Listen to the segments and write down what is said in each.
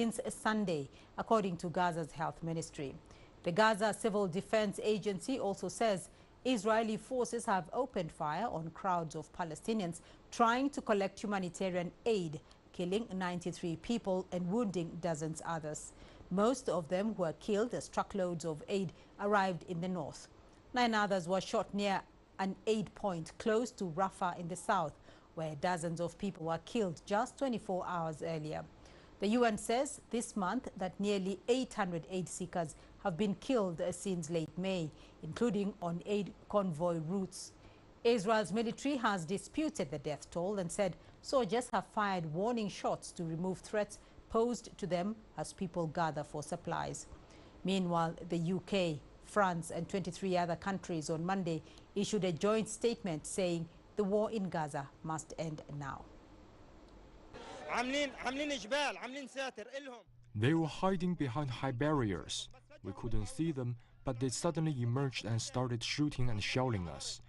since Sunday, according to Gaza's health ministry. The Gaza Civil Defense Agency also says Israeli forces have opened fire on crowds of Palestinians trying to collect humanitarian aid, killing 93 people and wounding dozens others. Most of them were killed as truckloads of aid arrived in the north. 9 others were shot near an aid point close to Rafah in the south, where dozens of people were killed just 24 hours earlier. The UN says this month that nearly 800 aid seekers have been killed since late May, including on aid convoy routes. Israel's military has disputed the death toll and said soldiers have fired warning shots to remove threats posed to them as people gather for supplies. Meanwhile, the UK, France and 23 other countries on Monday issued a joint statement saying the war in Gaza must end now. They were hiding behind high barriers. We couldn't see them, but they suddenly emerged and started shooting and shelling us.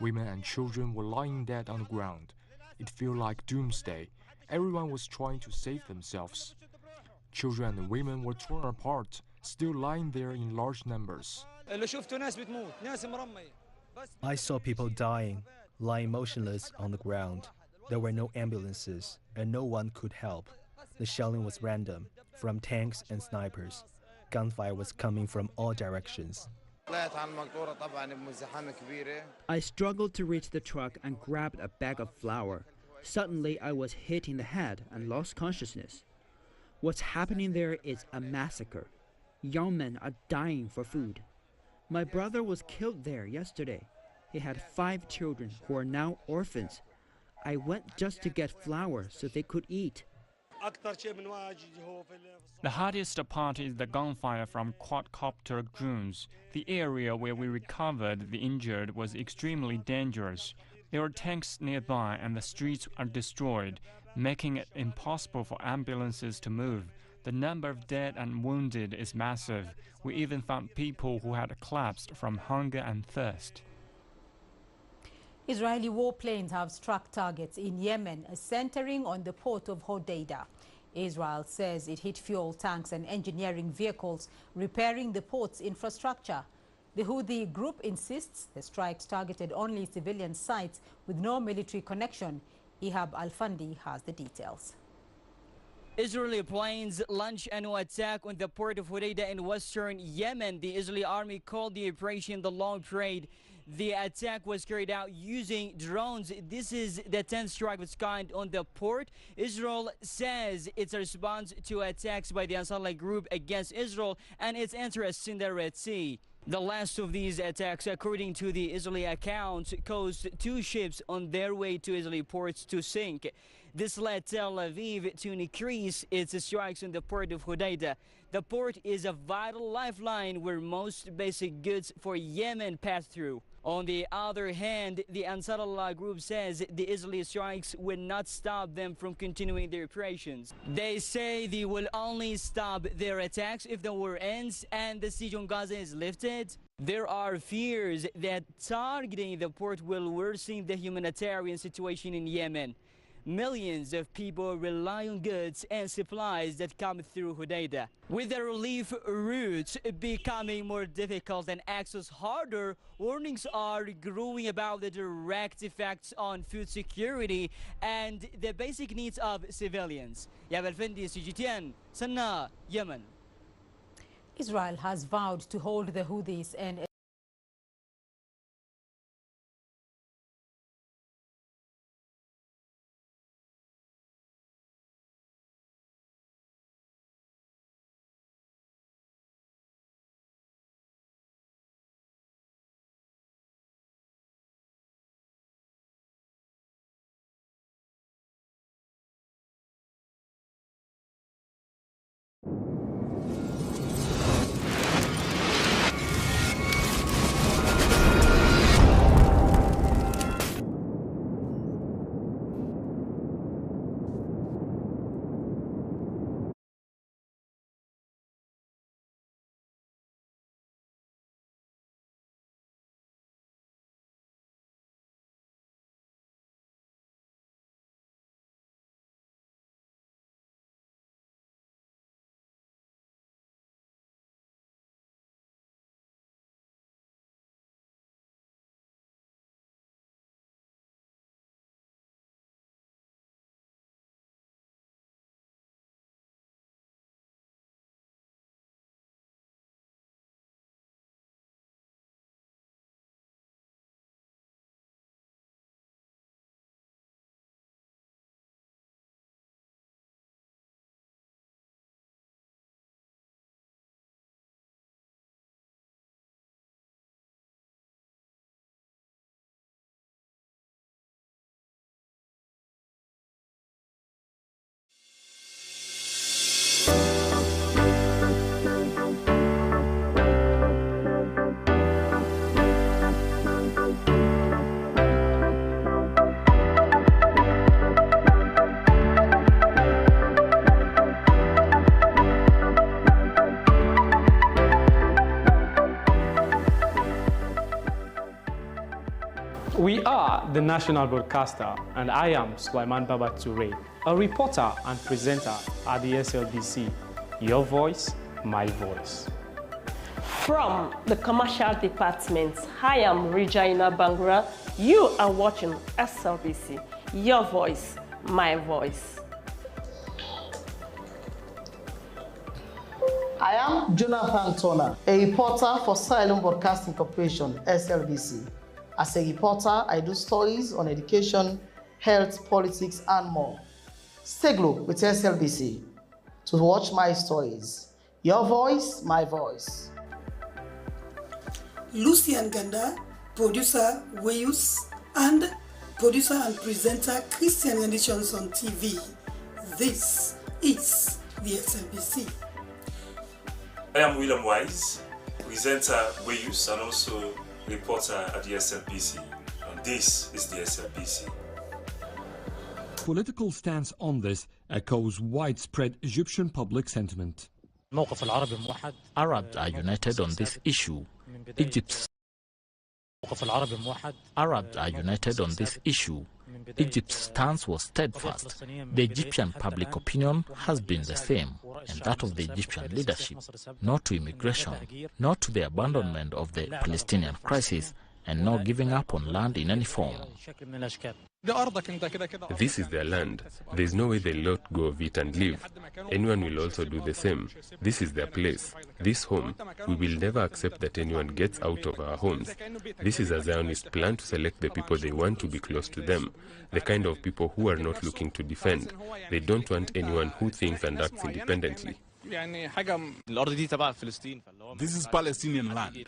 Women and children were lying dead on the ground. It felt like doomsday. Everyone was trying to save themselves. Children and women were torn apart, still lying there in large numbers. I saw people dying, lying motionless on the ground. There were no ambulances, and no one could help. The shelling was random, from tanks and snipers. Gunfire was coming from all directions. I struggled to reach the truck and grabbed a bag of flour. Suddenly, I was hit in the head and lost consciousness. What's happening there is a massacre. Young men are dying for food. My brother was killed there yesterday. He had 5 children who are now orphans. I went just to get flour so they could eat. The hardest part is the gunfire from quadcopter drones. The area where we recovered the injured was extremely dangerous. There are tanks nearby and the streets are destroyed, making it impossible for ambulances to move. The number of dead and wounded is massive. We even found people who had collapsed from hunger and thirst. Israeli warplanes have struck targets in Yemen, centering on the port of Hodeidah. Israel says it hit fuel tanks and engineering vehicles, repairing the port's infrastructure. The Houthi group insists the strikes targeted only civilian sites with no military connection. Ihab Al-Fandi has the details. Israeli planes launched an attack on the port of Hodeidah in western Yemen. The Israeli army called the operation the Long Parade. The attack was carried out using drones. This is the 10th strike of its kind on the port. Israel says it's a response to attacks by the Ansarullah group against Israel and its interests in the Red Sea. The last of these attacks, according to the Israeli account, caused 2 ships on their way to Israeli ports to sink. This led Tel Aviv to increase its strikes on the port of Hodeidah. The port is a vital lifeline where most basic goods for Yemen pass through. On the other hand, the Ansarullah group says the Israeli strikes will not stop them from continuing their operations. They say they will only stop their attacks if the war ends and the siege on Gaza is lifted. There are fears that targeting the port will worsen the humanitarian situation in Yemen. Millions of people rely on goods and supplies that come through Hodeidah. With the relief routes becoming more difficult and access harder, warnings are growing about the direct effects on food security and the basic needs of civilians. Ihab Al-Fandi, CGTN, Sana'a, Yemen. Israel has vowed to hold the Houthis and We are the national broadcaster, and I am Sulaiman Baba Toure, a reporter and presenter at the SLBC. Your voice, my voice. From the commercial department, I am Regina Bangura. You are watching SLBC. Your voice, my voice. I am Jonathan Turner, a reporter for Sierra Leone Broadcasting Corporation, SLBC. As a reporter, I do stories on education, health, politics, and more. Stay glued with SLBC to watch my stories. Your voice, my voice. Lucian Ganda, producer Weyus, and producer and presenter Christian Editions on TV. This is the SLBC. I am William Wise, presenter Weyus and also reporter at the SLBC, and this is the SLBC. Political stance on this echoes widespread Egyptian public sentiment. Arabs are united on this issue. Egypt's stance was steadfast. The Egyptian public opinion has been the same, and that of the Egyptian leadership, not to immigration, not to the abandonment of the Palestinian crisis, and no giving up on land in any form. This is their land. There is no way they'll let go of it and leave. Anyone will also do the same. This is their place, this home. We will never accept that anyone gets out of our homes. This is a Zionist plan to select the people they want to be close to them, the kind of people who are not looking to defend. They don't want anyone who thinks and acts independently. This is Palestinian land.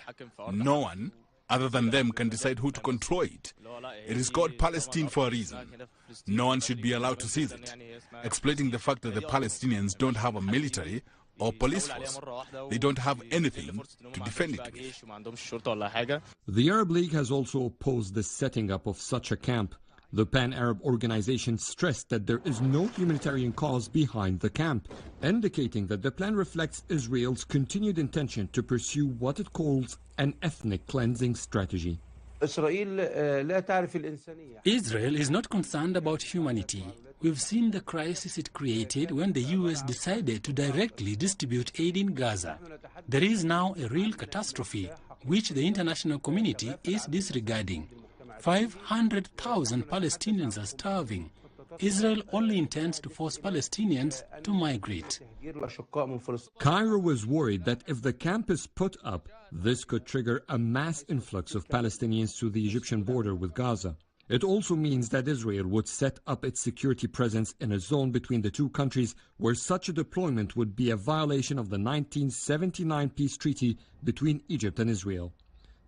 No one other than them can decide who to control it. It is called Palestine for a reason. No one should be allowed to seize it, exploiting the fact that the Palestinians don't have a military or police force. They don't have anything to defend it with. The Arab League has also opposed the setting up of such a camp. The Pan-Arab organization stressed that there is no humanitarian cause behind the camp, indicating that the plan reflects Israel's continued intention to pursue what it calls an ethnic cleansing strategy. Israel is not concerned about humanity. We've seen the crisis it created when the US decided to directly distribute aid in Gaza. There is now a real catastrophe, which the international community is disregarding. 500,000 Palestinians are starving. Israel only intends to force Palestinians to migrate. Cairo was worried that if the camp is put up, this could trigger a mass influx of Palestinians to the Egyptian border with Gaza. It also means that Israel would set up its security presence in a zone between the two countries where such a deployment would be a violation of the 1979 peace treaty between Egypt and Israel.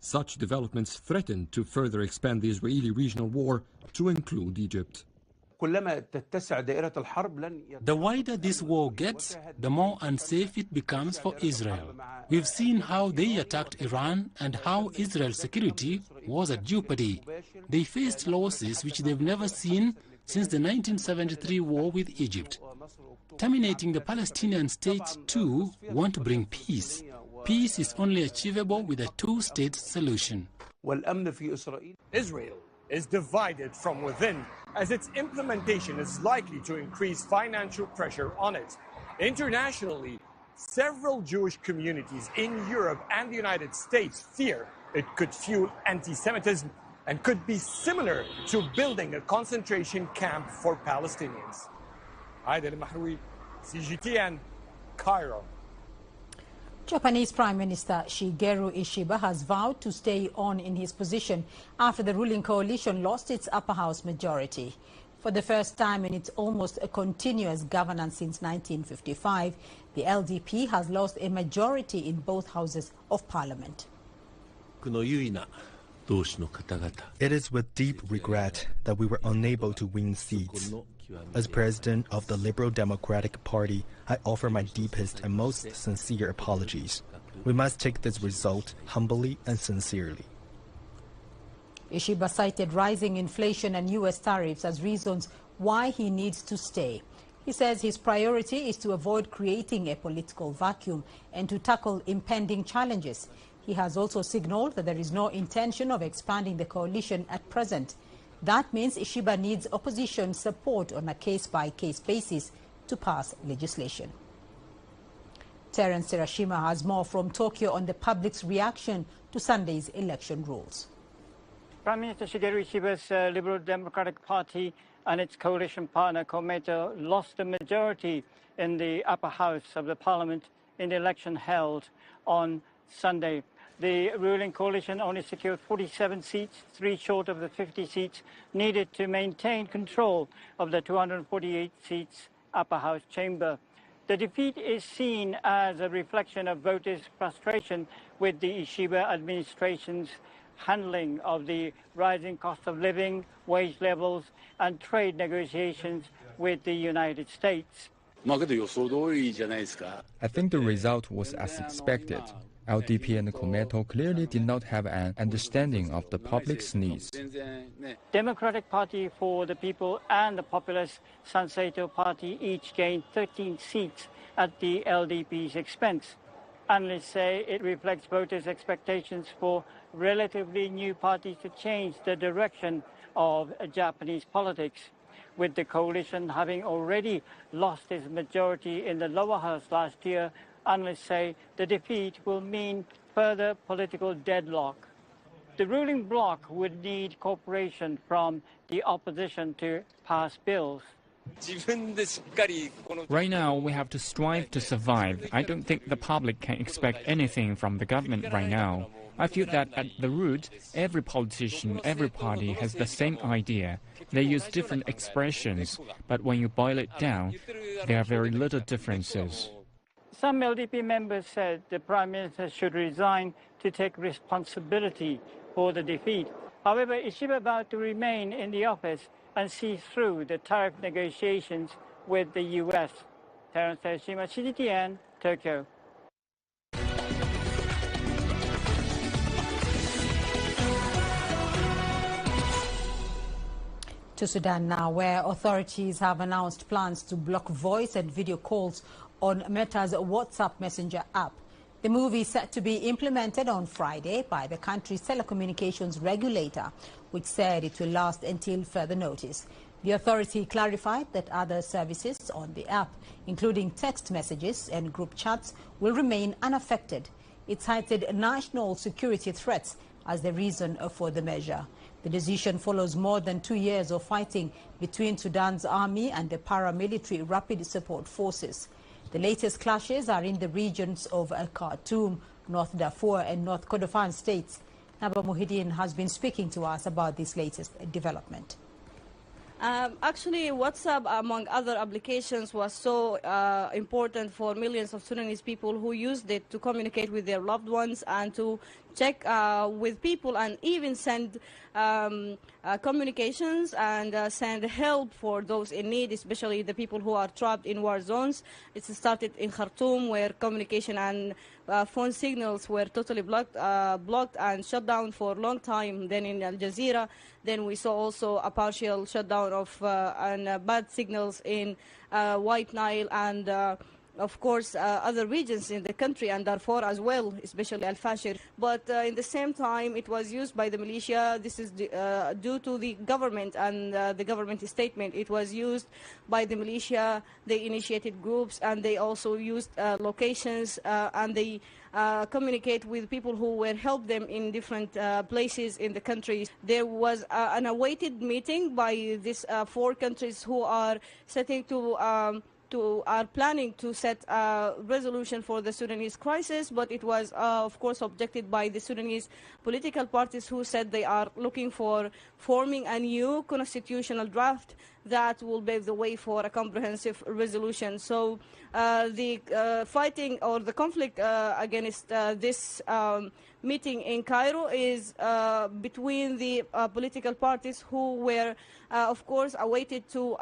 Such developments threaten to further expand the Israeli regional war to include Egypt. The wider this war gets, the more unsafe it becomes for Israel. We've seen how they attacked Iran and how Israel's security was at jeopardy. They faced losses which they've never seen since the 1973 war with Egypt. Terminating the Palestinian state too won't bring peace. Peace is only achievable with a two-state solution. Israel is divided from within, as its implementation is likely to increase financial pressure on it. Internationally, several Jewish communities in Europe and the United States fear it could fuel anti-Semitism and could be similar to building a concentration camp for Palestinians. Hodeidah Mahroui, CGTN, Cairo. Japanese Prime Minister Shigeru Ishiba has vowed to stay on in his position after the ruling coalition lost its upper house majority. For the first time in its almost a continuous governance since 1955, the LDP has lost a majority in both houses of parliament. It is with deep regret that we were unable to win seats. As president of the Liberal Democratic Party, I offer my deepest and most sincere apologies. We must take this result humbly and sincerely. Ishiba cited rising inflation and U.S. tariffs as reasons why he needs to stay. He says his priority is to avoid creating a political vacuum and to tackle impending challenges. He has also signaled that there is no intention of expanding the coalition at present. That means Ishiba needs opposition support on a case-by-case basis to pass legislation. Terence Terashima has more from Tokyo on the public's reaction to Sunday's election rules. Prime Minister Shigeru Ishiba's Liberal Democratic Party and its coalition partner Komeito lost the majority in the upper house of the parliament in the election held on Sunday. The ruling coalition only secured 47 seats, 3 short of the 50 seats needed to maintain control of the 248 seats upper house chamber. The defeat is seen as a reflection of voters' frustration with the Ishiba administration's handling of the rising cost of living, wage levels, and trade negotiations with the United States. I think the result was as expected. LDP and Komeito clearly did not have an understanding of the public's needs. Democratic Party for the People and the populist Sanseito Party each gained 13 seats at the LDP's expense. Analysts say it reflects voters' expectations for relatively new parties to change the direction of Japanese politics. With the coalition having already lost its majority in the lower house last year, analysts say the defeat will mean further political deadlock. The ruling bloc would need cooperation from the opposition to pass bills. Right now, we have to strive to survive. I don't think the public can expect anything from the government right now. I feel that at the root, every politician, every party has the same idea. They use different expressions, but when you boil it down, there are very little differences. Some LDP members said the Prime Minister should resign to take responsibility for the defeat. However, Ishiba vowed to remain in the office and see through the tariff negotiations with the U.S. Terence Terashima, CGTN, Tokyo. To Sudan now, where authorities have announced plans to block voice and video calls on Meta's WhatsApp Messenger app. The move is set to be implemented on Friday by the country's telecommunications regulator, which said it will last until further notice. The authority clarified that other services on the app, including text messages and group chats, will remain unaffected. It cited national security threats as the reason for the measure. The decision follows more than 2 years of fighting between Sudan's army and the paramilitary Rapid Support Forces. The latest clashes are in the regions of Khartoum, North Darfur and North Kordofan states. Naba Muhyiddin has been speaking to us about this latest development. Actually, WhatsApp, among other applications, was so important for millions of Sudanese people who used it to communicate with their loved ones and to check with people and even send communications and send help for those in need, especially the people who are trapped in war zones. It started in Khartoum, where communication and phone signals were totally blocked and shut down for a long time. Then in Al Jazeera, then we saw also a partial shutdown of and bad signals in White Nile and of course, other regions in the country and Darfur as well, especially Al-Fashir. But in the same time, it was used by the militia. This is due to the government and the government statement. It was used by the militia. They initiated groups and they also used locations and they communicate with people who will help them in different places in the country. There was an awaited meeting by these 4 countries who are setting are planning to set a resolution for the Sudanese crisis, but it was, of course, objected by the Sudanese political parties who said they are looking for forming a new constitutional draft that will pave the way for a comprehensive resolution. So the fighting or the conflict against this meeting in Cairo is between the political parties who were, of course, awaited to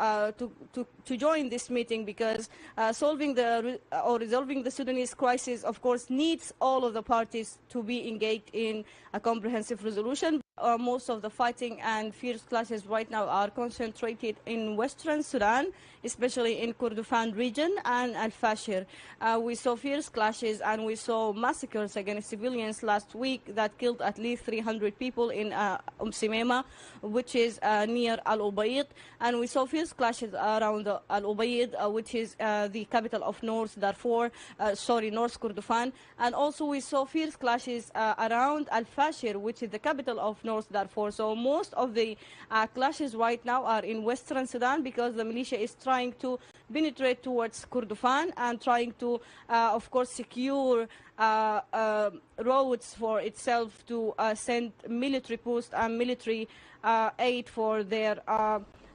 join this meeting because resolving the Sudanese crisis, of course, needs all of the parties to be engaged in a comprehensive resolution. Most of the fighting and fierce clashes right now are concentrated in western Sudan, especially in Kordofan region and Al-Fashir. We saw fierce clashes and we saw massacres against civilians last week that killed at least 300 people in Simema, which is near Al-Ubaid. And we saw fierce clashes around Al-Ubaid, which is the capital of North Kordofan. And also we saw fierce clashes around Al-Fashir, which is the capital of North Darfur. So most of the clashes right now are in western Sudan because the militia is trying to penetrate towards Kordofan and trying to, of course, secure roads for itself to send military posts and military aid for their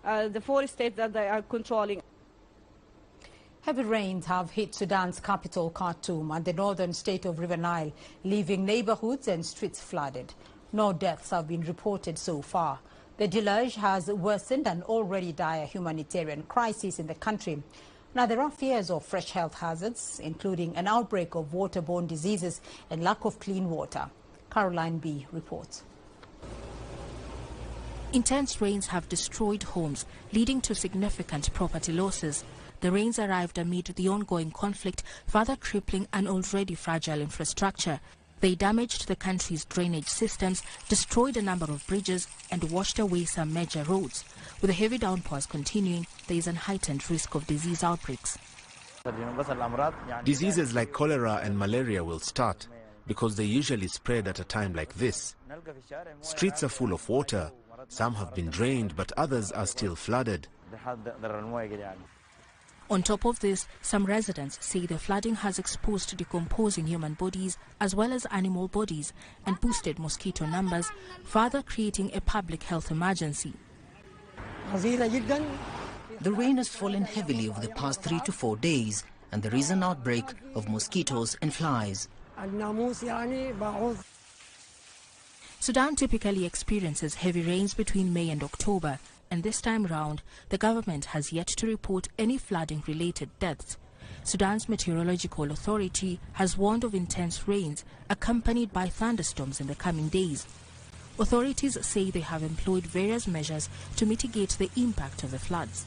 the 4 states that they are controlling. Heavy rains have hit Sudan's capital, Khartoum, and the northern state of River Nile, leaving neighborhoods and streets flooded. No deaths have been reported so far. The deluge has worsened an already dire humanitarian crisis in the country. Now, there are fears of fresh health hazards, including an outbreak of waterborne diseases and lack of clean water. Caroline B. reports. Intense rains have destroyed homes, leading to significant property losses. The rains arrived amid the ongoing conflict, further crippling an already fragile infrastructure. They damaged the country's drainage systems, destroyed a number of bridges, and washed away some major roads. With the heavy downpours continuing, there is a heightened risk of disease outbreaks. Diseases like cholera and malaria will start because they usually spread at a time like this. Streets are full of water. Some have been drained, but others are still flooded. On top of this, some residents say the flooding has exposed decomposing human bodies as well as animal bodies and boosted mosquito numbers, further creating a public health emergency. The rain has fallen heavily over the past 3 to 4 days, and there is an outbreak of mosquitoes and flies. Sudan typically experiences heavy rains between May and October, and this time round, the government has yet to report any flooding-related deaths. Sudan's Meteorological Authority has warned of intense rains accompanied by thunderstorms in the coming days. Authorities say they have employed various measures to mitigate the impact of the floods.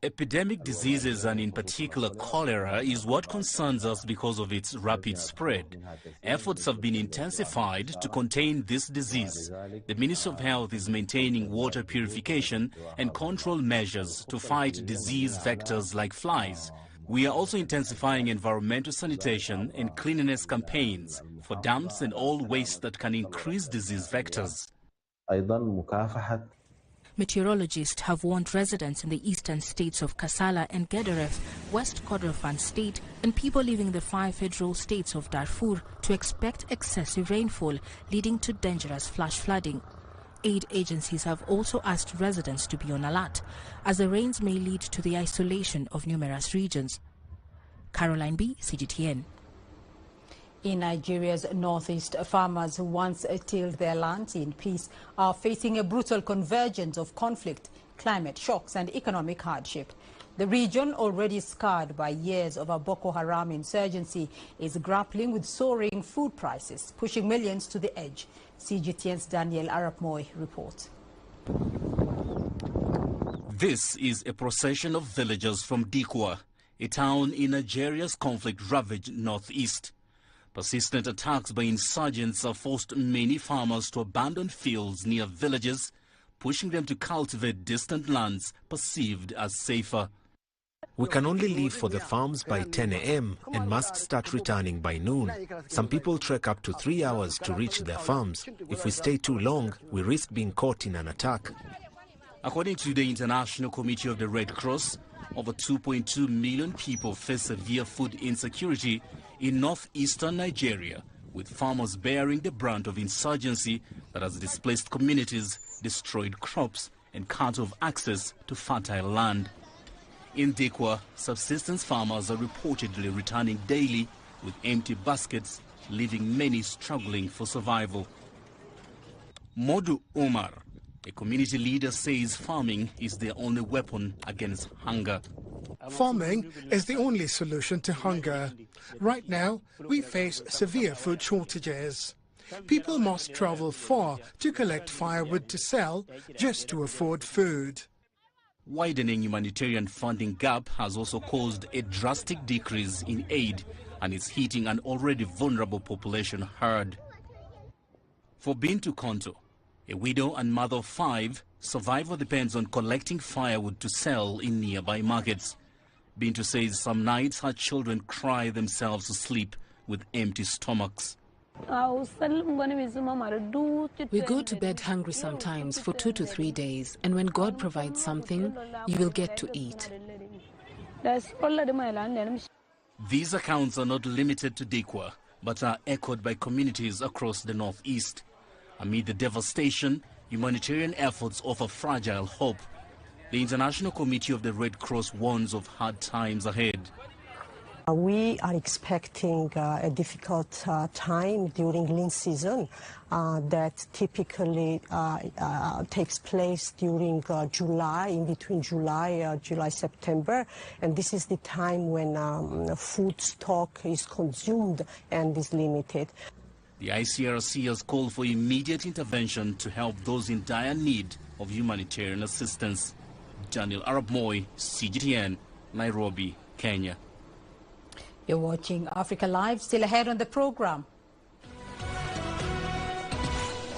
Epidemic diseases, and in particular cholera, is what concerns us because of its rapid spread. Efforts have been intensified to contain this disease. The Ministry of Health is maintaining water purification and control measures to fight disease vectors like flies. We are also intensifying environmental sanitation and cleanliness campaigns for dumps and all waste that can increase disease vectors. Meteorologists have warned residents in the eastern states of Kassala and Gedaref, West Kordofan state, and people living in the 5 federal states of Darfur to expect excessive rainfall, leading to dangerous flash flooding. Aid agencies have also asked residents to be on alert, as the rains may lead to the isolation of numerous regions. Caroline B., CGTN. In Nigeria's northeast, farmers who once tilled their lands in peace are facing a brutal convergence of conflict, climate shocks and economic hardship. The region, already scarred by years of a Boko Haram insurgency, is grappling with soaring food prices, pushing millions to the edge. CGTN's Daniel Arapmoy reports. This is a procession of villagers from Dikwa, a town in Nigeria's conflict-ravaged northeast. Persistent attacks by insurgents have forced many farmers to abandon fields near villages, pushing them to cultivate distant lands perceived as safer. We can only leave for the farms by 10 a.m. and must start returning by noon. Some people trek up to 3 hours to reach their farms. If we stay too long, we risk being caught in an attack. According to the International Committee of the Red Cross, over 2.2 million people face severe food insecurity in northeastern Nigeria, with farmers bearing the brunt of insurgency that has displaced communities, destroyed crops, and cut off access to fertile land. In Dikwa, subsistence farmers are reportedly returning daily with empty baskets, leaving many struggling for survival. Modu Omar, a community leader, says farming is their only weapon against hunger. Farming is the only solution to hunger. Right now, we face severe food shortages. people must travel far to collect firewood to sell just to afford food. Widening humanitarian funding gap has also caused a drastic decrease in aid and is hitting an already vulnerable population hard. For Bintu Konto, a widow and mother of 5, survival depends on collecting firewood to sell in nearby markets. Bintu says some nights her children cry themselves to sleep with empty stomachs. We go to bed hungry sometimes for 2 to 3 days, and when God provides something, you will get to eat. These accounts are not limited to Dikwa, but are echoed by communities across the northeast. Amid the devastation, humanitarian efforts offer fragile hope. The International Committee of the Red Cross warns of hard times ahead. We are expecting a difficult time during lean season that typically takes place during July, in between July-September, and this is the time when food stock is consumed and is limited. The ICRC has called for immediate intervention to help those in dire need of humanitarian assistance. Daniel Arab Moy, CGTN, Nairobi, Kenya. You're watching Africa Live. Still ahead on the program.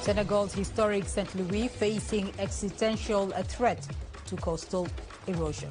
Senegal's historic St. Louis facing existential threat to coastal erosion.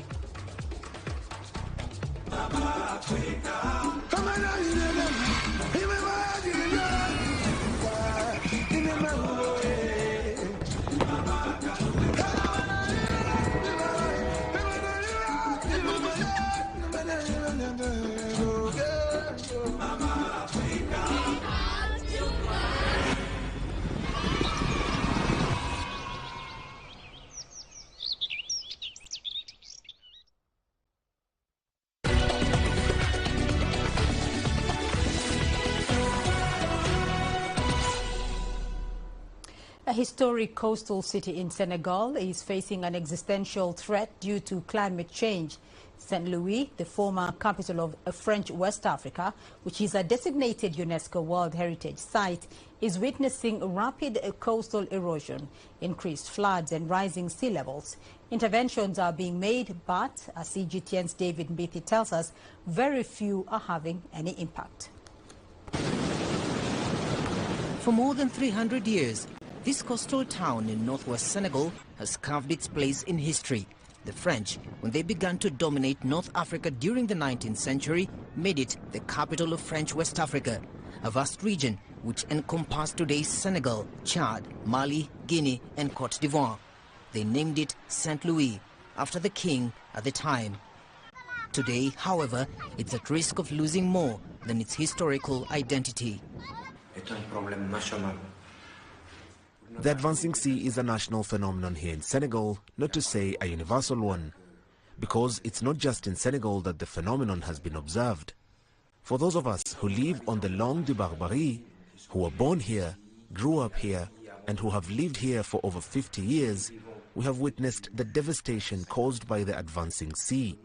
A historic coastal city in Senegal is facing an existential threat due to climate change. St. Louis, the former capital of French West Africa, which is a designated UNESCO World Heritage Site, is witnessing rapid coastal erosion, increased floods and rising sea levels. Interventions are being made, but, as CGTN's David Mbithi tells us, very few are having any impact. For more than 300 years, this coastal town in northwest Senegal has carved its place in history. The French, when they began to dominate North Africa during the 19th century, made it the capital of French West Africa, a vast region which encompassed today's Senegal, Chad, Mali, Guinea and Côte d'Ivoire. They named it St. Louis, after the king at the time. Today, however, it's at risk of losing more than its historical identity. The advancing sea is a national phenomenon here in Senegal, not to say a universal one, because it's not just in Senegal that the phenomenon has been observed. For those of us who live on the Langue de Barbarie, who were born here, grew up here, and who have lived here for over 50 years, we have witnessed the devastation caused by the advancing sea.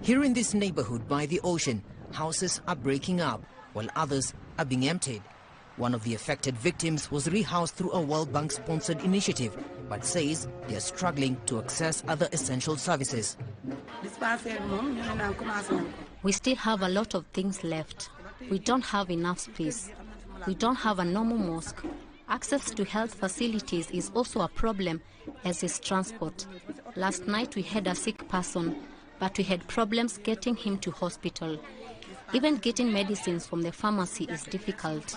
Here in this neighborhood by the ocean, houses are breaking up, while others are being emptied. One of the affected victims was rehoused through a World Bank-sponsored initiative, but says they are struggling to access other essential services. We still have a lot of things left. We don't have enough space. We don't have a normal mosque. Access to health facilities is also a problem, as is transport. Last night we had a sick person, but we had problems getting him to hospital. Even getting medicines from the pharmacy is difficult.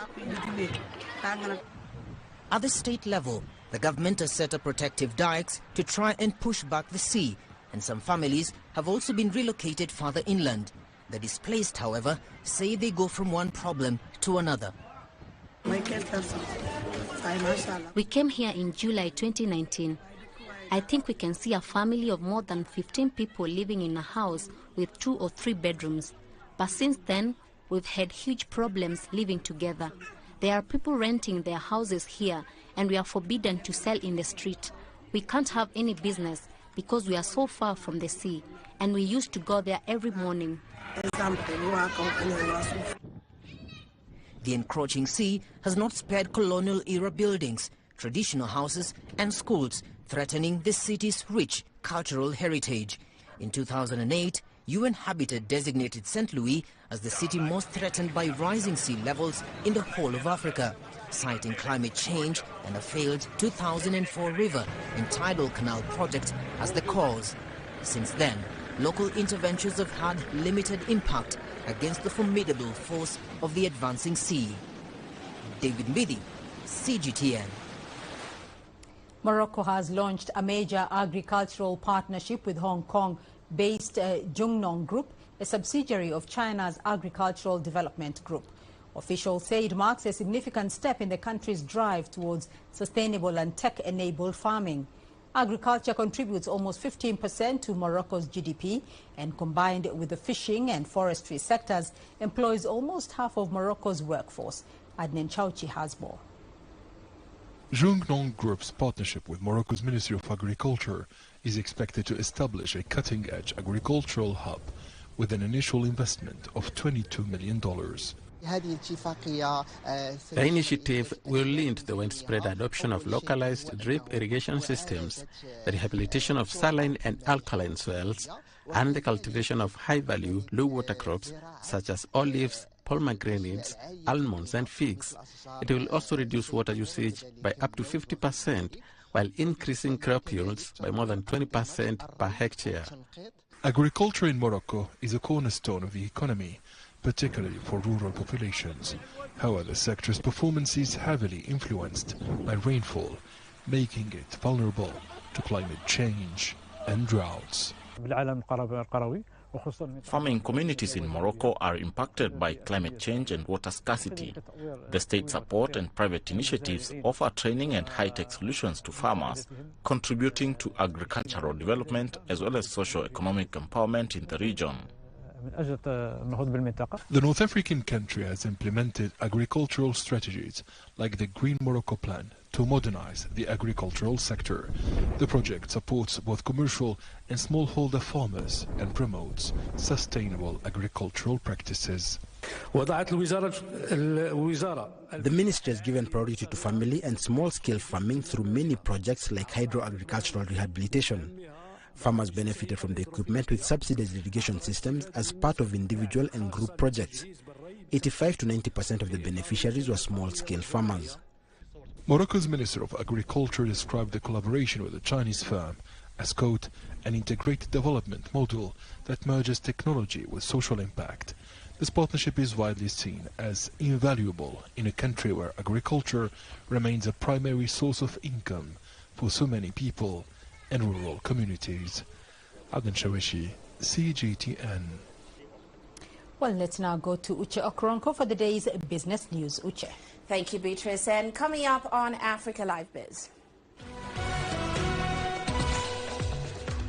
At the state level, the government has set up protective dikes to try and push back the sea, and some families have also been relocated further inland. The displaced, however, say they go from one problem to another. We came here in July 2019. I think we can see a family of more than 15 people living in a house with 2 or 3 bedrooms. But since then, we've had huge problems living together. There are people renting their houses here, and we are forbidden to sell in the street. We can't have any business because we are so far from the sea, and we used to go there every morning. The encroaching sea has not spared colonial-era buildings, traditional houses and schools, threatening the city's rich cultural heritage. In 2008, UN Habitat designated St. Louis as the city most threatened by rising sea levels in the whole of Africa, citing climate change and a failed 2004 river and tidal canal project as the cause. Since then, local interventions have had limited impact against the formidable force of the advancing sea. David Mbidi, CGTN. Morocco has launched a major agricultural partnership with Hong Kong-based Jungnong Group, a subsidiary of China's Agricultural Development Group. Officials say it marks a significant step in the country's drive towards sustainable and tech-enabled farming. Agriculture contributes almost 15% to Morocco's GDP and, combined with the fishing and forestry sectors, employs almost half of Morocco's workforce. Adnan Chauchi has more. Jungnong Group's partnership with Morocco's Ministry of Agriculture is expected to establish a cutting-edge agricultural hub with an initial investment of $22 million. The initiative will lead to the widespread adoption of localized drip irrigation systems, the rehabilitation of saline and alkaline soils, and the cultivation of high-value, low-water crops such as olives, pomegranates, almonds and figs. It will also reduce water usage by up to 50% while increasing crop yields by more than 20% per hectare. Agriculture in Morocco is a cornerstone of the economy, particularly for rural populations. However, the sector's performance is heavily influenced by rainfall, making it vulnerable to climate change and droughts. Farming communities in Morocco are impacted by climate change and water scarcity. The state support and private initiatives offer training and high-tech solutions to farmers, contributing to agricultural development as well as socio-economic empowerment in the region. The North African country has implemented agricultural strategies like the Green Morocco Plan to modernize the agricultural sector. The project supports both commercial and smallholder farmers and promotes sustainable agricultural practices. The ministry has given priority to family and small-scale farming through many projects like hydro-agricultural rehabilitation. Farmers benefited from the equipment with subsidized irrigation systems as part of individual and group projects. 85 to 90% of the beneficiaries were small-scale farmers. Morocco's Minister of Agriculture described the collaboration with a Chinese firm as, quote, an integrated development model that merges technology with social impact. This partnership is widely seen as invaluable in a country where agriculture remains a primary source of income for so many people and rural communities. Adnan Shawishi, CGTN. Well, let's now go to Uche Okronko for the day's business news. Uche. Thank you, Beatrice. And coming up on Africa Live Biz.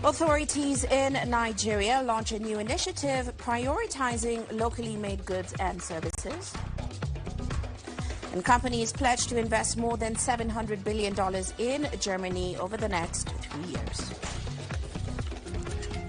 Authorities in Nigeria launch a new initiative prioritizing locally made goods and services. And companies pledge to invest more than $700 billion in Germany over the next 3 years.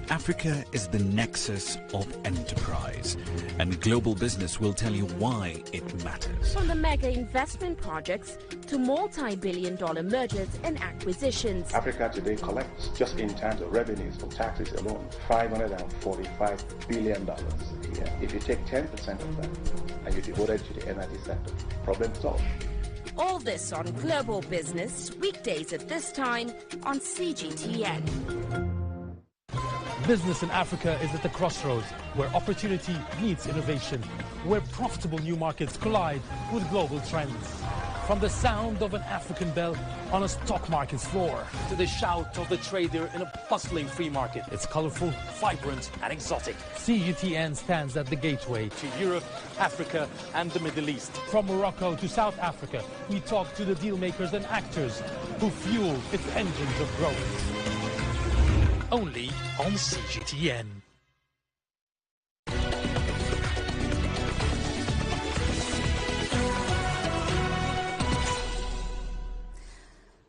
Africa is the nexus of enterprise, and global business will tell you why it matters. From the mega investment projects to multi-billion-dollar mergers and acquisitions. Africa today collects, just in terms of revenues from taxes alone, $545 billion a year. If you take 10% of that and you devote it to the energy sector, problem solved. All this on Global Business, weekdays at this time on CGTN. Business in Africa is at the crossroads, where opportunity meets innovation, where profitable new markets collide with global trends. From the sound of an African bell on a stock market's floor to the shout of the trader in a bustling free market. It's colorful, vibrant, and exotic. CGTN stands at the gateway to Europe, Africa, and the Middle East. From Morocco to South Africa, we talk to the deal makers and actors who fuel its engines of growth. Only on CGTN.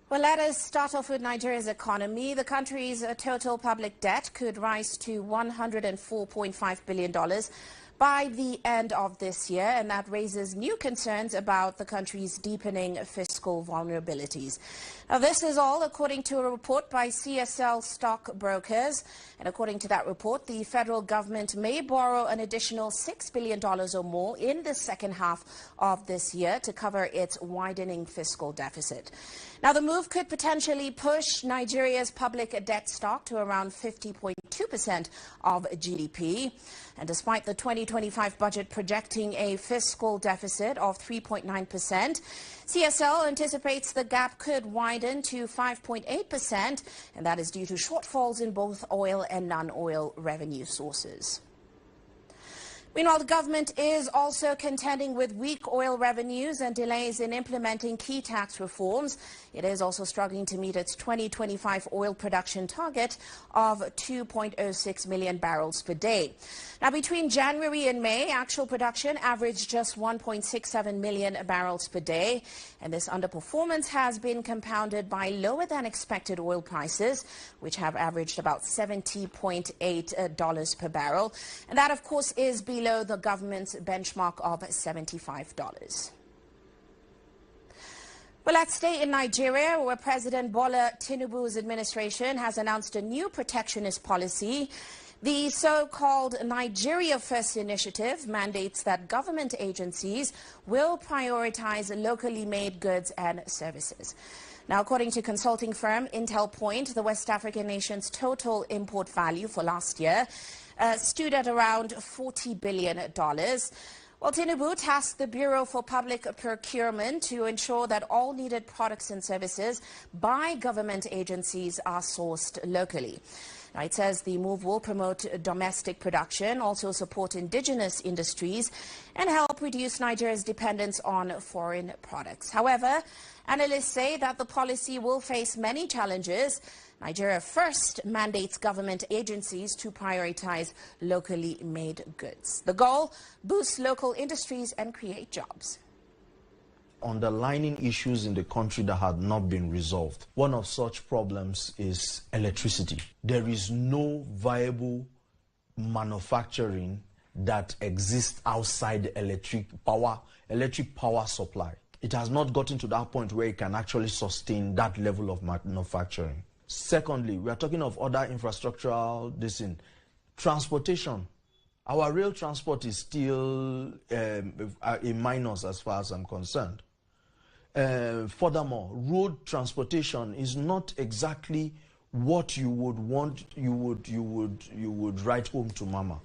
Well, let us start off with Nigeria's economy. The country's total public debt could rise to $104.5 billion by the end of this year, and that raises new concerns about the country's deepening fiscal vulnerabilities. Now, this is all according to a report by CSL stockbrokers, and according to that report, the federal government may borrow an additional $6 billion or more in the second half of this year to cover its widening fiscal deficit. Now, the move could potentially push Nigeria's public debt stock to around 50.2% of GDP. And despite the 2025 budget projecting a fiscal deficit of 3.9%, CSL anticipates the gap could widen to 5.8%, and that is due to shortfalls in both oil and non-oil revenue sources. Meanwhile, the government is also contending with weak oil revenues and delays in implementing key tax reforms. It is also struggling to meet its 2025 oil production target of 2.06 million barrels per day. Now, between January and May, actual production averaged just 1.67 million barrels per day. And this underperformance has been compounded by lower than expected oil prices, which have averaged about $70.8 per barrel. And that, of course, is below the government's benchmark of $75. Well, let's stay in Nigeria, where President Bola Tinubu's administration has announced a new protectionist policy. The so-called Nigeria First initiative mandates that government agencies will prioritize locally made goods and services. Now, according to consulting firm Intel Point, the West African nation's total import value for last year stood at around $40 billion. Well, Tinubu tasked the Bureau for Public Procurement to ensure that all needed products and services by government agencies are sourced locally. Now, it says the move will promote domestic production, also support indigenous industries, and help reduce Nigeria's dependence on foreign products. However, analysts say that the policy will face many challenges. Nigeria First mandates government agencies to prioritize locally made goods. The goal: boost local industries and create jobs. Underlining issues in the country that had not been resolved. One of such problems is electricity. There is no viable manufacturing that exists outside the electric power supply. It has not gotten to that point where it can actually sustain that level of manufacturing. Secondly, we are talking of other infrastructural transportation. Our rail transport is still a minus as far as I'm concerned. Furthermore, road transportation is not exactly what you would want. You would write home to mama.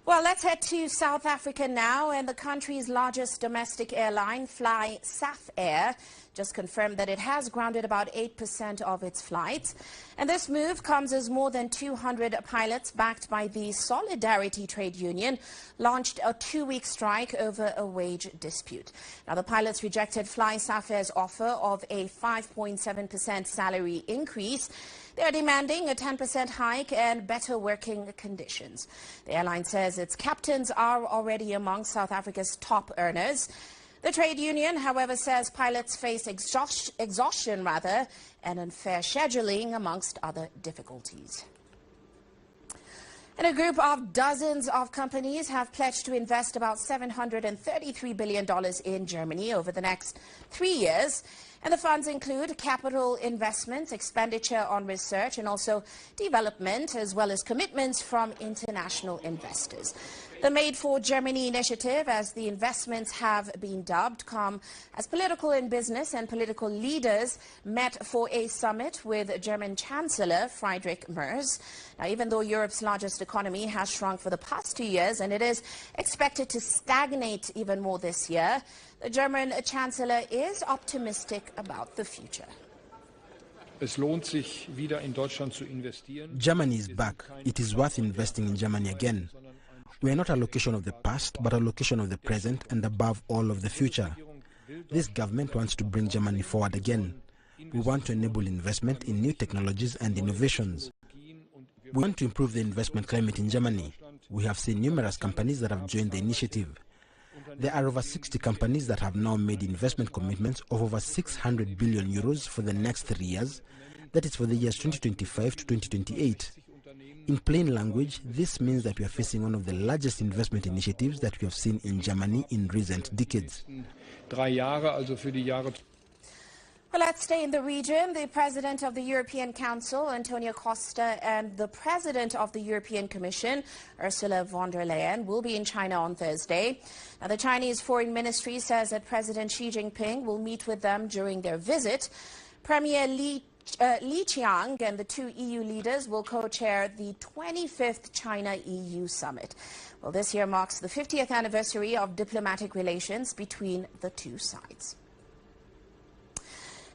Well, let's head to South Africa now, and the country's largest domestic airline, SAF Air, just confirmed that it has grounded about 8% of its flights. And this move comes as more than 200 pilots, backed by the Solidarity Trade Union, launched a 2-week strike over a wage dispute. Now, the pilots rejected SAF Air's offer of a 5.7% salary increase. They are demanding a 10% hike and better working conditions. The airline says its captains are already among South Africa's top earners. The trade union, however, says pilots face exhaustion and unfair scheduling, amongst other difficulties. And a group of dozens of companies have pledged to invest about $733 billion in Germany over the next 3 years. And the funds include capital investments, expenditure on research and also development, as well as commitments from international investors. The Made for Germany initiative, as the investments have been dubbed, come as political and business and political leaders met for a summit with German Chancellor Friedrich Merz. Now, even though Europe's largest economy has shrunk for the past 2 years and it is expected to stagnate even more this year, the German Chancellor is optimistic about the future. Germany is back. It is worth investing in Germany again. We are not a location of the past, but a location of the present and above all of the future. This government wants to bring Germany forward again. We want to enable investment in new technologies and innovations. We want to improve the investment climate in Germany. We have seen numerous companies that have joined the initiative. There are over 60 companies that have now made investment commitments of over 600 billion euros for the next 3 years. That is for the years 2025 to 2028. In plain language, this means that we are facing one of the largest investment initiatives that we have seen in Germany in recent decades. Well, let's stay in the region. The President of the European Council, Antonio Costa, and the President of the European Commission, Ursula von der Leyen, will be in China on Thursday. Now, the Chinese Foreign Ministry says that President Xi Jinping will meet with them during their visit. Premier Li Qiang and the two EU leaders will co-chair the 25th China-EU summit. Well, this year marks the 50th anniversary of diplomatic relations between the two sides.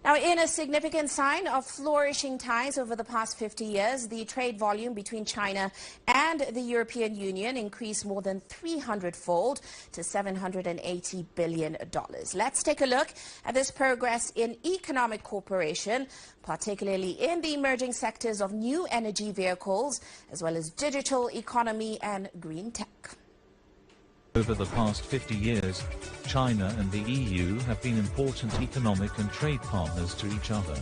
Now, in a significant sign of flourishing ties over the past 50 years, the trade volume between China and the European Union increased more than 300-fold to $780 billion. Let's take a look at this progress in economic cooperation, particularly in the emerging sectors of new energy vehicles, as well as digital economy and green tech. Over the past 50 years, China and the EU have been important economic and trade partners to each other,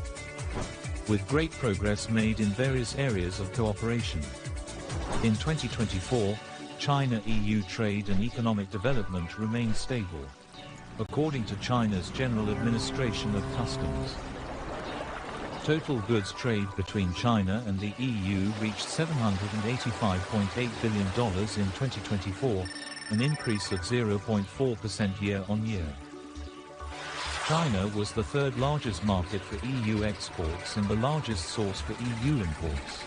with great progress made in various areas of cooperation. In 2024, China-EU trade and economic development remain stable, according to China's General Administration of Customs. Total goods trade between China and the EU reached $785.8 billion in 2024, an increase of 0.4% year-on-year. China was the third largest market for EU exports and the largest source for EU imports.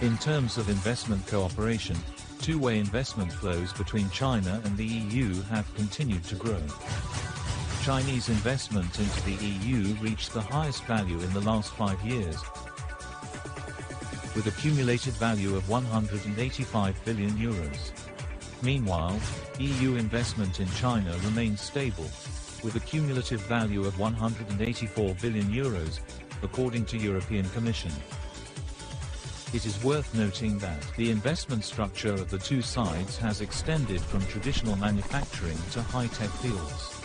In terms of investment cooperation, two-way investment flows between China and the EU have continued to grow. Chinese investment into the EU reached the highest value in the last 5 years, with a cumulated value of 185 billion euros. Meanwhile, EU investment in China remains stable, with a cumulative value of 184 billion euros, according to European Commission. It is worth noting that the investment structure of the two sides has extended from traditional manufacturing to high-tech fields.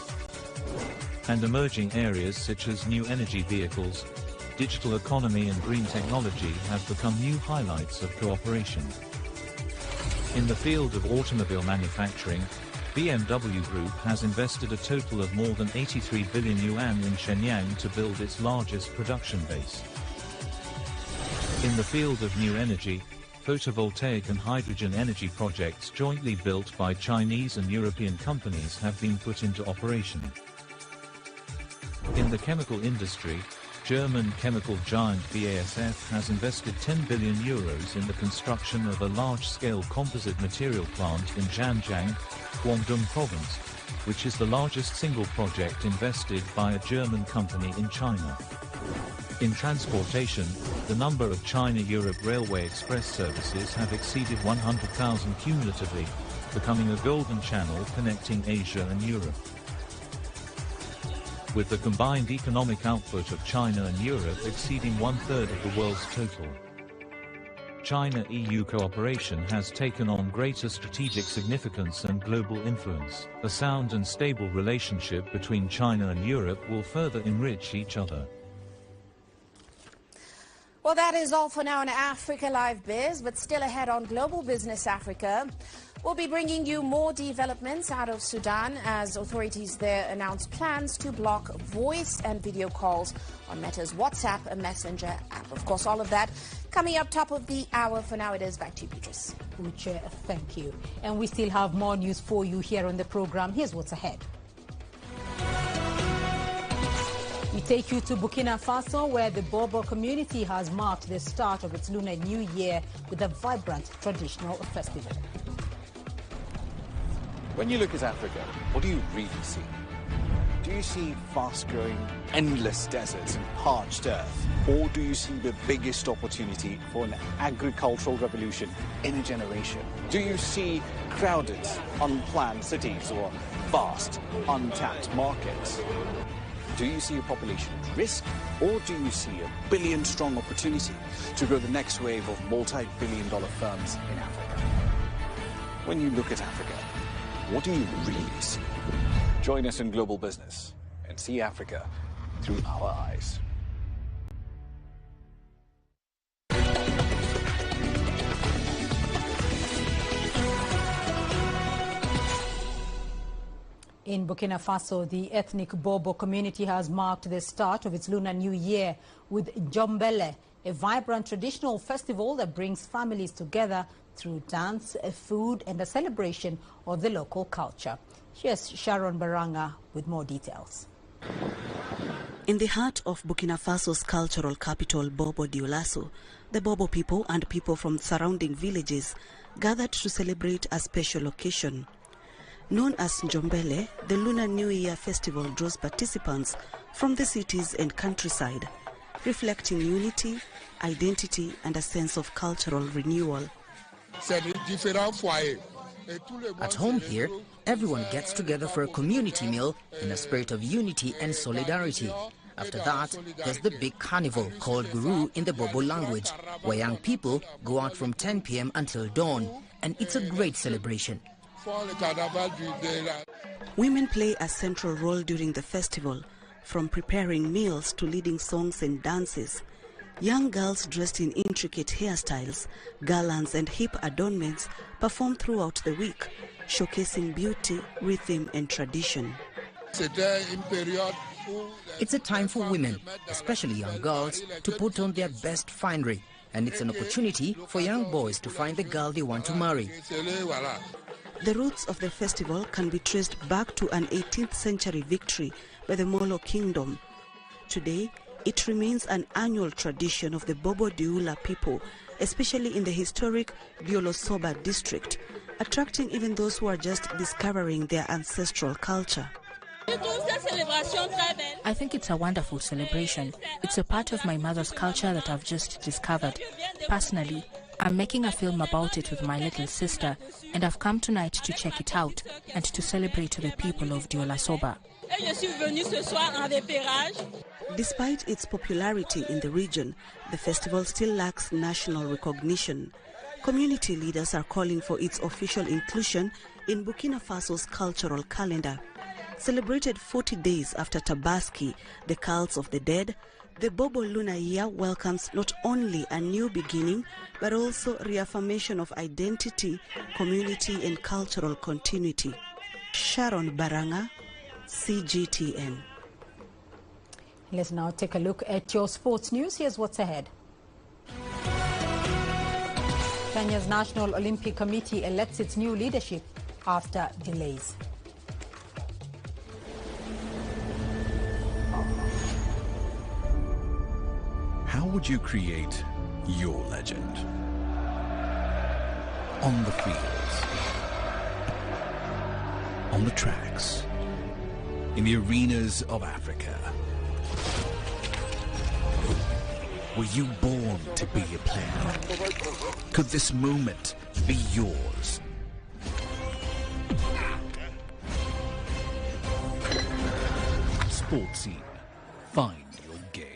And emerging areas such as new energy vehicles, digital economy and green technology have become new highlights of cooperation. In the field of automobile manufacturing, BMW Group has invested a total of more than 83 billion yuan in Shenyang to build its largest production base. In the field of new energy, photovoltaic and hydrogen energy projects jointly built by Chinese and European companies have been put into operation. In the chemical industry, German chemical giant BASF has invested 10 billion euros in the construction of a large-scale composite material plant in Zhanjiang, Guangdong Province, which is the largest single project invested by a German company in China. In transportation, the number of China-Europe railway express services have exceeded 100,000 cumulatively, becoming a golden channel connecting Asia and Europe. With the combined economic output of China and Europe exceeding one-third of the world's total. China-EU cooperation has taken on greater strategic significance and global influence. A sound and stable relationship between China and Europe will further enrich each other. Well, that is all for now on Africa Live Biz, but still ahead on Global Business Africa. We'll be bringing you more developments out of Sudan as authorities there announce plans to block voice and video calls on Meta's WhatsApp and Messenger app. Of course, all of that coming up top of the hour. For now, it is back to you, Beatrice. Uche, thank you. And we still have more news for you here on the program. Here's what's ahead. We take you to Burkina Faso, where the Bobo community has marked the start of its Lunar New Year with a vibrant traditional festival. When you look at Africa, what do you really see? Do you see fast-growing, endless deserts and parched earth? Or do you see the biggest opportunity for an agricultural revolution in a generation? Do you see crowded, unplanned cities or vast, untapped markets? Do you see a population at risk, or do you see a billion-strong opportunity to grow the next wave of multi-billion-dollar firms in Africa? When you look at Africa, what do you really see? Join us in Global Business and see Africa through our eyes. In Burkina Faso, the ethnic Bobo community has marked the start of its Lunar New Year with Njombele, a vibrant traditional festival that brings families together through dance, food and a celebration of the local culture. Here's Sharon Baranga with more details. In the heart of Burkina Faso's cultural capital, Bobo Dioulasso, the Bobo people and people from surrounding villages gathered to celebrate a special occasion. Known as Njombele, the Lunar New Year festival draws participants from the cities and countryside, reflecting unity, identity and a sense of cultural renewal. At home here, everyone gets together for a community meal in a spirit of unity and solidarity. After that, there's the big carnival called Guru in the Bobo language, where young people go out from 10 p.m. until dawn, and it's a great celebration. Women play a central role during the festival, from preparing meals to leading songs and dances. Young girls dressed in intricate hairstyles, garlands and hip adornments perform throughout the week, showcasing beauty, rhythm and tradition. It's a time for women, especially young girls, to put on their best finery, and it's an opportunity for young boys to find the girl they want to marry. The roots of the festival can be traced back to an 18th century victory by the Molo Kingdom. Today, it remains an annual tradition of the Bobo Dioula people, especially in the historic Diolosoba district, attracting even those who are just discovering their ancestral culture. I think it's a wonderful celebration. It's a part of my mother's culture that I've just discovered. Personally, I'm making a film about it with my little sister, and I've come tonight to check it out and to celebrate the people of Diolosoba. Despite its popularity in the region, the festival still lacks national recognition. Community leaders are calling for its official inclusion in Burkina Faso's cultural calendar. Celebrated 40 days after Tabaski, the cults of the dead, the Bobo Lunar Year welcomes not only a new beginning, but also reaffirmation of identity, community and cultural continuity. Sharon Baranga, CGTN. Let's now take a look at your sports news. Here's what's ahead. Kenya's National Olympic Committee elects its new leadership after delays. How would you create your legend? On the fields, on the tracks, in the arenas of Africa. Were you born to be a player? Could this moment be yours? Sports Scene. Find your game.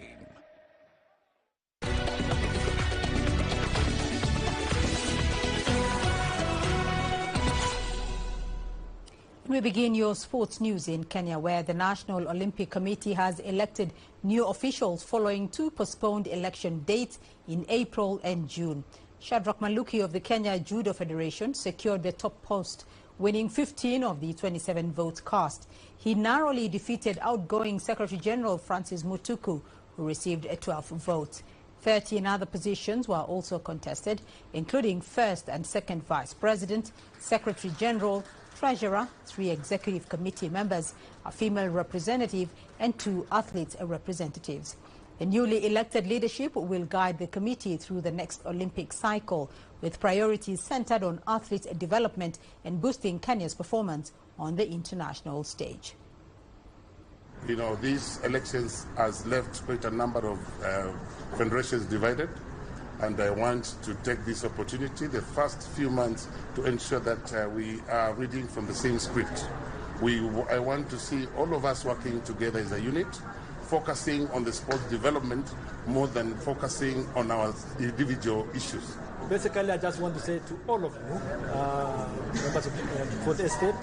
We begin your sports news in Kenya, where the National Olympic Committee has elected new officials following two postponed election dates in April and June. Shadrack Maluki of the Kenya Judo Federation secured the top post, winning 15 of the 27 votes cast. He narrowly defeated outgoing Secretary General Francis Mutuku, who received 12 votes. 13 other positions were also contested, including first and second vice president, Secretary General, Treasurer, 3 executive committee members, a female representative, and 2 athletes representatives. The newly elected leadership will guide the committee through the next Olympic cycle, with priorities centered on athletes' development and boosting Kenya's performance on the international stage. You know, these elections has left quite a number of federations divided. And I want to take this opportunity, the first few months, to ensure that we are reading from the same script. I want to see all of us working together as a unit, focusing on the sports development more than focusing on our individual issues. Basically, I just want to say to all of you, members of the estate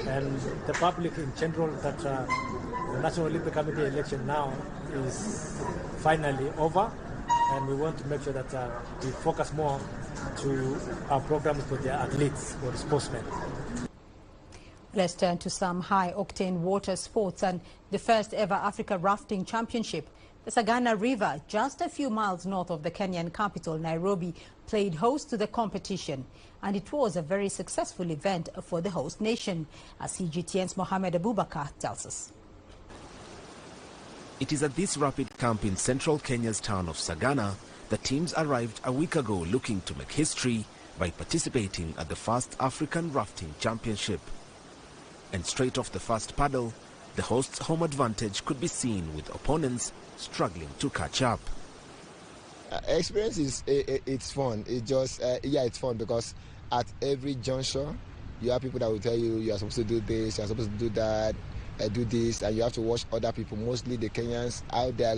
and the public in general, that the National Olympic Committee election now is finally over. And we want to make sure that we focus more to our programs for the athletes or the sportsmen. Let's turn to some high-octane water sports and the first ever Africa Rafting Championship. The Sagana River, just a few miles north of the Kenyan capital, Nairobi, played host to the competition. And it was a very successful event for the host nation, as CGTN's Mohamed Abubakar tells us. It is at this rapid camp in central Kenya's town of Sagana that teams arrived a week ago looking to make history by participating at the first African Rafting Championship. And straight off the first paddle, the host's home advantage could be seen with opponents struggling to catch up. Experience is it's fun. It just it's fun because at every juncture you have people that will tell you you are supposed to do this, you are supposed to do that, do this, and you have to watch other people, mostly the Kenyans, out there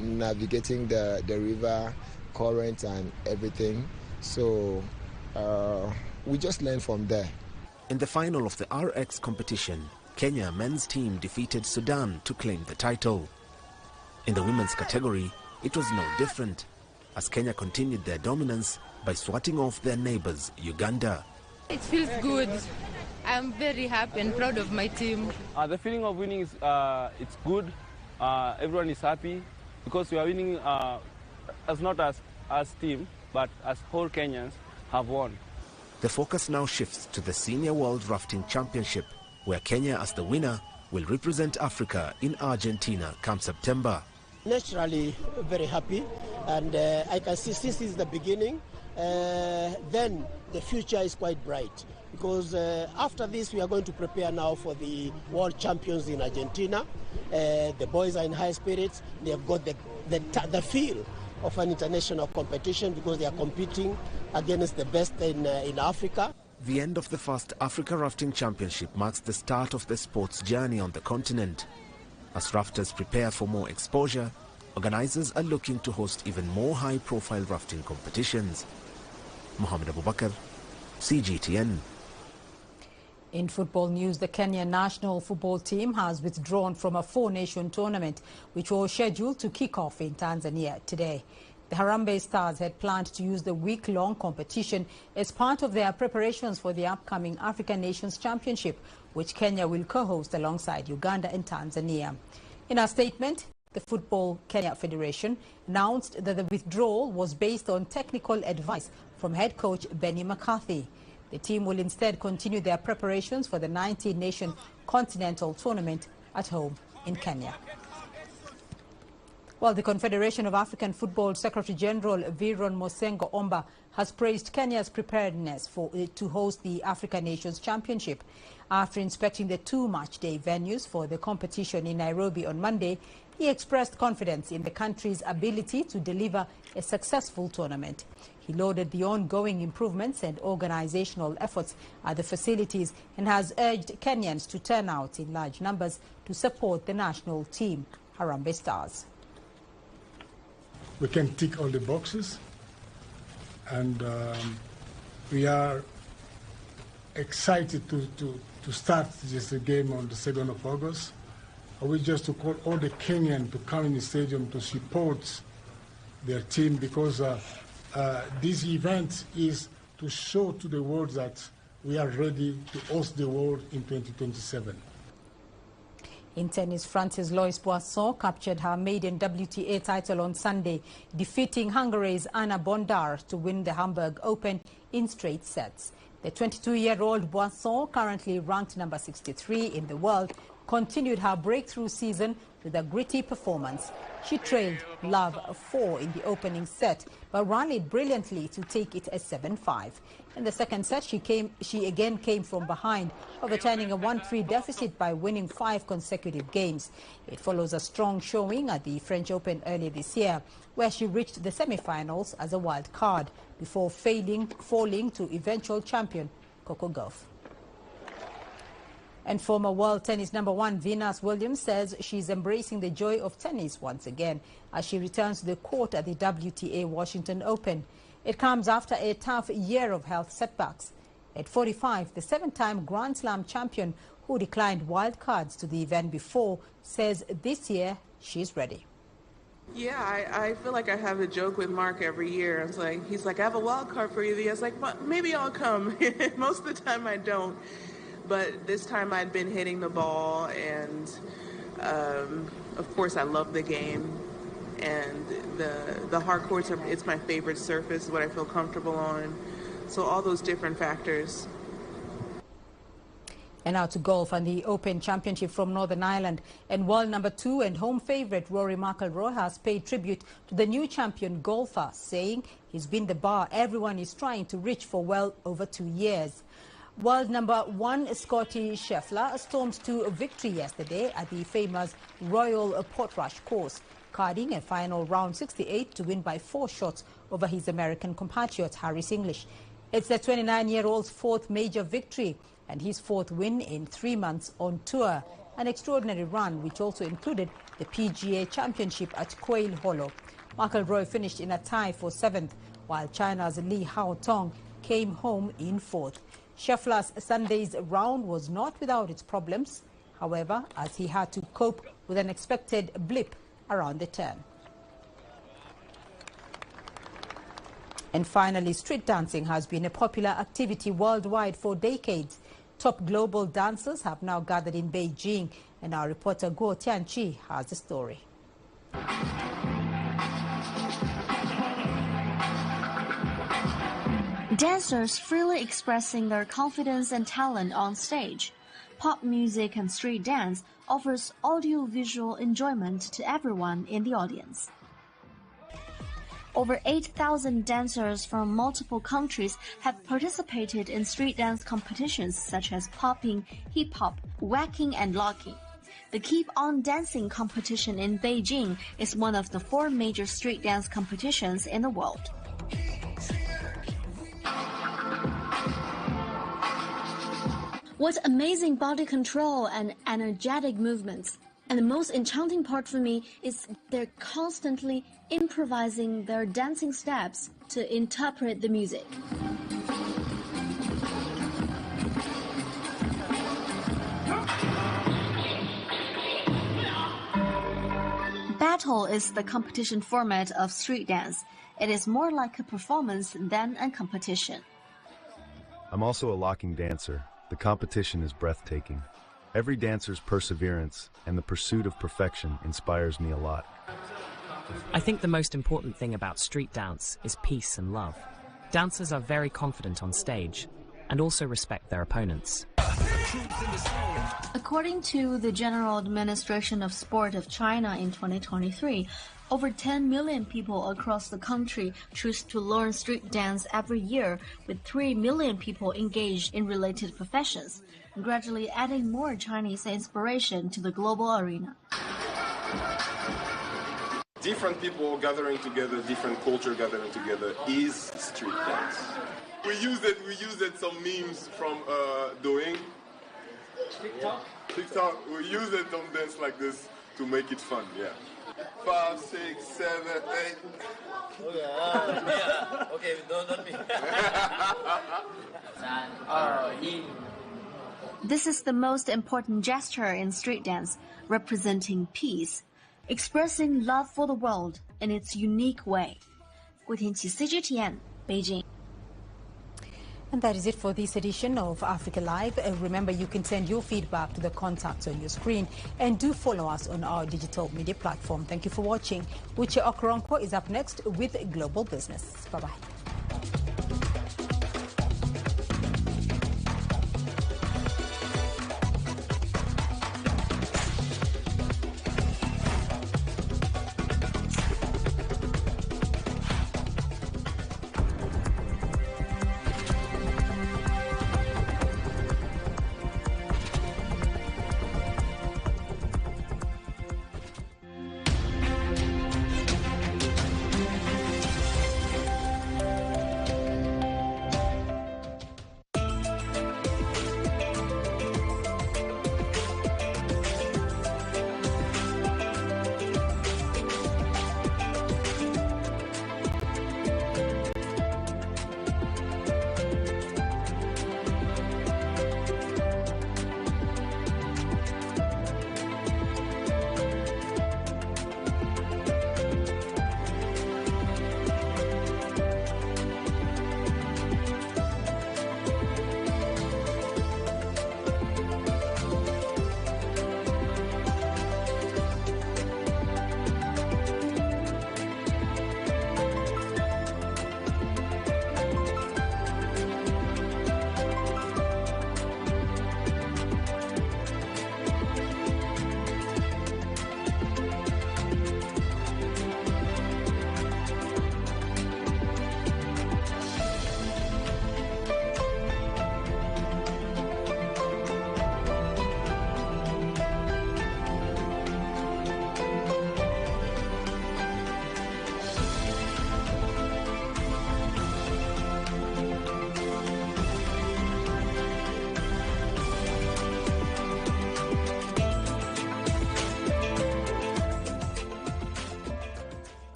navigating the river current and everything. So we just learn from there. In the final of the RX competition, Kenya men's team defeated Sudan to claim the title. In the women's category, it was no different, as Kenya continued their dominance by swatting off their neighbors, Uganda. It feels good. I'm very happy and proud of my team. The feeling of winning is it's good. Everyone is happy because we are winning as not as team, but as whole Kenyans have won. The focus now shifts to the Senior World Rafting Championship, where Kenya as the winner will represent Africa in Argentina come September. Naturally very happy, and I can see since this is the beginning, then the future is quite bright, because after this we are going to prepare now for the World Champions in Argentina. The boys are in high spirits. They have got the feel of an international competition because they are competing against the best in Africa. The end of the first Africa Rafting Championship marks the start of the sports journey on the continent. As rafters prepare for more exposure, organizers are looking to host even more high-profile rafting competitions. Mohamed Abubakar, CGTN. In football news, the Kenyan national football team has withdrawn from a four-nation tournament which was scheduled to kick off in Tanzania today. The Harambee Stars had planned to use the week-long competition as part of their preparations for the upcoming African Nations Championship, which Kenya will co-host alongside Uganda and Tanzania. In a statement, the Football Kenya Federation announced that the withdrawal was based on technical advice from head coach Benny McCarthy. The team will instead continue their preparations for the 19-nation continental tournament at home in Kenya. Well, the Confederation of African Football Secretary General Viron Mosengo Omba has praised Kenya's preparedness to host the African Nations Championship. After inspecting the two match-day venues for the competition in Nairobi on Monday, he expressed confidence in the country's ability to deliver a successful tournament. He lauded the ongoing improvements and organizational efforts at the facilities and has urged Kenyans to turn out in large numbers to support the national team, Harambee Stars. We can tick all the boxes, and we are excited to start just the game on the 2nd of August. I wish just to call all the Kenyans to come in the stadium to support their team, because this event is to show to the world that we are ready to host the world in 2027. In tennis, France's Lois Boisson captured her maiden WTA title on Sunday, defeating Hungary's Anna Bondar to win the Hamburg Open in straight sets. The 22-year-old Boisson, currently ranked number 63 in the world, continued her breakthrough season with a gritty performance. She trailed Love 4 in the opening set, but rallied brilliantly to take it as 7-5. In the second set, she again came from behind, overturning a 1-3 deficit by winning 5 consecutive games. It follows a strong showing at the French Open earlier this year, where she reached the semi-finals as a wild card before falling to eventual champion Coco Gauff. And former world tennis #1 Venus Williams says she's embracing the joy of tennis once again as she returns to the court at the WTA Washington Open. It comes after a tough year of health setbacks. At 45, the 7-time Grand Slam champion, who declined wild cards to the event before, says this year she's ready. Yeah, I feel like I have a joke with Mark every year. He's like, I have a wild card for you. I was like, well, maybe I'll come. Most of the time I don't. But this time I'd been hitting the ball, and of course I love the game. And the hard courts, it's my favorite surface, what I feel comfortable on. So all those different factors. And now to golf and the Open Championship from Northern Ireland. And world number 2 and home favourite Rory McIlroy has paid tribute to the new champion golfer, saying he's been the bar everyone is trying to reach for well over 2 years. World number 1 Scotty Scheffler stormed to a victory yesterday at the famous Royal Portrush course, carding a final round 68 to win by 4 shots over his American compatriot Harris English. It's the 29-year-old's 4th major victory and his 4th win in 3 months on tour. An extraordinary run which also included the PGA Championship at Quail Hollow. McIlroy finished in a tie for 7th, while China's Li Haotong came home in 4th. Scheffler's Sunday's round was not without its problems, however, as he had to cope with an expected blip around the turn. And finally, street dancing has been a popular activity worldwide for decades. Top global dancers have now gathered in Beijing, and our reporter Guo Tianqi has the story. Dancers freely expressing their confidence and talent on stage. Pop music and street dance offers audio-visual enjoyment to everyone in the audience. Over 8,000 dancers from multiple countries have participated in street dance competitions such as popping, hip-hop, whacking and locking. The Keep On Dancing competition in Beijing is one of the 4 major street dance competitions in the world. What amazing body control and energetic movements. And the most enchanting part for me is they're constantly improvising their dancing steps to interpret the music. Battle is the competition format of street dance. It is more like a performance than a competition. I'm also a locking dancer. The competition is breathtaking. Every dancer's perseverance and the pursuit of perfection inspires me a lot. I think the most important thing about street dance is peace and love. Dancers are very confident on stage and also respect their opponents. According to the General Administration of Sport of China in 2023, over 10 million people across the country choose to learn street dance every year, with 3 million people engaged in related professions, gradually adding more Chinese inspiration to the global arena. Different people gathering together, different culture gathering together is street dance. We use it some memes from doing TikTok. We use it on dance like this to make it fun, yeah. 5, 6, 7, 8. Okay, don't me. This is the most important gesture in street dance, representing peace, expressing love for the world in its unique way. 郭天琪 CGTN, Beijing. And that is it for this edition of Africa Live. Remember, you can send your feedback to the contacts on your screen, and do follow us on our digital media platform. Thank you for watching. Uche Okoronkwo is up next with Global Business. Bye-bye.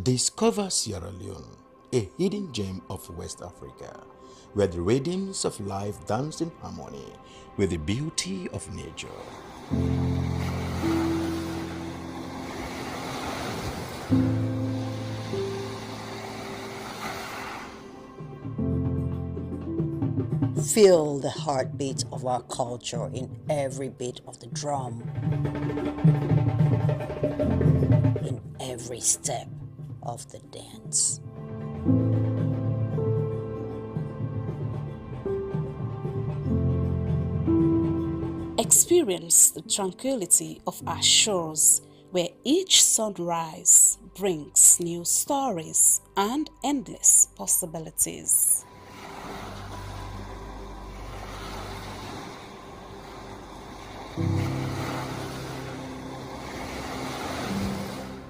Discover Sierra Leone, a hidden gem of West Africa, where the rhythms of life dance in harmony with the beauty of nature. Feel the heartbeat of our culture in every beat of the drum, in every step of the dance. Experience the tranquility of our shores, where each sunrise brings new stories and endless possibilities.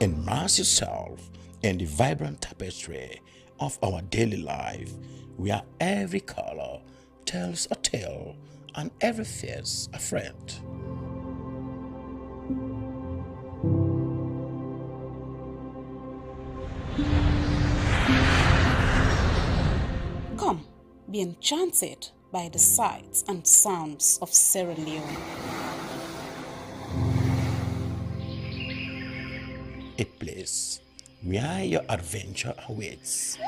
Immerse yourself in the vibrant tapestry of our daily life, where every color tells a tale and every face a friend. Come, be enchanted by the sights and sounds of Sierra Leone. A place where your adventure awaits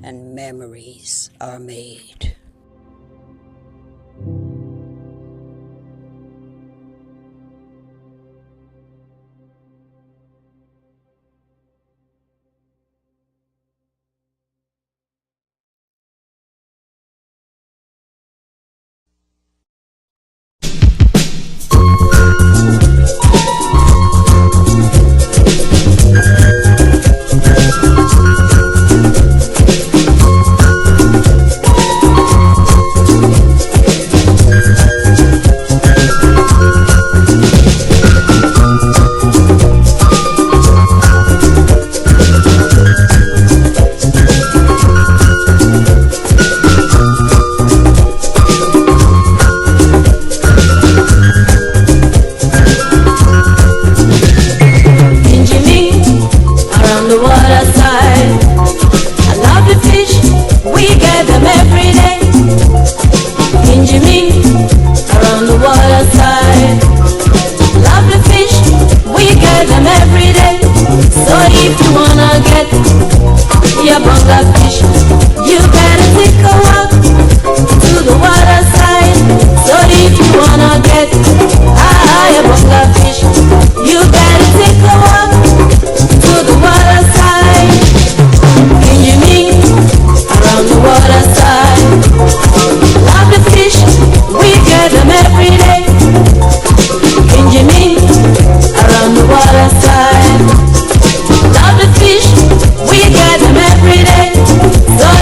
And memories are made. So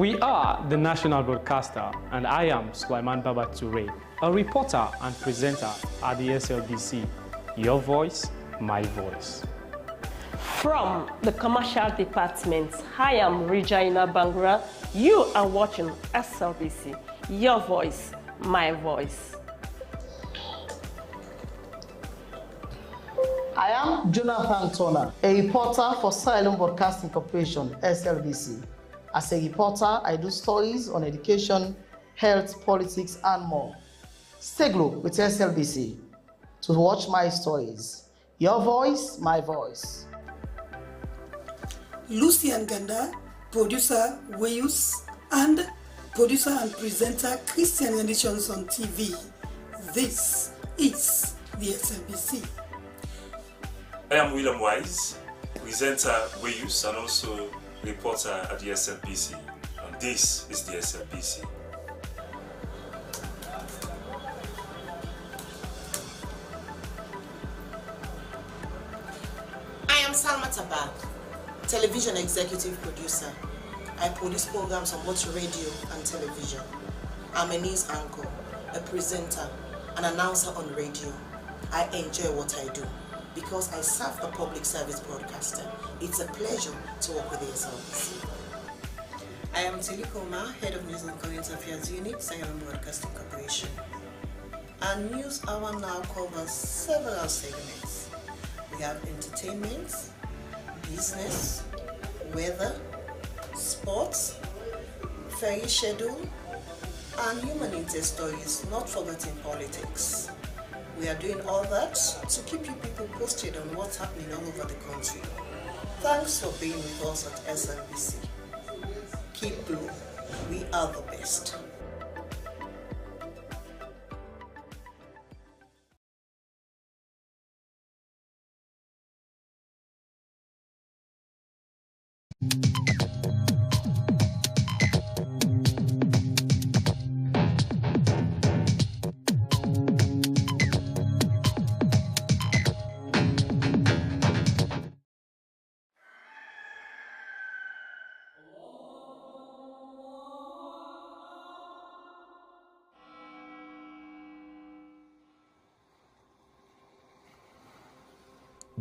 We are the national broadcaster, and I am Sulaiman Baba Toure, a reporter and presenter at the SLBC. Your voice, my voice. From the commercial department, I am Regina Bangura. You are watching SLBC. Your voice, my voice. I am Jonathan Turner, a reporter for Sierra Leone Broadcasting Corporation, SLBC. As a reporter, I do stories on education, health, politics, and more. Stay glued with SLBC to watch my stories. Your voice, my voice. Lucian Ganda, producer Weyus, and producer and presenter Christian Editions on TV. This is the SLBC. I am William Wise, presenter Weyus and also reporter at the SLBC, and this is the SLBC. I am Salma Tabak, television executive producer. I produce programs on both radio and television. I'm a news anchor, a presenter, an announcer on radio. I enjoy what I do because I serve a public service broadcaster. It's a pleasure to work with the SLBC. I am Tilikoma, Head of News and Current Affairs Unit, Sierra Leone Broadcasting Corporation. Our news hour now covers several segments. We have entertainment, business, weather, sports, ferry schedule, and humanitarian stories, not forgetting politics. We are doing all that to keep you people posted on what's happening all over the country. Thanks for being with us at SLBC. Keep blue. We are the best.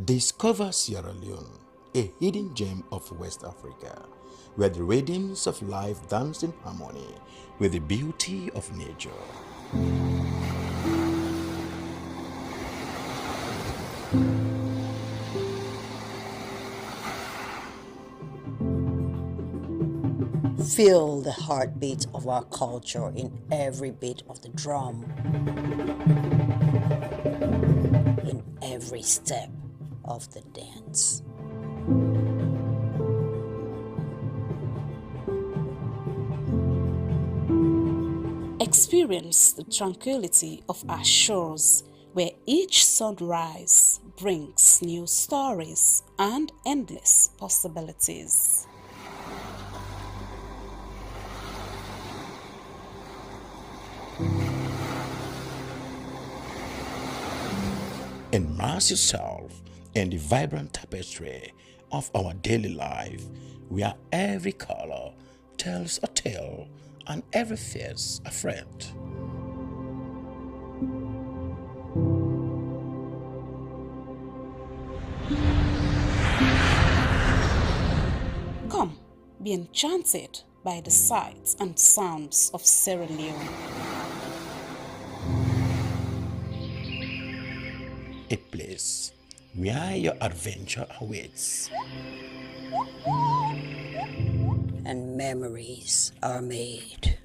Discover Sierra Leone, a hidden gem of West Africa, where the rhythms of life dance in harmony with the beauty of nature. Feel the heartbeat of our culture in every beat of the drum, in every step of the dance. Experience the tranquility of our shores, where each sunrise brings new stories and endless possibilities. Immerse yourself in the vibrant tapestry of our daily life, where every color tells a tale and every face a friend. Come, be enchanted by the sights and sounds of Sierra Leone. A place where your adventure awaits and memories are made.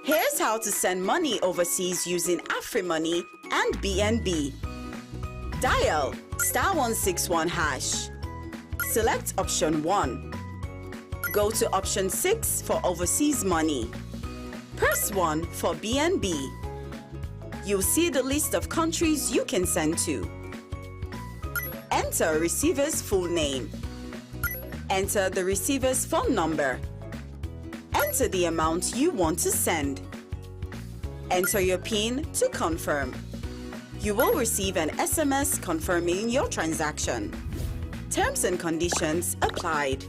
Here's how to send money overseas using AfriMoney and BNB. Dial *161#. Select option 1. Go to option 6 for overseas money. Press 1 for BNB. You'll see the list of countries you can send to. Enter receiver's full name. Enter the receiver's phone number. Enter the amount you want to send. Enter your PIN to confirm. You will receive an SMS confirming your transaction. Terms and conditions applied.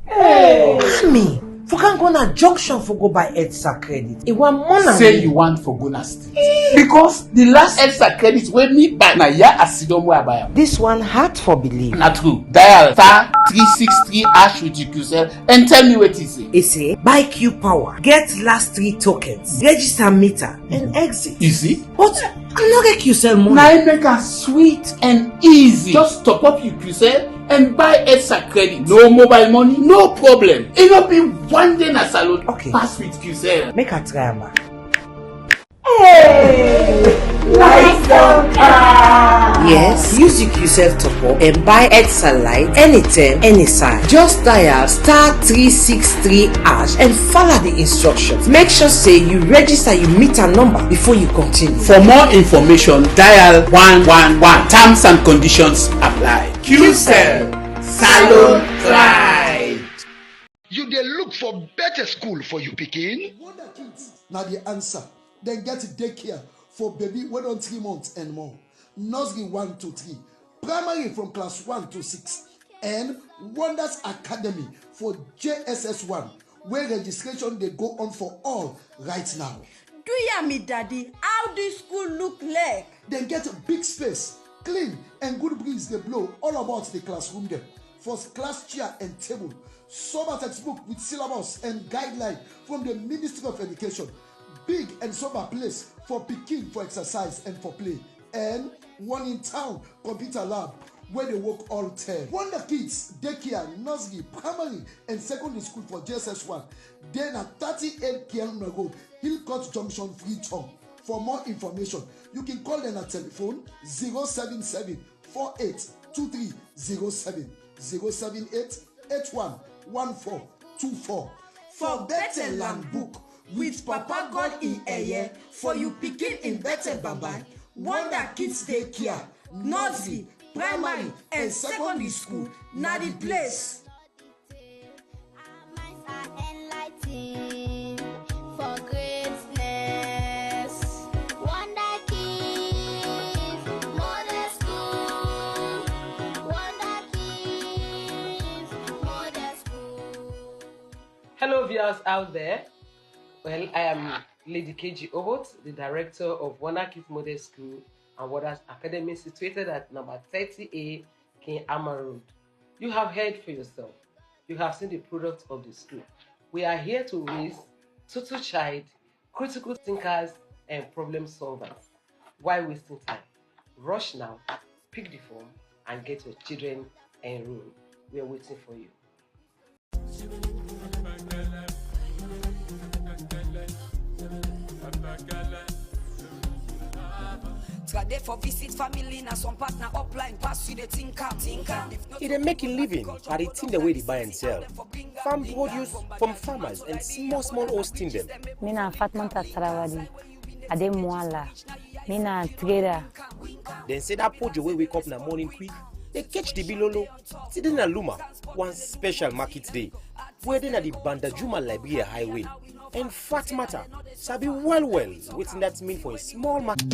Hey! Me! For can go na junction for go buy EDSA credit. It want money. Say you want for go na street. Because the last EDSA credit wey me buy na ya asidom wey I buy am. This one hard for believe. Na true. Dial *363# with QCell and tell me what it say. It say buy Q power, get last 3 tokens, register meter and exit. Easy. But I no get QCell money. Na it make am sweet and easy. Just top up your QCell and buy EDSA credit. No mobile money, no problem. It no be one day na salon. Okay. Pass with QCell. Make a try, man. Hey! Lights don't come! Yes, use your QCell top up and buy EDSA Lite anytime, any size. Just dial *363# and follow the instructions. Make sure say you register your meter number before you continue. For more information, dial 111. Terms and conditions apply. QCell, Salon Pride. You dey look for better school for you pikin? Wonder Kids now the answer. Then get daycare for baby when on 3 months and more. Nursery 1 to 3, primary from class 1 to 6, and Wonders Academy for JSS1, where registration they go on for all right now. Do ya me daddy? How this school look like? Then get a big space, clean and good breeze they blow all about the classroom them. First class chair and table, sober textbook with syllabus and guideline from the Ministry of Education. Big and sober place for pikin for exercise and for play. And one in town computer lab where they work all term. Wonder Kids, daycare, nursery, primary and secondary school for JSS1. Then at 38 km Road, Hillcourt Junction, Freetown. For more information, you can call them at telephone 077 482307 078 811424. For better land book with Papa God in Eye, for you pikin in better baba. Wonder Kids daycare, nursery, primary and secondary school, na the place. For greatness, Wonder Kids, modern school, Wonder Kids, modern school. Hello viewers out there. Well, I am Lady KG Obot, the director of Wanakit Model School and Waters Academy, situated at number 30A Kenema Road. You have heard for yourself. You have seen the product of the school. We are here to raise total child, critical thinkers, and problem solvers. Why wasting time? Rush now, pick the form, and get your children enrolled. We are waiting for you. For visit family na some partner upline pass you the tinker. It dey make a living at the thing the way they buy and sell. Farm produce from farmers and small hosting them. Mina Fatma Tarawadi, Ade Mwala, Mina trader. Then say that pojo way wake up in the morning quick. They catch the bilolo, sitting in Luma, one special market day, where they na the Bandajuma Liberia Highway. And fat matter, sabi well, waiting that mean for a small market.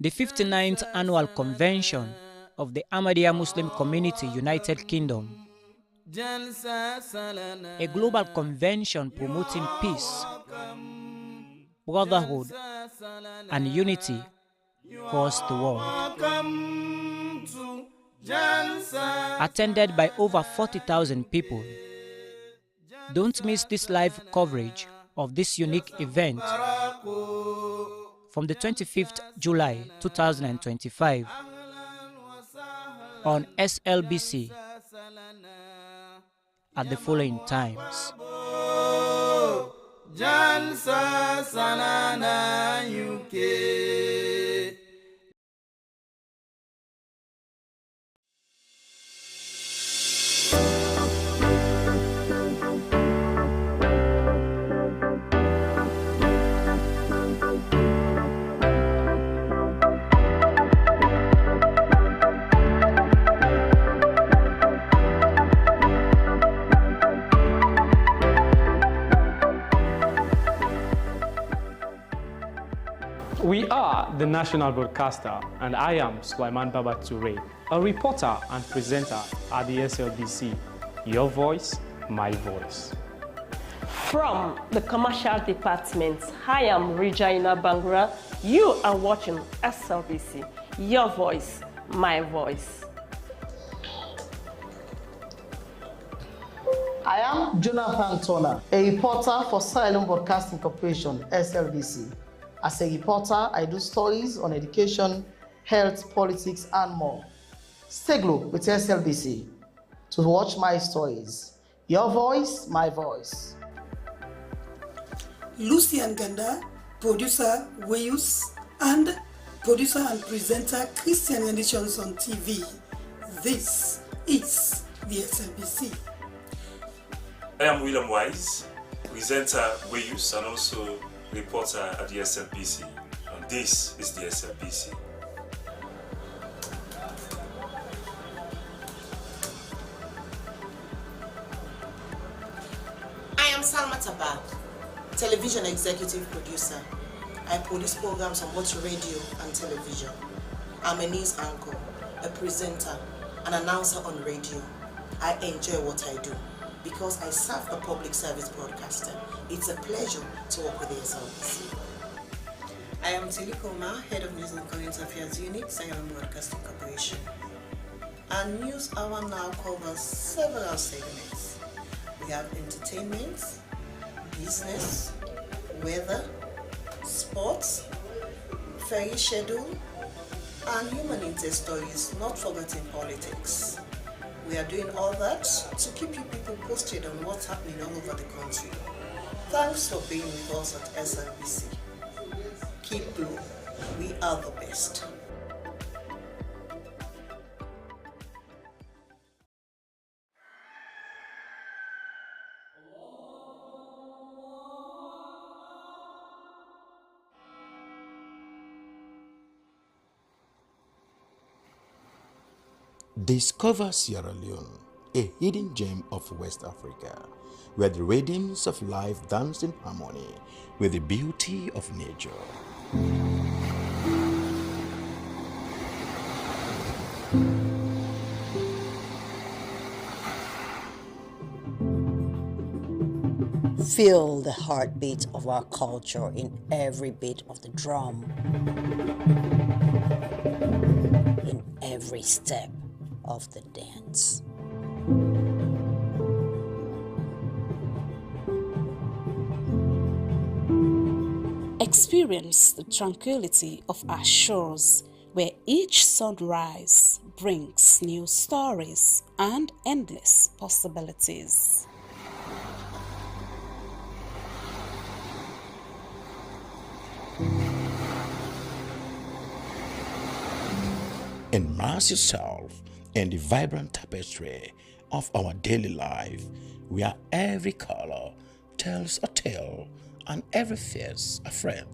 The 59th Annual Convention of the Ahmadiyya Muslim Community United Kingdom, a global convention promoting peace, brotherhood, and unity across the world. Attended by over 40,000 people. Don't miss this live coverage of this unique event from the 25th July 2025 on SLBC at the following times. Jalsa Salana UK. We are the national broadcaster, and I am Sulaiman Baba Toure, a reporter and presenter at the SLBC. Your voice, my voice. From the commercial department, I am Regina Bangra. You are watching SLBC. Your voice, my voice. I am Jonathan Turner, a reporter for Sierra Leone Broadcasting Corporation, SLBC. As a reporter, I do stories on education, health, politics, and more. Stay glued with SLBC to watch my stories. Your voice, my voice. Lucian Ganda, producer Weyus, and producer and presenter Christian Editions on TV. This is the SLBC. I am William Wise, presenter Weyus and also reporter at the SLBC, and this is the SLBC. I am Salma Tabak, television executive producer. I produce programs on both radio and television. I'm a news anchor, a presenter, an announcer on radio. I enjoy what I do because I serve a public service broadcaster. It's a pleasure to work with the SLBC. I am Tilikoma, Head of News and Current Affairs Unit, Sierra Leone Broadcasting Corporation. Our news hour now covers several segments. We have entertainment, business, weather, sports, ferry schedule, and human interest stories, not forgetting politics. We are doing all that to keep you people posted on what's happening all over the country. Thanks for being with us at SLBC. Keep blue. We are the best. Discover Sierra Leone a hidden gem of West Africa, where the rhythms of life dance in harmony with the beauty of nature. Feel the heartbeat of our culture in every beat of the drum, in every step of the dance. Experience the tranquility of our shores, where each sunrise brings new stories and endless possibilities. Immerse yourself in the vibrant tapestry of our daily life, where every color tells a tale and every face a friend.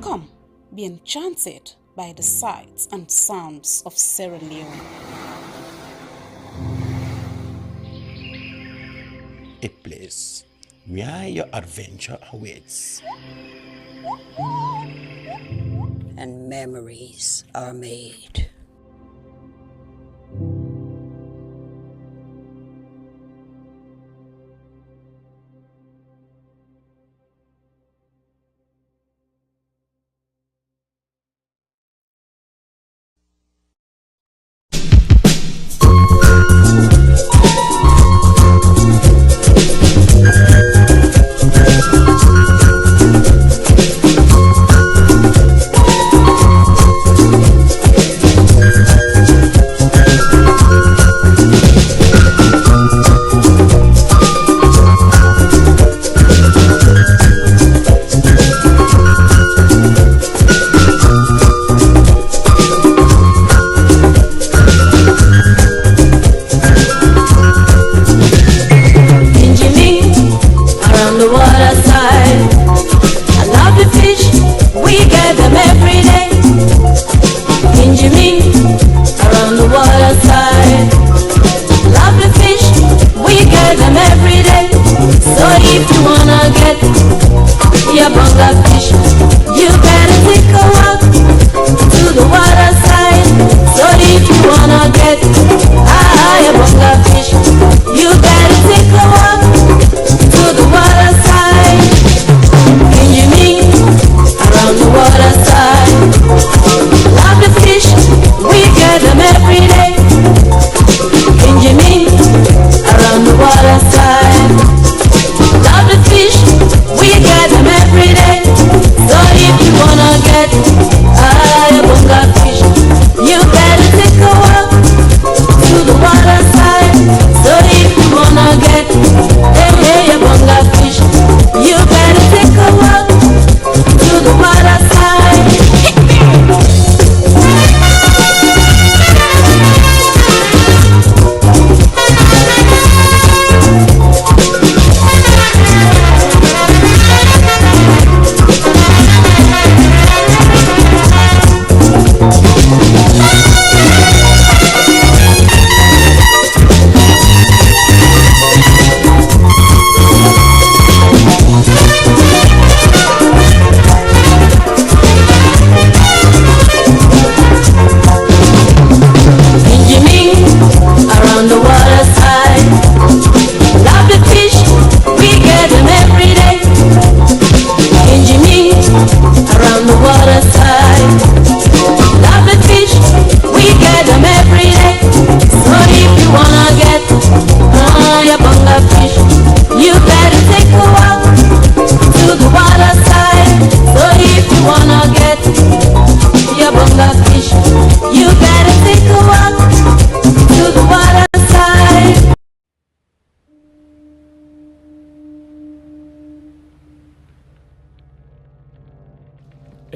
Come, be enchanted by the sights and sounds of Sierra Leone. A place where your adventure awaits And memories are made.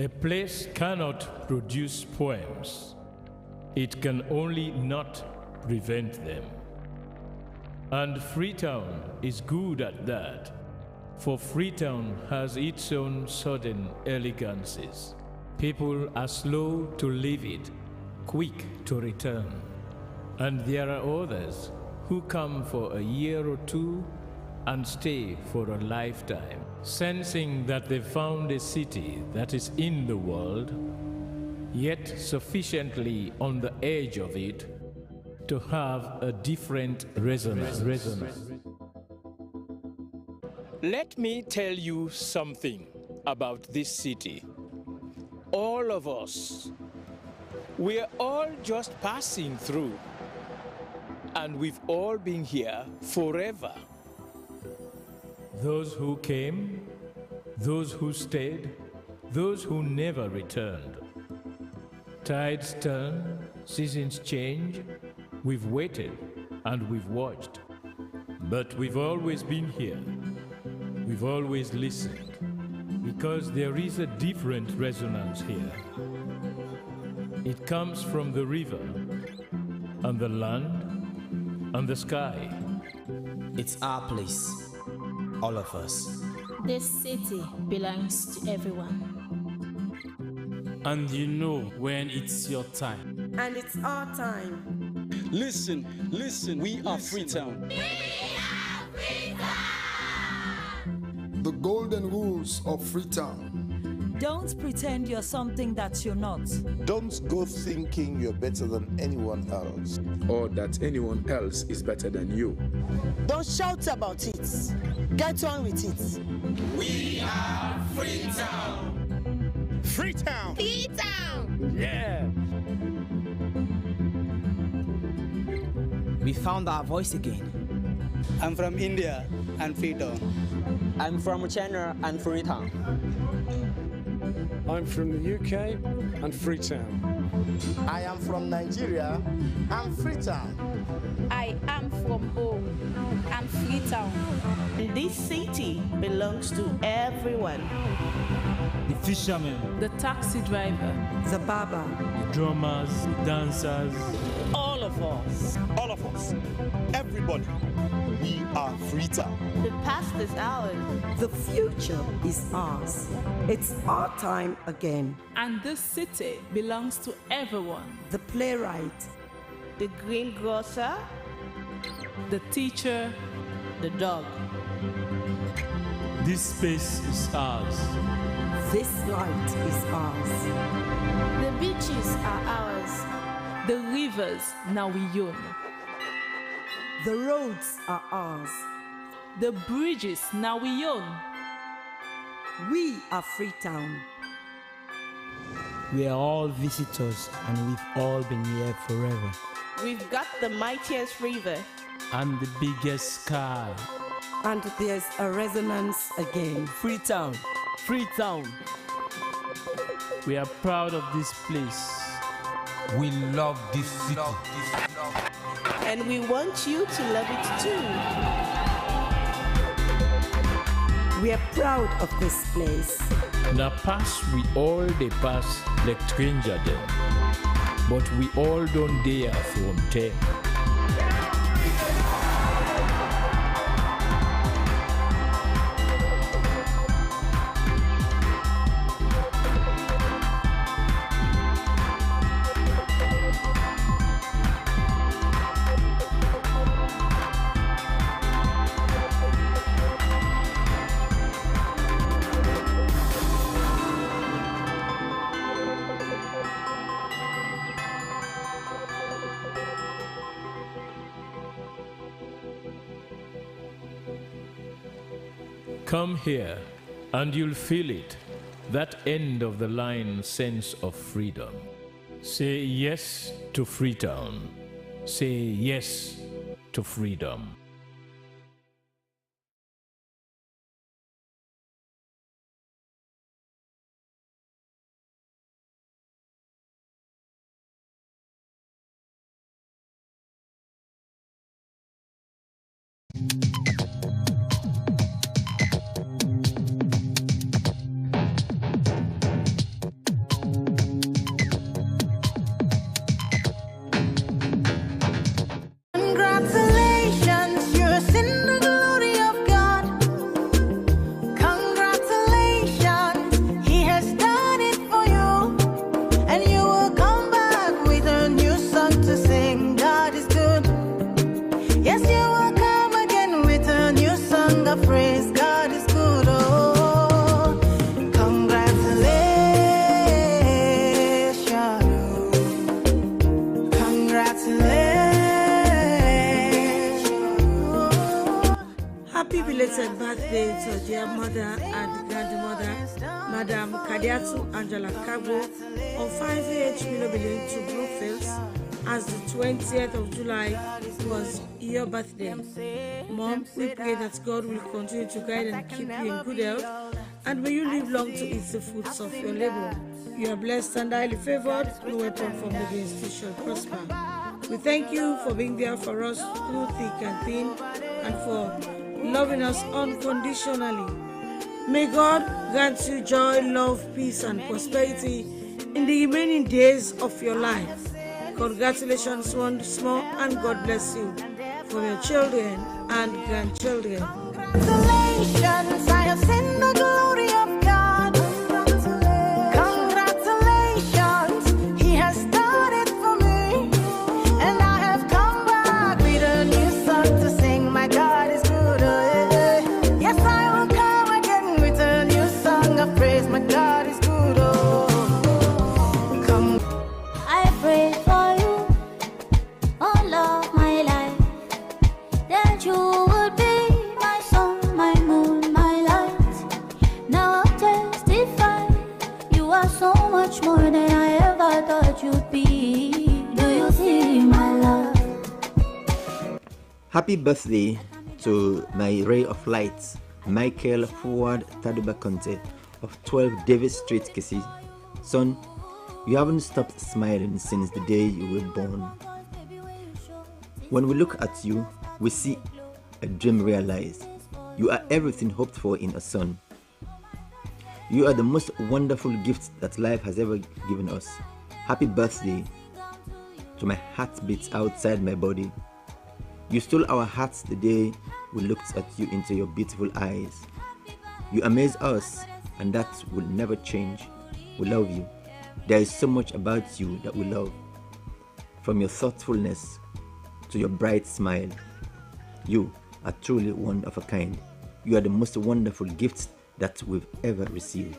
A place cannot produce poems. It can only not prevent them. And Freetown is good at that. For Freetown has its own sudden elegancies. People are slow to leave it, quick to return. And there are others who come for a year or two and stay for a lifetime, sensing that they found a city that is in the world, yet sufficiently on the edge of it to have a different resonance. Let me tell you something about this city. All of us, we're all just passing through, and we've all been here forever. Those who came, those who stayed, those who never returned. Tides turn, seasons change, we've waited and we've watched. But we've always been here. We've always listened, because there is a different resonance here. It comes from the river, and the land, and the sky. It's our place, all of us. This city belongs to everyone. And you know when it's your time. And it's our time. Listen, we are Freetown. The golden rules of Freetown. Don't pretend you're something that you're not. Don't go thinking you're better than anyone else. Or that anyone else is better than you. Don't shout about it. Get on with it. We are Freetown. Freetown. Freetown. Yeah. We found our voice again. I'm from India and Freetown. I'm from China and Freetown. I'm from the UK and Freetown. I am from Nigeria and Freetown. I am from home and Freetown. This city belongs to everyone. The fishermen, The taxi driver, The barber, the drummers, the dancers. All of us. All of us. Everybody. We are Freetown. The past is ours. the future is ours. It's our time again. and this city belongs to everyone. The playwright, The greengrocer, The teacher, the dog. This space is ours. this light is ours. the beaches are ours. The rivers now we own. The roads are ours. The bridges now we own. We are Freetown. We are all visitors and we've all been here forever. We've got the mightiest river. And the biggest sky. And there's a resonance again. Freetown, Freetown. We are proud of this place. We love this city. And we want you to love it too. We are proud of this place. Now pass we all they pass like stranger them. But we all don't dare from them. Come here, and you'll feel it, that end of the line sense of freedom. Say yes to Freetown. Say yes to freedom. Congratulations, you're in the glory of God. Happy belated birthday to dear mother and grandmother, Madam Kadiatu Angela Kabo, of 5H Milobilin to Brookfields, as the 20th of July was your birthday. Mom, we pray that God will continue to guide and keep you in good health, and may you live long to eat the fruits of your labor. You are blessed and highly favored. No weapon formed against you shall prosper. We thank you for being there for us through thick and thin, and for loving us unconditionally. May God grant you joy, love, peace, and prosperity in the remaining days of your life. Congratulations once more, and God bless you for your children and grandchildren. Congratulations, I have seen the glory of God. Congratulations, He has done it for me, and I have come back with a new song to sing. My God is good. Yes, I will come again with a new song of praise. My God is good. Come, I pray for you all of my life, that you would be my sun, my moon, my light. Now I'll testify, you are so much more than I ever thought you'd be. Do you see my love? Happy birthday to my ray of light, Michael Forward Taduba Conte of 12 Davis Street, Kisi. Son, you haven't stopped smiling since the day you were born. When we look at you, we see a dream realized. You are everything hoped for in a son. You are the most wonderful gift that life has ever given us. Happy birthday to my heartbeats outside my body. You stole our hearts the day we looked at you into your beautiful eyes. You amaze us, and that will never change. We love you. There is so much about you that we love. From your thoughtfulness to your bright smile. You are truly one of a kind. You are the most wonderful gift that we've ever received.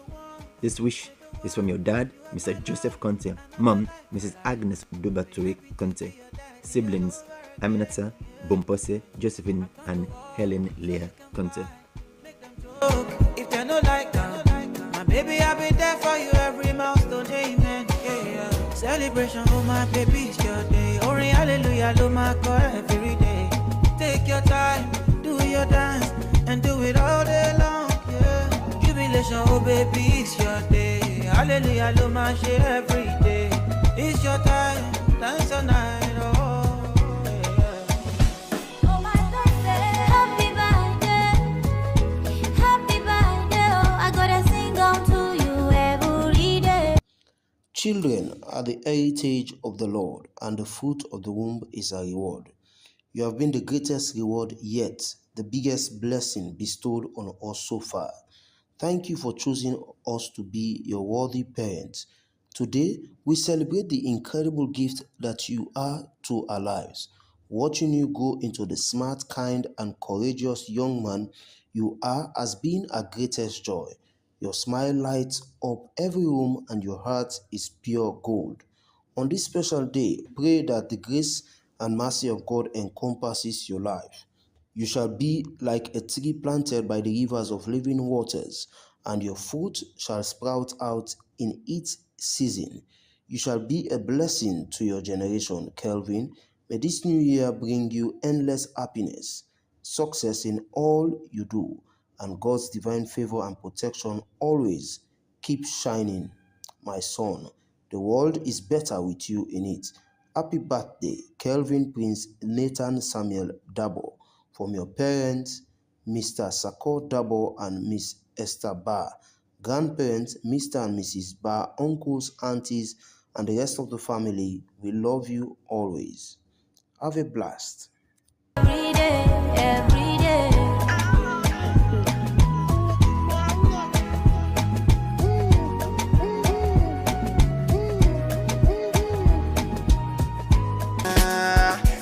This wish is from your dad, Mr. Joseph Conte, mom, Mrs. Agnes Dubaturi Conte, siblings, Aminata, Bompose, Josephine, and Helen Leah Conte. If they no like that, my baby, I'll be there for you every milestone, amen. Yeah. Celebration, oh my baby, it's your day. Ori, hallelujah, lo my God every day. Take your time, do your dance, and do it all day long, yeah. Jubilation, oh baby, it's your day. Hallelujah, lo my shit every day. It's your time, dance all night, oh. Children are the heritage of the Lord, and the fruit of the womb is a reward. You have been the greatest reward yet, the biggest blessing bestowed on us so far. Thank you for choosing us to be your worthy parents. Today, we celebrate the incredible gift that you are to our lives. Watching you grow into the smart, kind, and courageous young man you are has been our greatest joy. Your smile lights up every room, and your heart is pure gold. On this special day, pray that the grace and mercy of God encompasses your life. You shall be like a tree planted by the rivers of living waters, and your fruit shall sprout out in its season. You shall be a blessing to your generation, Kelvin. May this new year bring you endless happiness, success in all you do, and God's divine favor and protection always keep shining, my son. The world is better with you in it. Happy birthday, Kelvin Prince Nathan Samuel Dabo, from your parents, Mr. Sako Dabo and Miss Esther Barr, grandparents, Mr. and Mrs. Barr, uncles, aunties, and the rest of the family. We love you always. Have a blast. Every day, every day.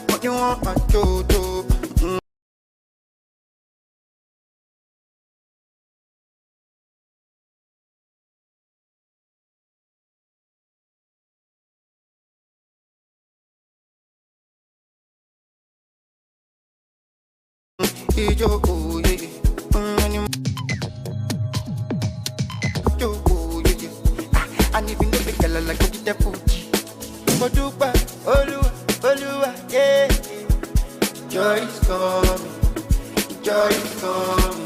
What you want my to do? Ijo, oh yeah. Joy is coming. Joy is coming.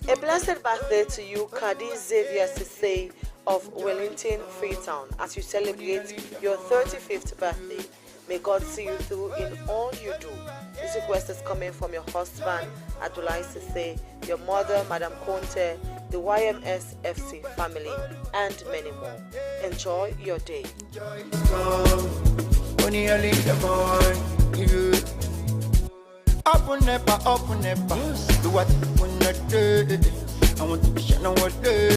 A blessed birthday to you, Kadi Xavier Sisse of Wellington, Freetown, as you celebrate your 35th birthday. May God see you through in all you do. This request is coming from your husband, Adulai Sisse, your mother, Madam Conte, the YMS FC family, and many more. Enjoy your day. Up on never, do what you wanna do. I want to be shining what day.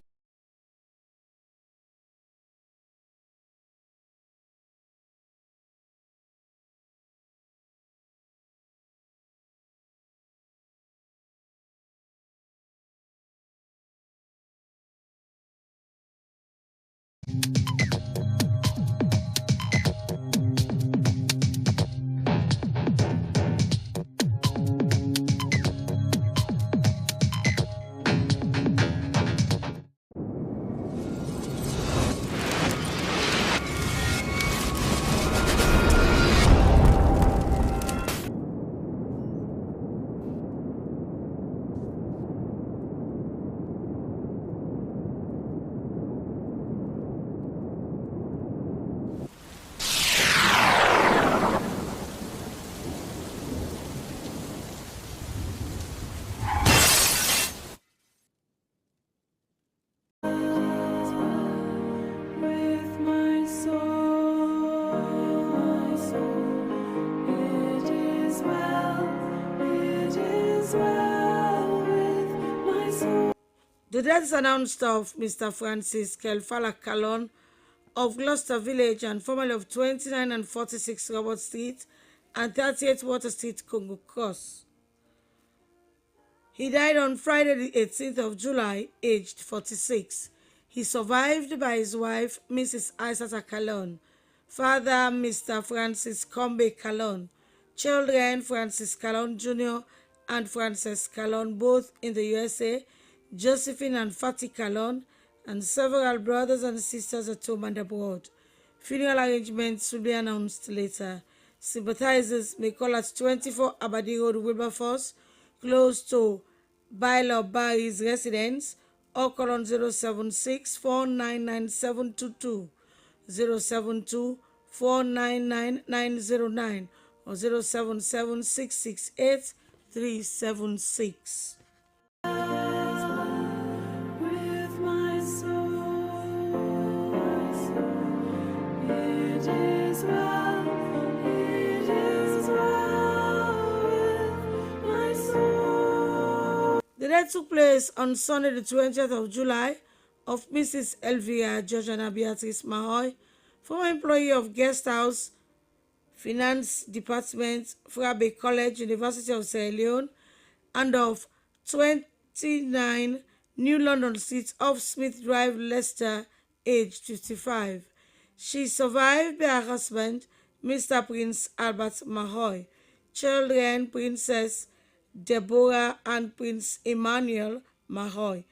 The death is announced of Mr. Francis Kelfala Kalon of Gloucester Village and formerly of 29 and 46 Robert Street and 38 Water Street, Congo Cross. He died on Friday the 18th of July, aged 46. He survived by his wife, Mrs. Isata Kalon, father, Mr. Francis Kombe Kalon, children, Francis Kalon Jr. and Frances Kalon, both in the USA, Josephine and Fatih Kalon, and several brothers and sisters at home and abroad. Funeral arrangements will be announced later. Sympathizers may call at 24 Abadi Road, Wilberforce, close to Bailo Barry's residence, or call on 076 499 722, 072 499 909, or 077 668 376. The death took place on Sunday the 20th of July of Mrs. Elvira Georgiana Beatrice Mahoy, former employee of Guest House, Finance Department, Frabe College, University of Sierra Leone, and of 29 New London Street off Smith Drive, Leicester, aged 55. She survived by her husband, Mr. Prince Albert Mahoy, children, Princess Deborah and Prince Emmanuel Mahoy,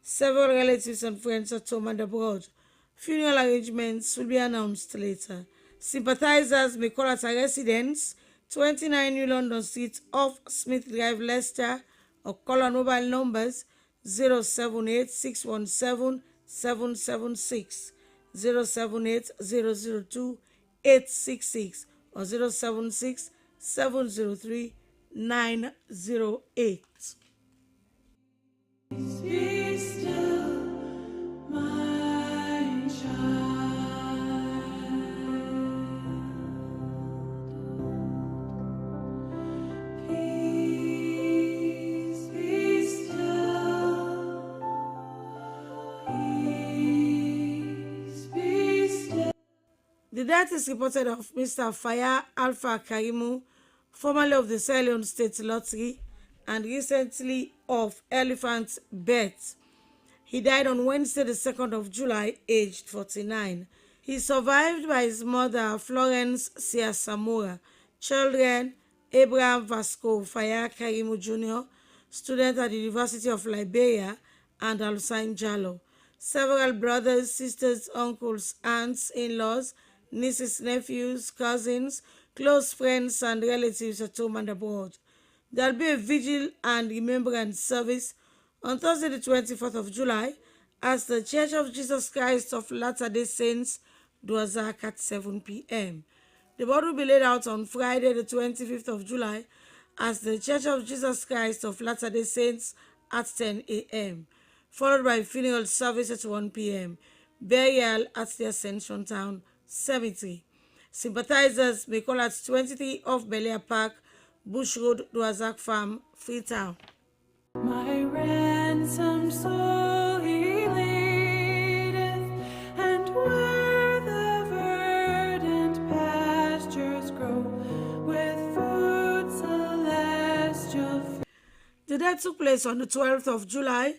several relatives and friends at home and abroad. Funeral arrangements will be announced later. Sympathizers may call at a residence, 29 New London Street off Smith Drive, Leicester, or call on mobile numbers 078 617 776, 078 002 866, or 076 703 908. Be still, my child. Peace, be still. Peace, be still. The death is reported of Mr. Faya Alpha Karimu, formerly of the Sierra Leone State Lottery, and recently of Elephant Bet. He died on Wednesday, the 2nd of July, aged 49. He survived by his mother, Florence Sia Samura, children, Abraham Vasco Faya Karimu Jr., student at the University of Liberia, and Alsain Jallo. Several brothers, sisters, uncles, aunts, in-laws, nieces, nephews, cousins, close friends and relatives at home and abroad. There will be a vigil and remembrance service on Thursday the 24th of July as the Church of Jesus Christ of Latter-day Saints, Duazak at 7 p.m. The body will be laid out on Friday the 25th of July as the Church of Jesus Christ of Latter-day Saints at 10 a.m., followed by funeral service at 1 p.m., burial at the Ascension Town Cemetery. Sympathizers may call at 23 off Bel-Air Park, Bush Road, Duazak Farm, Freetown. My ransom soul he leadeth, and where the verdant pastures grow, with food celestial. The death took place on the 12th of July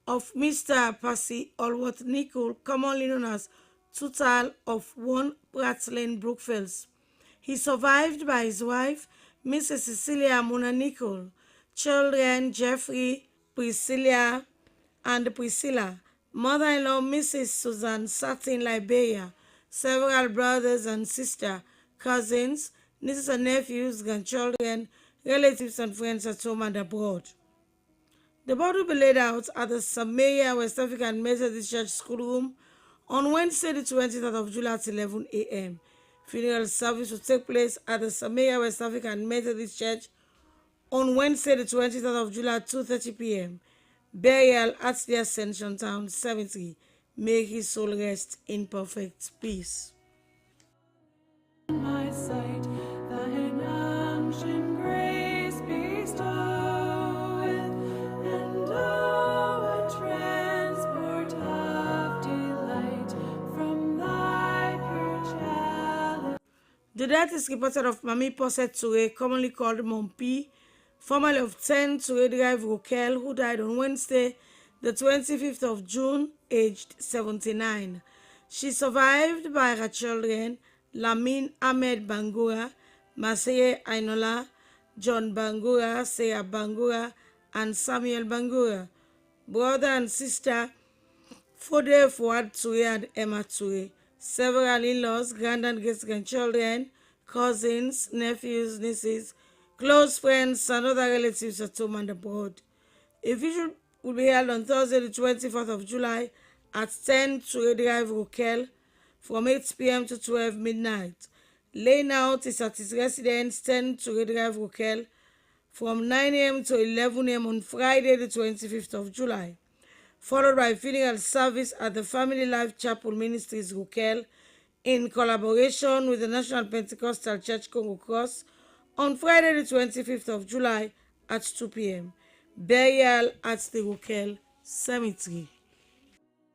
of Mr. Percy Allworth Nicol, commonly known as Tutal of 1 Pratt Lane, Brookfields. He survived by his wife, Mrs. Cecilia Mona Nicol, children Jeffrey, Priscilla, and Priscilla, mother-in-law Mrs. Susan Satin Liberia, several brothers and sisters, cousins, nieces and nephews, grandchildren, relatives and friends at home and abroad. The body will be laid out at the Samaria West African Methodist Church Schoolroom on Wednesday, the 23rd of July at 11 a.m. Funeral service will take place at the Samaria West African Methodist Church on Wednesday, the 23rd of July at 2:30 p.m. Burial at the Ascension Town Cemetery. May his soul rest in perfect peace. My sight, thine unction grace bestoweth, and oh, a transport of delight from thy pure chalice. The death is reported of Mami Posset Touré, commonly called Mompi, formerly of 10 Touré Drive, Roquel, who died on Wednesday, the 25th of June, aged 79. She survived by her children, Lamin Ahmed Bangura, Maseye Ainola, John Bangura, Sarah Bangura, and Samuel Bangura. Brother and sister, Fode Fuad Touré and Emma Touré. Several in-laws, grand and great-grandchildren, cousins, nephews, nieces, close friends, and other relatives at home and abroad. A vigil will be held on Thursday, the 24th of July at 10 Touré Drive, Roquel, from 8 p.m. to 12 midnight. Laying out is at his residence, 10 Touré Drive, Roquel, from 9 a.m. to 11 a.m. on Friday, the 25th of July, followed by funeral service at the Family Life Chapel Ministries, Roquel, in collaboration with the National Pentecostal Church Congo Cross, on Friday, the 25th of July at 2 p.m. Burial at the Roquel Cemetery.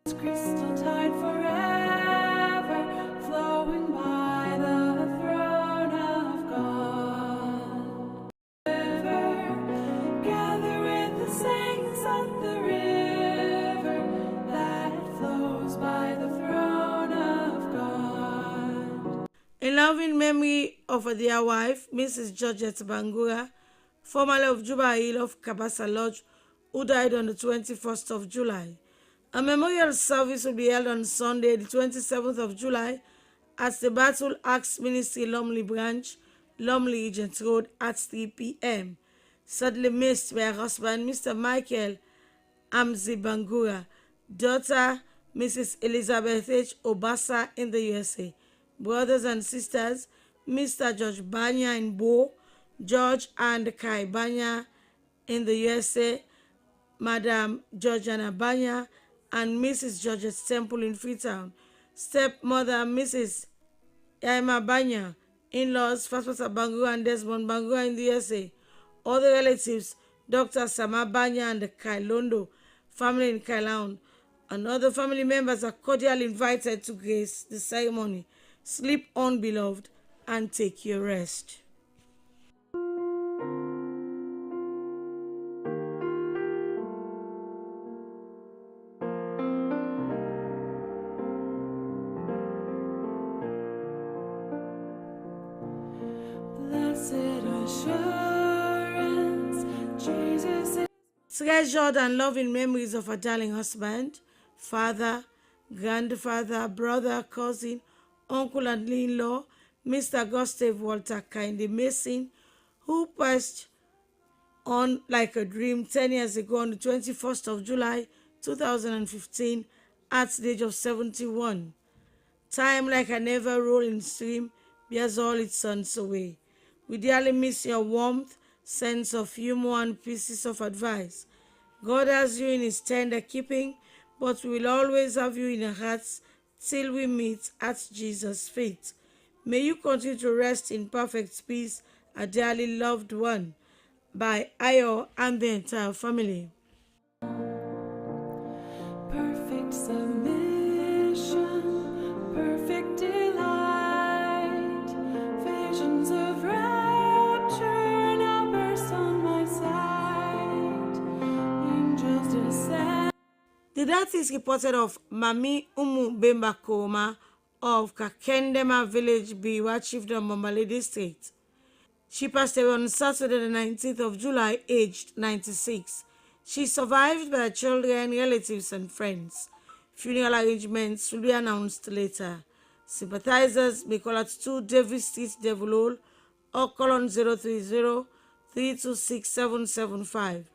Crystal tide forever, flowing by the throne of God. Ever gather with the saints at the river that flows by the throne of God. In loving memory of a dear wife, Mrs. Georgette Bangura, formerly of Juba Hill of Kabasa Lodge, who died on the 21st of July. A memorial service will be held on Sunday, the 27th of July, at the Battle Axe Ministry Lumley Branch, Lumley Regent Road, at 3 p.m. Sadly missed by her husband, Mr. Michael Amzi Bangura, daughter, Mrs. Elizabeth H. Obasa in the USA. Brothers and sisters, Mr. George Banya in Bo, George and Kai Banya in the USA, Madam Georgiana Banya, and Mrs. Georgette Temple in Freetown. Stepmother, Mrs. Yaima Banya. In-laws, First Pastor Bangura and Desmond Bangura in the USA. Other relatives, Dr. Sama Banya and the Kailondo family in Kailaun. And other family members are cordially invited to grace the ceremony. Sleep on, beloved, and take your rest. Treasured and loving memories of her darling husband, father, grandfather, brother, cousin, uncle and in-law, Mr. Gustav Walter Kinde Mason, who passed on like a dream 10 years ago on the 21st of July 2015 at the age of 71. Time like a never rolling stream bears all its sons away. We dearly miss your warmth, sense of humor, and pieces of advice. God has you in his tender keeping, but we will always have you in our hearts till we meet at Jesus' feet. May you continue to rest in perfect peace, a dearly loved one, by Ayo and the entire family. Perfect submission, perfect delight, visions of rapture now burst on my sight, angels descend. The death is reported of Mami Umu Bemba Koma of Kenema village, Biwa Chiefdom, Bombale district. She passed away on Saturday the 19th of July, aged 96. She is survived by her children, relatives, and friends. Funeral arrangements will be announced later. Sympathizers may call at 2 Davis Street, Devil, or call on 030-326-775,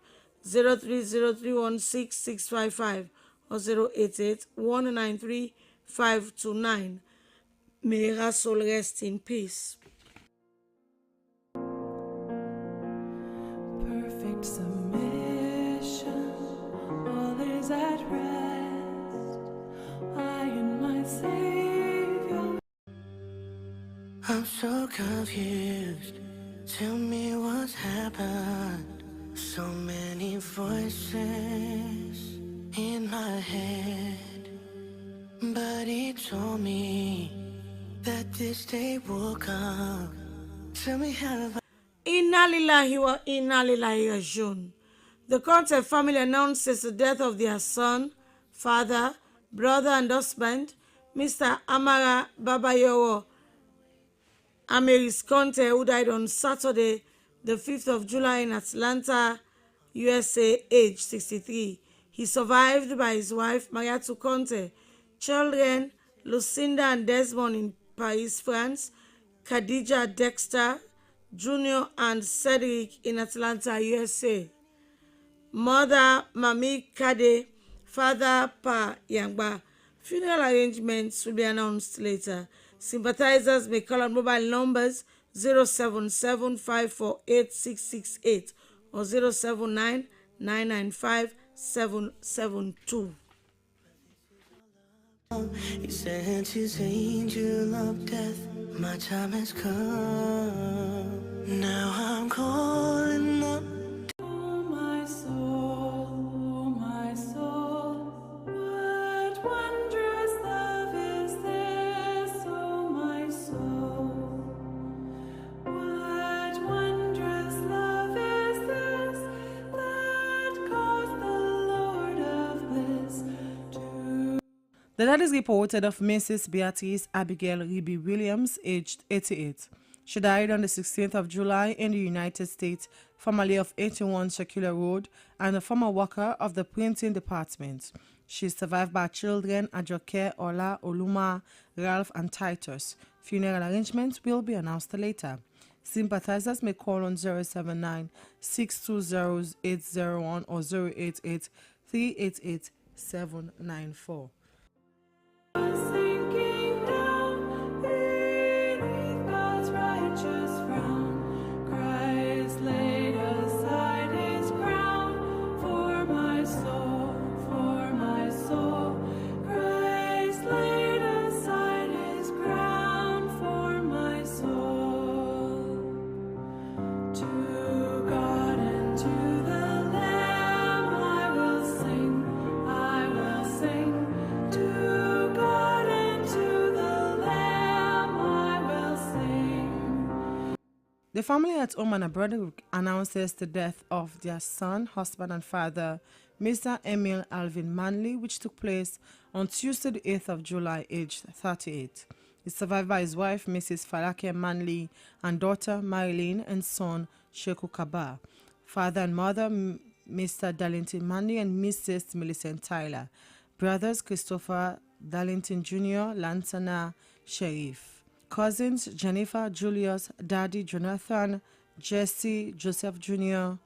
030-316-655, or 088-193-529. May her soul rest in peace. Perfect submission, all is at rest. I and my Savior. I'm so confused. Tell me what's happened. So many voices in my head, but he told me that this day will come. Tell me how. Inna lillahi wa inna lillahi rajiun. The Conte family announces the death of their son, father, brother, and husband, Mr. Kamara Babayowo Ameris Conte, who died on Saturday, the 5th of July in Atlanta, USA, aged 63. He survived by his wife, Mariatu Conte, children, Lucinda and Desmond in Paris, France, Khadija Dexter Jr. and Cedric in Atlanta, USA. Mother, Mami Kade, father, Pa Yangba. Funeral arrangements will be announced later. Sympathizers may call on mobile numbers 077-548-668 or 079-995-772. He sent his angel of death. My time has come. Now I'm calling up. Oh my soul, what wondrous love is this? Oh my soul, what wondrous love is this that caused the Lord of bliss to. The death is reported of Mrs. Beatrice Abigail Ribby Williams, aged 88. She died on the 16th of July in the United States, formerly of 81 Circular Road, and a former worker of the printing department. She is survived by children Ajoke, Ola, Oluma, Ralph, and Titus. Funeral arrangements will be announced later. Sympathizers may call on 079-620-801 or 088-388-794. Sinking down beneath God's righteous frown, Christ laid aside his crown for my soul, for my soul. Christ laid aside his crown for my soul. To God and to the Lamb I will sing, I will sing. To God and to the Lamb I will sing. The family at home and abroad announces the death of their son, husband, and father, Mr. Emil Alvin Manley, which took place on Tuesday, the 8th of July, aged 38. He's survived by his wife, Mrs. Falake Manley, and daughter, Marilyn, and son, Sheku Kaba. Father and mother, Mr. Darlington Manley and Mrs. Millicent Tyler. Brothers, Christopher Darlington Jr., Lantana Sheriff. cousins Jennifer, Julius, Daddy, Jonathan, Jesse, Joseph Jr.,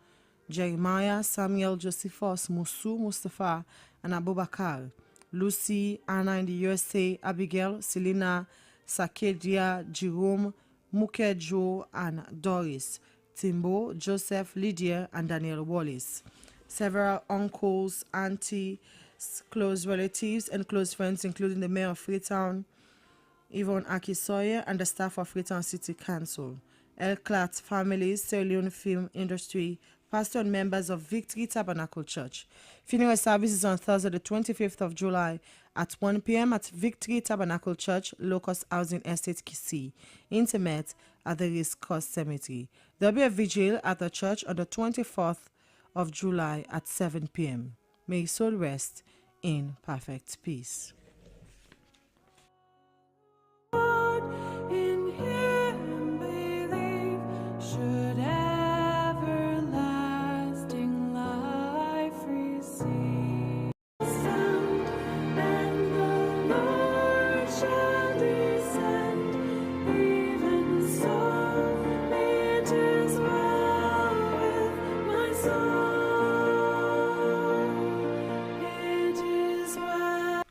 Jeremiah, Samuel, Josephus, Musu, Mustafa, and Abubakar. Lucy, Anna in the USA, Abigail, Selena, Sakedia, Jerome, Mukejo, and Doris. Timbo, Joseph, Lydia, and Daniel Wallace. Several uncles, aunties, close relatives, and close friends, including the mayor of Freetown, Yvonne Akisoye, and the staff of Freetown City Council. El Clat families, Sierra Leone film industry, pastor and members of Victory Tabernacle Church. Funeral services on Thursday, the 25th of July at 1 p.m. at Victory Tabernacle Church, Locust Housing Estate, Kisi. Intimate at the Race Course Cemetery. There will be a vigil at the church on the 24th of July at 7 p.m. May his soul rest in perfect peace. In him believe, should everlasting life receive. Sound, and the Lord shall descend. Even so, it is well with my soul. It is well.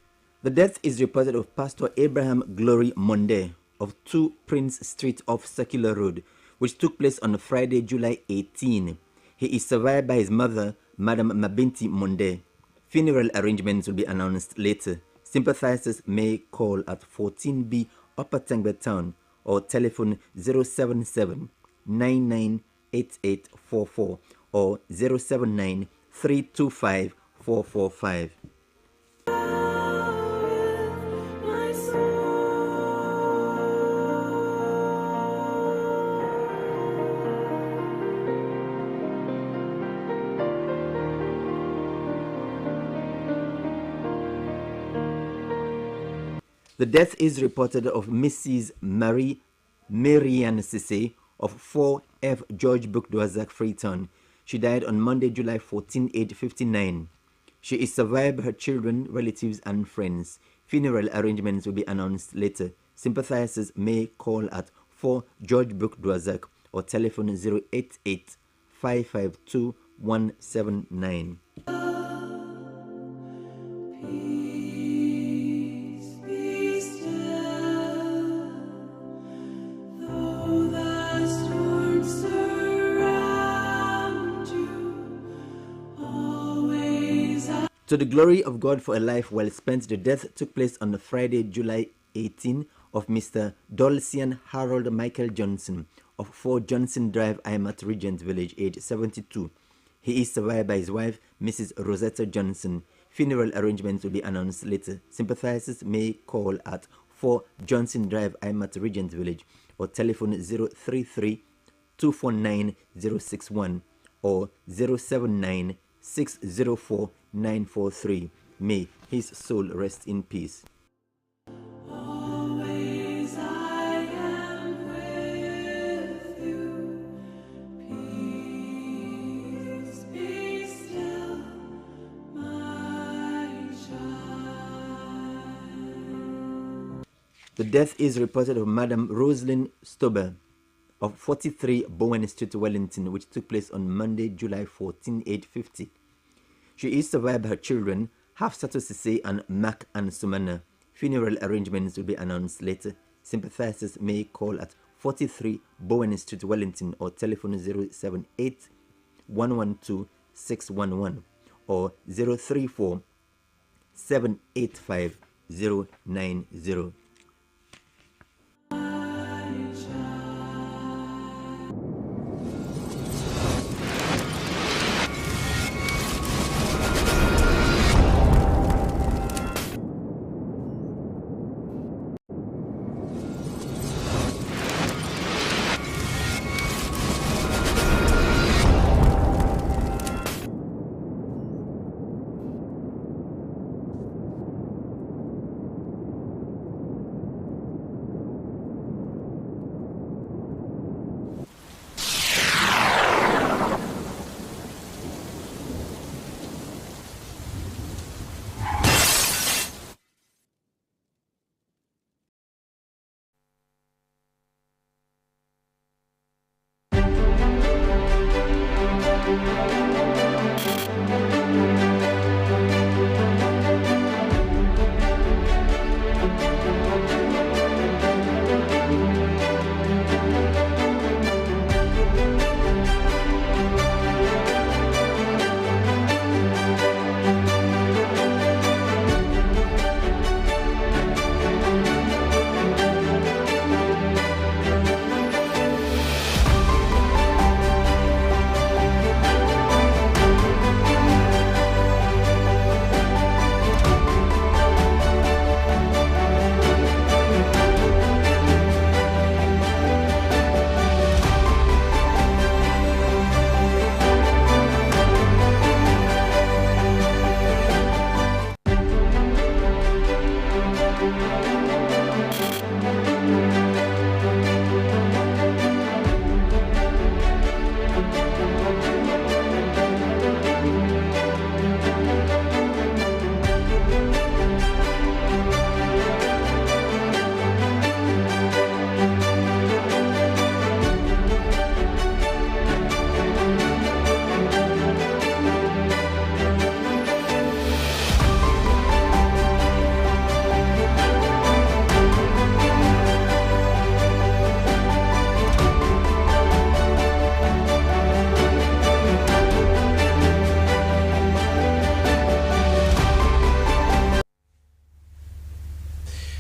The death is reported of Pastor Abraham Glory Monde of 2 Prince Street off Circular Road, which took place on Friday, July 18. He is survived by his mother, Madam Mabinti Monde. Funeral arrangements will be announced later. Sympathizers may call at 14B Upper Tangbe Town or telephone 077 998844 or 079 325 445. My soul. The death is reported of Mrs. Marianne Sisse of 4F George Book Doazak, Freetown. She died on Monday, July 14, age 59. She is survived by her children, relatives, and friends. Funeral arrangements will be announced later. Sympathizers may call at 4 George Book Doazak or telephone 088 552 179. Peace be still, though the storms surround you. Always To the glory of God for a life well spent, the death took place on Friday, July 18 of Mr. Dolcian Harold Michael Johnson of 4 Johnson Drive, Imat Regent Village, age 72. He is survived by his wife, Mrs. Rosetta Johnson. Funeral arrangements will be announced later. Sympathizers may call at 4 Johnson Drive, Imat Regent Village or telephone 033 249 061 or 079 604 943. May his soul rest in peace. always I am with you. Peace be still, my child. The death is reported of Madam Rosalind Stober of 43 Bowen Street, Wellington, which took place on Monday, July 14, age 50. She is survived by her children, Hafsatu Sisse and Mac and Sumana. Funeral arrangements will be announced later. Sympathizers may call at 43 Bowen Street, Wellington or telephone 078 112 611 or 034 785 090.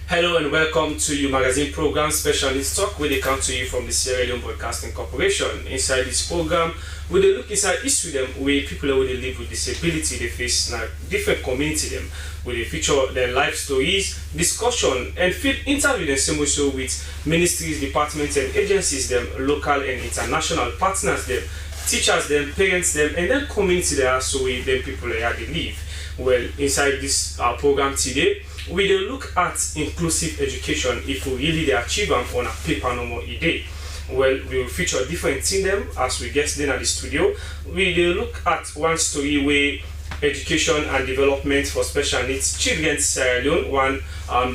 Hello and welcome to your magazine program Special Needs Talk, where they come to you from the Sierra Leone Broadcasting Corporation. Inside this program, we dey look inside issue them where people who they live with disability they face na different community them, where they feature their life stories, discussion, and field interview them same also with ministries, departments, and agencies them, local and international partners them, teachers them, parents them, and then community there so with them people where they live. Well, inside this program today, we will look at inclusive education if we really achieve them on a paper no more a day. Well, we will feature different things them as we get them at the studio. We will look at one story where education and development for special needs children Sierra Leone, one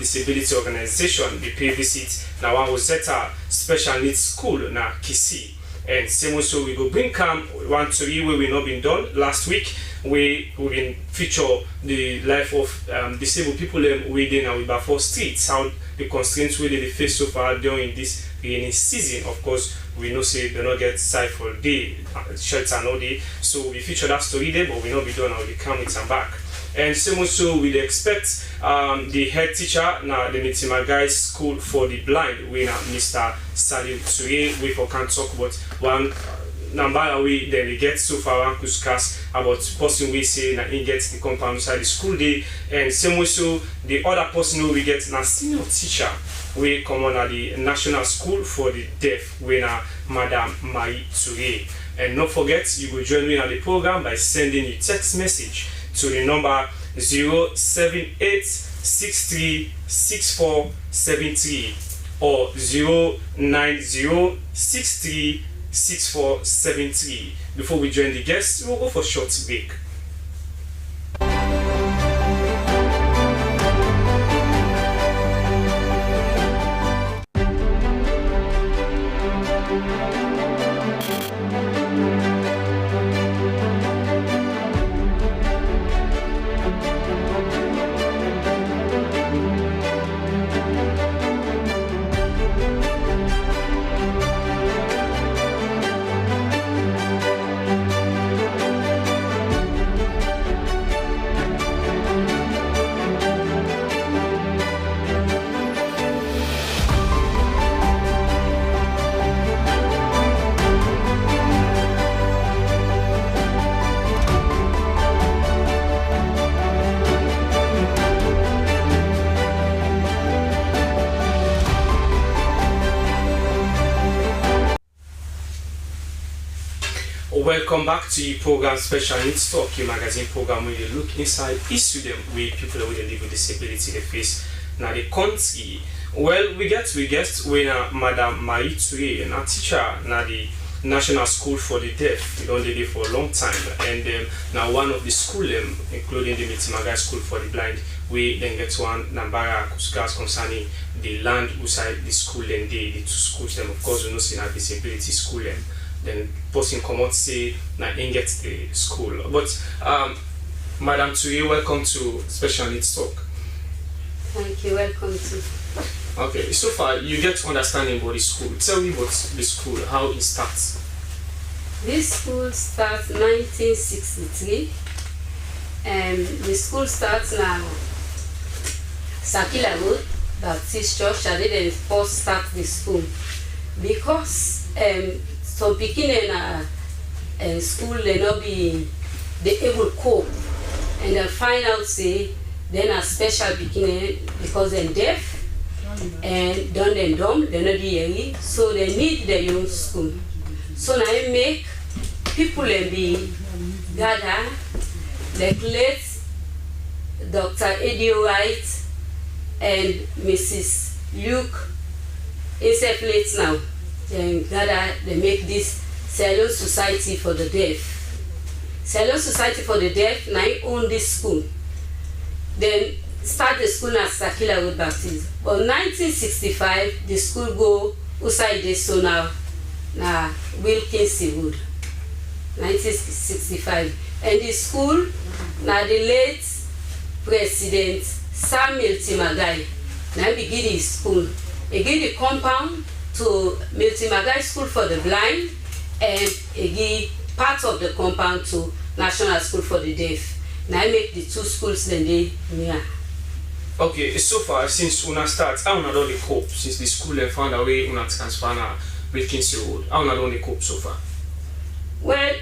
disability organization, they pay visit now one Rosetta special needs school na Kisi. And same also we go bring one story where we not been done last week. We will feature the life of disabled people within our Bafo streets, how the constraints where they face so far during this rainy season. Of course, we know say they not get side for day, shelter no day. So we feature that story there, but we not be done. I will come with some back. And same also we expect the head teacher now the Mitima Guys School for the Blind, we now Mr. Slbc we for can talk about one number away then we get so far and discuss about person we say that he gets the compound inside the school day, and same also the other person who we get na senior teacher we come on at the National School for the Deaf we na Madam Mai Toure. And not forget you will join me on the program by sending a text message to the number 078636473 or 090636473. Before we join the guests, we'll go for a short break. Welcome back to your program Special Needs Talk, your magazine program where you look inside issue them with people who live with disability they face now the country. Well, we get when Madam Mai Toure, a teacher now the National School for the Deaf. We don't live for a long time, and now one of the school including the Mitimaga School for the Blind, we then get one Nambara discuss concerning the land outside the school and the two schools them. Of course, we know see a disability school then person come out say na in get the school. But Madam Tuyi, welcome to Special Needs Talk. Thank you, welcome to. Okay, so far you get understanding about the school. Tell me about the school, how it starts. This school starts 1963. The school starts now Sakila Road Baptist Church. I didn't first start the school because some beginning in school they not be able to cope, and then find out say then a special beginning because they're deaf and done and dumb, they're not hearing, so they need their own school. So now I make people and be gather like late Dr. Eddie White and Mrs. Luke Instead plates now. Then gather, they make this Sierra Leone Society for the Deaf. Sierra Leone Society for the Deaf now own this school. Then start the school at Sakila Road Baptist. But 1965, the school go outside the so now Wilkins Road. 1965. And the school now the late President Samuel Timagai now begin his school. He give the compound to Milton Magai School for the Blind, and he give part of the compound to National School for the Deaf. Now I make the two schools then they near. Okay, so far since Una starts, how Una done the cope since the school have found a way Una transfer na Wilkins Road? How Una done the cope so far? Well,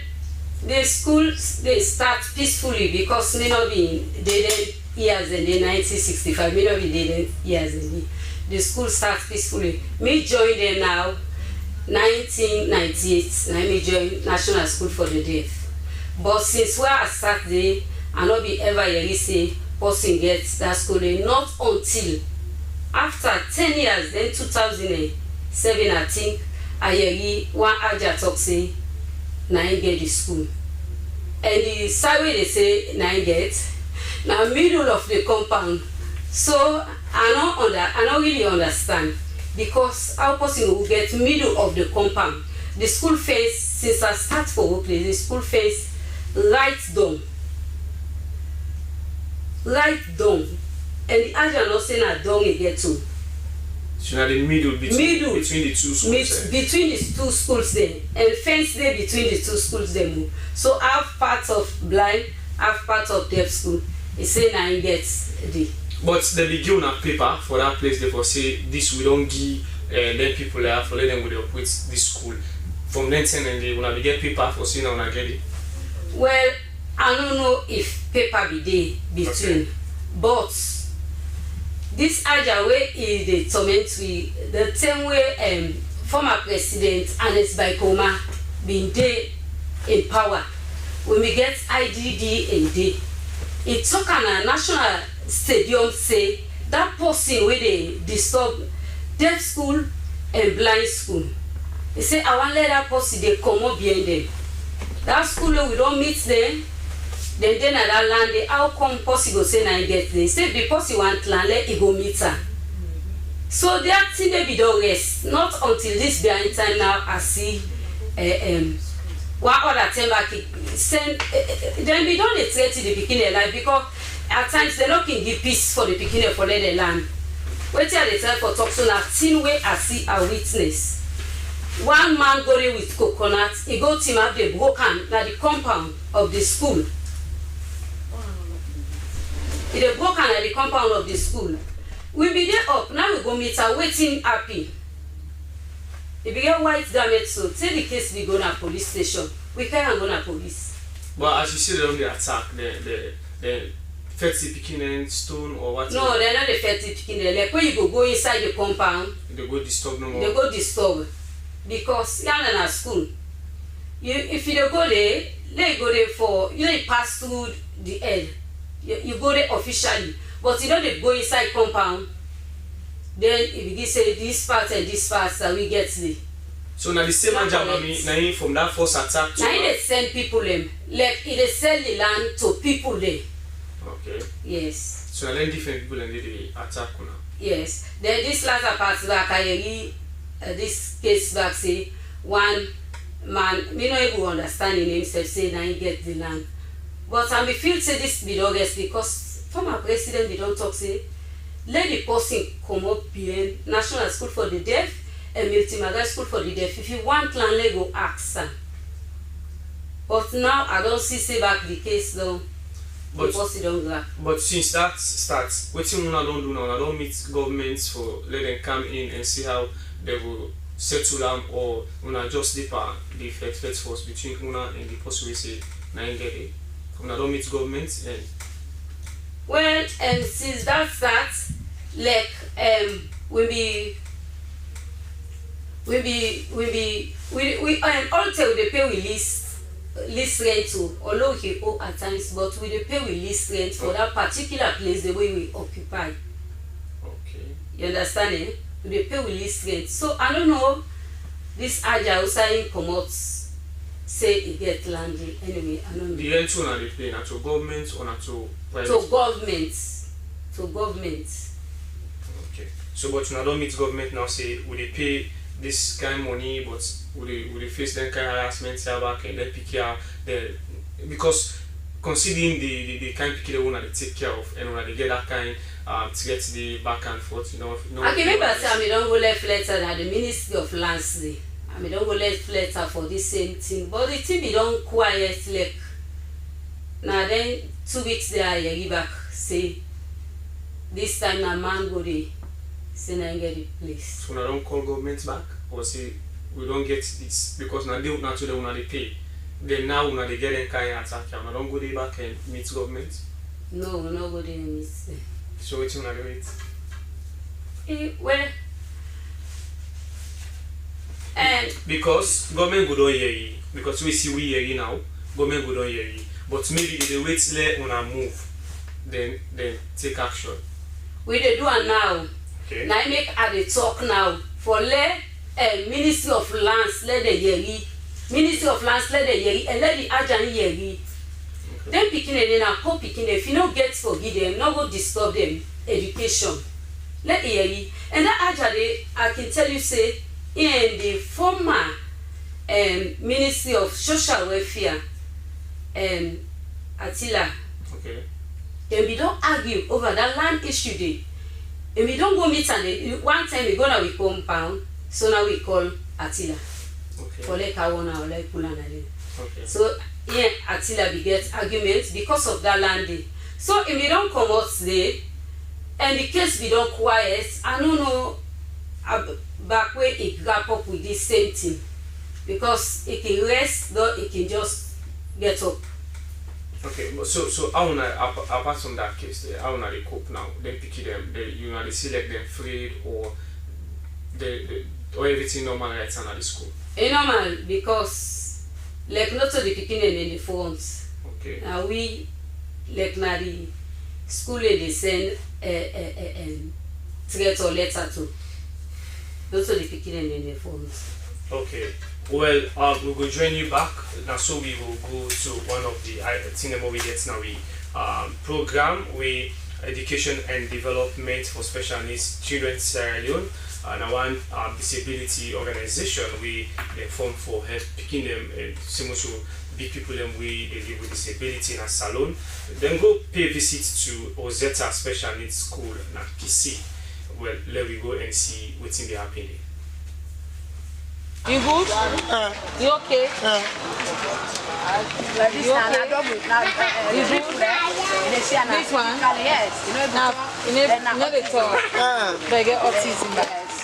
the schools they start peacefully because me not be dead years in the 1965. Me not be dead years in the school starts peacefully. Me join them now, 1998. Now me join National School for the Deaf. But since where I start there, I not be ever hear say person gets that school. Not until after 10 years, then 2007 I think I hear one Aja talk say now I get the school. And the survey they say now I get now middle of the compound. So I don't really understand because how person will get middle of the compound. The school face since I start for workplace, the school face right down. Right down. And the Aja not saying that down you get to. So now the middle between the two schools. Between the two schools there. And fence there between the two schools there move. So half part of blind, half part of deaf school. He say now he gets the. But they be given a paper for that place. They for say this we don't give them people there for let them go operate this school. From then and they wanna be get paper for saying now get it. Well, I don't know if paper be there between, but this Aja way is the torment we the same way former president Ernest Baikoma been there in power. When we get IDD and day, it took on a national stadium say that person where they disturb deaf school and blind school. They say I want let that person they come up behind them. That school we don't meet them. Then at that land they how come possible say na get there. Say the person want land let it go meet her. So that thing they be don't rest. Not until this behind time now I see one other time back send then we don't threat to the beginning life because at times they not can give peace for the beginning for let the land. Wait till they tell for talk so now thin way I see a witness. One man go there with coconut, he go team up the broken na the compound of the school. It broken at the compound of the school. We be there up, now we go meet her waiting happy. If we get white damage so take the case we go to police station. We can't go to police. But as you see they only attack the 30 picking stone or what? No, they're not the 30 picking. Like when you go inside the compound, they go disturb no more. They go disturb because you're not at school. If you don't go there, they go there for you don't pass through the end. You go there officially, but you know they go inside compound. Then if you say this part and this part that we get there. So now the same Ajamami, now from that first attack to now they send people them like they sell the land to people there. Okay. Yes. So then different people and they attack now. Yes. Then this last part back I this case back say one man, me no even understand in himself say na he get the land. But I feel say this be longest because former president be don talk say let the person come up behind National School for the Deaf and Multimedia School for the Deaf. If you want land, let go ask am. But now I don't see say back the case though. But since that starts, wetin una don do now? Una don meet governments for let them come in and see how they will settle them, or una just deeper the flex force between una and the person we say na get it. Una don meet governments and. Well, since that starts, like we also they pay we lease rent too, although he owe at times, but we dey pay we lease rent for that particular place the way we occupy. Okay. You understand it? We dey pay we lease rent. So I don't know this Aja Usain comot say he get land anyway. I don't know. The rent una dey pay na to government or na to private? To government. To government. Okay. So but una don meet government now say we dey pay this kind of money, but we face that kind of harassment back and then pick care because considering the kind of people they want to take care of and when they get that kind to get the back and forth, you know. I can remember say I don't go left letter at the Ministry of Lands day. I don't go left letter for this same thing, but the thing be don't quiet like. Now then 2 weeks there I hear back say this time a man go there. Say I get the place. So I don't call government back or say we don't get this because now they not to the one they pay. Then now when they get in kind of attack, I don't go there back and meet government. No, we not go there and meet them. So what you wanna do it? Well, and because government go don't hear you because we see we hear you now. Government go don't hear you, but maybe if they wait let una move, then take action. We dey do it now. Okay. Now I make at the talk now for let Ministry of Lands let the yeri. Ministry of Lands let the yeri and let the Ajani yeri. Then picking and then co picking if you don't get forgive them, not go disturb them education. Let the yeri. And that Ajani I can tell you say in the former Ministry of Social Welfare Attila. Okay. Then we don't argue over that land issue day. And we don't go meet and one time we go now we compound, so now we call Attila. Okay. For like I wanna like Pulana. Okay. So yeah, Attila we get arguments because of that land day. So if we don't come out today, and the case we don't quiet, I don't know back where it grab up with this same thing. Because it can rest, though it can just get up. Okay, so how wanna apart from that case, how wanna they cope now? Then pick them, you know they select them afraid or or everything normal right now at the school. It's normal because like not so the picking in the phones. Okay. Now we like na the school they send threat or letter to. Not so the picking in the phones. Okay. Well, we will join you back. Now, so we will go to one of the Kenema we get now. We program with education and development for special needs children Sierra Leone. And one disability organization we form for help picking them and similar to big people them we they live with disability in a salon. Then go pay a visit to Ozeta Special Needs School na Kisi. Well, let we go and see what's in the happening. You good? You okay? Like this You now, okay? now, You good? This one? Yes. Now, you know the talk. They get autism.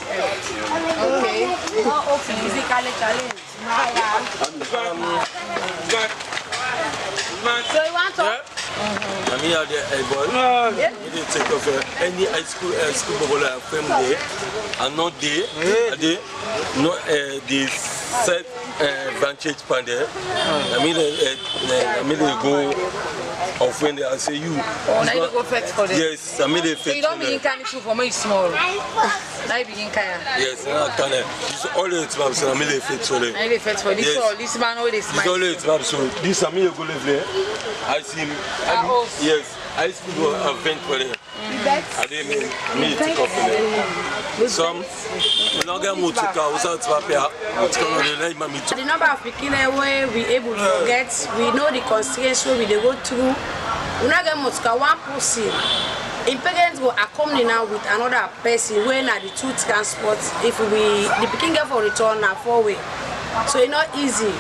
Okay. Not physically challenged. So you want to? I'm here there, boy. We didn't take off any high school popular family and not there. No, the set vantage panel. I mean, they go of when they say you. Oh, now you go fetch for them. Yes, I made a So you don't begin carrying food for me small. Now you begin carrying. Yes, I can. It's always about so I made a fetch for them. Now you fetch for this all. This man always smile. It's always about so this I mean you go live there. I see him. Yes. high school event for them. I didn't meet to go for them. Some, we don't get much to go without paper. The number of people where we able to get, we know the constraints where we they go through. We not get much to one person. In parents go accompany now with another person when at the two transport. If we the picking get for return now 4-way, so it's not easy.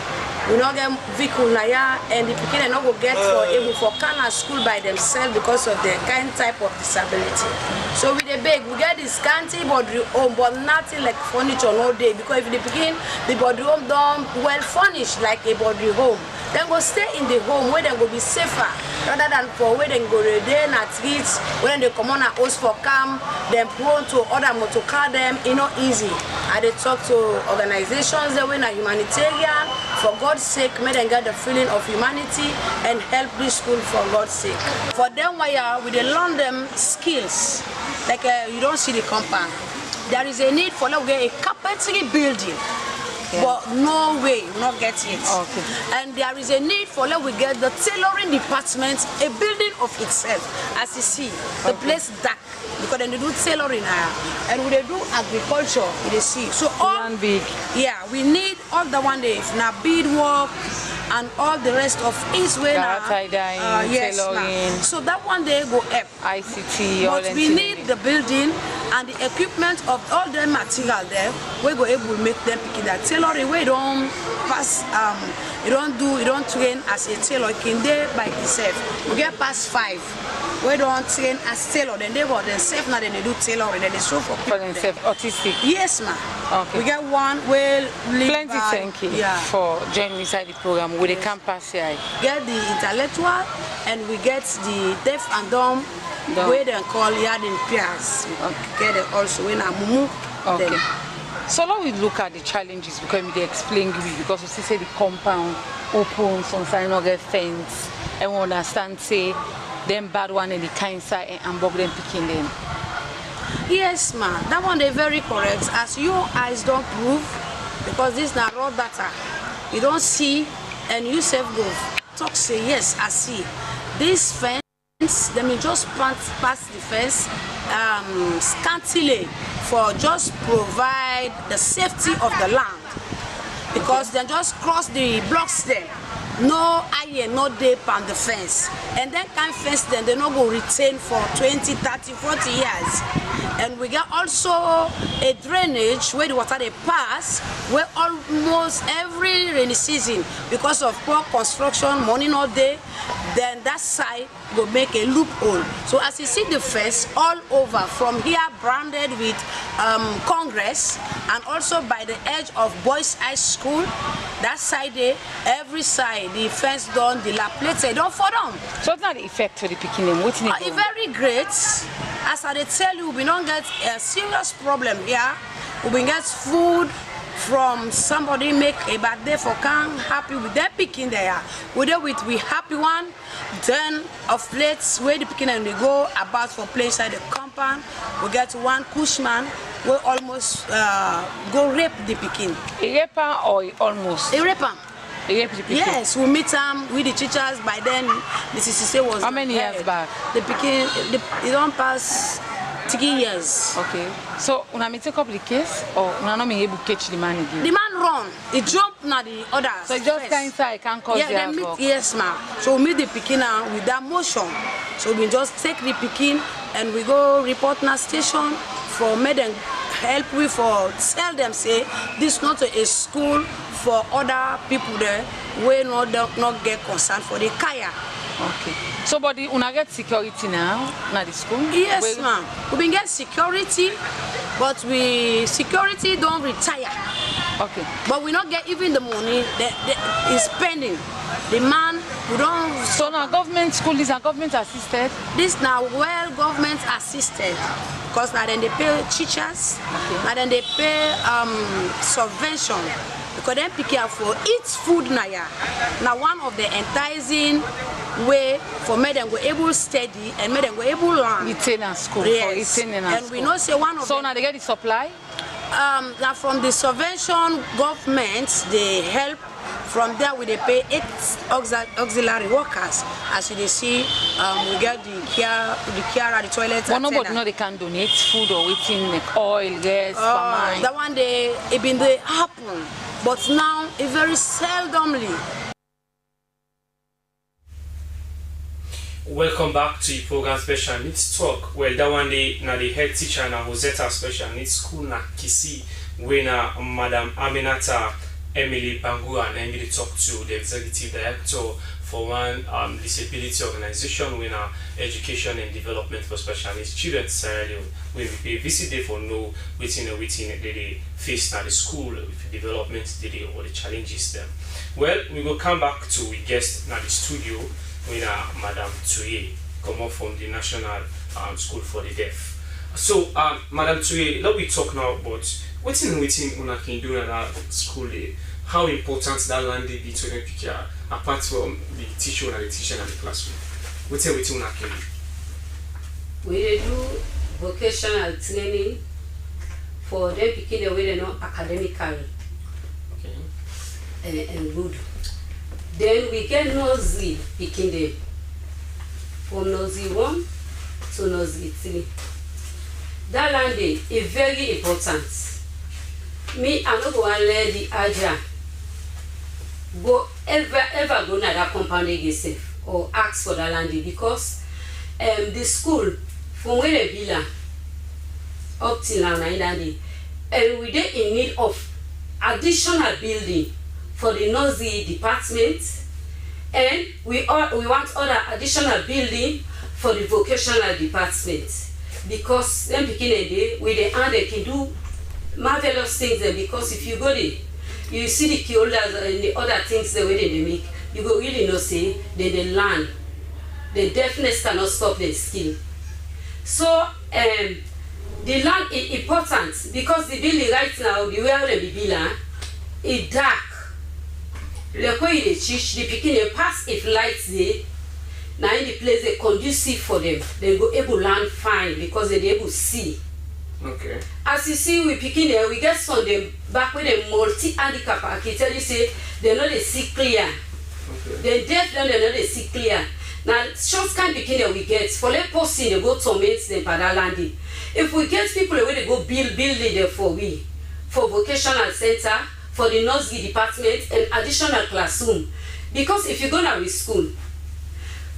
We not get vehicle now and the picking not go get for able for can school by themselves because of the kind type of disability. So with the bag we get this scanty body home but nothing like furniture no day because if the picking the body home done well furnished like a body home. Then go stay in the home where they go be safer rather than for where they go there at streets when they come on a host for camp, then prone to other motor car them, it's not easy. I they talk to organizations that when a humanitarian for God's sake, may they get the feeling of humanity and help this school for God's sake. For them why we they learn them skills like you don't see the compound. There is a need for them to get a carpentry building. But no way, not get it. Okay. And there is a need for let we get the tailoring department, a building of itself. As you see, the place dark because then they do tailoring and we they do agriculture. You see, so all big. Yeah, we need all the one day now beadwork and all the rest of his way now. Yes, tailoring. So that one day go up. ICT. But we need the building and the equipment of all the material there. We go able to make them pick that tailoring. We don't pass. You don't train as a tailor. You can there by itself. We get past 5. We don't train as tailor. Then they go themselves now. Then they do tailoring. Then they show for people. For themselves, autistic. Yes, ma'am. Okay. We get one. Well, plenty thank you for joining inside the program with the campus here. Get the intellectual and we get the deaf and dumb. Where they call yard in peers. Get it also when I move. Okay. So now we look at the challenges because they explain because we say the compound open, sometimes not get fence, and we understand say them bad one and the kind side and bug them picking them. Yes, ma'am. That one they very correct. As your eyes don't prove, because this is not raw data. You don't see and you self go talk say yes, I see. This fence they may just pass the fence scantily for just provide the safety of the land because they just cross the blocks there. No iron, no dip on the fence. And then kind fence then they not go retain for 20, 30, 40 years. And we get also a drainage where the water they pass where almost every rainy season because of poor construction, money not there, then that side will make a loophole. So as you see the fence all over from here branded with Congress and also by the edge of Boys High School, that side there, every side the fence done dilapidated, don't fall down. So what's not the effect to the picking? What's it very great. As I tell you, we don't get a serious problem here. We get food from somebody make a bad day for can happy with their picking there. We do with we happy one. Then of plates where the picking and they go about for play inside the compound. We get one Cushman we almost go rape the picking. A raper or almost? A raper. Yes, we meet with the teachers. By then, the CCC was. How many years back? The picking, it don't pass 3 years. Okay. So, when I take up the case, or when I'm not able to catch the man again? The man run. He jump now the others. So, just kind inside can't cause the yes, ma'am. So, we meet the picking now with that motion. So, we just take the picking and we go report na station for make them help we for tell them say this not a school for other people there we not get concerned for the kaya. Okay. So but the una get security now na the school? Yes, ma'am. We been get security, but we security don't retire. Okay. But we not get even the money that is spending. The man we don't. So now government school is a government assisted? This now well government assisted. Because now then they pay teachers, now then they pay subvention. Because then pick up for eat food now. Now one of the enticing way for me them go able to study and me them go able to learn. Eating in school. Yes. For eating in and school. We know say one of so now they get the supply? Now from the subvention government they help From there, we dey pay 8 auxiliary workers. As you dey see, we get the care, the toilet. But nobody know they can donate food or waiting like oil, gas, famine. That one day it been dey happen, but now it very seldomly. Welcome back to the program Special Needs Talk. Well, that one day na the head teacher na Rosetta Special Needs School na Kisi, where na Madam Aminata Emily Bangura and Emily talk to the executive director for one disability organization with education and development for special needs children Sierra Leone. When we pay visit there for know within they face now the school with development they or the challenges them. Well, we will come back to we guest now the studio with Madam Touye, come up from the National School for the Deaf. So, Madam Touye, let we talk now about what's in una can do in that school day. How important that land be to them picture apart from the teacher and the teacher in the classroom. What's in una can do? We do vocational training for them picking the way they know academically and good. Then we get nursery picking them from nursery 1 to nursery 3. That land is very important. Me, I'm not going to let the Aja go ever go to that compound again or ask for that land because the school from where they belong up till now and we dey in need of additional building for the nursery department, and we want other additional building for the vocational department because them beginning day with the hand they can do marvelous things there. Because if you go there, you see the key holders and the other things the way they make, you go really know say they learn. The deafness cannot stop their skill. So the land is important because the building right now, the way they build is dark. The way they teach, the beginning pass if lights there. Now in the place they conducive for them, they go able to learn fine because they able to see. Okay. As you see, we picking there, we get some them back with a multi-handicap. I can tell you say they know they see clear. Okay. They deaf then they know they see clear. Now short kind picking there we get for let person they go torment them by that landing. If we get people where they go build there for we, for vocational center, for the nursery department and additional classroom. Because if you go now with school,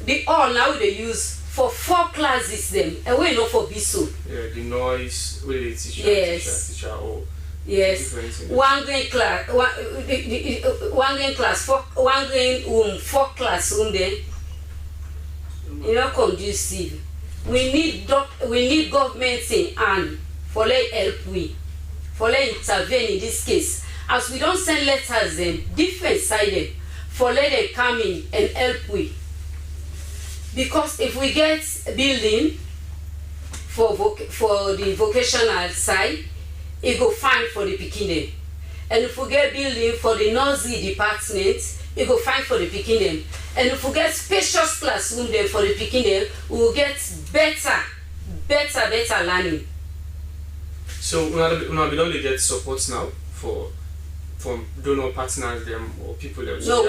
the all now they use for 4 classes them and we know for BISO. Yeah, the noise where they teach teacher or yes. One grade class, one grade class, one grade room, 4 classroom then. You know, conducive. We need government in hand for let help we, for let intervene in this case. As we don't send letters them, different sided, for let them come in and help we. Because if we get building for the vocational side, it go fine for the beginning. And if we get building for the nursery department, it go fine for the beginning. And if we get spacious classroom there for the beginning, we will get better learning. So we don't get support now from donor partners them or people that no,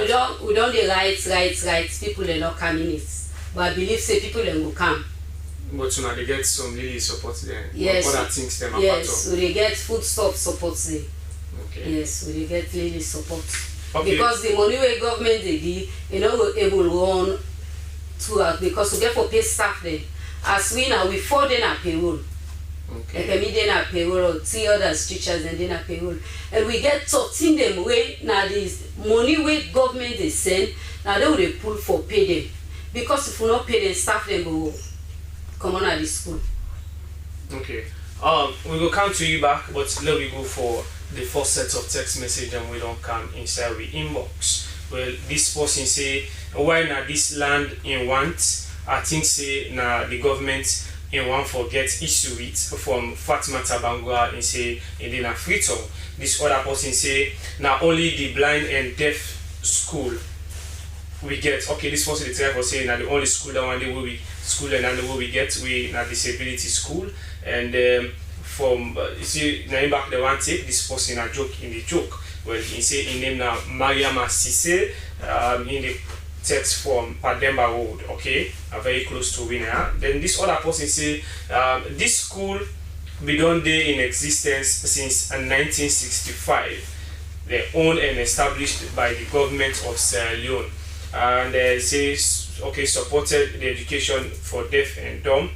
we don't the rights people they not coming it. But I believe say people then will come. But now they get some really support there. Yes. Other things them yes, so they get foodstuff support there. Okay. Yes, so they get really support. Okay. Because the money where government they give, you know, we're able to run throughout because we get for pay staff then. As we now we 4 then a payroll. Okay. Like me then a payroll or 3 others teachers and then a payroll. And we get 13 them way now this money where government they send, now they will pull for pay them. Because if we not pay them staff them go come on at the school. Okay. We will come to you back, but let me go for the first set of text message and we don't come inside we inbox. Well, this person say why na this land in want? I think say na the government in one forget issue it from Fatima Tabangwa and say in the Freetown. This other person say na only the blind and deaf school we get. Okay, this person the try for saying na the only school that one day will be school and then we get we na disability school and from you see now back the one take this person a joke in the joke Well, he say in name now Mariama Sise in the text from Pademba Road, okay, very close to Winner. Then this other person say this school been on there in existence since 1965. They're owned and established by the government of Sierra Leone, and they say okay, supported the education for deaf and dumb,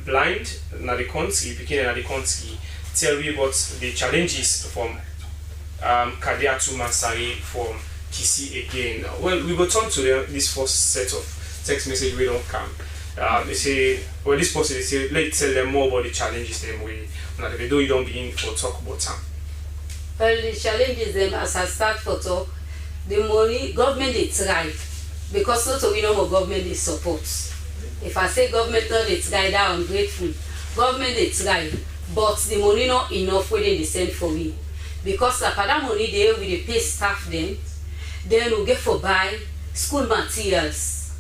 blind na the country, beginning na the country. Tell me about the challenges from Kadiatu Mansari from Kisi again. Well, we will turn to this first set of text message we don't come. They say, well, this person they say, let's tell them more about the challenges them we. Now they do you don't begin for talk about them. Well, the challenges them as I start for talk, the money government they try because not we know what government they support. If I say government not they try, that I'm grateful. Government they try, but the money not enough where they send for me. Because like that money they will they pay staff then we get for buy school materials.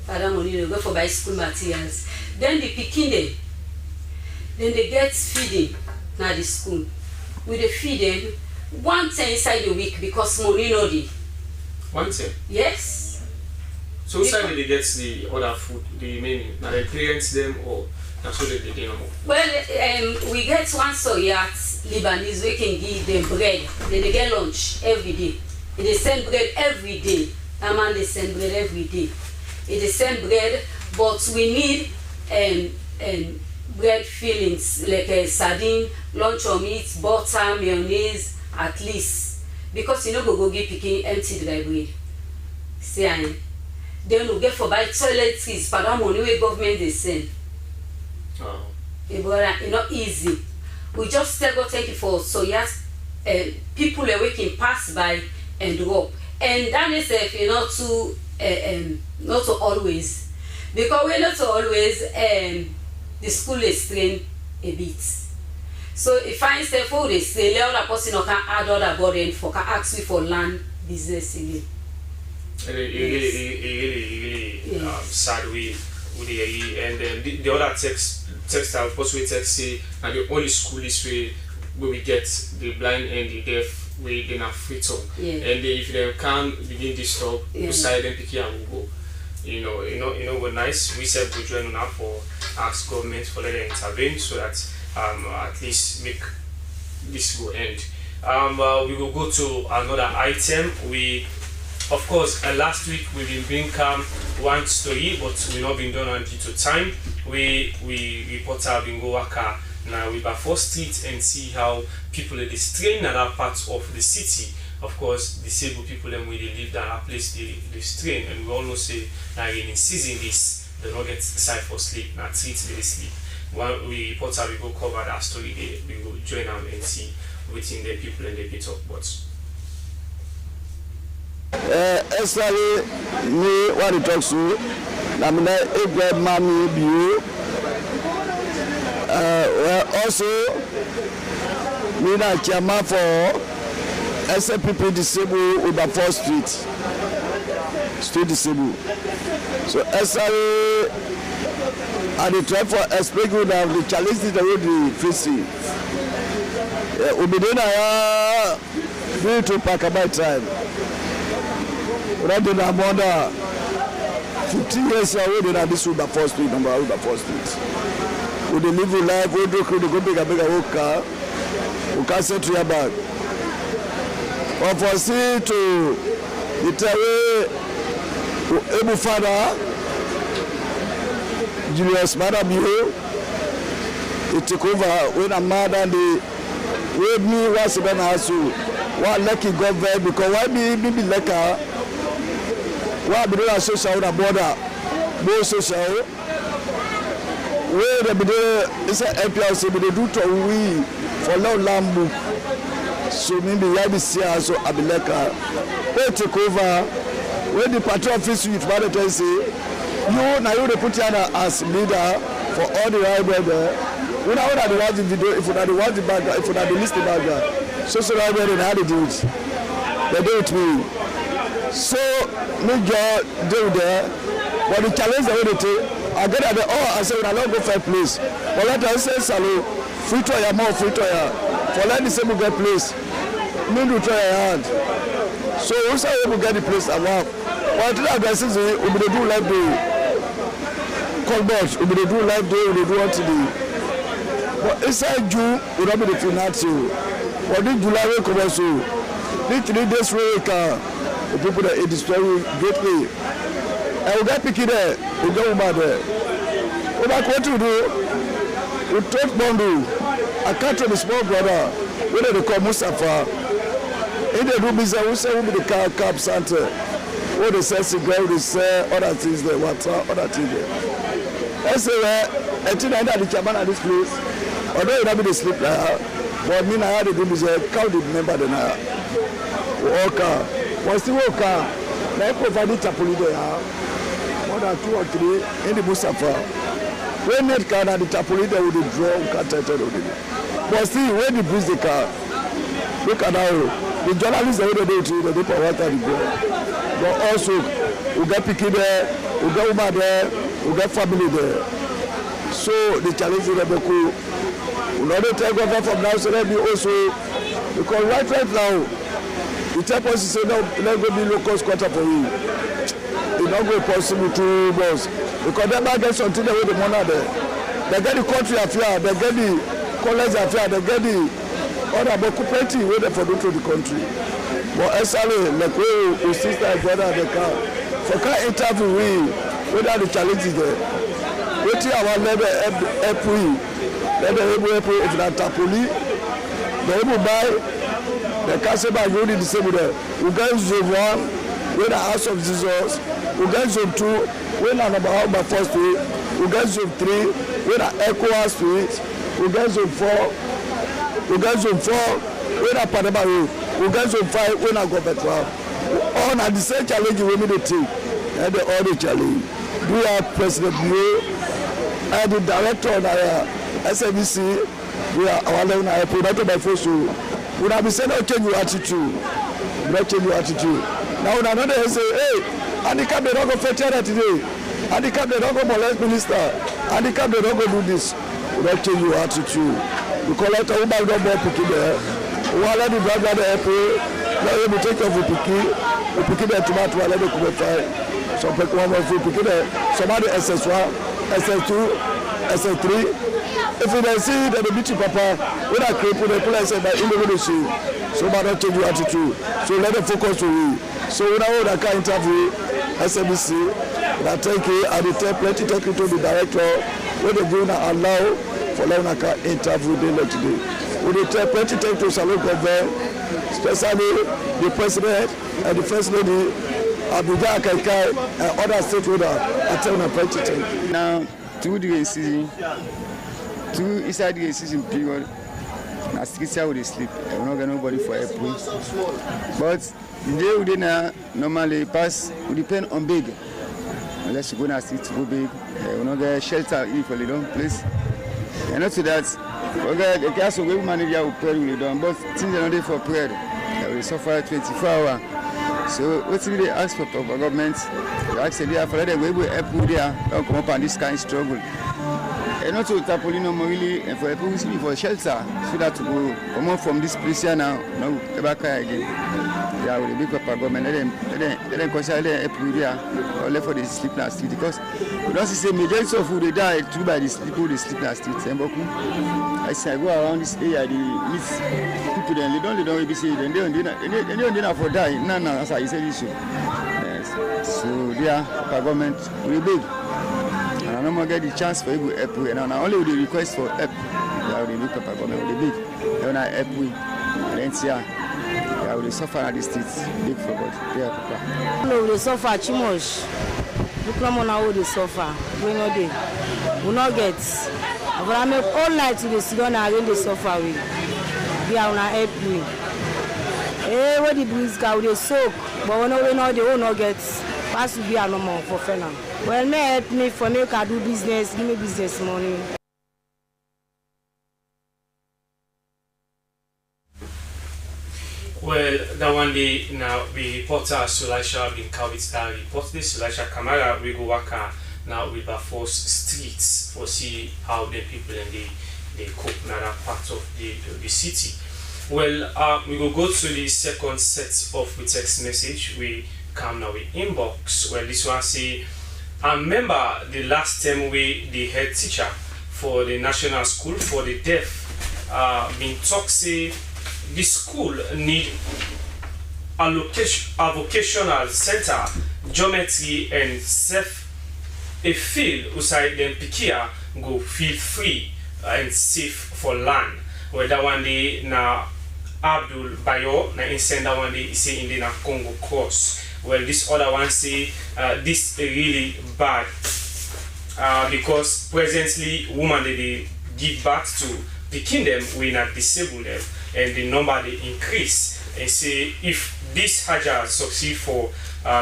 For that money they go for buy school materials. Then the picking them, then they get feeding na the school. We dey feed them 1 time inside the week because money no dey. 1 time? Yes. So inside they get the other food, the menu. Now they parents them or that's what they do no more. Well, we get one Soyat Lebanese we can give them bread. Then they get lunch every day. They send bread every day. A man they send bread every day. They send bread, but we need bread fillings like sardine, lunch or meat, butter, mayonnaise, at least. Because you know go give picking empty dry bread. See, then we get for buy toiletries, but that money we government they send. Oh. It's not easy. We just tell God thank you for so yes, people are waking pass by and drop. And that is if not to always. Because we're not to always the school is strained a bit. So if I say for the say the other person can add other burden for can ask me for land business again. Really sad way with the and then the other text I'll post with text say and the only school is where we get the blind and the deaf we then have Freetown. And if they can begin this talk, beside them pick and we'll go. You know, we're nice. We said we join now for ask government for let them intervene so that at least make this go end. We will go to another item. We, of course, last week we been bring one story, but we not been done on due to time. We report our bingo waka now we by 4th Street and see how people are strain in other parts of the city. Of course, disabled people and where they live that place they strain, and we all know say that in season this they don't get side for sleep, not treat they sleep. When we report how we go cover that story there, we go join them and see within the people and the bit of what's. Essentially, me what it talks to, I mean, if that mommy view, also, me na chairman for SPP disabled with the 4th Street disabled. So essentially, I try for explaining the challenges that we facing. We be doing due to Pakabai time. We have done more than 15 years ago. We have this with the 4th Street, number with the 4th Street. We live in life. We go big car. We can't set your back. But for see to the terrain, able father, Julius Madam you, it took over when a mother and the with me was even also what lucky government because why be like a what be doing social with a border, more social. Where the bidder is a MPLC, but they do to we for low lambu. So maybe YBC so Abileka. They take over when the party office with Mother say, you now you put you as leader for all the right there. We know that the watch the video, if we not the watch the background, if we not the list the background. So right there and how they do it. They do it me. So me go do there. But the challenge that we take, I get at the I say I don't go for a place. But let us say salo, free to more free to for let the same get place. need to try hard. So once I will get the place I want. But I guess we will do live day. Call boss, we will do live day, we will do what to do. But inside June, we will be the financial. But in July, we come also. The 3 days we can. The people that destroy greatly. I will get picky there, we go over there. What to do? We talk bundle. I can't tell the small brother. Whether they call Mustafa. If they do business, we say we be the car cab center. What they say cigar, they say other things there, water, other things there. I say, I think I the chairman at this place. Although you don't be the sleep like but me now they do business, count the member the now. Walker. Once the walker, they provide the tapoli there. More than 2 or 3 in the Mustafa. When net car and the tapoli there with the draw, can't tell you. But still, when the breeze the car, look at now, the journalists that they do to the people water the ground. But also, we get picky there, we get woman there, we get family there. So the challenge is very cool. We know they take over from now, so let me also, because right now, the type of say no, let go be low cost quarter for you. It's not going possible to boss because they might get something with the money there. They get the country affair, they get the college affair, they get the other but cooperative way for do to the country. But SLA, like we sister and brother they can for car interview we whether the challenges there. Wait till our level help we. Let them able if that tapoli, they able buy. The castle by you the same there. We get zone 1, with the house of Jesus. We get zone 2, with the number house by first street. We get zone 3, with the Echo Street. We get zone 4. We get zone 4, with the Panama Road. We get zone 5, with the government road. All are the same challenge we need to take. And the other challenge. We have President Bureau and the director of the SBC. We are our level produced by force. We have been saying, "Don't change your attitude. Don't change your attitude." Now, another say, "Hey, handicap they don't go fetch today. Handicap they don't go molest minister. Handicap they don't go do this." Don't change your attitude. We collect a woman don't buy picky there. We let the brother there pay. Let them take off the picky. The picky there tomato. Let them come fight. Some people want to picky there. Somebody SS1, SS2, SS3. If they see that the beach papa, when I create the place by individual, so but don't change your attitude. So let them focus on you. So when I hold a car interview, SBC, I take it, I plenty take it to the director, when they going to allow for letting a car interview today. We take plenty take to salon government, especially the president and the first lady, Abuja Kaikai, and other stakeholders. I tell them plenty take. Now, through the season. Inside the season period, na streets how they sleep. I will not get nobody for help. But the day we now normally pass, we depend on big. Unless you go na street go big, we will not get shelter if we don't place. And not to that, we get the castle we manage our prayer we done, but things are not there for prayer. We suffer 24 hours. So what we they ask for government? They ask them for them we will help you there. Don't come up on this kind of struggle. And not to tapoli no really and for people who for shelter so that to go come on from this place here now back again. Yeah, with the big papa government let them consider them help there or left for the sleep last street because we don't see majority of who they die through by the people they sleep last street. I say I go around this area they meet people then they don't be say then they don't for die. No, that's how you say this. Yes. So there papa government we big. And I no more get the chance for you to help we. And now only with the request for help. Yeah, the big papa government with the big. Then I help we. And then yeah, we suffer at the streets. Big for God. Yeah, papa. No, we suffer too much. Look how now they suffer. We know they. We not get. But I make all night to the Sudan and when they suffer we. We are not help we. Eh, what the breeze go they soak. But we know they will not get. Pass to be a normal for Fena. Well, may help me for me can do business, give me business money. Well, that one day now we reporter Sulasha bin Kawita report this Sulasha Kamara we go work now with Force streets for see how the people and they cope in that part of the city. Well, we will go to the second set of the text message. We come now with inbox. Well, this one say, I remember the last time the head teacher for the national school for the deaf been talk say the school need a vocational center, geometry and a field outside them pikia go feel free and safe for land. Well, that one day na Abdul Bayo na insend that one day say in the na Congo cross. Well, this other one say this really bad because presently women they give birth to picking them we not disable them and the number they increase and say if this Haja succeed for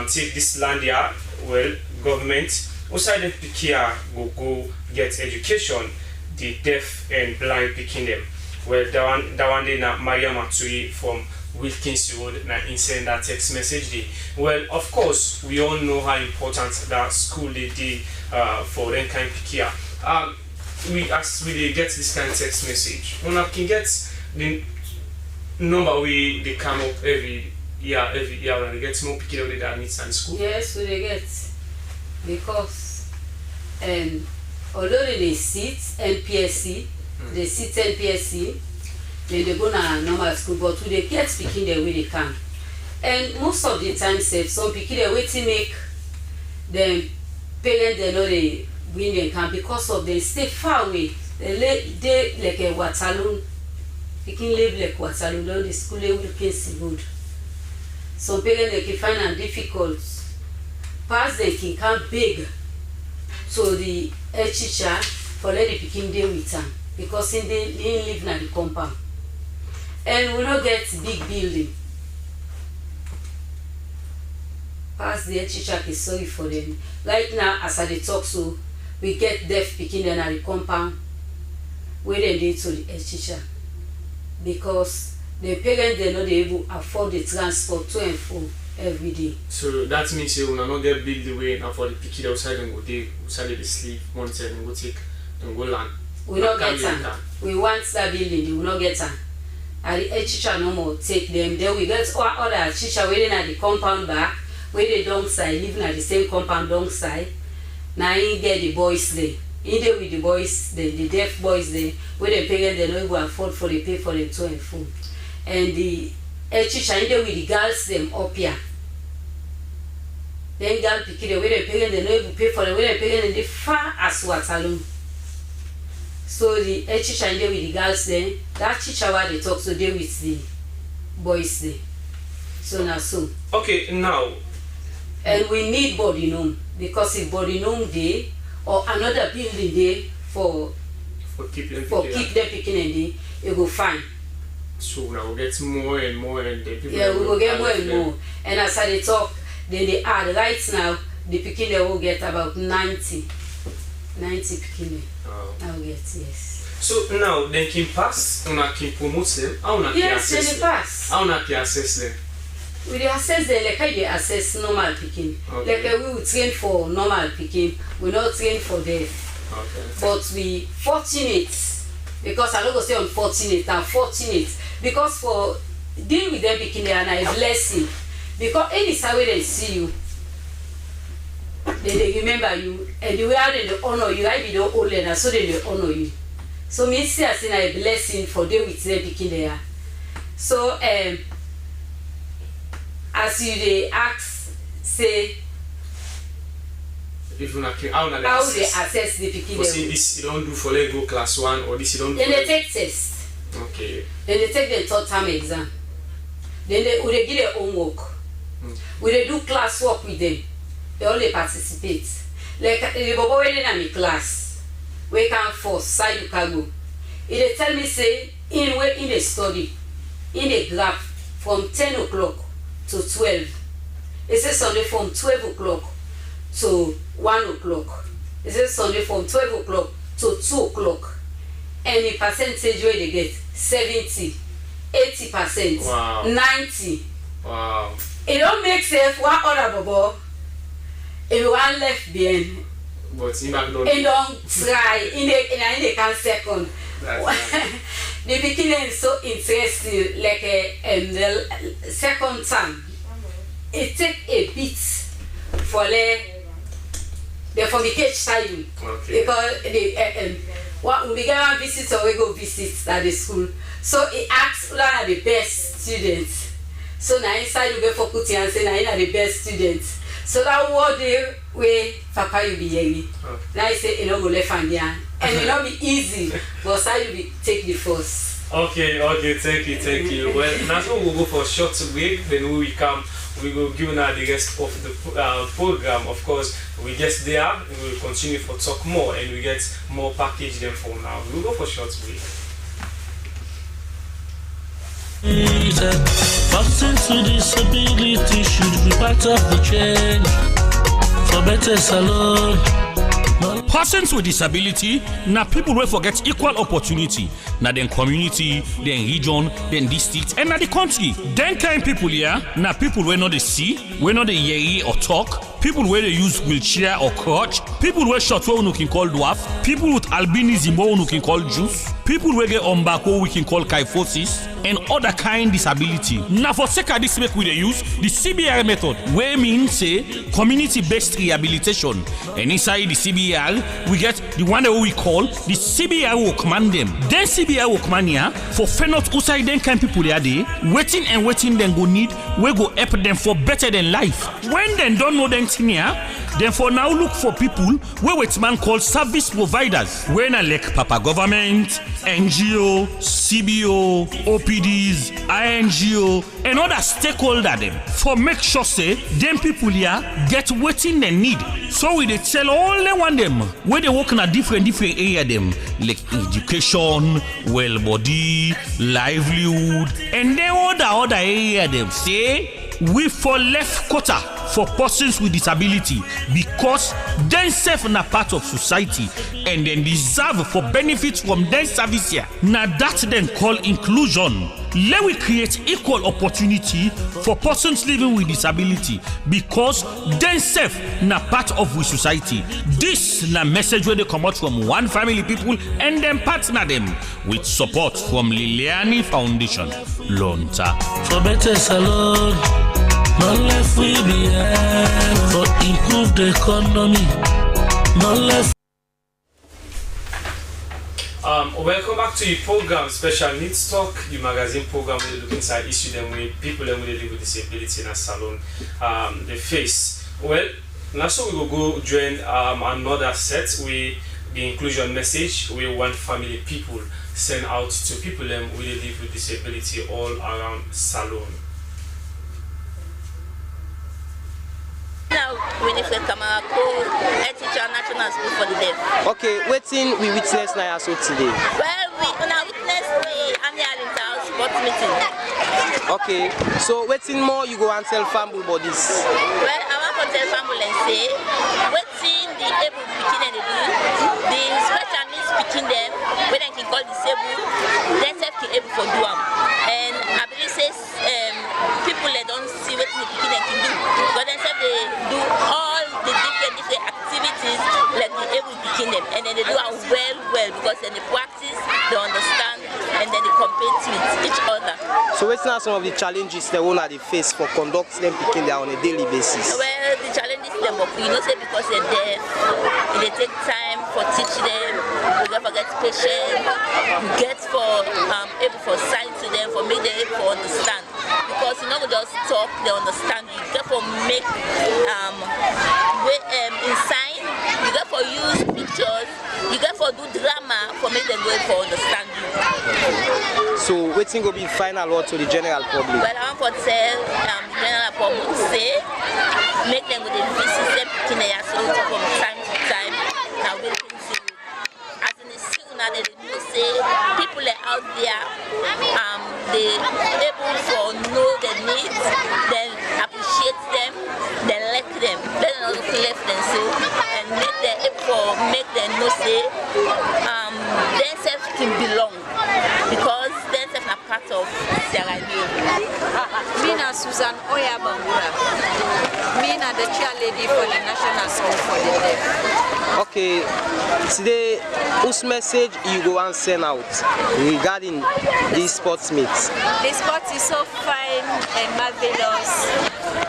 take this land here, well, government outside the pikia go get education, the deaf and blind picking them. Well, that one day na Maria Matui from Wilkins Road na insend that text message day. Well, of course, we all know how important that school they did for them kind of pikia. As we get this kind of text message, one can get the number we they come up every year when they get more pikia that needs in school. Yes, we they get because although they sit NPSC, they sit NPSC, then they go na normal school, but we they get speaking the way they can. And most of the time, some people they wait to make them parents they know they win them can because of they stay far away. They like a Waterloo. Picking live like Waterloo, down the school they will see good. Some parents they can find it difficult. Pass they can big. So the head teacher for let the picking day with them because in they live na the compound. And we don't get big building. Pass the head teacher is sorry for them. Right now, as I talk, so we get deaf picking them at the compound where they need to the head teacher because the parents they not able to afford the transport to and from every day. So that means you will not get build the way now for the picking outside and go there, outside the sleep, monitor and go take and go land. We not get them. We want that building, they will not get them. And the head teacher no more take them. Then we get other teacher waiting at the compound back, where they don't side, living at the same compound don't side. Now you get the boys there. In there with the boys, the deaf boys there, where the parents they don't go afford for the pay for them to and from. And the head teacher in there with the girls them up here. Then girl pick it where the parents they don't even pay for them, where the parents they far as Waterloo. So the head teacher in there with the girls then, that teacher while they talk so they with the boys there. So now so. Okay, now. And we need body room because if body room day or another building day for keep them picking and day, it will fine. So we will get more and more and the people we will get more and more. And as I talk, then they add right now the picking they will get about 90 picking. I will get yes. So now they can pass, una can promote them, how una can access them? Yes, they pass. How una can access them? We access them like how they access normal picking. Okay. Like we will train for normal picking, we not train for deaf. Okay. But we fortunate because I don't go say unfortunate, I'm fortunate because for dealing with them picking they are a blessing. Because any time they see you, they remember you and the way how they honor you, I be the old learner, so they honor you. So me see as in a blessing for them with them picking there. So as you they ask, say if you how they access the picking. This you don't do for Lego class 1 or this you don't do. Then they take test. Okay. Then they take the third term exam. Then they give their homework. We they do class work with them. They only participate. Like the bobo waiting at me class. We can force side you can go. If they tell me say in the study, in the graph from 10 o'clock to 12. It says Sunday from 12 o'clock to 1 o'clock. It says Sunday from 12 o'clock to 2 o'clock. And the percentage where they get 70, 80%, wow. 90. Wow. It don't make sense one other bobo. If one left behind, But in back don't. He don't try. In the can second. The beginning is so interesting. Like the second time, it take a bit for the from the cage side. Okay. Because what we get one visit or we go visit at the school. So he asks one of the best students. So now inside you go for putting and say now you are the best students. So that what the way Papa you be hearing. Now I say you know go left and down. And it will not be easy, but I will take the first. Okay, thank you. Well, now we'll go for a short break, then when we come, we will give now the rest of the program. Of course, we get there, we will continue for talk more, and we get more package than for now. We'll go for a short break. Passing to disability should be part of the change for better salon. Persons with disability, now people will forget equal opportunity. Now then community, then region, then district, and now the country. Then kind people here, now people will not see, will not hear or talk. People where they use wheelchair or crutch, people where short where we can call dwarf, people with albinism where we can call juice, people where get umbako we can call kyphosis, and other kind disability. Now for sake of this make we use the CBR method, where means say community-based rehabilitation. And inside the CBR, we get the one that we call the CBR workman them. Then CBR workman here, for fenot outside them kind people they are there, waiting then go need, we go help them for better than life. When they don't know them here, then for now look for people where what man called service providers. When I like Papa government, NGO, CBO, OPDs, INGO, and other stakeholder them for make sure say them people here get what they need. So we they tell all they want them where they work in a different area them like education, well body, livelihood, and then other area them say we for left quarter for persons with disability because they self na part of society and then deserve for benefits from their service here. Now that then call inclusion. Let we create equal opportunity for persons living with disability because they self na part of we society. This na message where they come out from one family people and then partner them with support from Liliani Foundation. Lonta. For better salon. No left we behind for improve the economy. No left. Welcome back to your program, Special Needs Talk, the magazine program where we look inside issue them with people that live with disability in a salon they face. Well, now so we will go join another set with the inclusion message we want family people send out to people that live with disability all around salon. Now, Winifred Kamara, co-teacher National School for the Deaf. Okay, waiting we witness now so today. Well, we witnessed the annual inter-sport meeting. Okay, so waiting more you go and tell family about this. Well, I want to tell family and say, waiting the able speaking and the special needs speaking them, when I can call disabled, then self can able for do them. And I believe says people that don't see what the speaking and can do, but then self they do all the different activities like the able speaking them, and then they do it well because then they practice, they understand, and then they compete with each other. So what's now some of the challenges the owner they face for conducting them picking there on a daily basis? Well, the challenges them, you know, say because they're deaf, they take time for teaching them, you get for get patient, you get for able for sign to them, for make them able to understand. Because you know just talk, they understand. You get for make in sign, you get for use pictures, you get for do drama for make them go for understand you. So what thing will be final word to the general public? Well, I want to tell the general public say make them go to visit them in their school from time to time. Now we can see as in the school now they know say people are out there they able to know their needs, then appreciate them, then like them, then also left them so and make them able make them know say themselves can belong because themselves are part of Sierra Leone. Me na Susan Oya Bangura. Me na the chair lady for the National School for the Deaf. Okay, today, whose message you go and send out regarding these sports meets? The sport is so fine and marvelous.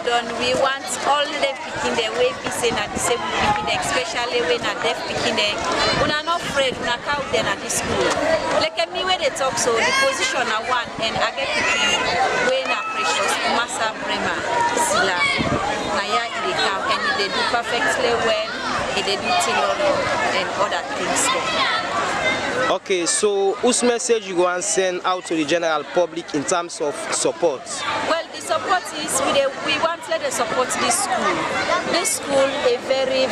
Then we want all the picking the way we say na disabled picking, especially when na deaf picking. We are not afraid. We are out there at this school. Like me when they talk, so the position are one and I get picking when na precious Massa Brema Sila. Naya they come and they do perfectly well. They do theory and other things there. Okay, so whose message you go and send out to the general public in terms of support? Well, the support is we want to support this school. This school is very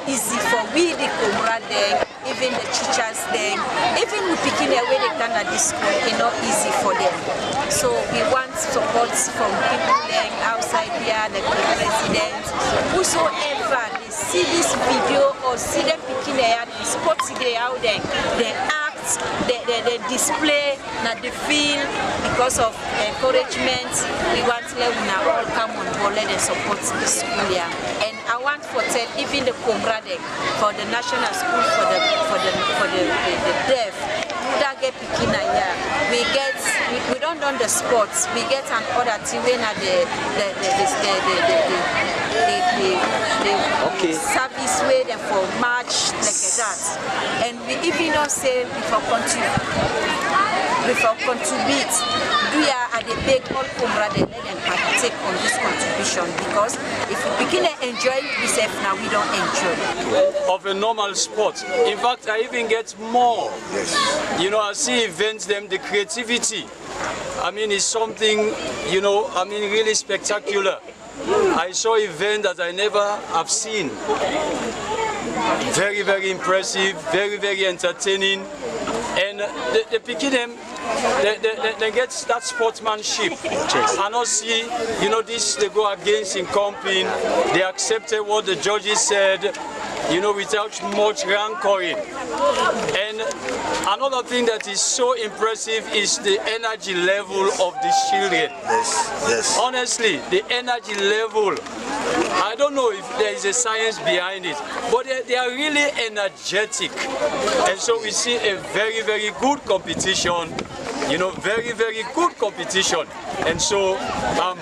easy for we the Kamara there, even the teachers there, even we picking the way they can at this school. It's not easy for them. So we want support from people there outside here, the president, whosoever they see this video or see them picking the sports they out there, they act, they display, na they feel because of encouragement. We want to let them all come on board, let them support the school here. And I want to tell even the Kamara for the national school for the deaf. We don't do the sports. We get an order to win at the service way them for March like that. And we even don't say before contribute. We are at the big all Kamara let them partake on this contribution because if we begin to enjoy ourselves now, we don't enjoy. Of a normal sport. In fact, I even get more. Yes. You know, I see events, the creativity. I mean, it's something, really spectacular. I saw event that I never have seen. Very impressive, very entertaining. And the picking them, they get that sportsmanship. And not see, this they go against in comping. They accepted what the judges said, without much rancoring. And another thing that is so impressive is the energy level of the children. Yes. Honestly, the energy level, I don't know if there is a science behind it, but they are really energetic. And so we see a very good competition. Very good competition. And so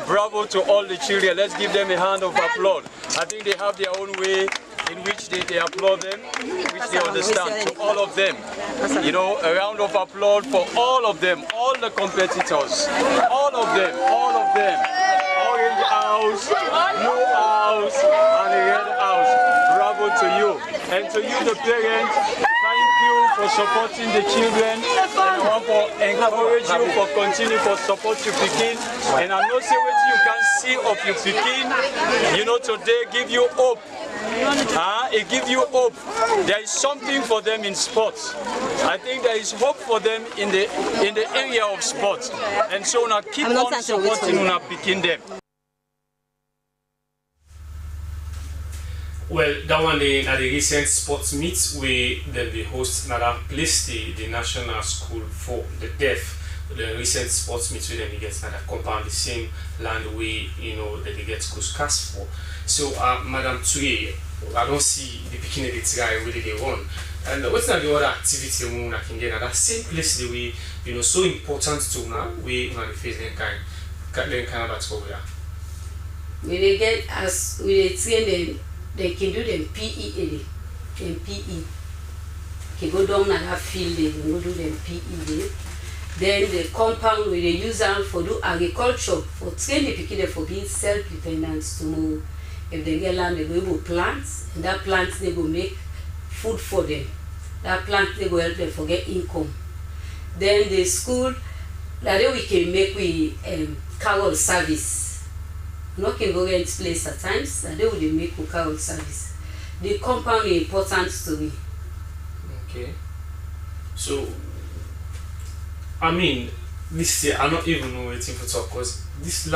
bravo to all the children. Let's give them a hand of applause. I think they have their own way in which they applaud them, which they understand. To all of them, a round of applause for all of them, all the competitors, all of them. Orange house, blue house, and the red house. Bravo to you. And to you, the parents, thank you for supporting the children. And I want to encourage you for continue to support your Pekin. And I know say what you can see of your Pekin, today give you hope. It gives you hope. There is something for them in sports. I think there is hope for them in the area of sports. And so now keep on supporting and picking them. Well, that one at the recent sports meet we then we host another place the National School for the Deaf. The recent sports meet we then we get another compound the same land way that they get schools cast for. So Madam Tue, I don't see the beginning of the try where they run. And what's not the other activity we can get at that same place the way so important to now we the face then kind of over there. When they get as we train them, they can do them PE and PE. They go down and have field they can go do them PE. Then the compound where they use them for do agriculture for train the people for being self-dependent to move. If they get land, they go able plants, and that plant they go make food for them. That plant they go help them for get income. Then the school, that way we can make carol service. Not can go get place at times, that they will make carol service. The compound is important to me. Okay. So, I mean, this I not even know waiting for talk because this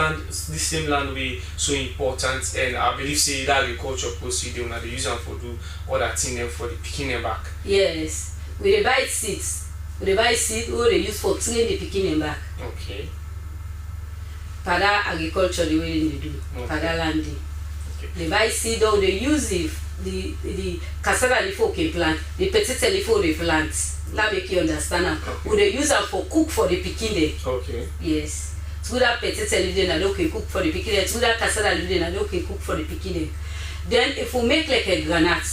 same land we so important, and I believe say that agriculture procedure now they use them for do other things for the picking them back. Yes, we buy seeds. We buy seed or they use for train the picking them back. Okay. Pada agriculture the way they do. Okay. Pada land. Okay. They buy seed or they use it the cassava leaf can plant, the potato leaf they plant. That make you understand am. We dey use am for cook for the pikin dem. Okay. Yes. Through that potato leaf dem, na okay cook for the pikin dem. Through that cassava leaf dem, na okay cook for the pikin dem. Then if we make like a granite,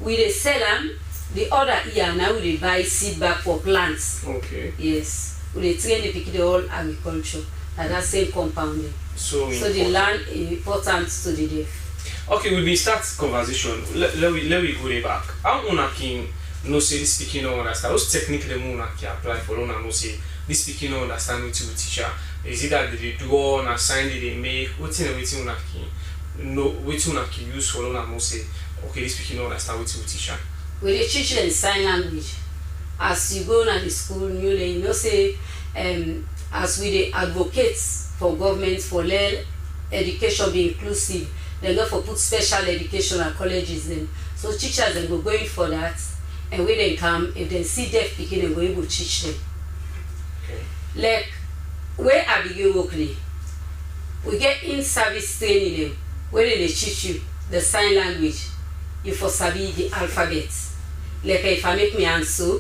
we dey sell am. The other year now we dey buy seed back for plants. Okay. Yes. We dey train the pikin dem all agriculture at that same compound dem. So the land is important to the deaf. Okay, we start conversation. Let we go there back. How una can know say this speaking no understand? What's technique the una can apply for una know say this speaking no understand what you teacher? Is it that they draw and assign they make? What's una can know what una can use for una know say okay this speaking no understand what you teacher? We dey teach them sign language. As you go na the school newly, you know say as we dey advocate for government for let education be inclusive, they go for put special education at colleges then. So teachers then go going for that, and when they come, if they see deaf pikin, they go able to teach them. Okay. Like where I begin working, we get in-service training them where they teach you the sign language. You for sabi the alphabet. Like if I make me answer,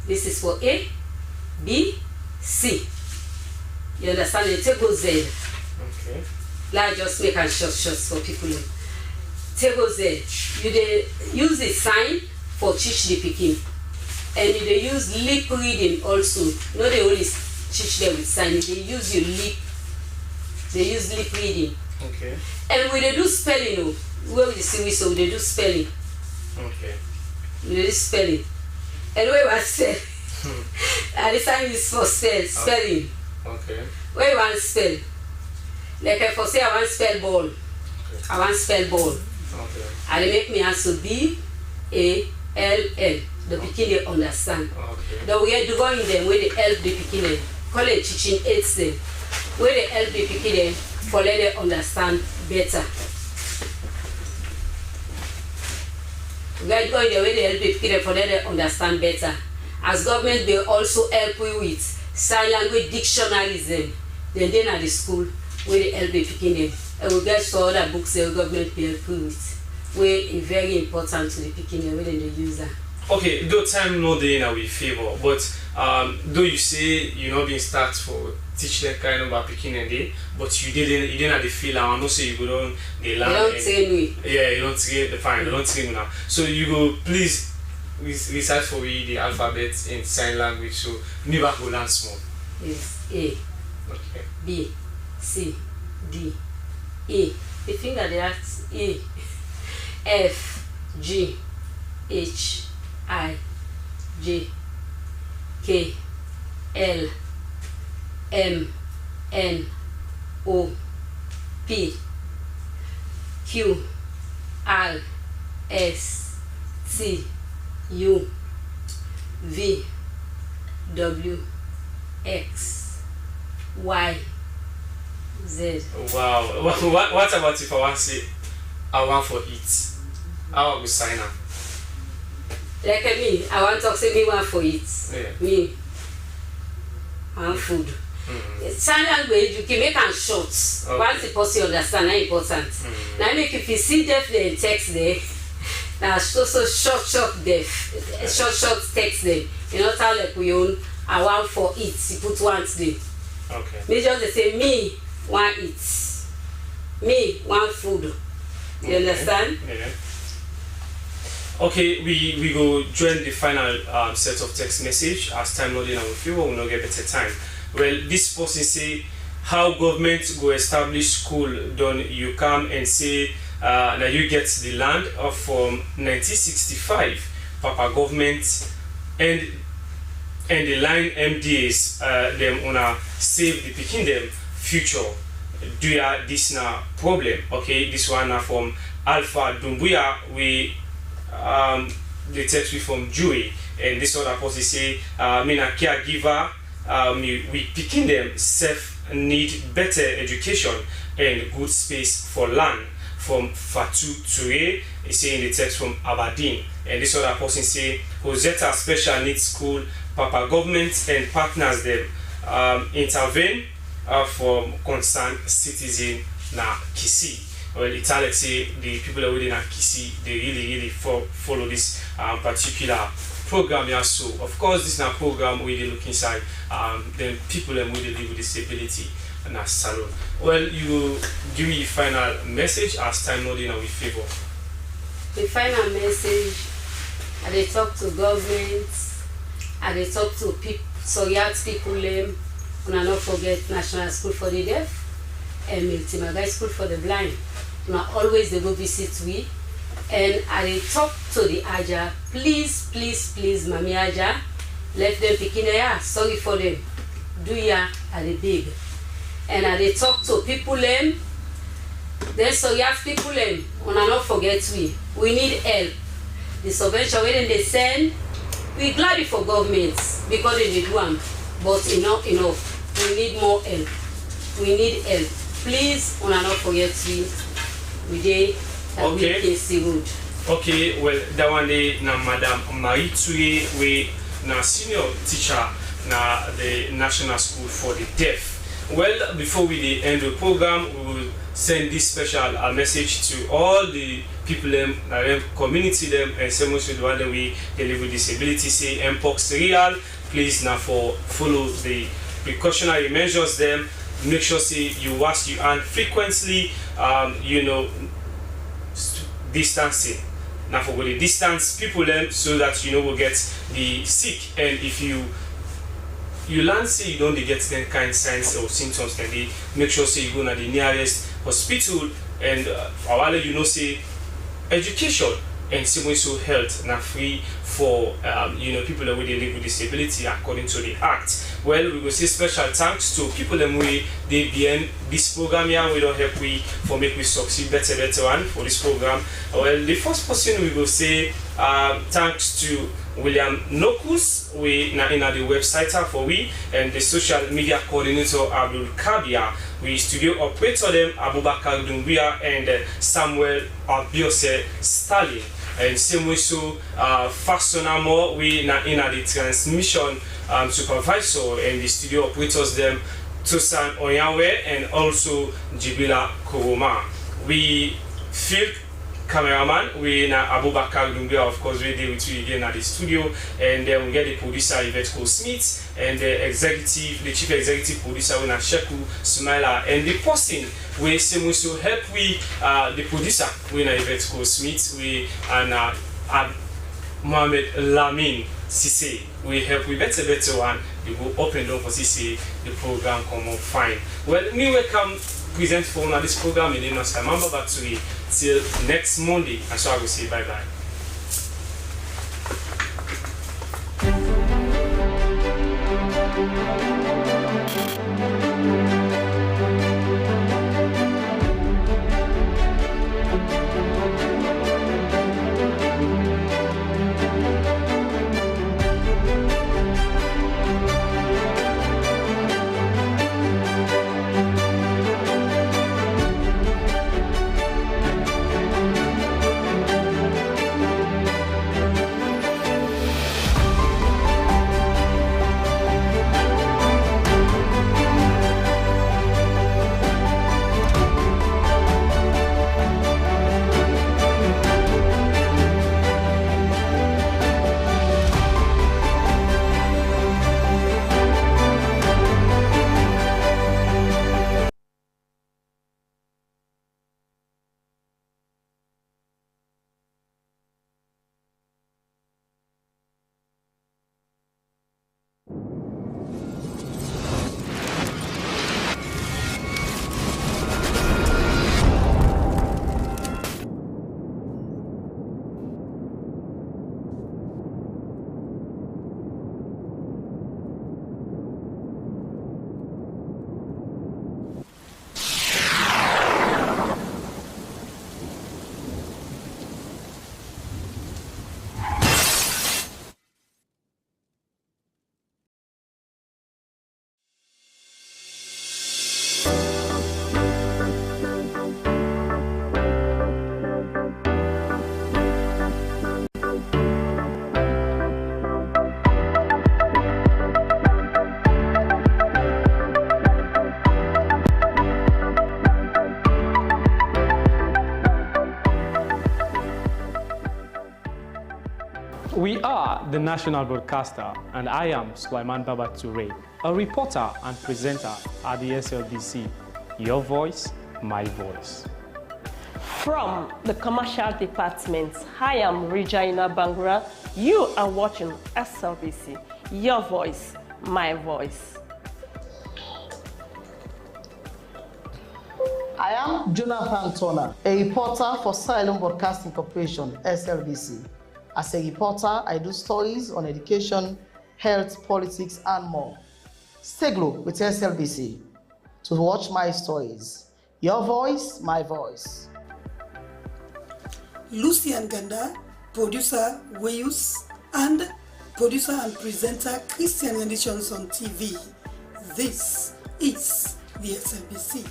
this is for A, B, C. You understand? You take Z. Okay. Like just make a shots for people. Table Z. You dey use the sign for teach the pikin, and you dey use lip reading also. No, they only teach them with sign. They use your lip. They use lip reading. Okay. And we dey do spelling. Oh, where we see we so they do spelling. Okay. We dey do spelling. And where we spell. And the sign is for spelling. Okay. Where you want spell? Like I for say I want spell ball. Okay. I want spell ball. Okay. And they make me answer B-A-L-L. The pikin they understand. Okay. Then we are doing them where they help the pikin them. Call it teaching aids them. Where they help the pikin them for let them understand better. We are doing the way they help the pikin them for let them understand better. As government they also help you with sign language dictionaries them. Then at the school where they help the pikin them. And we get some other books the government will help you with. Where it's very important to the pikin them when they use that. Okay, though time no day in our favor, but though you say you not being start for teach that kind of picking and day, but you didn't have the feel and no say you go down the land. They don't train me. Yeah, you don't train the fine, they don't train now. So you go please recite for me the alphabet in sign language so never go learn small. Yes. A, okay. B, C, D, E. The finger they act E, F, G, H, I, J, K, L, M, N, O, P, Q, R, S, T, U, V, W, X, Y, Z. Wow. What about if I want to say I want for it? How I will sign up? Like me, I want to say me want for it. Yeah. Me want food. Sign language you can make am short. Okay. Once the person understand, na important. Now make if you see deaf there in text there, now so short text there. You know how like we own I want for it. You put one there. Okay. Me just they say me want it. Me want food. You understand? Yeah. Okay, we go join the final set of text message as time not in our favor, we not get better time. Well, this person say how government go establish school done you come and say now you get the land from 1965 Papa government and the line MDAs them wanna save the picking them future. Do ya this na problem? Okay, this one now from Alpha Dumbuya we the text we from Joey and this other person say me na caregiver we picking them self need better education and good space for land from Fatu Toure. He say in the text from Aberdeen and this other person say Rosetta Special Needs School Papa government and partners them intervene from concerned citizen na Kisi. well, it's like say the people that within Kisi, they really follow this particular program here. So of course this is a program where they look inside then people that will live with disability and a salon. Well, you give me a final message as time not in our favor. The final message, I dey talk to government, I dey talk to people, so young people una not forget National School for the Deaf and Multimagai School for the Blind. Una always they go visit we. And I dey talk to the Aja, please, Mami Aja, let them pick in there, sorry for them. Do ya at the big. And I dey talk to people then so young people una not forget we need help. The subvention when they send, we glad for governments because they do them, but enough. We need more help. We need help. Please, una not forget we dey we can see good. Okay, well, that one day na Madam Marie Tue, we na senior teacher na the National School for the Deaf. Well, before we end the program, we will send this special message to all the people community them, and same with the one that we live with disability, say Mpox real. Please now follow the precautionary measures them. Make sure say you wash your hand frequently. Distancing. Now for the distance people them so that will get the sick, and if you learn say you don't get any kind of signs or symptoms, then they make sure say you go to the nearest hospital, and say education and same so health now free for people that will live with disability according to the act. Well, we will say special thanks to people that they behind this program here. We don't help we for make we succeed better one for this program. Well, the first person we will say thanks to William Nokus, we na in the website for we, and the social media coordinator Abdul Kabia, we studio operator them Abubakar Dumbia and Samuel Abiose Stalin. And same way so Fasonamo, we na in the transmission supervisor and the studio operators them Tosan Oyawe and also Jibila Koroma. We field cameraman, we na Abubakar Dumbia, of course, we deal with you again at the studio, and then we get the producer Yvette Smith and the chief executive producer we na Sheku Smaila, and the person we same so help we the producer we na Yvette Smith, we and Mohamed Lamin Sisse, we help we better one. You go up and down for Sisse, the program come on fine. Well, me welcome present for this program in the next time. Remember back to me till next Monday, and so I will say bye bye. We are the national broadcaster, and I am Sulaiman Baba Toure, a reporter and presenter at the SLBC. Your voice, my voice. From the commercial department, I am Regina Bangura. You are watching SLBC. Your voice, my voice. I am Jonathan Turner, a reporter for Sierra Leone Broadcasting Corporation, SLBC. As a reporter, I do stories on education, health, politics, and more. Stay glued with SLBC to watch my stories. Your voice, my voice. Lucian Ganda, producer Wayus, and producer and presenter Christian Renditions on TV. This is the SLBC.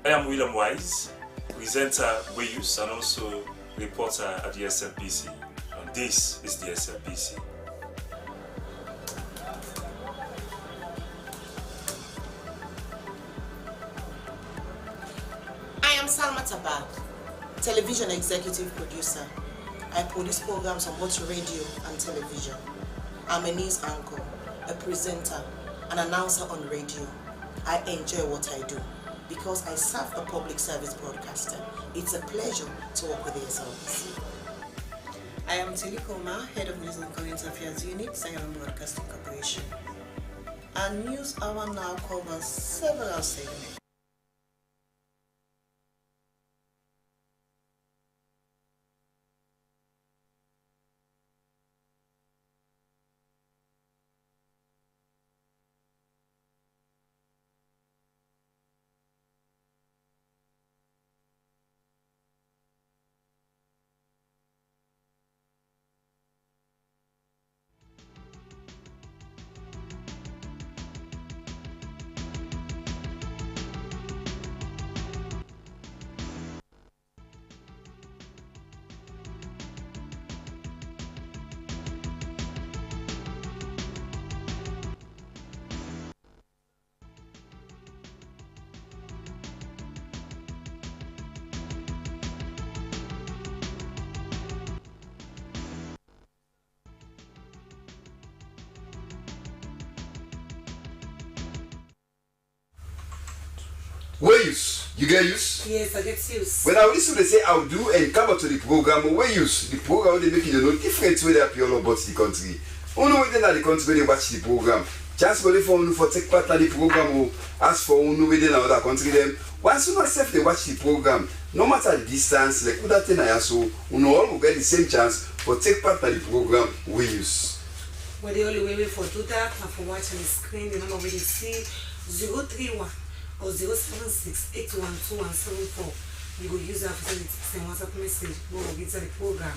I am William Wise, presenter Wayus and also reporter at the SLBC. And this is the SLBC. I am Salma Tabak, television executive producer. I produce programs on both radio and television. I'm a news anchor, a presenter, an announcer on radio. I enjoy what I do because I serve a public service broadcaster. It's a pleasure to work with the SLBC. I am Tilly Koma, Head of News and Current Affairs Unit, Sierra Leone Broadcasting Corporation. Our news hour now covers several segments. Where use? You get use? Yes, I get use. When I listen to say I'll do and come to the program, where use? The program they make you know different way they appear all about the country. Only way they the country when they watch the program. Just go for take part in the program or ask for only way they another country them. Once you accept they watch the program, no matter the distance, like that thing I so you know all will get the same chance for take part in the program we use. Well, the only way for do that and for watching the screen, the number we see 031 or 076-812-174. You go use that for send WhatsApp message. Go get the program.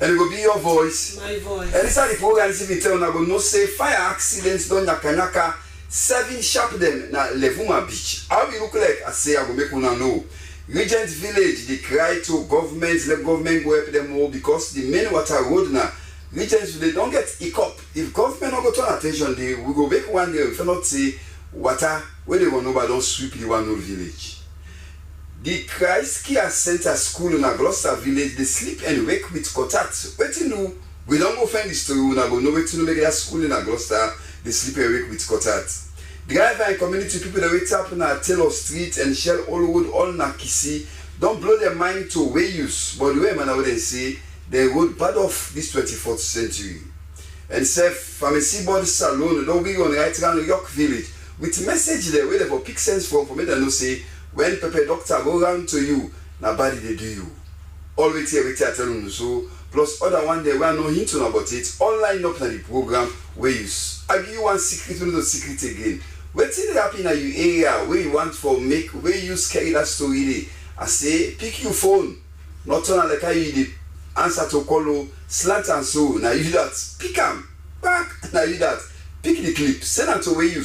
And it will be your voice. My voice. And this is the program if you tell go no say fire accidents done Yakanaka 7 sharp them na Levuma Beach. How we look like I say I go make una know. Regent Village they cry to government, let government go help them all because the main water road now. Regents they don't get hiccup. If government not go turn attention, they will go back one day if not say water where they go know but don't sweep the one old village. The Christ Care Center School in Gloucester Village, they sleep and wake with contact. What you know, we don't go find this story, we don't know what to know, make that school in Gloucester, they sleep and wake with contact. Driver and community people that wait up in Taylor Street and Shell Allwood, all Nakisi, don't blow their mind to way use, but the way man would say, they would part of this 24th century. And say, Pharmacy Board Salon, don't be on the right around York Village, with message there, where they for pick sense for me, they know say, when Pepe doctor go round to you, na body they do you. Always here, I tell you so. Plus other one day we are no hint on about it. All line up na the program where you. I give you one secret, no secret again. What thing happen in your area where you want for make where you carry that story there. I say pick your phone, not turn like how you the answer to call slant and so. Now you that pick 'em back. Now you that pick the clip, send them to where you.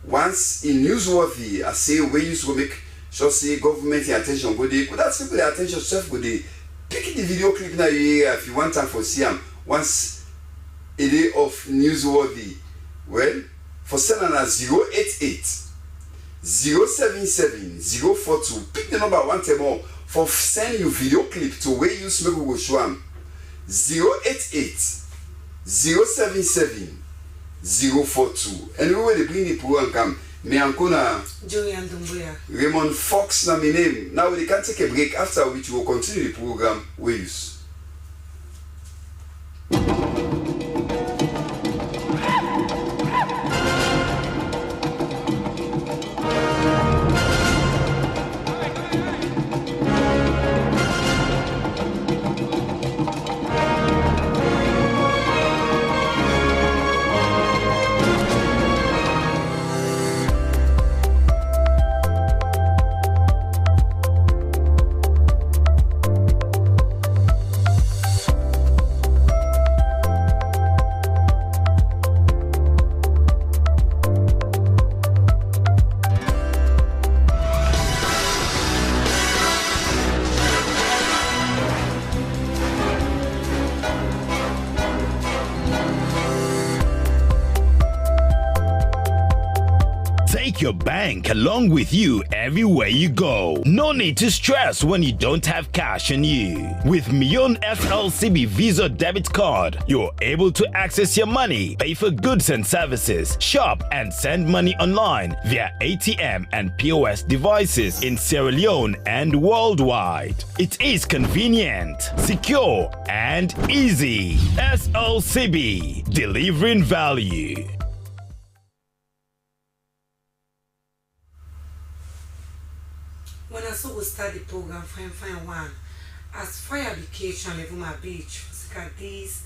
Once in newsworthy, I say where you go make. Just say government attention go there. But that's people the attention self go there. Pick the video clip now here if you want time for see them. Once a day of newsworthy. Well, for sending us 088 077 042. Pick the number one time more for send you video clip to where you smoke go show them. 088 077 042. And we will bring the program come. Me ankona Raymond Fox na my name. Now we can take a break, after which we will continue the program with you. Your bank along with you everywhere you go. No need to stress when you don't have cash on you. With Mion Slcb Visa debit card, you're able to access your money, pay for goods and services, shop and send money online via ATM and POS devices in Sierra Leone and worldwide. It is convenient, secure and easy. SLCB, delivering value. When I saw we start the program, fine one, as fire became on Levuma Beach, these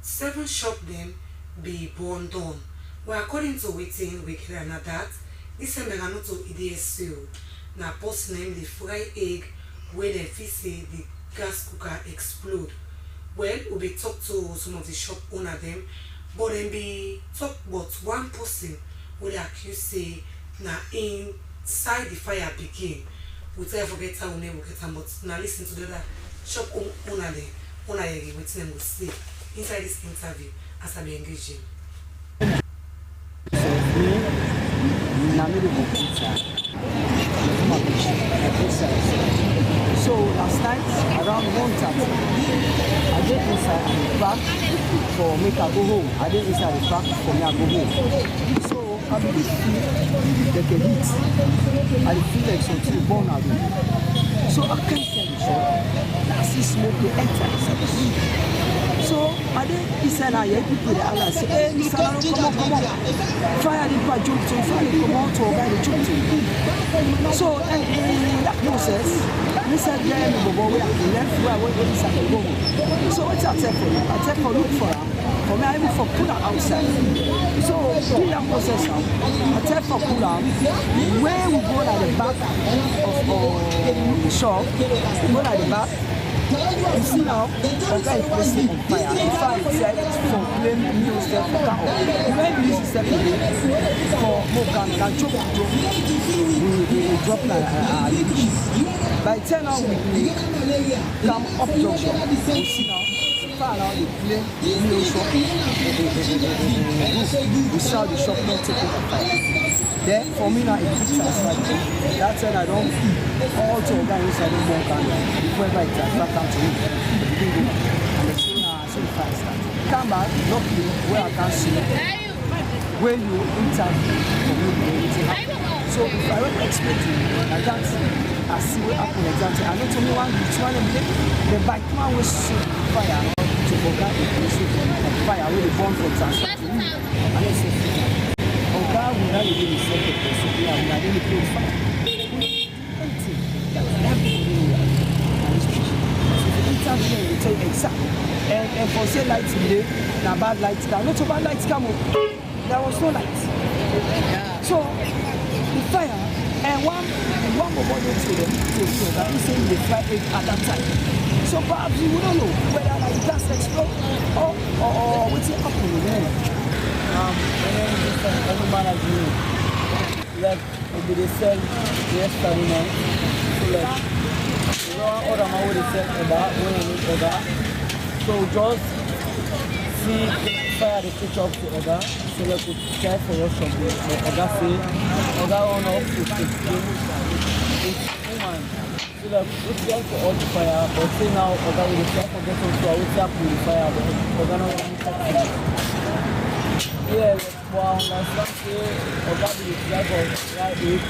7 shop them be born done. Well, according to waiting, we can that this time I not to EDSU. Now, post name the fried egg where they say the gas cooker explode. Well, we be talk to some of the shop owner them, but then be talk about one person where they accuse say now inside the fire begin. We try to forget how we name but now listen to the other shop owner there, owner here with them will say inside this interview as I be engaging. So last night around 1:30, I get inside and back for make I go home. I get inside the back for me I go home. So I be feel like a heat. I feel like something born out. So I can't tell you so I see smoke the enter inside. So I did inside I hear people they all say, hey Mr. Laro, come on. Fire the bar jump to fire come out to guy the jump to. So in that process, I said yeah, we go where I left where I went inside the go. So what I take for you? I take for look for her. For me, I even for put her outside. So do that process now. I take for put her where we go at the back of the shop. We go at the back. You see now, the guy is placing on fire. The fire itself is for plain new stuff for car. When you use the second day for more gun, and choke we drop a leash. By 10 hours we come up junction. You see now, the fire now they play new shop. We sell the shop not taking the fire. Then for me now it keeps outside. That's when I don't all to guys inside the more gun. Whoever it is, back to me. And the soon the fire starts. Come back, luckily where I can see where you interview for me. So if I want to explain to you, I can't see what happened exactly. I know to me the bike man was fire to forget the fire with the bomb for transfer to me. And I said, God will not even be second person. We are not really close fire. Empty. So the interview will tell you exactly. And for say lights today, now bad lights come. Not so bad lights come up. There was no lights. So the fire and one mobile to them to that he said they fly it at that time. So perhaps you wouldn't know whether like gas explode or what's happening there. Everybody as you like maybe they sell yesterday now. So like you know other man would sell about when you need other. So just see fire the switch up to other. So like we try for your shop. Other say other one up to 15. It's woman. So So like we try for all the fire, but say now Oga we try for get on to our purifier, but Oga no want. Yeah, but I understand say Oga we try for right it.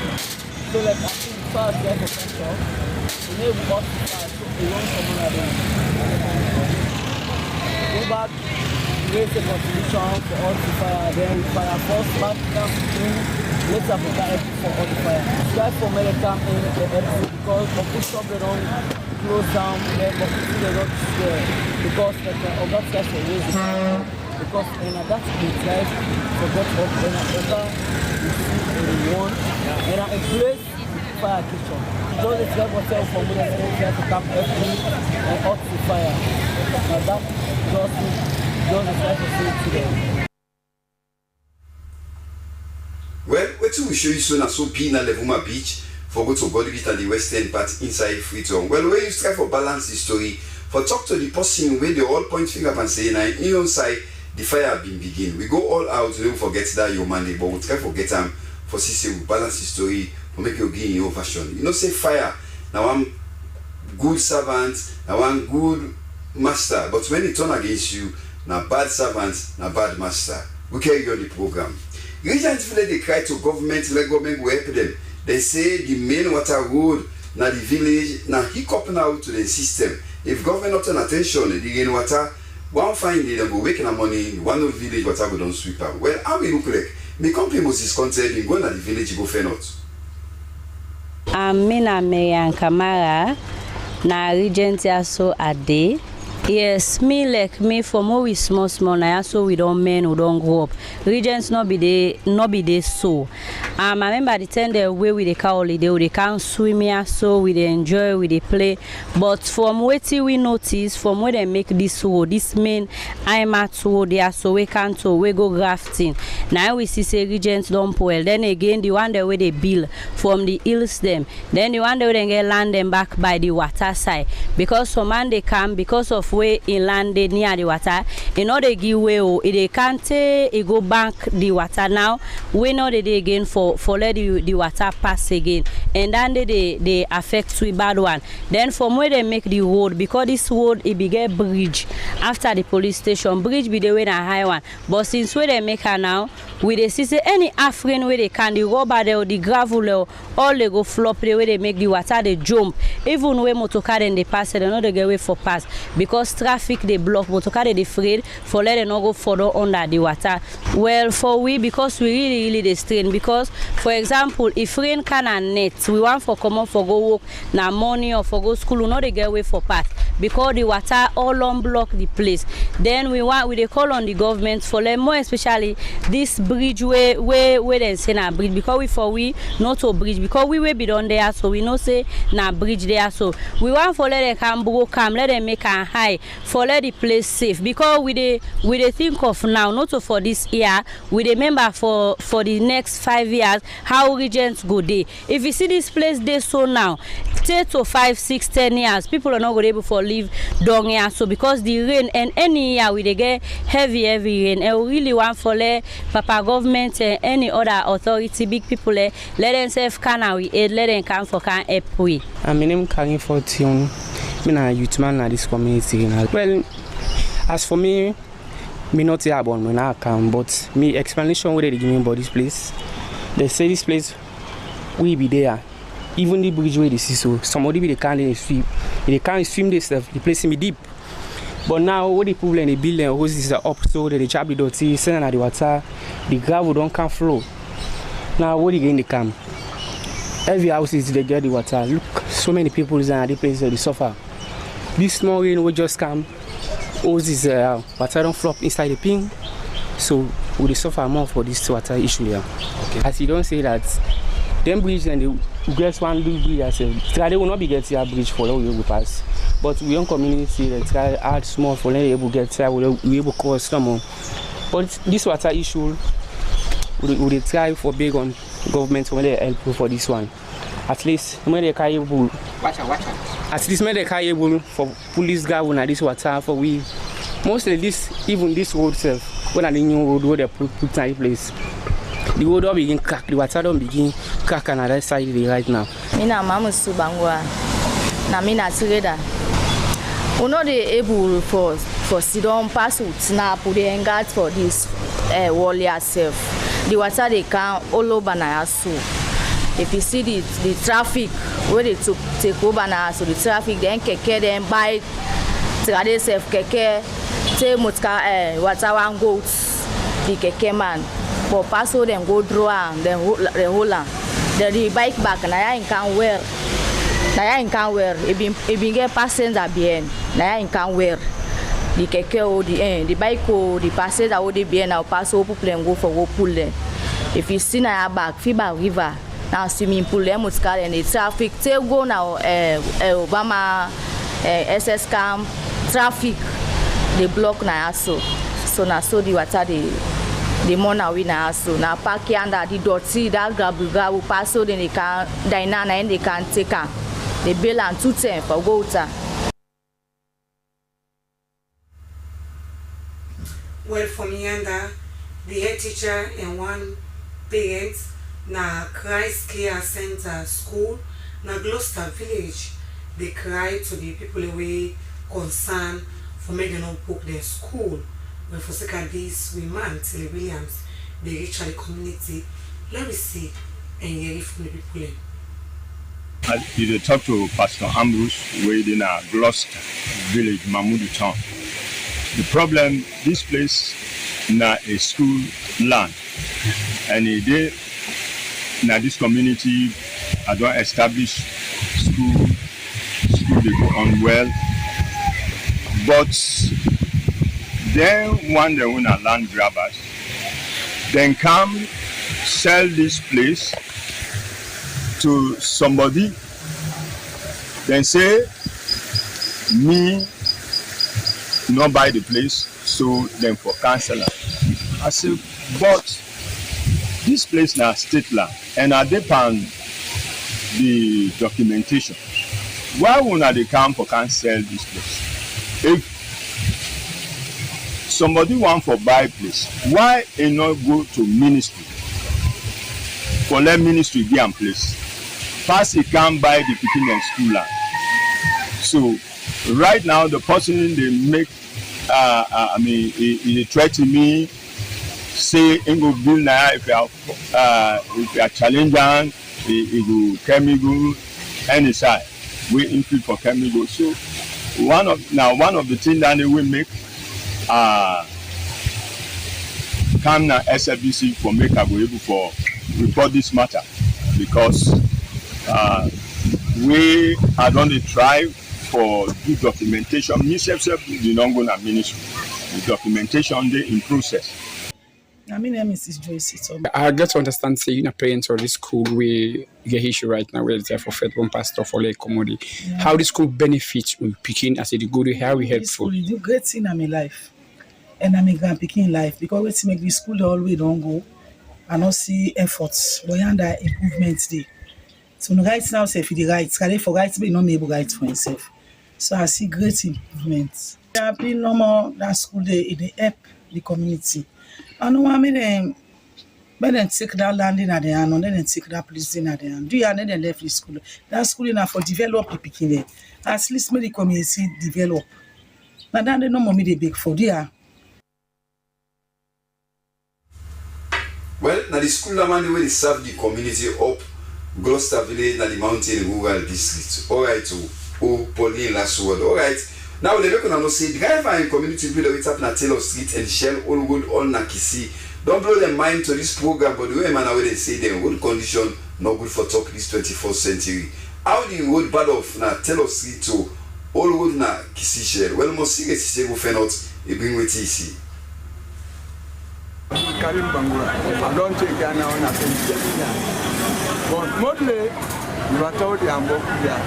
So like I think first try for control. We need to work fast, so we want someone like them. Go back, raise the contribution for all the fire, then we fire first back down let's have a guy for all the fire. Try for American in the airport because the shop they don't close down, then but they don't share because like Oga try for raise because in that we try for get up in Oga you see one and in place fire kitchen. Just the try for tell for me that they try to tap every and out the fire. Now that just the try to say to them. Well, what we show you so na so be na Levuma Beach for go to Godgit and the western part inside Freetown. Well, where you try for balance the story, for talk to the person where they all point finger and say na in side the fire been begin. We go all out, we don't forget that your money, but we try forget them for see we balance the story for make you gain your version. You know say fire now one good servant, now one good master, but when it turn against you, na bad servant, na bad master. We carry on the program. Regent village they cry to government, let government will help them. They say the main water road na the village na hiccup now to the system. If government not turn attention, the gain water, one fine day they go wake in the morning, one of village water go don't sweep out. Well, how we look like? Me company Moses content in going at the village go fair not. Mina Marian Kamara na Regent also a day. Yes, me from when we small now, so we don't men, we don't grow up. Regents not be there so. I remember the time the way we the car holiday, we can swim here, so we they enjoy, we they play. But from what we notice, from where they make this road, this main I'm at road there, so we can't so we go grafting. Now we see say Regents don't well. Then again the one the way they build from the hills them. Then the one the way they get land them back by the water side. Because some man they come because of way in land near the water, you know they give way or they can't go back the water now. We know they again for let the water pass again, and then they affect we bad one. Then from where they make the road, because this road it be get bridge after the police station bridge be the way na high one. But since where they make her now, we they see say any African way they can the rubber there or the gravel there, all they go flop the way they make the water they jump. Even when motorcar then they pass they know they get way for pass because traffic they block motorcar they afraid for let them not go further under the water. Well for we because we really they strain because for example if rain can and net we want for come up for go work na morning or for go school we know they get way for pass because the water all on block the place. Then we they call on the government for let more especially this bridge where they say na bridge because we not to bridge because we will be done there so we know say na bridge there so we want for let them come broke come let them make a high for let the place safe because we they think of now not so for this year we remember for the next 5 years how Regents go day. If you see this place they so now 10 to 5, 6, 10 years people are not going to be able to live down here so because the rain and any year we they get heavy rain and we really want for let Papa government and any other authority big people let themselves can we aid let them come for can help we. My name Karin Fortune. I'm a youth man in this community. Well, as for me not here about when I come, but me explanation what they give me about this place. They say this place will be there. Even the bridge where they see so somebody they can't swim. They can't swim this stuff, the place in me deep. But now what they put in the building hoses are up so that the chop the dirty, sending at the water, the gravel don't come flow. Now what they get in the camp? Every house is they get the water. Look, so many people in the place they suffer. This small rain will just come. Hoses water don't flop inside the ping. So we suffer more for this water issue here. Okay. As you don't say that, them bridge and the grass one do bridge ourselves. They will not be getting a bridge for all we will pass. But we young community that try add small for them able get here, we able cause some. But this water issue we try for big on government when they help for this one. At least when they can able at least when they can able for police guard on this water for we mostly this even this road self when the new road where they put in place. The road don't begin crack, the water don't begin crack on the other side right now. Mina Mama Subangwa. na me na trader. We not able for sit down pass with snap we dey engage for this wall yourself. The water they can all over na so. If you see the traffic where they take over na so the traffic then keke then buy trade self keke say mutka water one goats the keke man but pass all them go draw and then hold on. Then the bike back na ya can wear. Na ya can wear. It been get passenger behind. Na ya can wear. The keke or the bike or the passenger or the behind now pass over plane go for go pull there. If you see na ya back, Fiba River now swimming pool them must car and the traffic take go now Obama SS cam traffic they block na so na so the water the money we na so na park under the dirty that grabu pass so then they can dine and they can take am the bill and 210 for go water. Well, from Yanda, the head teacher and one parent na Christ Care Center School na Gloucester Village. They cry to the people away concerned for making them book their school. But for second this woman, Tilly Williams, they reach the community. Let me see and hear from the people. Did they talk to Pastor Ambrose within a Gloucester Village, Mahmoud Town? The problem, this place na a school land, and they na this community I don't establish school they go on well, but then one day when a land grabbers then come sell this place to somebody, then say me not buy the place, so then for cancel. I said, but this place now state land, and I depend the documentation. Why would they come for cancel this place? If somebody want for buy place, why they not go to ministry for let ministry be in place? First, he can't buy the Burkina school land. So right now, the person they make, he threaten me, say, he go build now if you are challenging, he go chemical, any side, we include for chemical. So one of the things that they will make, come now SLBC for make I go able for report this matter because we are going to try for the documentation. Me self the non go na ministry. The documentation they in process. My name is Joyce. I get to understand, say, you're parents of this school we get issue right now, where it's there for Freetown pastor for like commodity. Yeah. How this school benefits with picking as a good, how we helpful. This school is do great thing in my life, and I'm a grand picking life because we make the school always don't go. I don't see efforts, but under improvements there. So right now, say if the rights, can for rights, but not able rights for himself. So I see great improvements. There have been no more that school there in the help the community. I know I mean then take that land in at the end, and then take that place in at the end. Do you and then left the school? That school enough for develop the picking. At least make the community develop. Now that they no more me they big for there. Well, now the school man where they serve the community up Gloucester Village na the mountain rural district. Alright, Pauline last word. Alright. Now the record now say driver and community people that up na Taylor Street and Shell all good all na Kisi. Don't blow their mind to this program, but the way man where they say the road condition not good for talk this 21st century. How the road bad off na Taylor Street to all good na Kisi Shell. Well, most serious say go find out e bring with TC. Karim Bangura. I don't take Ghana on a pension. But mostly, you are told the Hamburg here.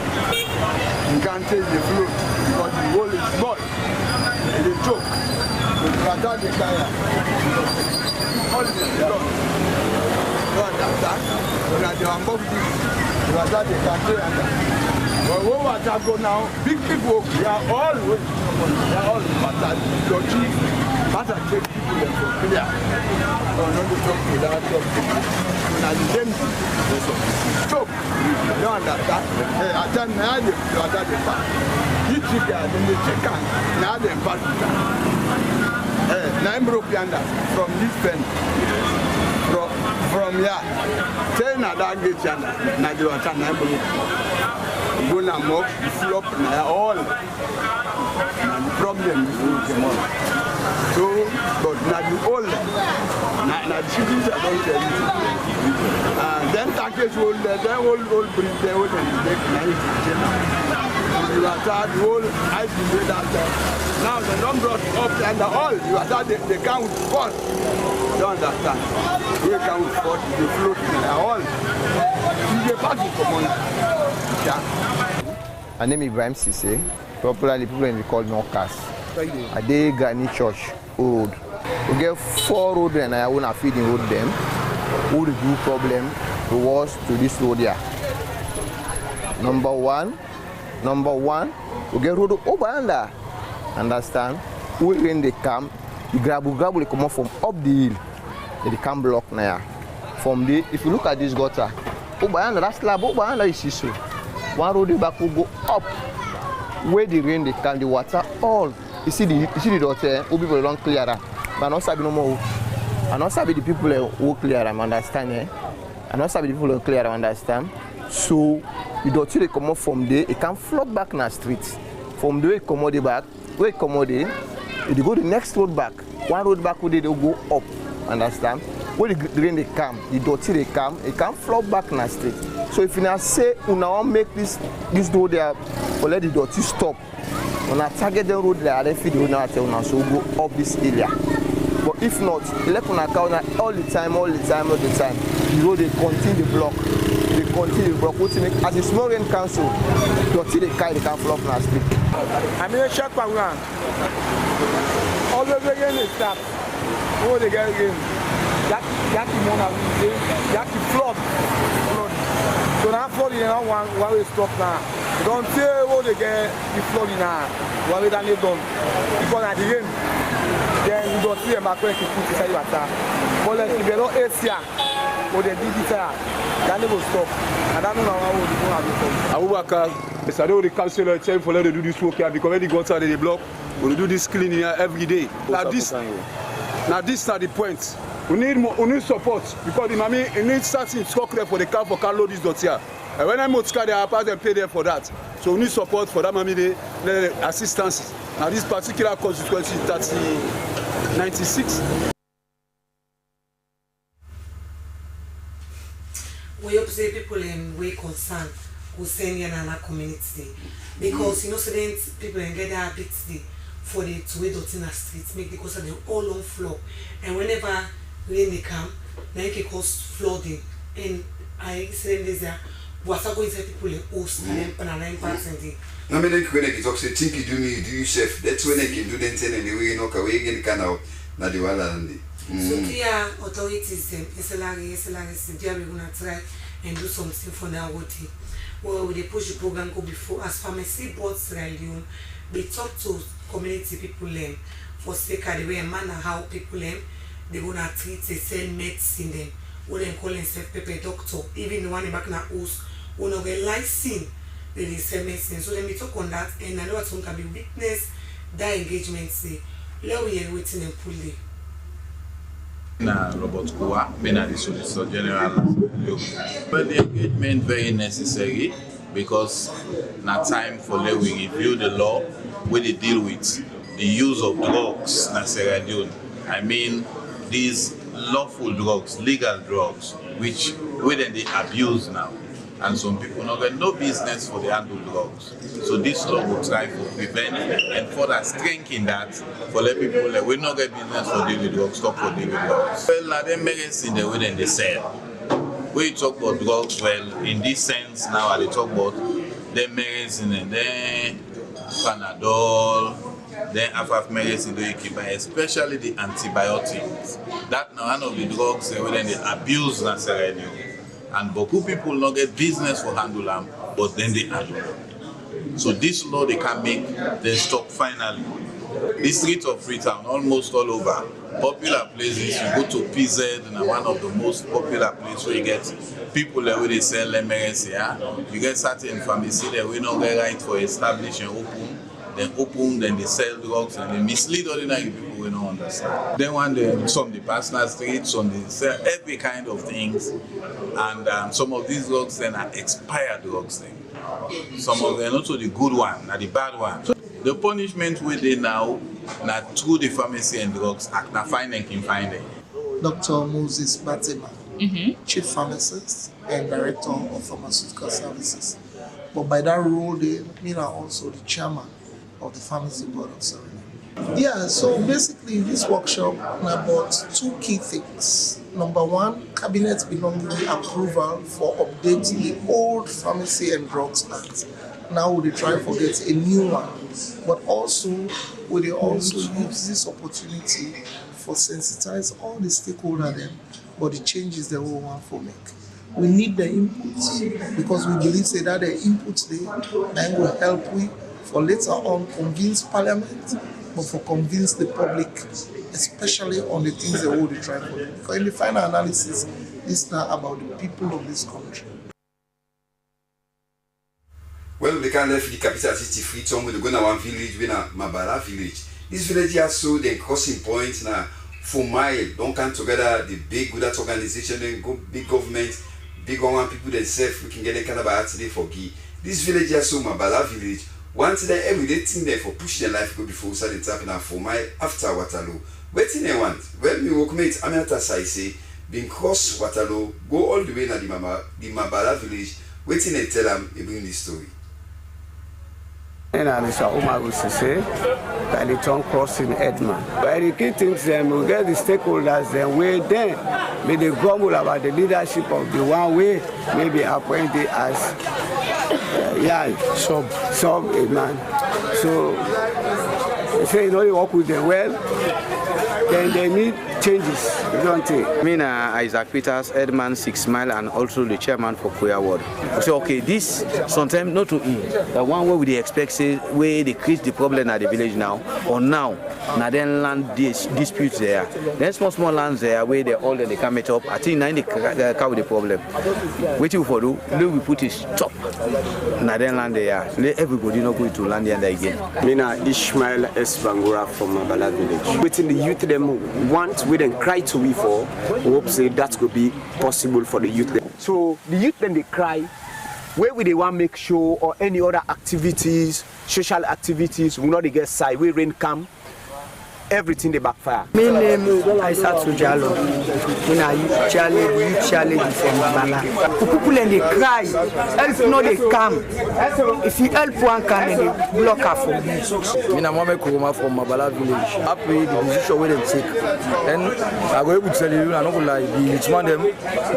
You can't take the float because the wall is small. And they choke. You are down the tire. All is done. You understand? When I do Hamburg, you are down the tire. But when I go now, big people, they are all waiting. They are all battered. As I take people them from clear, or not to talk to that talk. When I did talk, you understand? I tell me I did the part. You check out, then they check out. Now they pass it out. Nine broke yonder from this pen. From here. Tell na that gate yonder. Now they want nine broke. Go na mock, flop na all. The problem is come on. So, but now the old, now the citizens don't tell you. Then package will, then all bring the old and the you are tired, the whole ice is that now the number up and the all, you are tired, they count first. Don't understand. They count first, they float in the all. You get back to come on. My name is Ibrahim Sise. Popularly, people call me Okas. I dey Granny Church Road. We get 4 roads and I want to feed the road them. Who the do problem was to this road here. Number one, we get road over under. Understand? We when they come, the gravel they come up from up the hill. They come block now. From the, if you look at this gutter, over under that slab over under is so. One road back will go up. Where the rain they come, the water all. You see the daughter, who people don't clear that. But not sabi no more. I not sabi the people who clear them, understand? Eh? I not sabi the people who clear them, understand? So the daughter they come up from there, it can float back in the street. From there, it come out the back. Where it come out there, they go the next road back. One road back, where they go up, understand? Where the rain they come, the daughter they come, it can float back in the street. So if you now say, you now make this road there, or let the daughter stop. When I target the road there, I feed the road now, so go up this area. But if not, let on account all the time, the road they continue the block. They continue the block. As a small rain council, daughter they carry, they can flop in the street. I mean, check around. All the again is stop. Oh, they get again. That flop. So now flooding now one way stop now. Don't say what they get the flooding now. One way that they done. Because at the end, then you don't see them back when you put inside your water. But if they don't Asia or they did it, then they will stop. And I don't know how they go about it. It's a the council tell for them to do this work here because when they go outside the block, we do this cleaning here every day. Now this are the points. We need support because the mommy needs starting stock there for the car load this dot here. And when I must car, they are part and pay them for that. So we need support for that mommy the assistance. Now this particular constituency that's 96. We hope say people way concerned who send in our community because you know certain people get their habits for the to wait in the streets make because of the all on floor and whenever rain they come, then it can cause flooding. And I say this there, water going to people in host and 9%. No, I mean, when they talk, say, think you do me, do you chef. That's when they can do them and the way you knock away again, can out, not the one. So, clear authorities, SLRC, they are going to try and do something for now. Well, they push the program go before as pharmacy board Sierra Leone, they talk to community people for sake of the way and manner how people they're gonna treat they sell medicine them. What they call themselves pepper doctor. Even the one back in the house, one of the license they sell medicine. So let me talk on that and I know what some can be witness that engagement say. Let we are waiting and pull it. Na Robert Kua, the Solicitor General. But the engagement very necessary because now time for let we review the law where they deal with the use of drugs in Sierra Leone. I mean these lawful drugs, legal drugs, which then they abuse now. And some people not get no business for the handle drugs. So this law will try to prevent and further strengthen that for let people that we not get business for deal with drugs, stop for deal with drugs. Well, now them medicine the way then they sell. We talk about drugs, well, in this sense now they talk about the medicine and then Panadol, then after medicine they keep, especially the antibiotics. That now one of the drugs then they abuse in Sierra Leone. And beaucoup people not get business for handle them, but then they handle them. So this law they can make them stop finally. The streets of Freetown, almost all over, popular places. You go to PZ, and one of the most popular places where you get people there where they sell emergency. Yeah? You get certain pharmacy there we don't get right for establishing open, then they sell drugs and they mislead ordinary people who don't understand. Then one day, some the personal streets, some they sell every kind of things, and some of these drugs then are expired drugs. Then. Some of them also the good one, not the bad one. So the punishment we they now, not through the pharmacy and drugs, act na fine and can find it. Dr. Moses Batema, Chief Pharmacist and Director of Pharmaceutical Services. But by that role, they are also the Chairman of the Pharmacy Board of Sierra Leone. Yeah, so basically this workshop about two key things. Number one, Cabinet belonging approval for updating the old Pharmacy and Drugs Act. Now we try to get a new one, but also we also use this opportunity for sensitize all the stakeholders them, but the changes that we want to make. We need the inputs because we believe that the inputs they will help we for later on convince Parliament, but for convince the public, especially on the things that we will try for them. Because in the final analysis, this is not about the people of this country. Well, we can left the capital city Freetown, we go to one village, we na Mabala village. This village has so the crossing point na for mile. Don't come together the big good organization and go big government, big one people themselves. We can get a kind of today for Guy. This village has so Mabala village. Once they everyday thing there for push their life go before so they tap in for mile after Waterloo. Waiting they want. When we work mate Amiata say being cross Waterloo, go all the way na the Mabala village. Waiting they tell them they bring this story. And Alisa Omar will say that the town crossing Edmund. But the key things then we get the stakeholders then we then may they grumble about the leadership of the one way maybe appointed as sub a man. So they say you know you work with them well, then they need changes, don't they? I mean, Isaac Peters, Edman 6 Mile, and also the chairman for Korea Ward. So, okay, this sometimes not to the one way we expect say where they create the problem at the village now, or now then land disputes there. Then small lands there where they all they can meet up. I think now they cover the problem. Waiting for do, we put it stop. Now then land there. Let everybody not going to land there again. Mina Ishmael S. Bangura from Mabala village. Within the youth them want we then cry to me for, hope say that could be possible for the youth. So the youth then they cry, where will they want make show or any other activities, social activities, will not get side, we rain come, everything they backfire. My name is Aisatu Jallo. I challenge from Mabala. People and they cry, help no they come. If you help one can they block her from me. I'm Mohamed Kuruma from Mabala village. Happy the decision where they take. And I go able to tell you, I'm not gonna lie, the rich man them,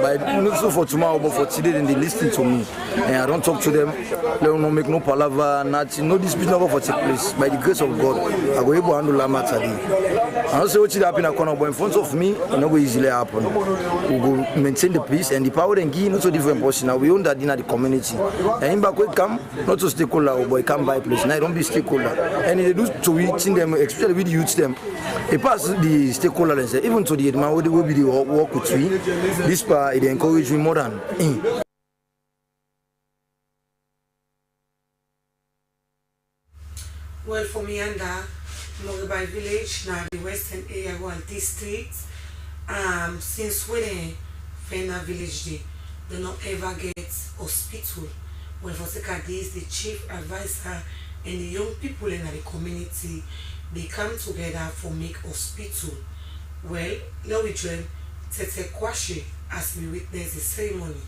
but not so for tomorrow, but for today, then they listen to me. And I don't talk to them, they don't make no palaver, nothing, no dispute never for take place. By the grace of God, I go able to handle that matter. I don't say what happen at corner, but in front of me, it no go easily happen. We go maintain the peace and the power and give not so different portion. Now we own that in the community. And in back we come, not to stakeholder, but come by place. Now don't be stakeholder. And they do to reach them, especially with the youth them. They pass the stakeholder and say, even to the man will be the work with me. This part they encourage me more than. Well, for me and Moribai village, now the western area one district. Since we Fena village they not ever get hospital. When for this, the chief advisor and the young people in the community they come together for make hospital. Well, now we join Tete Kwashi as we witness the ceremony.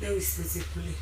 Let me see it fully.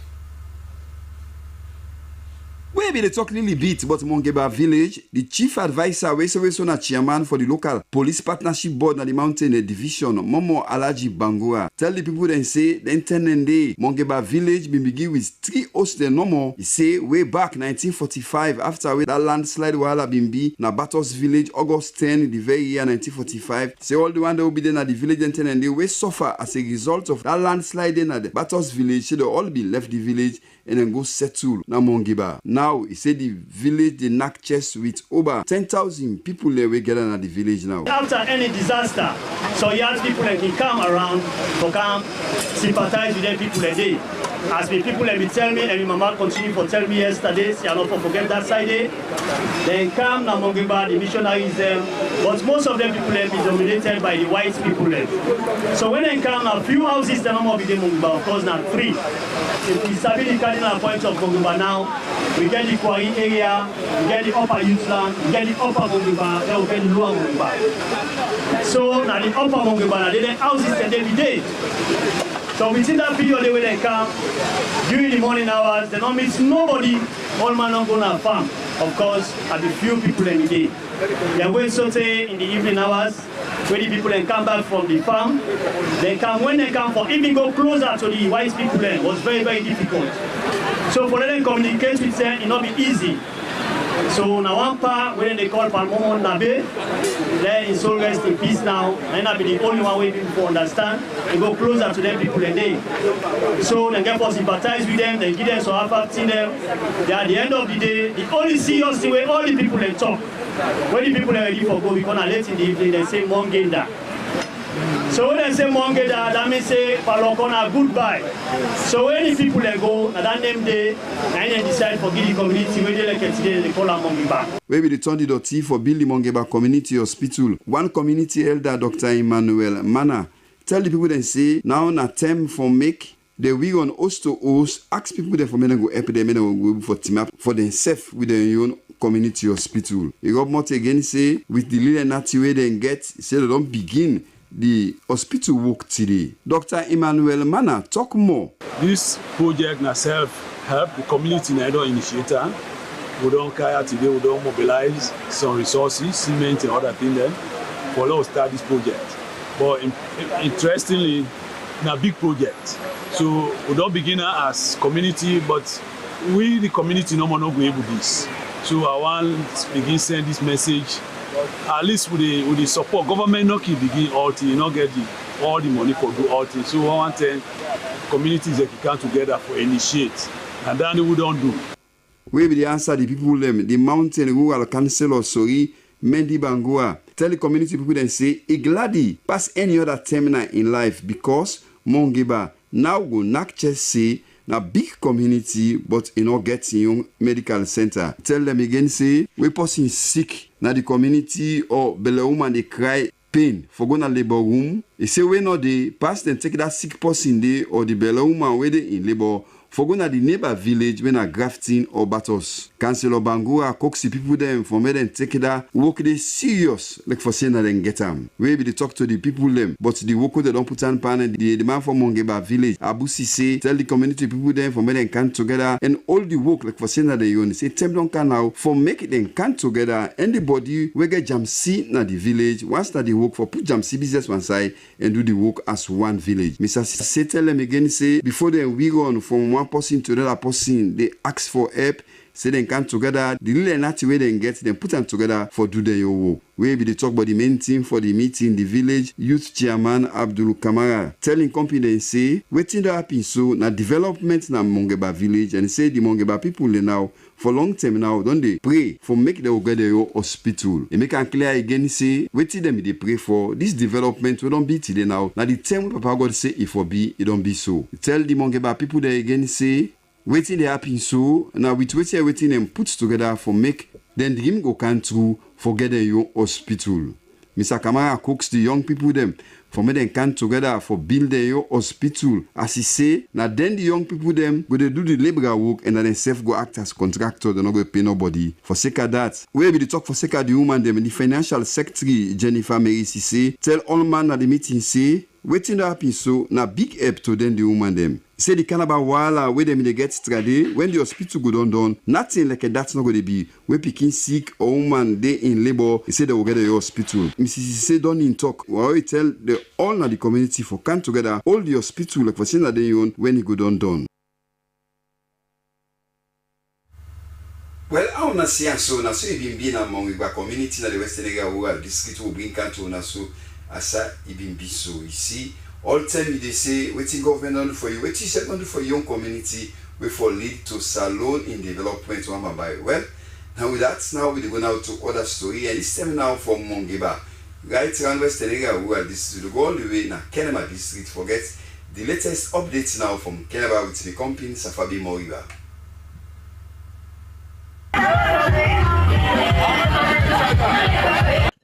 We be the talk little bit about Mongeba village. The chief advisor, we na chairman for the local police partnership board na the mountain division, Momo Alaji Bangura. Tell the people then say the intended day Mongeba village been begin with 3 hosts the normal. He say way back 1945 after we that landslide wahala been be na Batos village August 10 the very year 1945. Say all the one that will be there na the village intended day we suffer as a result of that landslide na the Batos village. Say they all be left the village and then go settle na Mongeba. Now, he said the village, they knock chest with over 10,000 people there we gather at the village now. After any disaster, so you have people that can come around to come sympathize with them people a day. As the people let me tell me, and my mama continue to tell me yesterday, I don't forget that side day. They come now Mongiba, the missionaries them, but most of them people is dominated by the white people them. So when they come now, few houses they not be the Mongiba, of course not 3. If we study the cardinal points of Mongiba now, we get the Kwai area, we get the upper Youthland, we get the upper Mongiba, then we get the lower Mongiba. So now the upper Mongiba, now they houses and they be dead. So within that period when they come, during the morning hours, they don't miss nobody, all man don't go to farm. Of course, at the few people in the day. They are going to say in the evening hours, when the people then come back from the farm, they come, when they come for even go closer to the white people then, was very, very difficult. So for them to communicate with them, it not be easy. So now one part, when they call Palmomon Nabe, they're in soul rest in peace now, and I'll be the only one way people understand, and go closer to them people a day. So they get for sympathize with them, they give them some affecting them. They at the end of the day, the only serious thing where all the people they talk. When the people are ready for go, we gonna late in the evening, they say Mongenda. So when they say Mongeda, that means say Palokona goodbye. So when the people they go, that name day, and they decide for the community where they like today, they call them Mongeba. Where we turn the dotty for building Mongeba Community Hospital. One community elder, Dr. Emmanuel Mana, tell the people then say now na time for make the we on host to host, ask people there for men go help them go for team up for themselves with their own community hospital. You got more again say with the little natty way they get, say they don't begin the hospital work today. Dr. Emmanuel Mana, talk more. This project na self-help, the community na initiator. We don't care today, we don't mobilize some resources, cement and other things then for us to start this project. But interestingly, it's a big project. So we don't begin as community, but we the community no more not go able this. So I want to begin send this message. At least with the support, government not keep begin all things, not get all the money for do all things. So 110 communities that come together for initiate, and then we don't do. We be the answer the people them, the mountain rural councillor sorry, Mendy Bangua. Tell the community people then say, gladi pass any other terminal in life because Mongeba now go knock chest say na big community but you know get young medical center. Tell them again say we person sick na the community or belle woman they cry pain for go na labor room. They say we no dey pass them take that sick person there or the belle woman where they in labor for go na the neighbor village when a grafting or battles. Councillor Bangura coaxy people them for me them take that work they serious like for saying that they get them. We be they talk to the people them, but the work they don't put on pan the demand for Mongeba village. Abusi say tell the community people them for me them come together and all the work like for saying that they own. Say them don't can now for make them come together. Anybody we get jam see na the village. Once that the work for put jam see business one side and do the work as one village. Mr. Say tell them again say before they we run from one person to another person, they ask for help. Say they come together, the little natty way they get, then put them together for do their work. We be the talk about the main team for the meeting, the village youth chairman Abdul Kamara telling company they say waiting to happen so na development na Mongeba village and say the Mongeba people they now for long term now don't they pray for make the get their hospital. They make it clear again say waiting them they pray for this development we don't be today now. Now the time Papa God say if for be it don't be so. Tell the Mongeba people they again say waiting they happen so now with waiting them put together for make then the game go can through for get your hospital. Mr. Kamara cooks the young people them for me them come together for build your hospital. As he say, now then the young people them go they do the labor work and then self go act as contractor, they not go pay nobody. For sake of that, we be the talk for sake of the woman them and the financial secretary Jennifer Mary say tell all man at the meeting say waiting to happen so na big help to then the woman them. Say the kind of wala where them they get stranded when the hospital go done, nothing like that's not going to be. When picking sick or woman they in labor, they say they will get a hospital. Mrs. say don't in talk. We tell the all na the community for come together, all the hospital like for saying that they own when it go done. Well, I wanna see so na so you been among the community na the West Senegal rural district will bring canto na so asa ibin be so you see. All time they say, waiting government do for you, waiting second do for young community, which will lead to Salone in development one by well. Now with that, now we go now to other story, and this time now from Mongeba. Right around West Senegal, where this is all the way now Kenema district. Forget the latest updates now from Kenema with the company Safabi Moriba.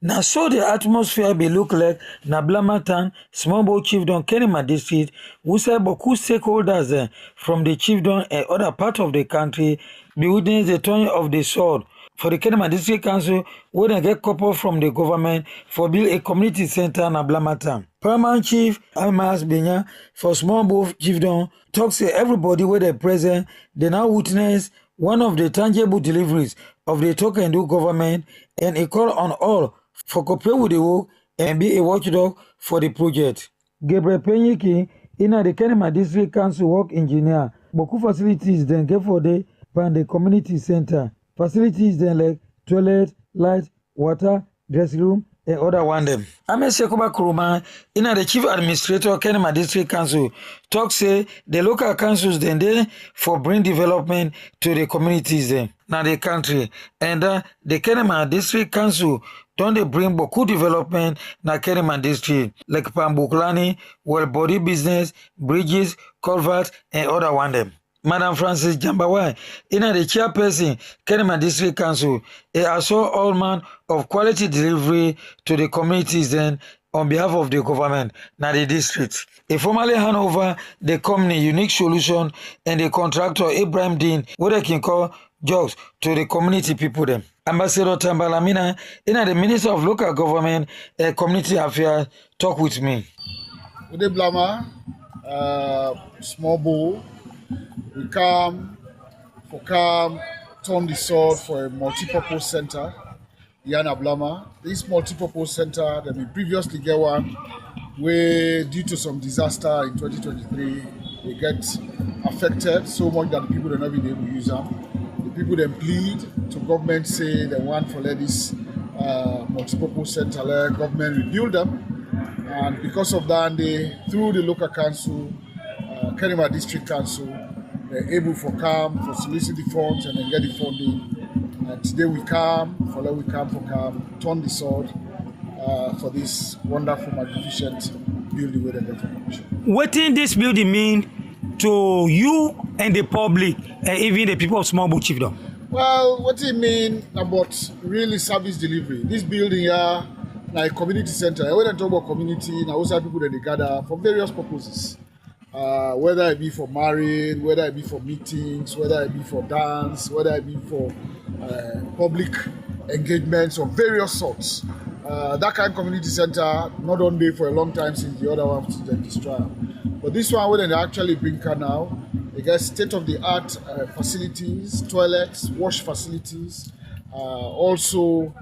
Now so the atmosphere be look like na Blamatan, small boat chiefdom Kenema district, who say beaucoup stakeholders from the chiefdom and other part of the country be witness the turning of the sword for the Kenema District Council where they get couple from the government for build a community center na Blamatan. Paramount Chief Almas Benya for small boat chiefdom talks to everybody where they present, they now witness one of the tangible deliveries of the talk and do government and a call on all for cooperate with the work and be a watchdog for the project. Gabriel Penyiki, in the Kenema District Council work engineer, beaucoup facilities then get for the community center. Facilities then like toilet, light, water, dressing room, and other one them. Ame Sekoba Kuruma, in the chief administrator Kenema District Council, talk say the local councils then there for bring development to the communities then, now the country. And the Kenema District Council don't they bring beaucoup development na Kenema district like Pambuklani, well body business, bridges, culverts, and other one them. Madam Francis Jambawai, in the chairperson Kenema District Council, also all man of quality delivery to the communities then on behalf of the government na the district. He formally hand over the company Unique Solution and the contractor Ibrahim Dean, what they can call jobs to the community people them. Ambassador Tambalamina, in the Minister of Local Government and Community Affairs, talk with me. With the Blama, small bowl, we come, turn the sword for a multi-purpose center, Yana Blama. This multi-purpose center, that we previously get one, where due to some disaster in 2023, they get affected so much that the people are not being able to use them. People then plead to government, say they want for let this multi-purpose center, let government rebuild them, and because of that, they through the local council, Kenema District Council, they're able for come for solicit the funds and then get the funding. And today we come turn the sword for this wonderful, magnificent building where they get from commission. What in this building mean to you and the public and even the people of Small Boat Chiefdom? Well, what it mean about really service delivery? This building here, like community center, when I talk about community, now also people that they gather for various purposes. Whether it be for marriage, whether it be for meetings, whether it be for dance, whether it be for public engagements of various sorts. That kind of community center, not only for a long time since the other one was destroyed. But this one, where they actually bring now, they get state-of-the-art facilities, toilets, wash facilities, also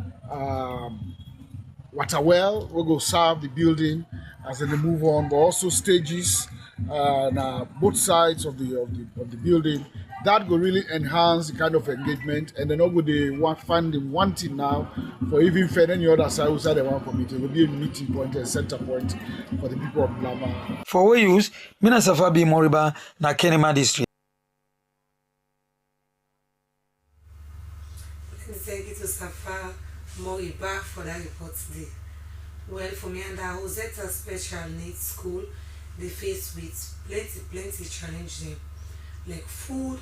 water well, we go serve the building as they move on, but also stages on both sides of the building. That will really enhance the kind of engagement, and then also they find them wanting now for even for any other side outside the one committee. It will be a meeting point, a center point for the people of Blama. For we use, Mina Safabi Moriba na Kenema district. Thank you to Safa Moriba for that report today. Well, for me and our Rosetta Special Needs School, they face with plenty challenges like food,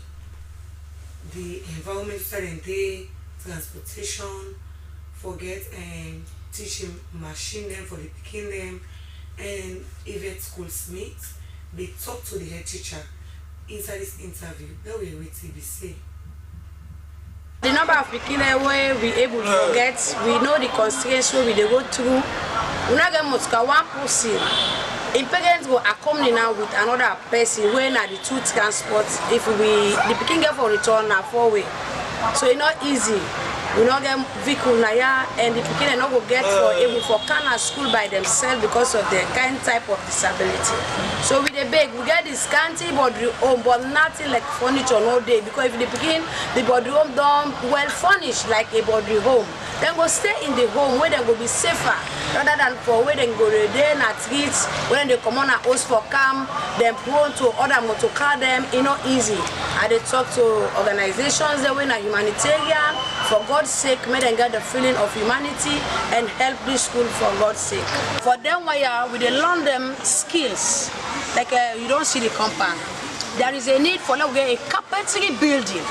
the environment day, transportation, forget and teaching machine them for the picking them, and even schoolmates. They talk to the head teacher inside this interview. That way with TBC. The number of people where we able to get, we know the constraints where we go through. We not get much one person. In parents go accompany now with another person when at the two transports. If we the picking get for return now 4 way, so it's not easy. We not get vehicle na ya, and the pikin not go get for able for can at school by themselves because of their kind type of disability. So we dey beg, we get this scanty body home, but nothing like furniture no day, because if the pikin the body home done well furnished like a body home, then go stay in the home where they go be safer rather than for where they go there na treat when they come on a host for camp, then prone to other motor car them, you know, easy. I dey talk to organizations that when a humanitarian, for God's sake, may them get the feeling of humanity and help this school for God's sake. For them, we dey learn them skills. Like you don't see the compound. There is a need for them to get a carpentry building.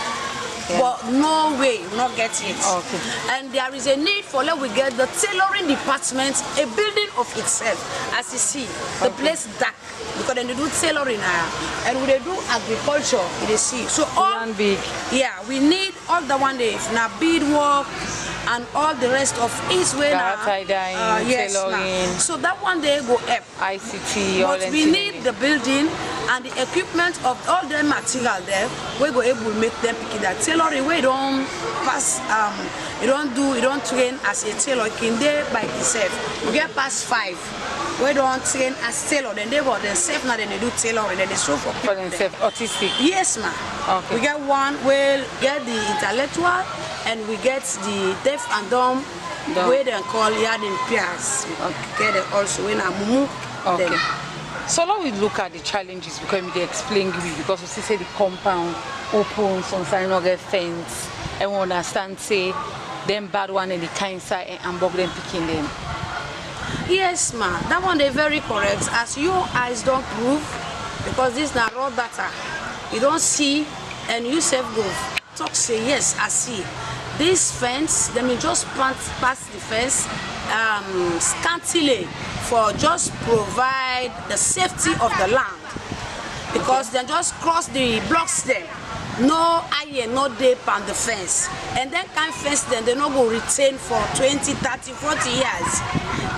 But no way, not get it. Okay. And there is a need for let we get the tailoring department, a building of itself. As you see, the place dark because then they do tailoring and we they do agriculture. You see, so all big. Yeah, we need all the one day now beadwork and all the rest of his way now. Yes, tailoring. So that one day go up. ICT. But we need the building and the equipment of all the material there. We go able to make them pick that tailoring. We don't pass. You don't train as a tailor. You can there by itself. We get past 5. We don't train as tailor. Then they go themselves now. Then they do tailoring. Then they show for themselves. Autistic. Yes, ma'am. Okay. We get one. We get the intellectual. And we get the deaf and dumb, where they call yard in pairs. Okay, they also in a mumu. Okay. So now we look at the challenges because they explain you because we say the compound open, sometimes not get fence, and we understand say them bad one and the kind side and bug them picking them. Yes, ma'am. That one they very correct. As your eyes don't prove, because this is not raw data. You don't see, and you self go talk say yes, I see. This fence, they may just pass the fence scantily for just provide the safety of the land. Because they just cross the blocks there. No iron, no dip on the fence. And then kind fence then they not go retain for 20, 30, 40 years.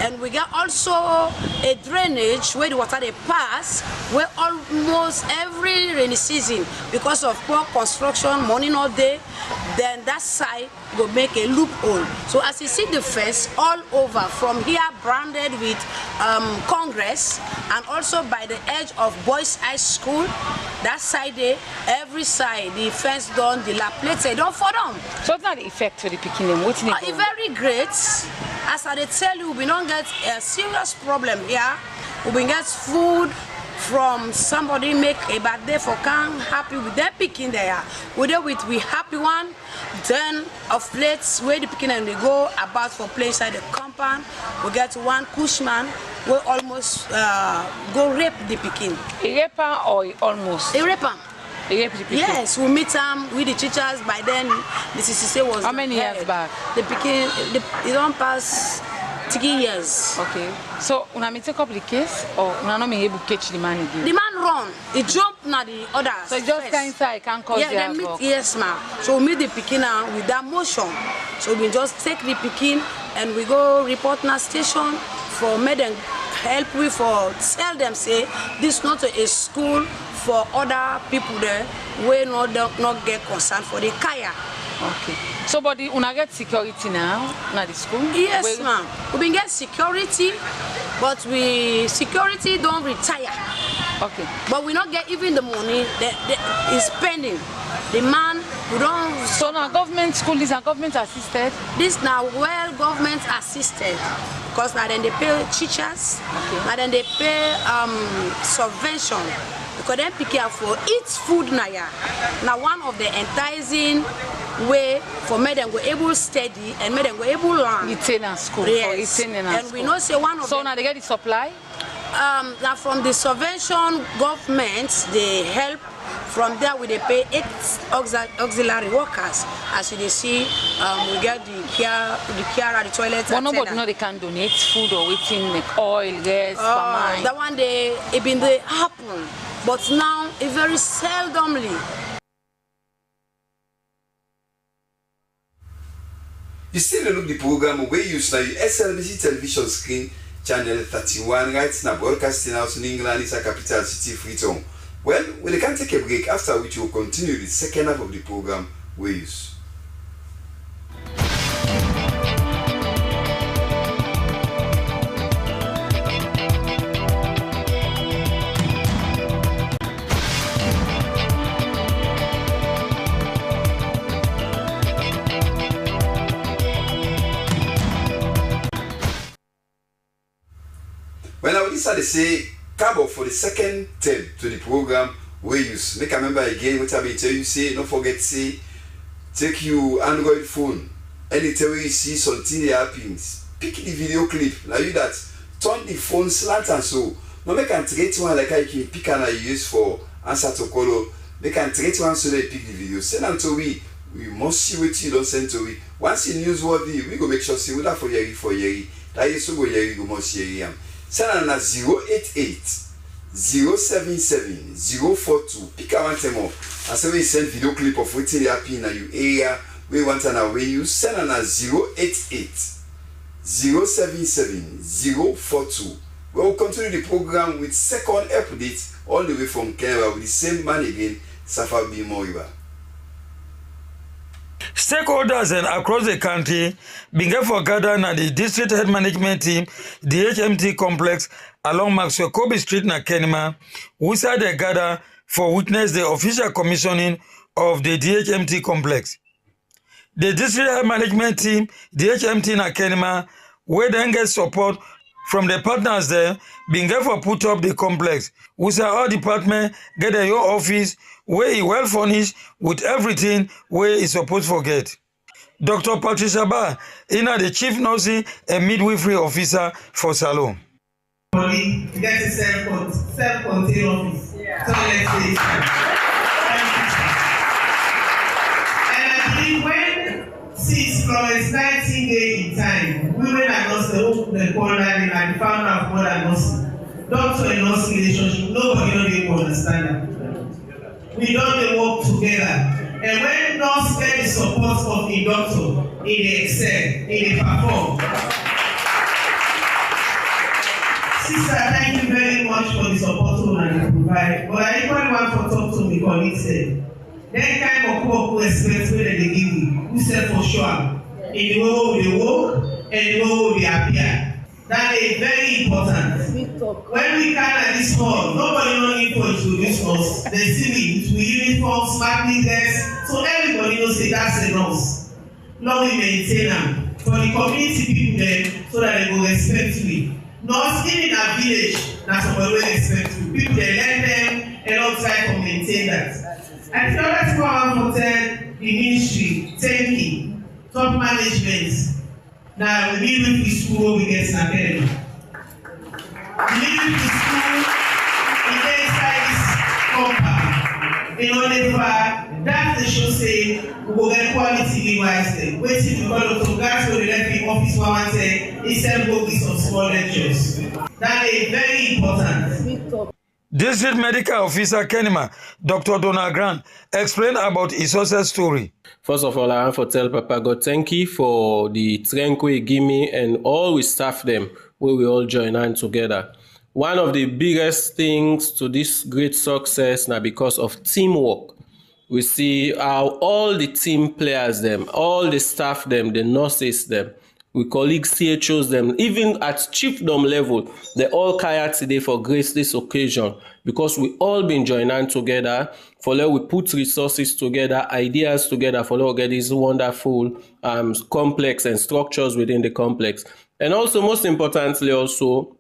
And we get also a drainage where the water they pass where almost every rainy season because of poor construction, money not there, then that side will make a loophole. So as you see the fence all over from here branded with Congress and also by the edge of Boys High School, that side there, every side the fence done dilapidated, don't fall down. So it's not the effect to the picking them. What's it's very great. As I tell you, we don't get a serious problem here. We get food from somebody make a bad day for can happy with their picking there. We happy one. Then of plates where the picking and they go about for play inside the compound. We get one Cushman. We almost go rape the picking. A raper or almost? A raper. Yes, we meet them with the teachers. By then, the CCC was. How many years back? The picking, it don't pass 3 years. Okay. So, when I take up the case, or when I'm not able to catch the man again? The man run. He jumped now the others. So, just kind inside can't cause the havoc. Yes, ma'am. So, we meet the picking now with that motion. So, we just take the picking and we go report na station for make them help we for tell them say this not a school for other people there we not get concerned for the kaya. Okay. So but we get security now at the school? Yes, ma'am. We been get security, but security don't retire. Okay. But we not get even the money that is spending. The man who don't. So now government school is a government assisted? This now well government assisted. Because now then they pay teachers, now then they pay subvention. Because then pick up for eat food now. Now one of the enticing way for me them go able to study and me them go able to learn. It's in a school. Yes. And we know say one of so now they get the supply? Now from the subvention government they help. From there we they pay 8 auxiliary workers. As you see, we get the care, the toilet. Well, nobody know they can donate food or waiting like oil, gas, famine. That one day it been they happen, but now it very seldomly. You still look the program where you use the Slbc television screen channel 31 right now broadcasting house in England is a capital city Freetown. Well, we can take a break after which we'll continue the second half of the program we use. this are the say cabo for the second term to the program we use. Make a remember again what I be tell you say, don't forget say take your Android phone. Anytime you see something happens, pick the video clip. Like you that turn the phone slant and so. No make can treat one like I can pick and I use for answer to call. They can treat one so they pick the video. Send them to we. We must see what you don't send to we. Once you newsworthy, we go make sure see what that for year. That is so go year go must hear him. Send them at 088 077 042. Pick a one time more. And so we send video clip of what they happen in your area. We want an away you send them at 088 077 042. We will continue the program with second update all the way from Kenema with the same man again, Slbc Moriba. Stakeholders and across the country began for gathering at the district head management team, the HMT complex along Maxwell Kobe Street na Kenema, who said they gather for witness the official commissioning of the DHMT complex. The district head management team, the HMT na Kenema, where then get support from the partners there, began for put up the complex, who said all department get your office where is well furnished with everything where is supposed to get. Dr. Patricia Ba, the chief nursing and midwifery officer for Salon. Get a self-contained office. Yeah. So let's say and I believe when 6 plus 19 days in time, women are not the corner and the founder of modern nursing. Doctor and nursing relationship, nobody will understand that. We don't work together. And when nurse get the support of the doctor, they excel, they perform. Sister, thank you very much for the support you provide. But I even want to talk to my colleagues there. That kind of work who expect when they give me, who said for sure, in the way they work and the way they appear. That is very important. When we come at this hall, nobody knows need to introduce us. They see me with uniform, smart leaders, so everybody knows that that's a nurse. Now we maintain them for the community people there so that they will respect me. Nurse in a village, that's what we expect you. People they let them and not try to maintain that. And the other thing I want to tell the ministry, thank you, top management. Now, we need with the school we get started. We need with the school in the inside this compound. In order for that, they should say, we will get quality device there. Waiting to follow to gas for the left office for one say, instead of some small lectures. That is very important. District Medical Officer Kenema, Dr. Donald Grant, explained about his success story. First of all, I want to tell Papa God thank you for the strength we give me and all we staff them where we all join hand together. One of the biggest things to this great success now because of teamwork. We see how all the team players them, all the staff them, the nurses them, we colleagues CHOs them, even at chiefdom level, they all carry today for grace this occasion because we all been joining together for let we put resources together, ideas together for let we get these wonderful complex and structures within the complex. And also, most importantly, also,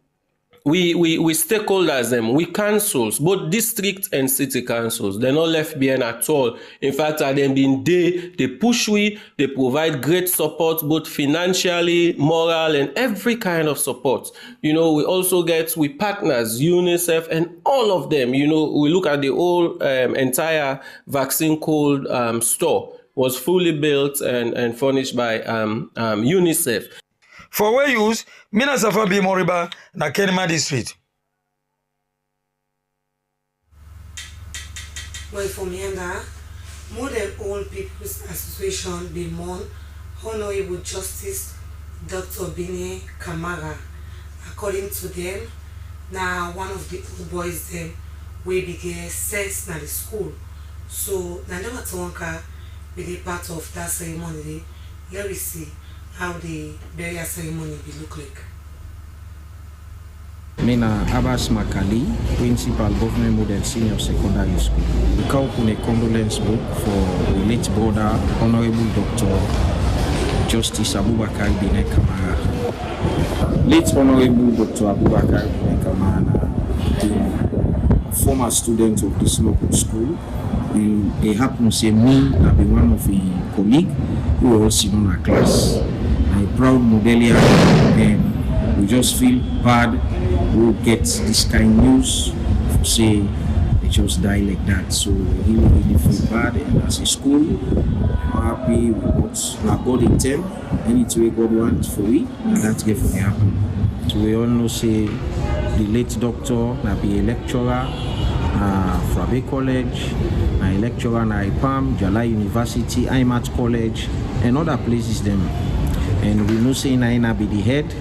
we stakeholders them, we councils, both district and city councils, they're not left behind at all. In fact, at them being they push they provide great support, both financially, moral, and every kind of support. We also get with partners, UNICEF, and all of them. We look at the whole entire vaccine cold store was fully built and furnished by UNICEF. For where use, Mina Slbc Moriba na Kenema district. Well, for me, more than all people's association, the MON, Honorable Justice Dr. Bine Kamara. According to them, now one of the old boys them we began sense na the school. So na never to be the part of that ceremony. Let me see how the burial ceremony will look like. Mina Abbas Makali, Principal Government Model Senior Secondary School. We come with a condolence book for the late brother, Honorable Dr. Justice Abubakar Bine Kamara. Late Honorable Dr. Abubakar Bine Kamara, the former student of this local school. It happens to me that be one of the colleagues who were also in our class. I'm a proud modelier, and we just feel bad who gets this kind of news to say they just die like that. So we really feel bad, and as a school, I'm happy with what God intend. Anything God wants for we, and that's going to happen. So we all know say the late doctor that be a lecturer for Abbey College, a lecturer at IPAM, Jala University, IMAT College, and other places them. And we know say Naina be the head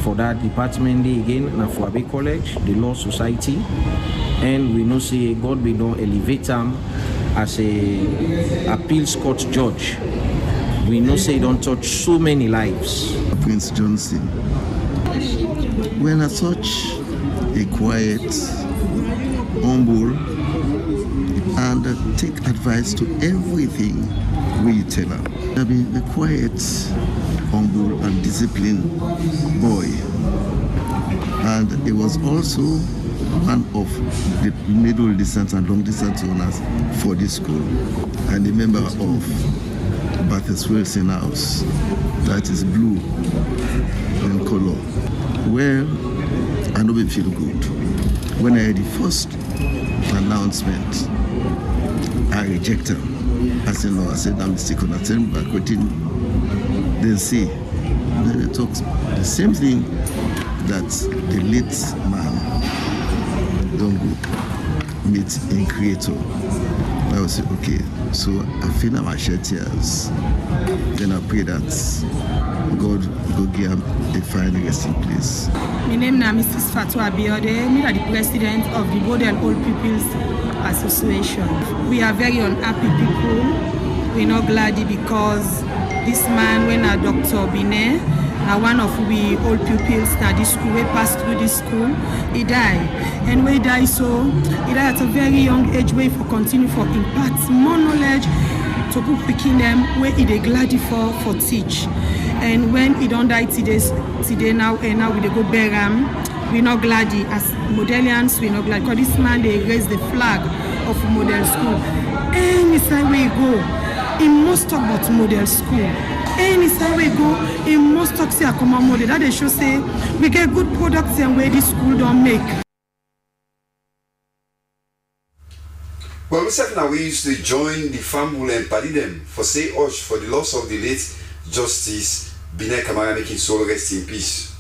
for that department again, now for Abbey College, the Law Society. And we know say God be don't elevate him as a appeals court judge. We know say don't touch so many lives. Prince Johnson, when are such a quiet, humble, and take advice to everything we tell her. I mean, a quiet, humble, and disciplined boy. And he was also one of the middle distance and long distance owners for this school, and a member of Bathurst Wilson House, that is blue in color. Well, I know we feel good. When I heard the first announcement, I rejected him. I said, no, I said, I'm mistaken. I said, back waiting, then see. Then they talk the same thing that the late man don't go meet in creator. I will say, okay, so I feel I shed tears. Then I pray that God go give him a fine resting place. My name is Mrs. Fatou Abiode. I'm the president of the Bodel Old People's Association. We are very unhappy people. We're not glad because this man, when a Dr. Bine, one of we old pupils at this school, we passed through this school, he died. And when he died, so he died at a very young age, where for continue for impact more knowledge to put picking them where he glad for teach. And when he don't die today now, and now we go bury him, we're not glad as Modelians, we're not glad because this man they raise the flag of model school. Any time we go, he must talk about model school. Anytime we go, he must talk to a common model. That they should say we get good products and where this school don't make. Well, we said now we used to join the family and party them for say Osh for the loss of the late Justice Bine Kamara, making soul rest in peace.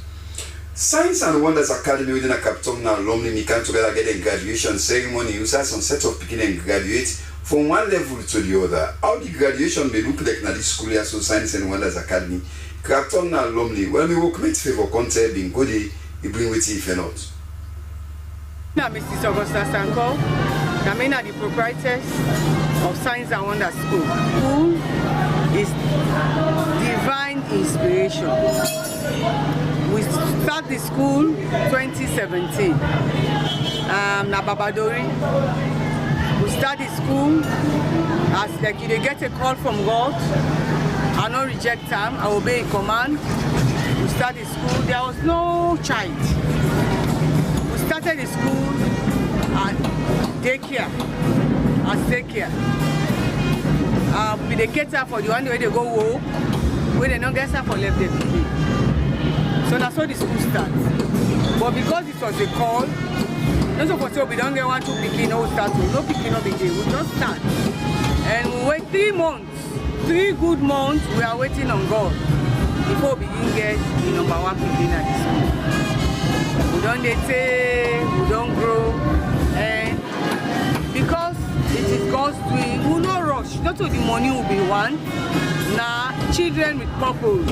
Science and Wonders Academy within a Captain now alumni come together get a graduation ceremony. You saw some set of picking and graduate from one level to the other. How the graduation may look like now this school here, so Science and Wonders Academy. Captain now alumni. When we work with favor concert being good, you bring with you if you're not. Now, Mrs. Augusta Sanko, I'm the proprietress of Science and Wonders School, who is divine inspiration. We start the school 2017. Nababadori. We start the school as like you get a call from God. I don't reject them. I obey a command. We start the school. There was no child. We started the school at daycare. As daycare. We cater for the one where they go work. When they don't get stuff for left, they do. So that's how the school starts. But because it was a call, not so for sure we don't get one to begin, no start, no picking, no begin. We just start. And we wait 3 months, 3 good months, we are waiting on God before we begin get the number 1 picking at the school. We don't say, we don't grow, and because it is God's doing, we will not rush. Not so the money will be one. Now, children with purpose.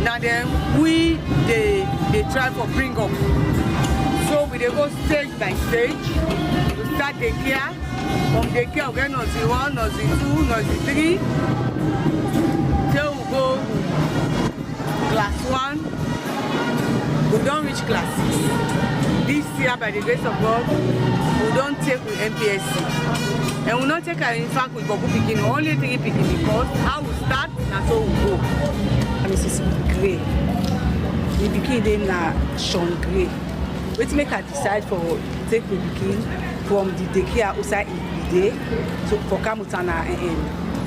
Now then, they try for bring up. So we go stage by stage. We start the care. From the care, we get nursery 1, nursery 2, nursery 3. Till we go class 1. We don't reach class 6. This year, by the grace of God, we don't take with MPSC. And we don't take in fact with Boku Picking, only 3 picking because how we start na so we go. Mrs. Gray. The pikin name na Sean Gray. Wetin make I decide for take the pikin from the daycare outside Ibide so for Kamutana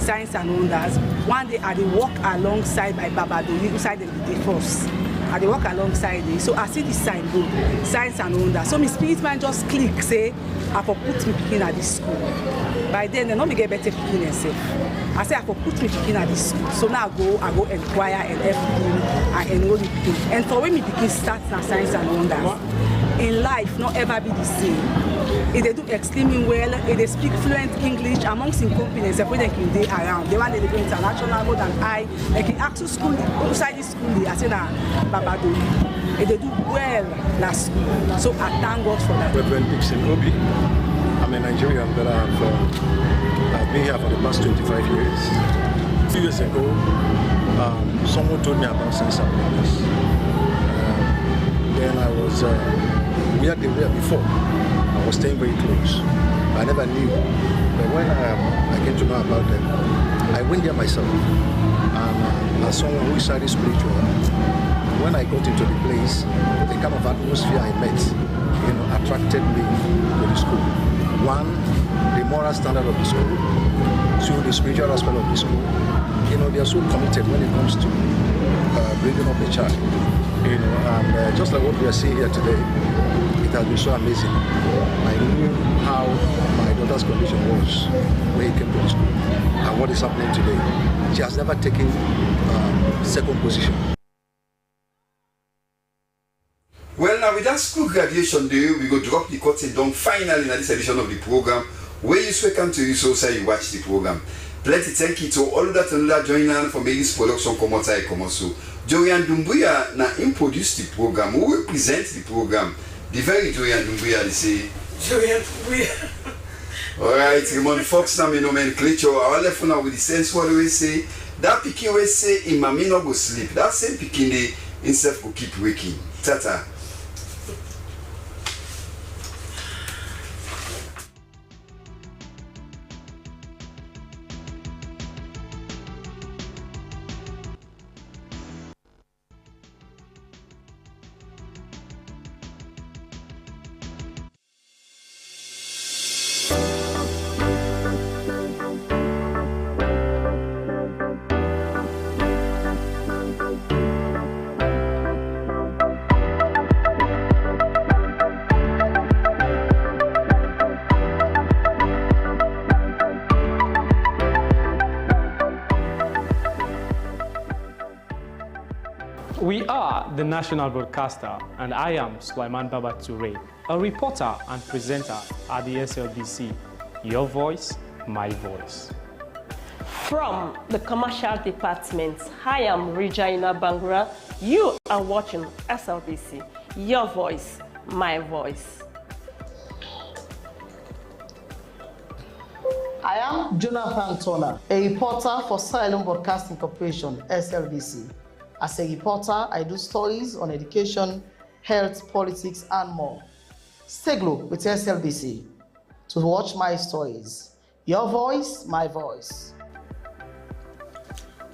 Science and Wonders. One day I dey walk alongside my Baba Doli outside the day first. I dey walk alongside it. So I see the sign go, Science and Wonders. So my spirit man just click say I for put me pikin at this school. By then they no me get better pikin themselves. I say I for put me pikin at this school. So now I go inquire and everything and enroll me pikin. And for when me pikin start na Science and Wonders, in life not ever be the same. If they do extremely well, if they speak fluent English amongst in companies, if they can dey around, they want to go international more than I. Like in actual school, outside this school, I say na Babado. If they do well last school, so I thank God for that. Reverend Dixon Obi, I'm a Nigerian, but I've been here for the past 25 years. 2 years ago, someone told me about Sense and Wonders. Then I was where they were before. I was staying very close. I never knew. But when I came to know about them, I went there myself. And as someone who is highly spiritual, when I got into the place, the kind of atmosphere I met, attracted me to the school. One, the moral standard of the school. Two, the spiritual aspect of the school. They are so committed when it comes to bringing up a child. And just like what we are seeing here today, it has been so amazing. I knew how my daughter's condition was when he came to the school and what is happening today. She has never taken second position. Well, now with that school graduation day, we go drop the curtain down finally in this edition of the program. Where you welcome to you, so say you watch the program. Plenty thank you to all that and that join us for making this production come out so. Joyan Dumbuya na introduce the program. Who will present the program? The very Joyan Dumbuya, they say. Joyan Dumbuya. Alright, Ramon Fox na me nomenclature. Our left now with the sense what we say. That pikin we say in mommy no go sleep. That same pikin dey himself go keep waking. Tata. We are the national broadcaster, and I am Sulaiman Baba Toure, a reporter and presenter at the SLBC. Your voice, my voice. From the commercial department, I am Regina Bangura. You are watching SLBC. Your voice, my voice. I am Jonathan Turner, a reporter for Sierra Leone Broadcasting Corporation, SLBC. As a reporter, I do stories on education, health, politics, and more. Stay glued with SLBC to watch my stories. Your voice, my voice.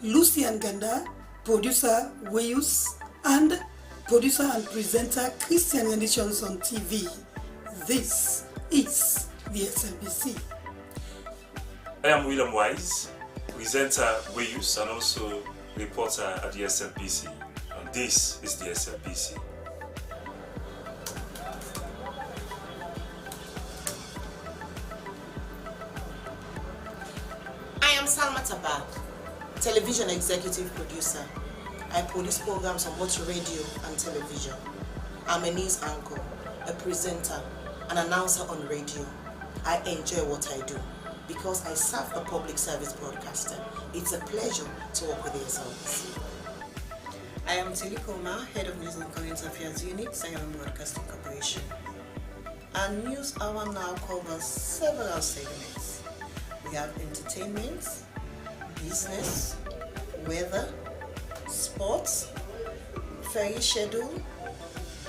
Lucian Ganda, producer Weyus, and producer and presenter Christian Editions on TV. This is the SLBC. I am William Wise, presenter Weyus and also reporter at the SLBC, and this is the SLBC. I am Salma Tabak, television executive producer. I produce programs on both radio and television. I'm a news anchor, a presenter, an announcer on radio. I enjoy what I do because I serve a public service broadcaster. It's a pleasure to work with the SLBC. I am Tilly Koma, Head of News and Current Affairs Unit, Sierra Leone Broadcasting Corporation. Our news hour now covers several segments. We have entertainment, business, weather, sports, ferry schedule,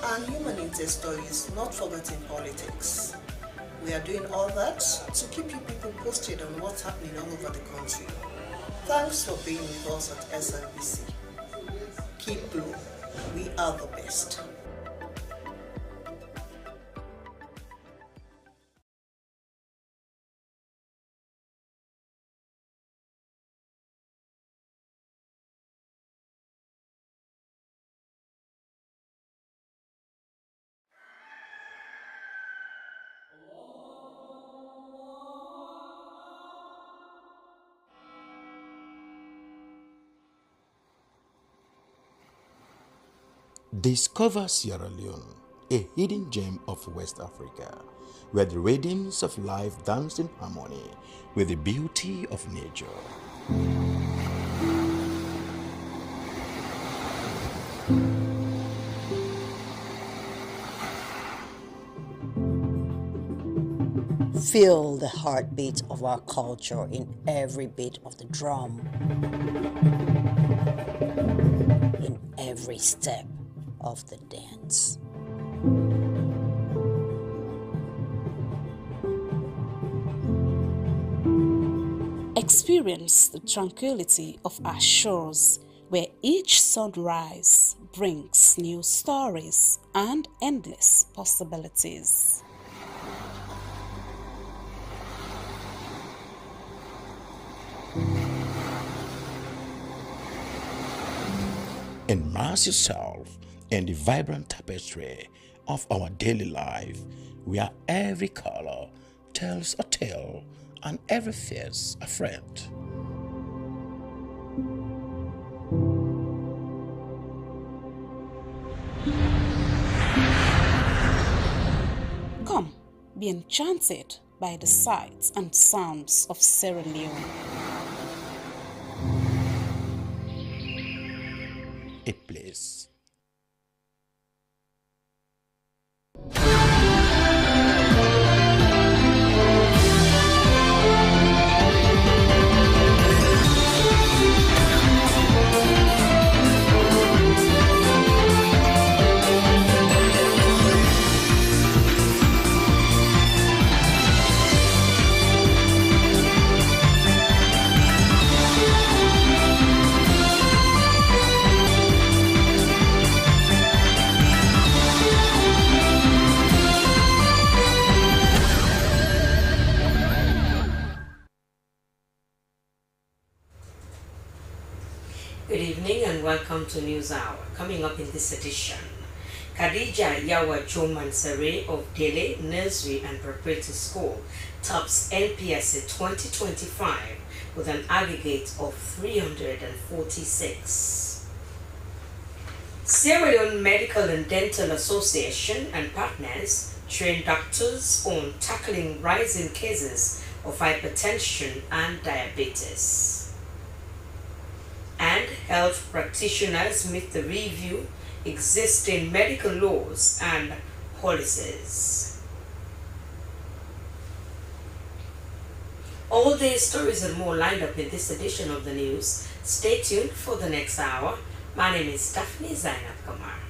and human interest stories, not forgetting politics. We are doing all that to keep you people posted on what's happening all over the country. Thanks for being with us at SLBC. Keep blue. We are the best. Discover Sierra Leone, a hidden gem of West Africa, where the radiance of life danced in harmony with the beauty of nature. Feel the heartbeat of our culture in every beat of the drum, in every step of the dance. Experience the tranquility of our shores, where each sunrise brings new stories and endless possibilities. Immerse yourself in the vibrant tapestry of our daily life, where every color tells a tale and every face a friend. Come, be enchanted by the sights and sounds of Sierra Leone. A place. Good evening and welcome to News Hour. Coming up in this edition, Khadija Yawa Jomansare of Dele Nursery and Preparatory School tops NPSA 2025 with an aggregate of 346. Sierra Leone Medical and Dental Association and partners train doctors on tackling rising cases of hypertension and diabetes. And health practitioners meet to review existing medical laws and policies. All these stories and more lined up in this edition of the news. Stay tuned for the next hour. My name is Daphne Zainab Kamara.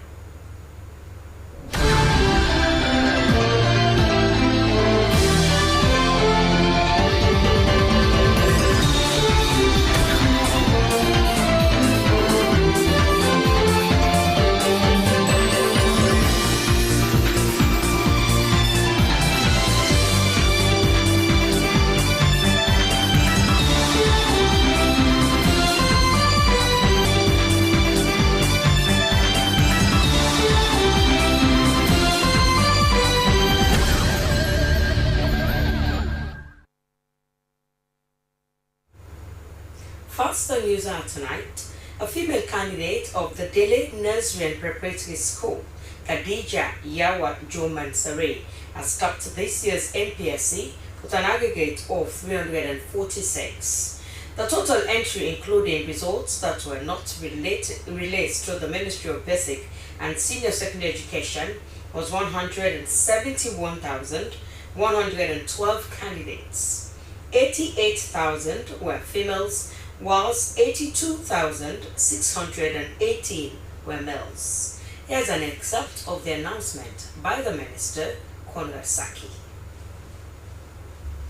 Faster news out tonight. A female candidate of the Dele Nursery and Preparatory School, Khadija Yawa Jomansare, has topped this year's NPSC with an aggregate of 346. The total entry, including results that were not released to the Ministry of Basic and Senior Secondary Education, was 171,112 candidates. 88,000 were females, whilst 82,618 were males. Here's an excerpt of the announcement by the Minister, Konrad Saki.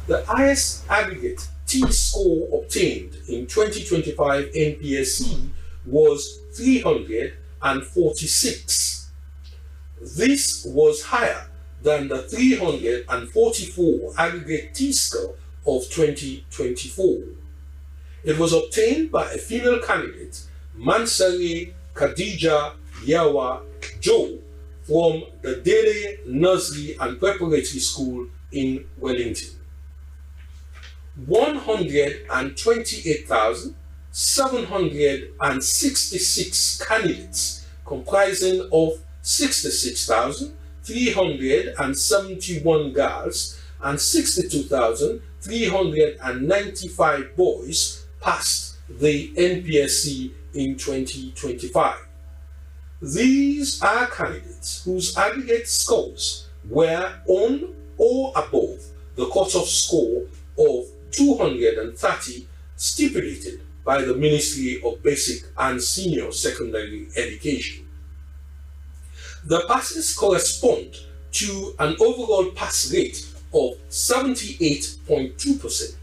The highest aggregate T-score obtained in 2025 NPSC was 346. This was higher than the 344 aggregate T-score of 2024. It was obtained by a female candidate, Mansare Khadija Yawa Jo, from the Dele Nursery and Preparatory School in Wellington. 128,766 candidates, comprising of 66,371 girls and 62,395 boys, passed the NPSC in 2025. These are candidates whose aggregate scores were on or above the cutoff score of 230 stipulated by the Ministry of Basic and Senior Secondary Education. The passes correspond to an overall pass rate of 78.2%,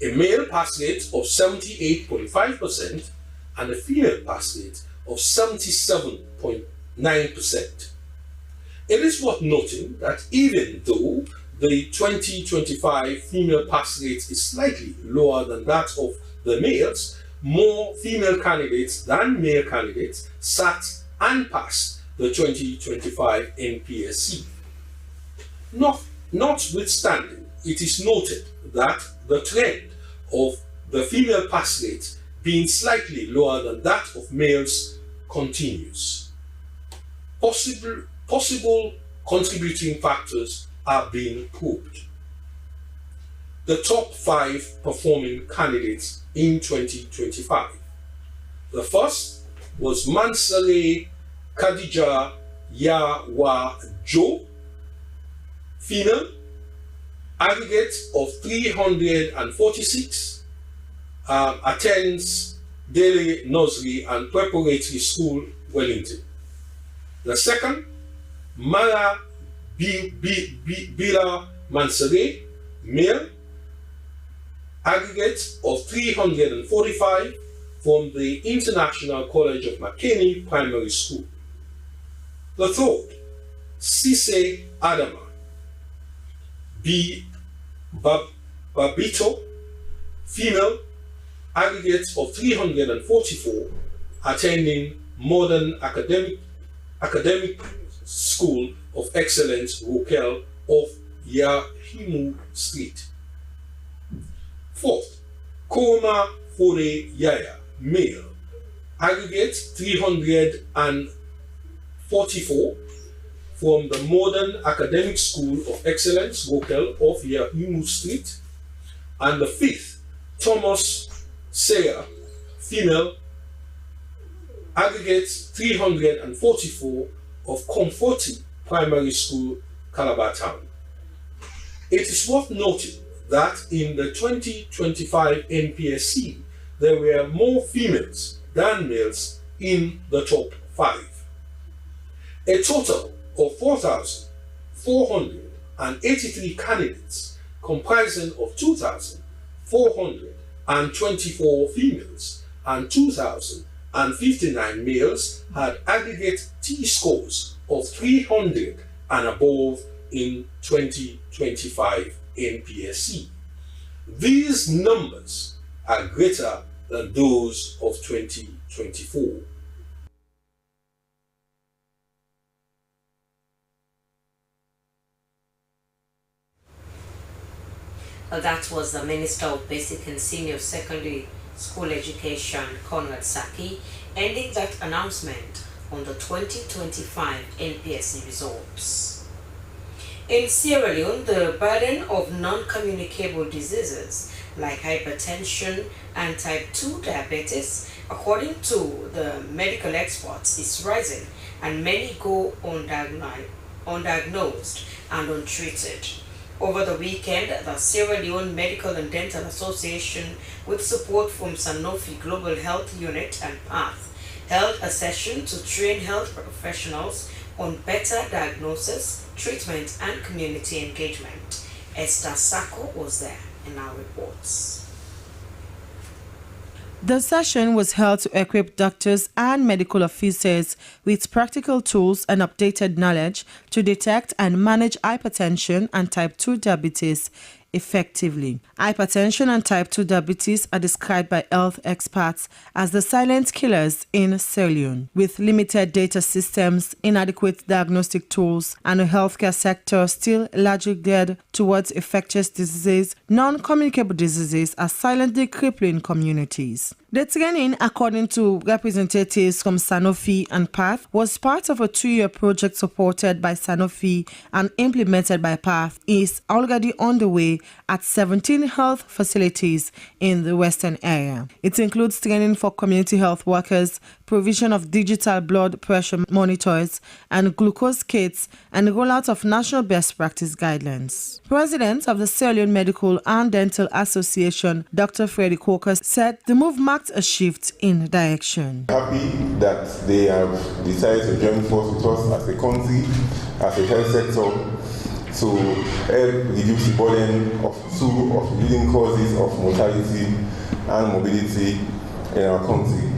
a male pass rate of 78.5%, and a female pass rate of 77.9%. It is worth noting that even though the 2025 female pass rate is slightly lower than that of the males, more female candidates than male candidates sat and passed the 2025 NPSC. Notwithstanding, it is noted that the trend of the female pass rate being slightly lower than that of males continues. Possible contributing factors are being probed. The top 5 performing candidates in 2025. The first was Mansare Khadija Yawa Jo, female, aggregate of 346, attends Dele Nursery and Preparatory School, Wellington. The second, Mara Bila Mansare, male, aggregate of 345 from the International College of Makeni Primary School. The third, Sise Adama B. Babito, female, aggregate of 344, attending Modern Academic School of Excellence, Rokel of Yahimu Street. Fourth, Koma Fore Yaya, male, aggregate 344 from the Modern Academic School of Excellence, Rokel of Yahimu Street. And the fifth, Thomas Seya, female, aggregate 344 of Comforting Primary School, Calabar Town. It is worth noting that in the 2025 NPSC, there were more females than males in the top 5. A total of 4,483 candidates, comprising of 2,424 females and 2,059 males, had aggregate T-scores of 300 and above in 2025 NPSC. These numbers are greater than those of 2024. That was the Minister of Basic and Senior Secondary School Education, Conrad Saki, ending that announcement on the 2025 NPSC results. In Sierra Leone, the burden of non-communicable diseases like hypertension and type 2 diabetes, according to the medical experts, is rising, and many go undiagnosed and untreated. Over the weekend, the Sierra Leone Medical and Dental Association, with support from Sanofi Global Health Unit and PATH, held a session to train health professionals on better diagnosis, treatment, and community engagement. Esther Sako was there. in our reports. The session was held to equip doctors and medical officers with practical tools and updated knowledge to detect and manage hypertension and type 2 diabetes effectively. Hypertension and type 2 diabetes are described by health experts as the silent killers in Sierra Leone. With limited data systems, inadequate diagnostic tools, and a healthcare sector still largely geared towards infectious diseases, non-communicable diseases are silently crippling communities. The training, according to representatives from Sanofi and PATH, was part of a 2-year project supported by Sanofi and implemented by PATH, is already underway at 17 health facilities in the western area. It includes training for community health workers, provision of digital blood pressure monitors and glucose kits, and rollout of national best practice guidelines. President of the Sierra Leone Medical and Dental Association, Dr. Freddie Coker, said the move marked a shift in direction. Happy that they have decided to join force with us as a country, as a health sector, to help reduce the burden of two of the leading causes of mortality and mobility in our country.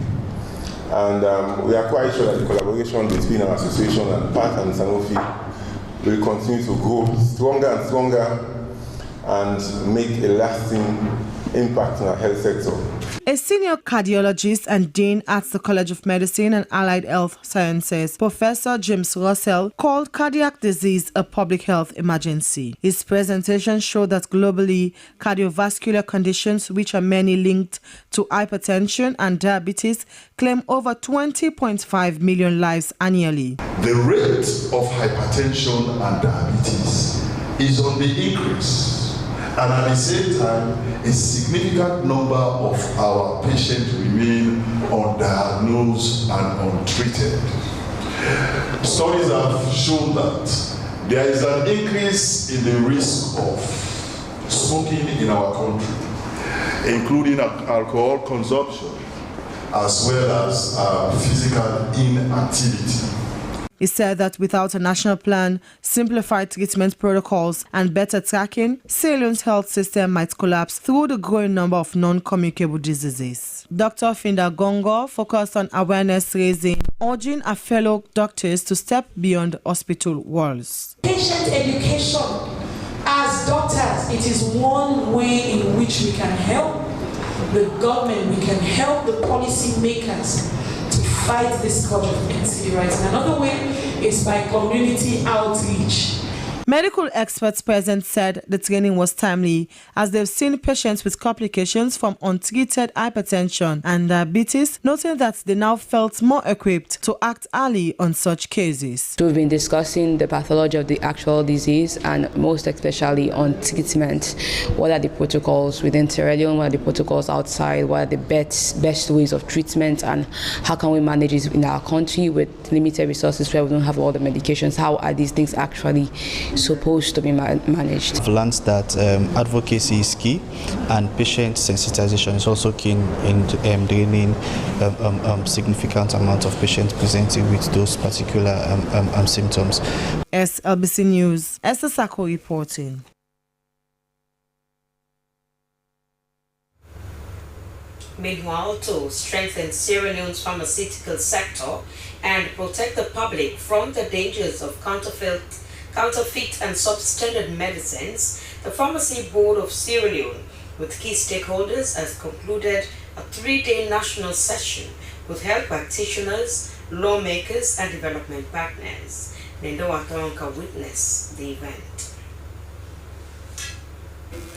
And we are quite sure that the collaboration between our association and PATH and Sanofi will continue to grow stronger and stronger and make a lasting impact on our health sector. A senior cardiologist and dean at the College of Medicine and Allied Health Sciences, Professor James Russell, called cardiac disease a public health emergency. His presentation showed that globally, cardiovascular conditions, which are mainly linked to hypertension and diabetes, claim over 20.5 million lives annually. The rate of hypertension and diabetes is on the increase. And at the same time, a significant number of our patients remain undiagnosed and untreated. Studies have shown that there is an increase in the risk of smoking in our country, including alcohol consumption, as well as physical inactivity. He said that without a national plan, simplified treatment protocols, and better tracking, Sierra Leone's health system might collapse through the growing number of non-communicable diseases. Dr. Finda Gongo focused on awareness raising, urging our fellow doctors to step beyond hospital walls. Patient education. As doctors, it is one way in which we can help the government, we can help the policy makers to fight this scourge of NCD rights. And another way is by community outreach. Medical experts present said the training was timely as they've seen patients with complications from untreated hypertension and diabetes, noting that they now felt more equipped to act early on such cases. So we've been discussing the pathology of the actual disease and most especially on treatment. What are the protocols within Sierra Leone? What are the protocols outside? What are the best ways of treatment, and how can we manage it in our country with limited resources where we don't have all the medications? How are these things actually supposed to be managed? I've learned that advocacy is key, and patient sensitization is also key in draining significant amount of patients presenting with those particular symptoms. Slbc News, Esther Sako reporting. Meanwhile, to strengthen Sierra Leone's pharmaceutical sector and protect the public from the dangers of counterfeit and substandard medicines, the Pharmacy Board of Sierra Leone, with key stakeholders, has concluded a 3-day national session with health practitioners, lawmakers, and development partners. Nendo Watawanka witnessed the event.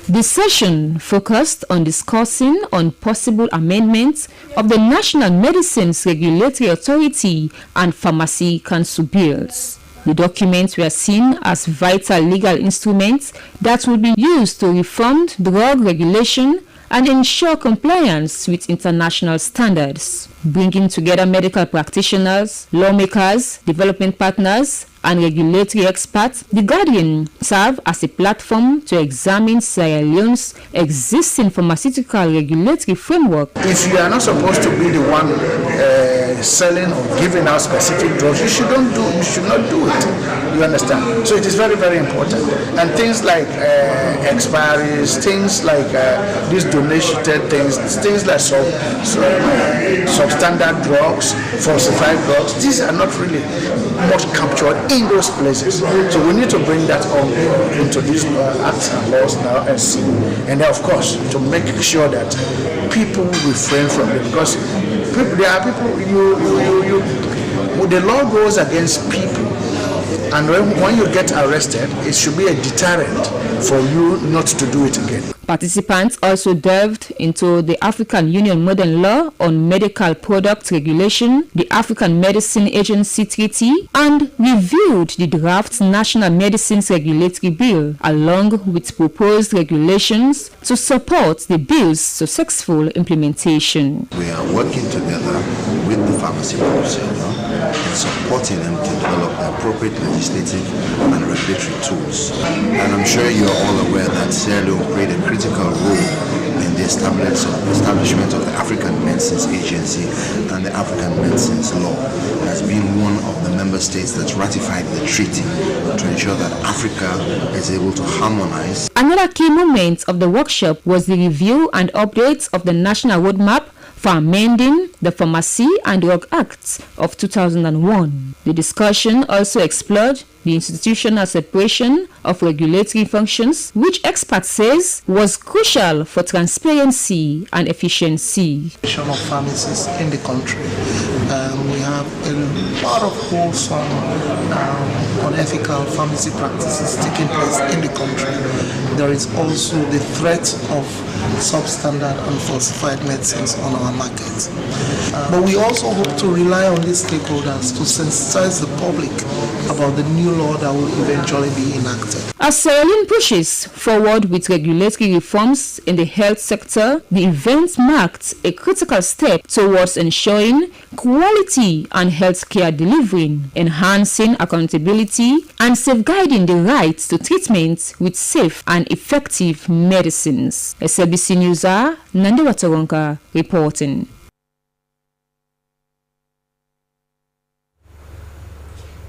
The session focused on discussing on possible amendments of the National Medicines Regulatory Authority and Pharmacy Council bills. The documents were seen as vital legal instruments that will be used to reform drug regulation and ensure compliance with international standards, bringing together medical practitioners, lawmakers, development partners, and regulatory experts, The Guardian serve as a platform to examine Sierra Leone's existing pharmaceutical regulatory framework. If you are not supposed to be the one selling or giving out specific drugs, you should not do it. You understand? So it is very, very important. And things like expiries, things like these donated things like substandard drugs, falsified drugs, these are not really much captured in those places. So we need to bring that on into these acts and laws now and see. And then, of course, to make sure that people refrain from it, because there are people, the law goes against people. And when you get arrested, it should be a deterrent for you not to do it again. Participants also delved into the African Union Modern Law on Medical Product Regulation, the African Medicine Agency Treaty, and reviewed the draft National Medicines Regulatory Bill, along with proposed regulations to support the bill's successful implementation. We are working together with the pharmacy producers and supporting them to develop the appropriate legislative and regulatory tools. And I'm sure you're all aware that Sierra Leone played a critical role in the establishment of the African Medicines Agency and the African Medicines Law, as being one of the member states that ratified the treaty to ensure that Africa is able to harmonize. Another key moment of the workshop was the review and updates of the National Roadmap for amending the Pharmacy and Drug Act of 2001. The discussion also explored the institutional separation of regulatory functions, which experts says was crucial for transparency and efficiency. Of pharmacies in the country. We have a lot of wholesome, unethical pharmacy practices taking place in the country. There is also the threat of substandard and falsified medicines on our markets. But we also hope to rely on these stakeholders to sensitize the public about the new law that will eventually be enacted. As Sierra Leone pushes forward with regulatory reforms in the health sector, the event marked a critical step towards ensuring quality and healthcare delivery, enhancing accountability, and safeguarding the right to treatment with safe and effective medicines. Slbc News, Nandi Wataronka reporting.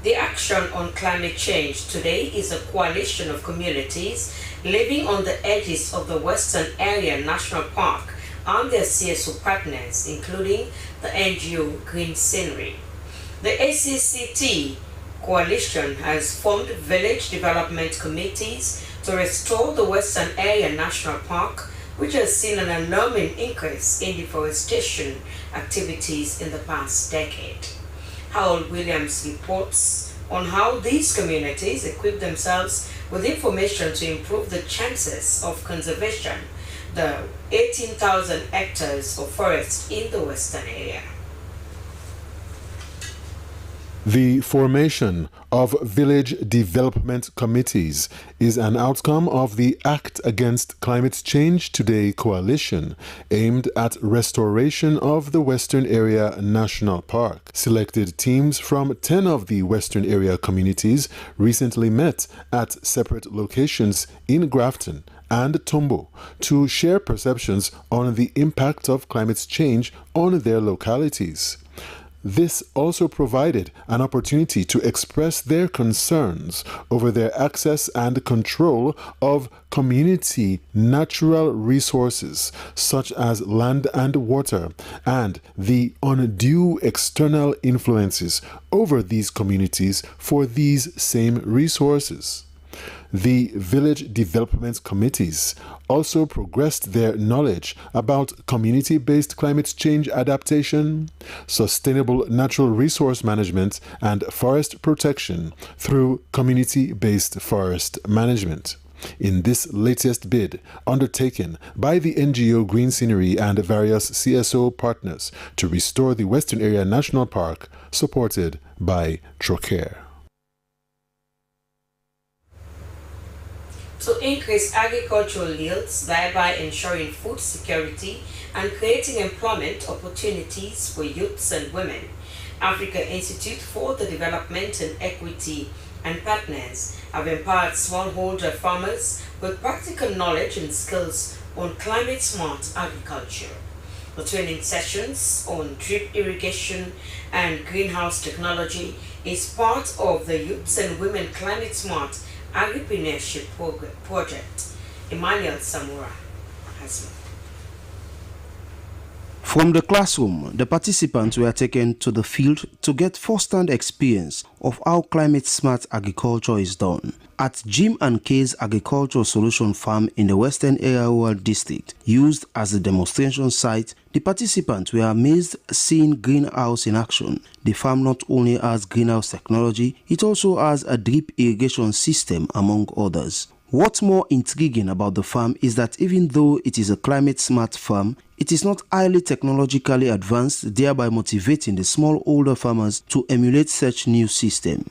The Action on Climate Change today is a coalition of communities living on the edges of the Western Area National Park and their CSO partners, including the NGO Green Scenery. The ACCT coalition has formed village development committees to restore the Western Area National Park, which has seen an alarming increase in deforestation activities in the past decade. Harold Williams reports on how these communities equip themselves with information to improve the chances of conservation, the 18,000 hectares of forest in the Western area. The formation of village development committees is an outcome of the Act Against Climate Change Today coalition aimed at restoration of the Western Area National Park. Selected teams from 10 of the Western Area communities recently met at separate locations in Grafton and Tombo to share perceptions on the impact of climate change on their localities. This also provided an opportunity to express their concerns over their access and control of community natural resources such as land and water, and the undue external influences over these communities for these same resources. The village development committees also progressed their knowledge about community-based climate change adaptation, sustainable natural resource management, and forest protection through community-based forest management. In this latest bid, undertaken by the NGO Green Scenery and various CSO partners to restore the Western Area National Park, supported by Trocare. To increase agricultural yields, thereby ensuring food security and creating employment opportunities for youths and women, Africa Institute for the Development and Equity and partners have empowered smallholder farmers with practical knowledge and skills on climate-smart agriculture. The training sessions on drip irrigation and greenhouse technology is part of the Youths and Women Climate-Smart Agripreneurship Project. Emmanuel Samura has more. From the classroom, the participants were taken to the field to get first-hand experience of how climate-smart agriculture is done. At Jim and Kay's Agricultural Solution Farm in the Western Area Rural District, used as a demonstration site, the participants were amazed seeing greenhouse in action. The farm not only has greenhouse technology, it also has a drip irrigation system, among others. What's more intriguing about the farm is that even though it is a climate-smart farm, it is not highly technologically advanced, thereby motivating the smallholder farmers to emulate such new system.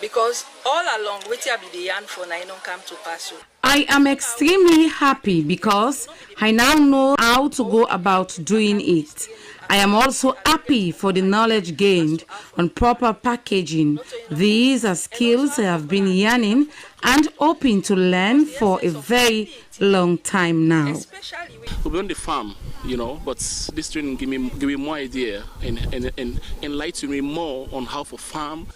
Because all along, waiting be the yarn for now don't come to pass. I am extremely happy because I now know how to go about doing it. I am also happy for the knowledge gained on proper packaging. These are skills I have been yearning and hoping to learn for a very long time now. We'll be on the farm, but this training give me more idea and enlighten me more on how to farm.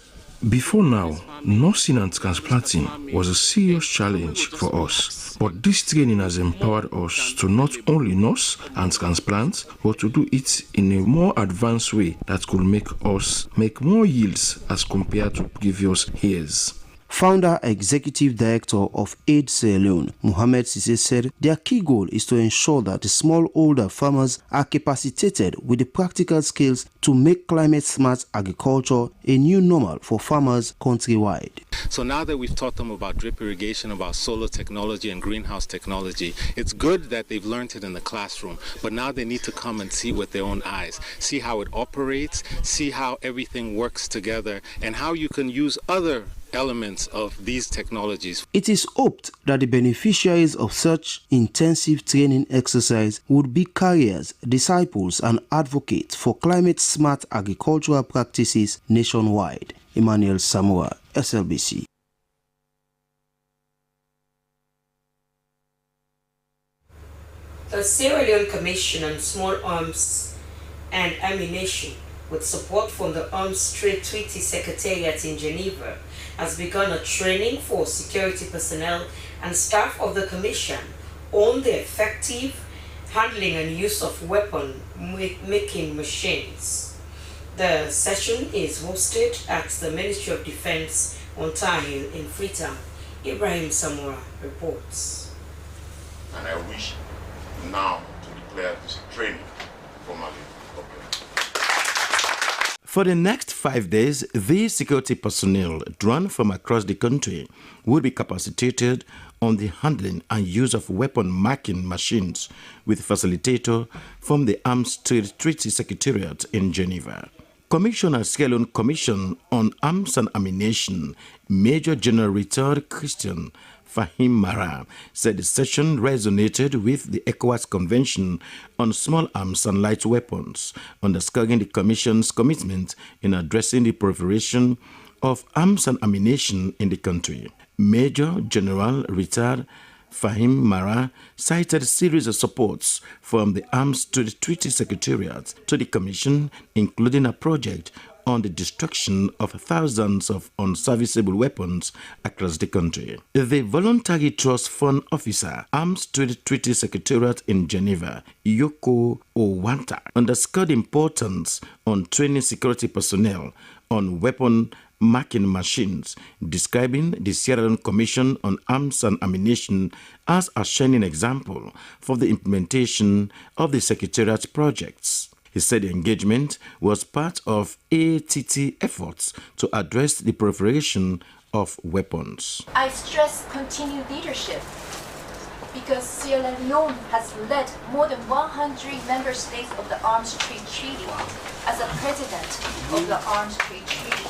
Before now, nursing and transplanting was a serious challenge for us, but this training has empowered us to not only nurse and transplant, but to do it in a more advanced way that could make us make more yields as compared to previous years. Founder Executive Director of Aid Sierra Leone, Mohamed Sise, said their key goal is to ensure that the smallholder farmers are capacitated with the practical skills to make climate-smart agriculture a new normal for farmers countrywide. So now that we've taught them about drip irrigation, about solar technology and greenhouse technology, it's good that they've learned it in the classroom, but now they need to come and see with their own eyes, see how it operates, see how everything works together, and how you can use other elements of these technologies. It is hoped that the beneficiaries of such intensive training exercise would be carriers, disciples, and advocates for climate-smart agricultural practices nationwide. Emmanuel Samura, SLBC. The Sierra Leone Commission on Small Arms and Ammunition, with support from the Arms Trade Treaty Secretariat in Geneva, has begun a training for security personnel and staff of the Commission on the effective handling and use of weapon-making machines. The session is hosted at the Ministry of Defense on Tahill in Freetown. Ibrahim Samura reports. And I wish now to declare this training formally. For the next 5 days, these security personnel drawn from across the country will be capacitated on the handling and use of weapon-marking machines with facilitator from the Arms Trade Treaty Secretariat in Geneva. Commissioner Sierra Leone Commission on Arms and Ammunition, Major General Retired Christian Kamara, said the session resonated with the ECOWAS Convention on Small Arms and Light Weapons, underscoring the Commission's commitment in addressing the proliferation of arms and ammunition in the country. Major General Retired Kamara cited a series of supports from the Arms Trade Treaty Secretariat to the Commission, including a project on the destruction of thousands of unserviceable weapons across the country. The Voluntary Trust Fund Officer, Arms Trade Treaty Secretariat in Geneva, Yoko Owanta, underscored the importance on training security personnel on weapon-marking machines, describing the Sierra Leone Commission on Arms and Ammunition as a shining example for the implementation of the Secretariat's projects. He said the engagement was part of ATT efforts to address the proliferation of weapons. I stress continued leadership because Sierra Leone has led more than 100 member states of the Arms Trade Treaty as a president of the Arms Trade Treaty.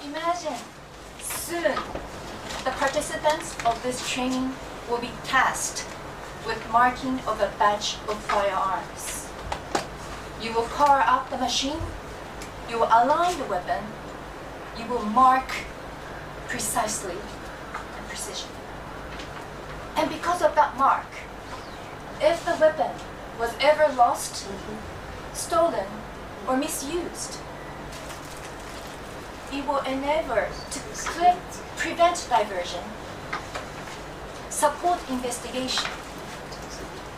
Imagine, soon, the participants of this training will be tasked with marking of a badge of firearms. You will power up the machine, you will align the weapon, you will mark precisely and precision. And because of that mark, if the weapon was ever lost, stolen, or misused, it will enable to prevent diversion, support investigation,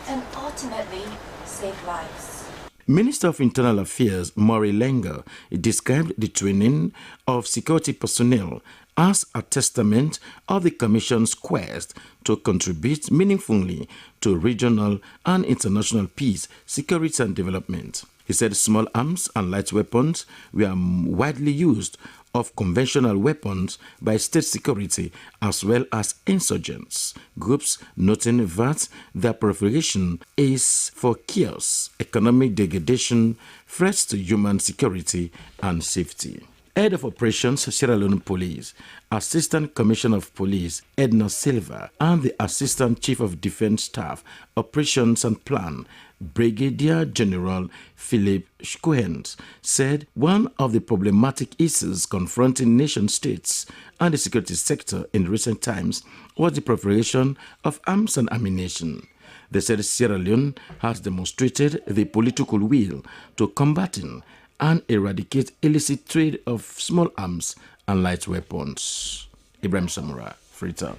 and ultimately save lives. Minister of Internal Affairs, Maury Lenga, described the training of security personnel as a testament of the Commission's quest to contribute meaningfully to regional and international peace, security and development. He said small arms and light weapons were widely used of conventional weapons by state security as well as insurgents groups, noting that their proliferation is for chaos, economic degradation, threats to human security and safety. Head of Operations, Sierra Leone Police, Assistant Commissioner of Police, Edna Silva, and the Assistant Chief of Defense Staff, Operations and Plan, Brigadier General Philip Schkuhens, said one of the problematic issues confronting nation-states and the security sector in recent times was the proliferation of arms and ammunition. They said Sierra Leone has demonstrated the political will to combating and eradicate illicit trade of small arms and light weapons. Ibrahim Samura, Freetown.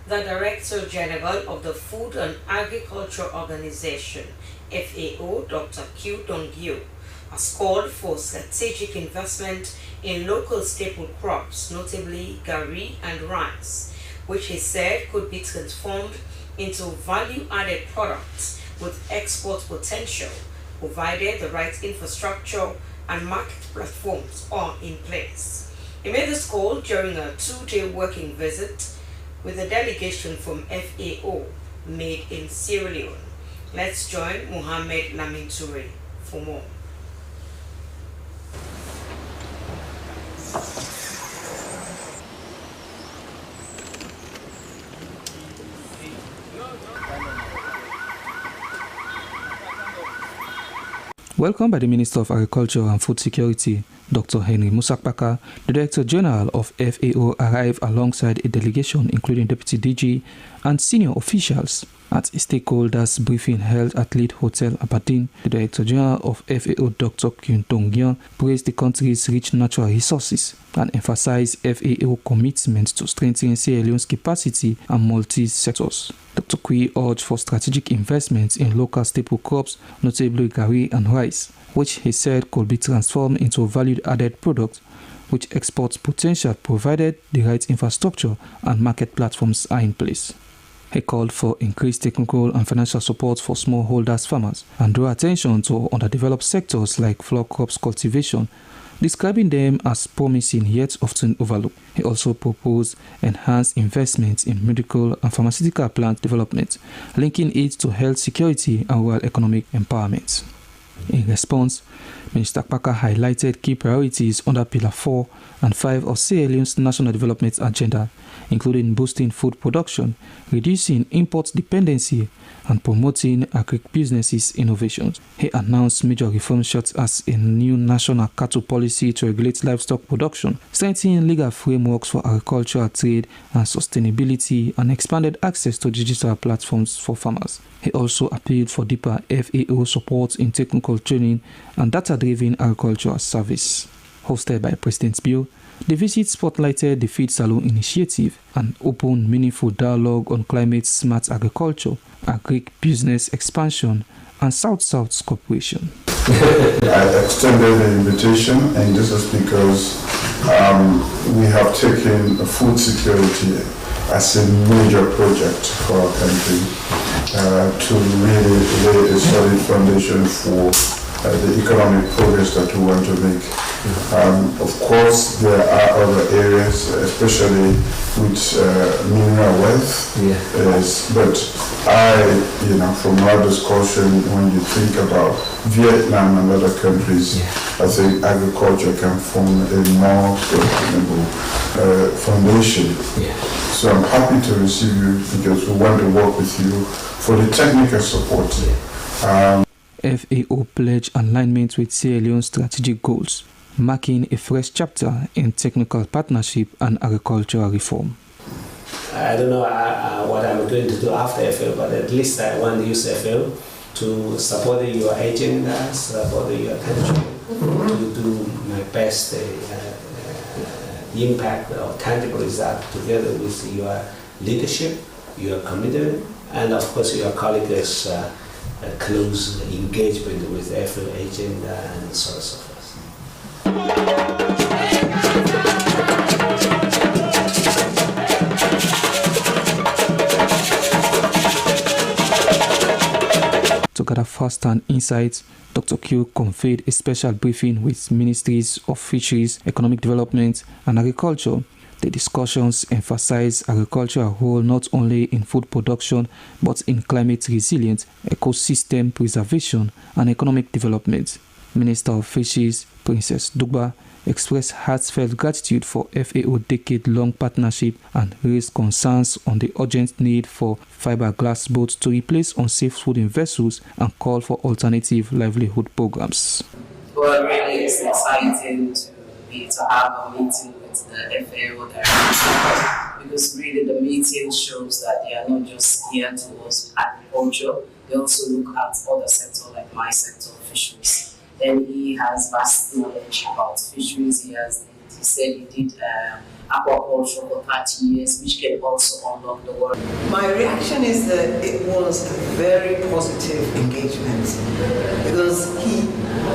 The Director General of the Food and Agriculture Organization, FAO, Dr. Q Dongyu, has called for strategic investment in local staple crops, notably gari and rice, which he said could be transformed into value-added products with export potential, provided the right infrastructure and market platforms are in place. He made this call during a two-day working visit with a delegation from FAO made in Sierra Leone. Let's join Mohamed Lamin Toure for more. Welcome by the Minister of Agriculture and Food Security, Dr. Henry Musakpaka. The Director General of FAO arrived alongside a delegation including Deputy DG and senior officials at a stakeholders briefing held at Lead Hotel Aberdeen. The Director General of FAO, Dr. Kyun Dong-gyeon, praised the country's rich natural resources and emphasized FAO commitment to strengthening Sierra Leone's capacity and multi-sectors. Dr. Kui urged for strategic investments in local staple crops, notably gari and rice, which he said could be transformed into value-added products with export potential provided the right infrastructure and market platforms are in place. He called for increased technical and financial support for smallholders farmers and drew attention to underdeveloped sectors like flower crops cultivation, describing them as promising yet often overlooked. He also proposed enhanced investments in medical and pharmaceutical plant development, linking it to health security and rural economic empowerment. In response, Minister Akpaka highlighted key priorities under Pillar 4 and 5 of Sierra Leone's National Development Agenda, including boosting food production, reducing import dependency, and promoting agribusinesses innovations. He announced major reforms such as a new national cattle policy to regulate livestock production, strengthening legal frameworks for agricultural trade and sustainability, and expanded access to digital platforms for farmers. He also appealed for deeper FAO support in technical training and data-driven agricultural service. Hosted by President Bill, the visit spotlighted the Feed Salon initiative and opened meaningful dialogue on climate-smart agriculture, agri-business expansion, and South-South cooperation. I extended the invitation, and this is because we have taken food security as a major project for our country to really lay a solid foundation for the economic progress that we want to make. Of course, there are other areas, especially with mineral wealth. But from our discussion, when you think about Vietnam and other countries, I think agriculture can form a more sustainable foundation. So I'm happy to receive you because we want to work with you for the technical support. FAO pledged alignment with Sierra Leone's strategic goals, marking a fresh chapter in technical partnership and agricultural reform. I don't know what I'm going to do after FAO, but at least I want to use FAO to support your agenda, support your country, to do my best impact or tangible result together with your leadership, your commitment, and of course your colleagues' close engagement with FAO agenda and so on and so forth. To gather first-hand insights, Dr. Q conveyed a special briefing with Ministries of Fisheries, Economic Development and Agriculture. The discussions emphasize agriculture's role not only in food production but in climate resilience, ecosystem preservation and economic development. Minister of Fisheries, Princess Dugba, expressed heartfelt gratitude for FAO decade-long partnership and raised concerns on the urgent need for fiberglass boats to replace unsafe fooding vessels and called for alternative livelihood programs. Well, really it's exciting to have a meeting with the FAO director because really the meeting shows that they are not just geared towards agriculture, they also look at other sectors like my sector, fisheries. And he has vast knowledge about fisheries. He said he did aquaculture for 30 years, which can also unlock the world. My reaction is that it was a very positive engagement because he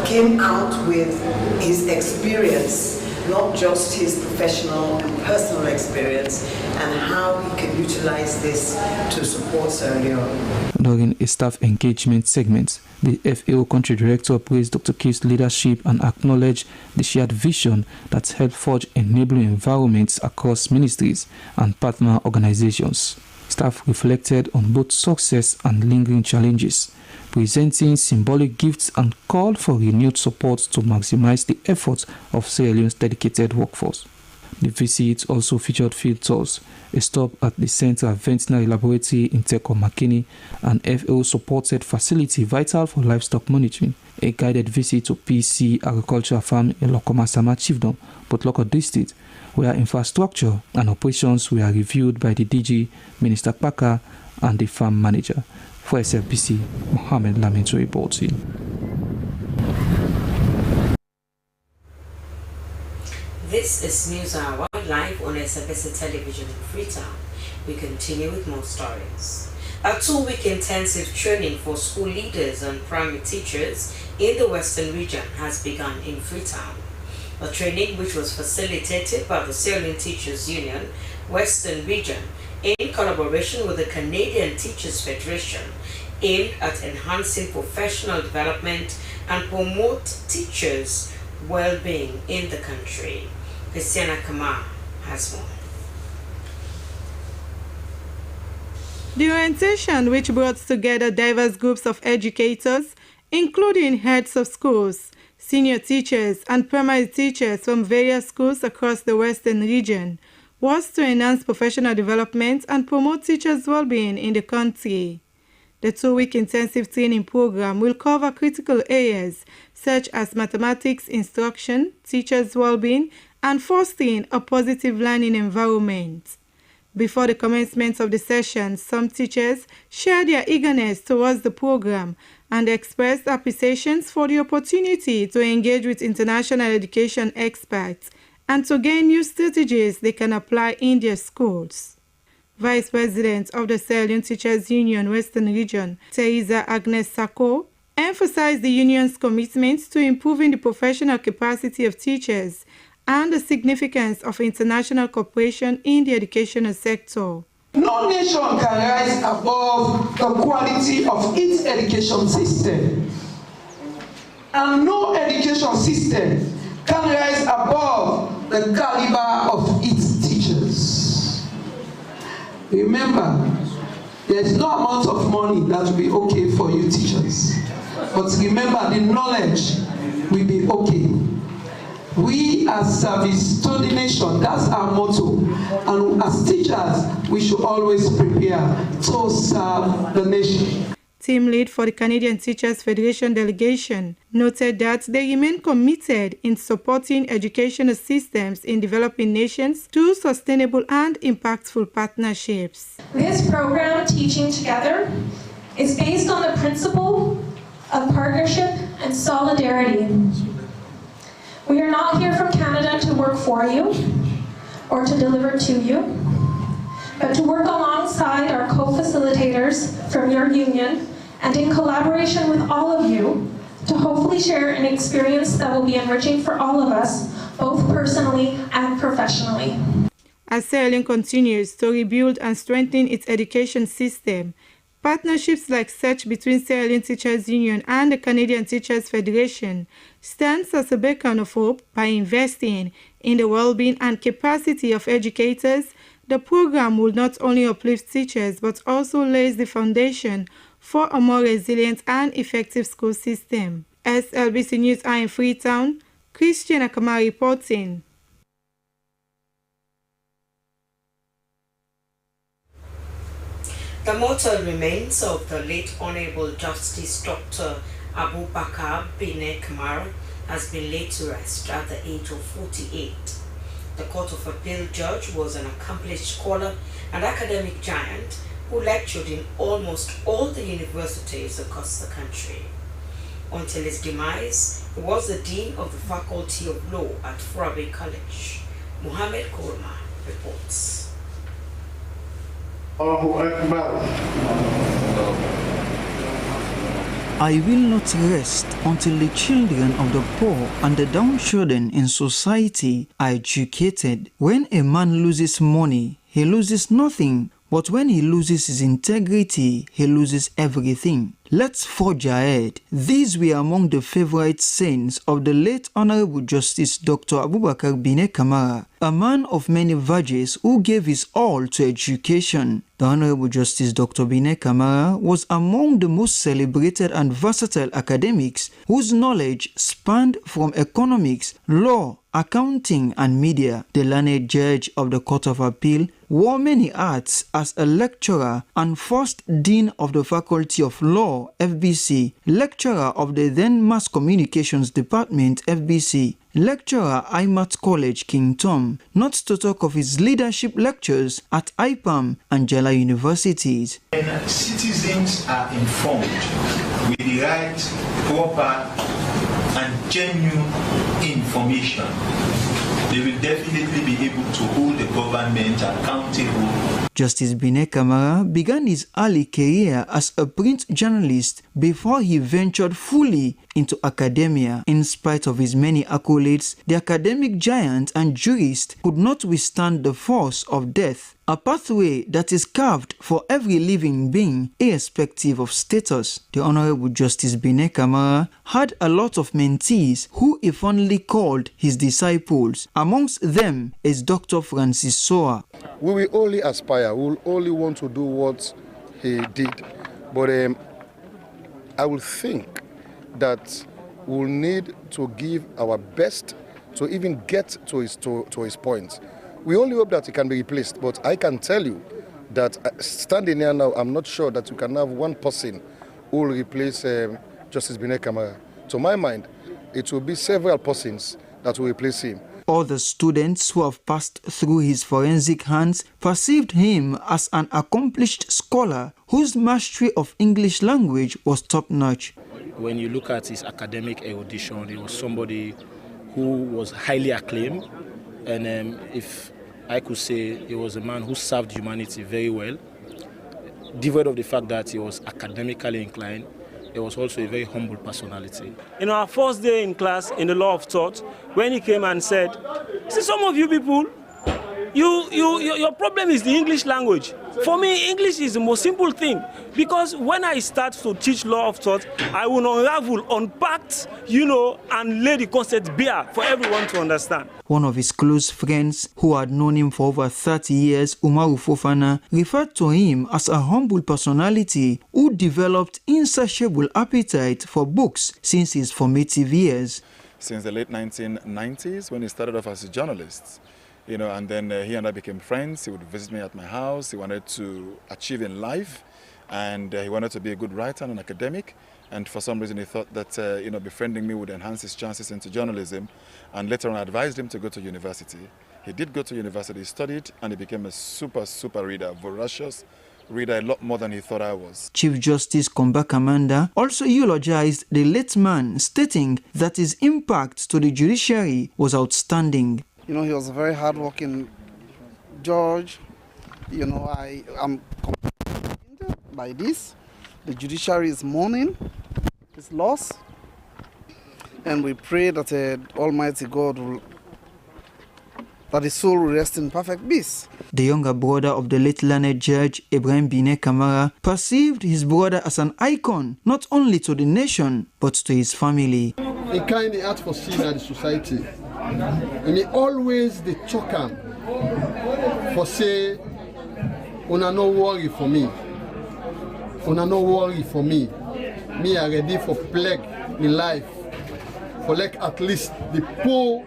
came out with his experience, not just his professional and personal experience, and how he can utilize this to support Sierra Leone. During a staff engagement segment, the FAO country director praised Dr. Q's leadership and acknowledged the shared vision that helped forge enabling environments across ministries and partner organizations. Staff reflected on both success and lingering challenges, presenting symbolic gifts and called for renewed support to maximize the efforts of Sierra Leone's dedicated workforce. The visit also featured field tours, a stop at the Central Veterinary Laboratory in Teko Makini, an FAO-supported facility vital for livestock monitoring, a guided visit to PC Agricultural Farm in Lokomasama Chiefdom, Potloko District, where infrastructure and operations were reviewed by the DG, Minister Kpaka, and the farm manager. For SLBC, Mohamed Lamento reports in. This is News Hour live on Slbc Television in Freetown. We continue with more stories. A 2-week intensive training for school leaders and primary teachers in the Western region has begun in Freetown. A training which was facilitated by the Sierra Leone Teachers Union Western Region in collaboration with the Canadian Teachers Federation, aimed at enhancing professional development and promote teachers' well-being in the country. Kamara has more. The orientation, which brought together diverse groups of educators, including heads of schools, senior teachers, and primary teachers from various schools across the Western region, was to enhance professional development and promote teachers' well-being in the country. The 2-week intensive training program will cover critical areas such as mathematics instruction, teachers' well-being, and fostering a positive learning environment. Before the commencement of the session, some teachers shared their eagerness towards the program and expressed appreciations for the opportunity to engage with international education experts and to gain new strategies they can apply in their schools. Vice President of the Sierra Leone Teachers Union Western Region, Teresa Agnes Sako, emphasized the union's commitment to improving the professional capacity of teachers and the significance of international cooperation in the educational sector. No nation can rise above the quality of its education system. And no education system can rise above the caliber of its teachers. Remember, there's no amount of money that will be okay for you teachers. But remember, the knowledge will be okay. We as service to the nation, that's our motto. And as teachers, we should always prepare to serve the nation. Team lead for the Canadian Teachers Federation delegation noted that they remain committed in supporting educational systems in developing nations through sustainable and impactful partnerships. This program, Teaching Together, is based on the principle of partnership and solidarity. We are not here from Canada to work for you or to deliver to you, but to work alongside our co-facilitators from your union and in collaboration with all of you to hopefully share an experience that will be enriching for all of us, both personally and professionally. As Sierra Leone continues to rebuild and strengthen its education system, partnerships like such between Sierra Leone Teachers Union and the Canadian Teachers Federation stands as a beacon of hope. By investing in the well-being and capacity of educators, the program will not only uplift teachers but also lays the foundation for a more resilient and effective school system. SLBC News are in Freetown. Christiana Kamara reporting. The mortal remains of the late Honorable Justice Dr. Abubakar Bine Kamara has been laid to rest at the age of 48. The Court of Appeal judge was an accomplished scholar and academic giant who lectured in almost all the universities across the country. Until his demise, he was the Dean of the Faculty of Law at Furabe College. Mohammed Korma reports. Allahu Akbar. I will not rest until the children of the poor and the downtrodden in society are educated. When a man loses money, he loses nothing. But when he loses his integrity, he loses everything. Let's forge ahead. These were among the favorite sayings of the late Honorable Justice Dr. Abubakar Bine Kamara, a man of many virtues who gave his all to education. The Honorable Justice Dr. Bine Kamara was among the most celebrated and versatile academics whose knowledge spanned from economics, law, accounting, and media. The learned judge of the Court of Appeal wore many hats as a lecturer and first Dean of the Faculty of Law, FBC, lecturer of the then Mass Communications Department, FBC, lecturer IMAT College, King Tom, not to talk of his leadership lectures at IPAM and Jala universities. When citizens are informed with the right, proper, and genuine information, they will definitely be able to hold the government accountable. Justice Bine Kamara began his early career as a print journalist before he ventured fully into academia. In spite of his many accolades, the academic giant and jurist could not withstand the force of death, a pathway that is carved for every living being, irrespective of status. The Honorable Justice Bine Kamara had a lot of mentees who he fondly called his disciples. Amongst them is Dr. Francis Soa. We will only aspire, we will only want to do what he did. But I will think that we'll need to give our best to even get to his point. We only hope that he can be replaced, but I can tell you that standing here now, I'm not sure that you can have one person who will replace Justice Bine Kamara. To my mind, it will be several persons that will replace him. All the students who have passed through his forensic hands perceived him as an accomplished scholar whose mastery of English language was top-notch. When you look at his academic erudition, he was somebody who was highly acclaimed, and if I could say, he was a man who served humanity very well. Devoid of the fact that he was academically inclined, he was also a very humble personality. In our first day in class in the law of thought, when he came and said, "See, some of you people, your problem is the English language. For me, English is the most simple thing, because when I start to teach law of thought, I will unravel, unpack, and lay the concept bare for everyone to understand. One of his close friends, who had known him for over 30 years, Umaru Fofana, referred to him as a humble personality who developed insatiable appetite for books since his formative years. Since the late 1990s, when he started off as a journalist, and then he and I became friends. He would visit me at my house. He wanted to achieve in life, and he wanted to be a good writer and an academic. And for some reason, he thought that befriending me would enhance his chances into journalism. And later on, I advised him to go to university. He did go to university, studied, and he became a super reader, voracious reader, a lot more than he thought I was. Chief Justice Komba Kamanda also eulogized the late man, stating that his impact to the judiciary was outstanding. He was a very hard-working judge. I am comforted by this. The judiciary is mourning his loss, and we pray that Almighty God that his soul will rest in perfect peace. The younger brother of the late learned judge, Ibrahim Bine Kamara, perceived his brother as an icon, not only to the nation, but to his family. He kind of act for sin at the society. And he always the choke him for say, "Una no worry for me. Una no worry for me. Me are ready for plague in life. For like at least the poor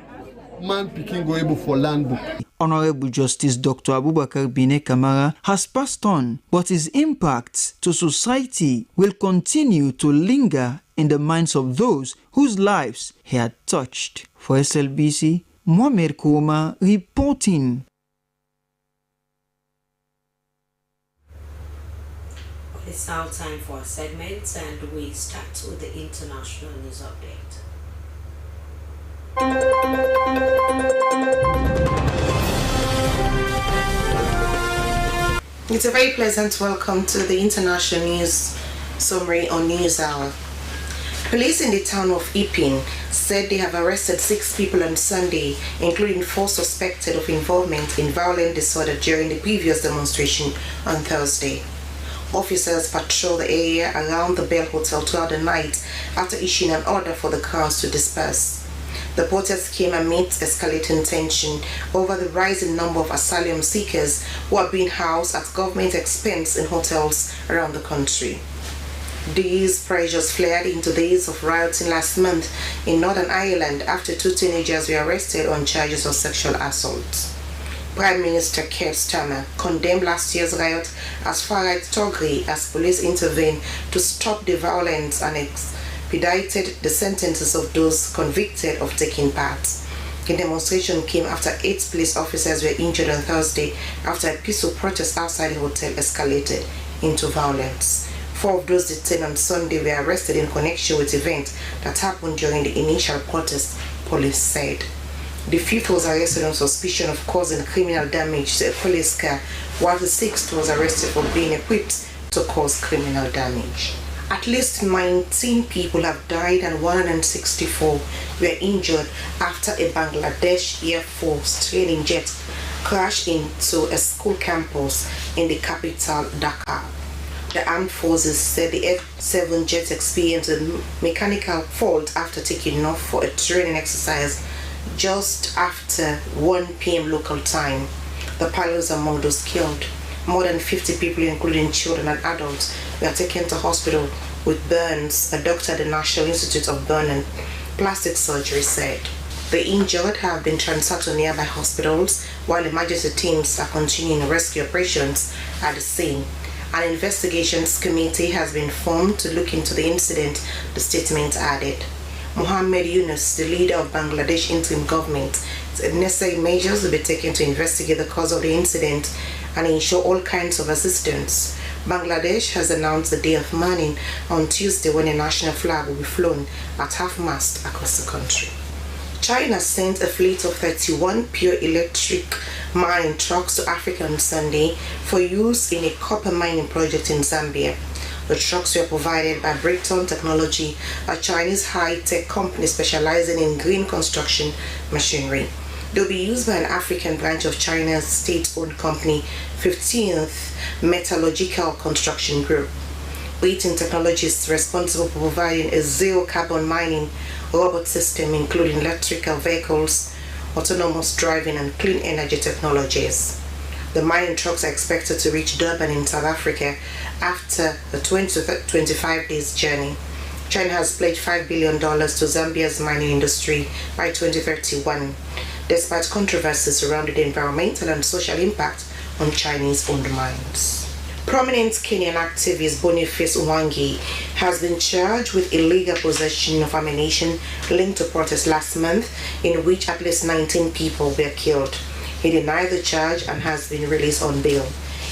man picking go able for land book." Honorable Justice Dr. Abubakar Bine Kamara has passed on, but his impact to society will continue to linger in the minds of those whose lives he had touched. For SLBC, Mohamed Kouma reporting. It's now time for our segments, and we start with the international news update. It's a very pleasant welcome to the international news summary on News Hour. Police in the town of Ipin said they have arrested 6 people on Sunday, including 4 suspected of involvement in violent disorder during the previous demonstration on Thursday. Officers patrolled the area around the Bell Hotel throughout the night after issuing an order for the crowds to disperse. The protests came amidst escalating tension over the rising number of asylum seekers who are being housed at government expense in hotels around the country. These pressures flared into days of rioting last month in Northern Ireland after 2 teenagers were arrested on charges of sexual assault. Prime Minister Keir Starmer condemned last year's riot as far-right thuggery as police intervened to stop the violence and expedited the sentences of those convicted of taking part. The demonstration came after 8 police officers were injured on Thursday after a peaceful protest outside the hotel escalated into violence. 4 of those detained on Sunday were arrested in connection with events that happened during the initial protest, police said. The 5th was arrested on suspicion of causing criminal damage to a police car, while the 6th was arrested for being equipped to cause criminal damage. At least 19 people have died and 164 were injured after a Bangladesh Air Force training jet crashed into a school campus in the capital, Dhaka. The armed forces said the F-7 jet experienced a mechanical fault after taking off for a training exercise just after 1 p.m. local time. The pilot was among those killed. More than 50 people, including children and adults, were taken to hospital with burns, a doctor at the National Institute of Burn and Plastic Surgery said. The injured have been transferred to nearby hospitals, while emergency teams are continuing rescue operations at the scene. An investigations committee has been formed to look into the incident, the statement added. Mohammed Yunus, the leader of Bangladesh interim government, said necessary measures will be taken to investigate the cause of the incident and ensure all kinds of assistance. Bangladesh has announced the day of mourning on Tuesday when a national flag will be flown at half-mast across the country. China sent a fleet of 31 pure electric mining trucks to Africa on Sunday for use in a copper mining project in Zambia. The trucks were provided by Breakthrough Technology, a Chinese high-tech company specializing in green construction machinery. They'll be used by an African branch of China's state-owned company, 15th Metallurgical Construction Group. Waiting Technologies responsible for providing a zero-carbon mining robot system, including electrical vehicles, autonomous driving, and clean energy technologies. The mining trucks are expected to reach Durban in South Africa after a 20 to 25 days journey. China has pledged $5 billion to Zambia's mining industry by 2031, despite controversies surrounding the environmental and social impact on Chinese-owned mines. Prominent Kenyan activist Boniface Mwangi has been charged with illegal possession of ammunition linked to protests last month, in which at least 19 people were killed. He denied the charge and has been released on bail.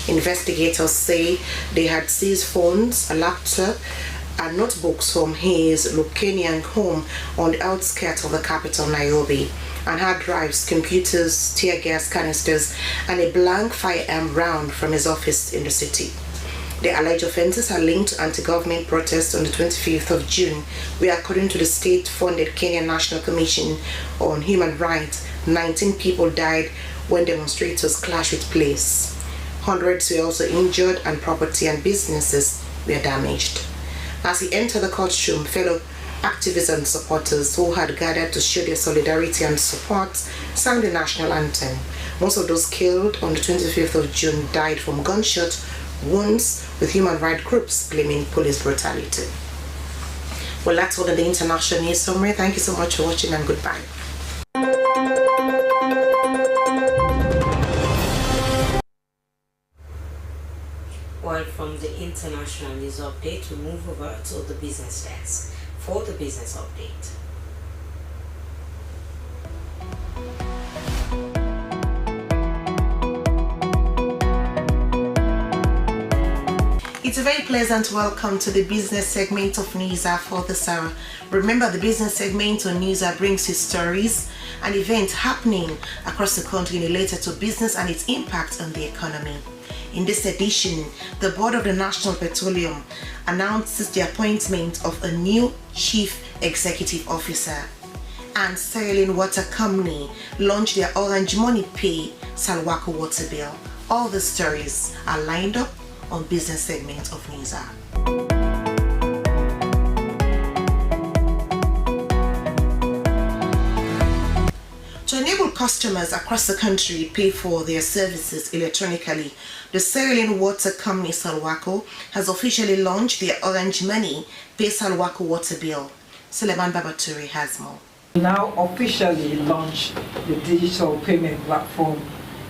Investigators say they had seized phones, a laptop, and notebooks from his Lukanian home on the outskirts of the capital, Nairobi, and hard drives, computers, tear gas canisters, and a blank firearm round from his office in the city. The alleged offences are linked to anti-government protests on the 25th of June, where, according to the state-funded Kenyan National Commission on Human Rights, 19 people died when demonstrators clashed with police. Hundreds were also injured and property and businesses were damaged. As he entered the courtroom, fellow activists and supporters who had gathered to show their solidarity and support sang the national anthem. Most of those killed on the 25th of June died from gunshot wounds, with human rights groups blaming police brutality. Well, that's all in the international news summary. Thank you so much for watching, and goodbye. Well, from the international news update, we move over to the business desk for the business update. It's a very pleasant welcome to the business segment of Newshour for this hour. Remember, the business segment on Newshour brings you stories and events happening across the country related to business and its impact on the economy. In this edition, the Board of the National Petroleum announces the appointment of a new Chief Executive Officer, and Sierra Leone Water Company launched their Orange Money Pay Salwako Water Bill. All the stories are lined up on business segment of Newshour. To enable customers across the country pay for their services electronically, the Sierra Leone Water Company Salwako has officially launched their Orange Money Pay Salwako Water Bill. Suleiman Babaturi has more. We now officially launch the digital payment platform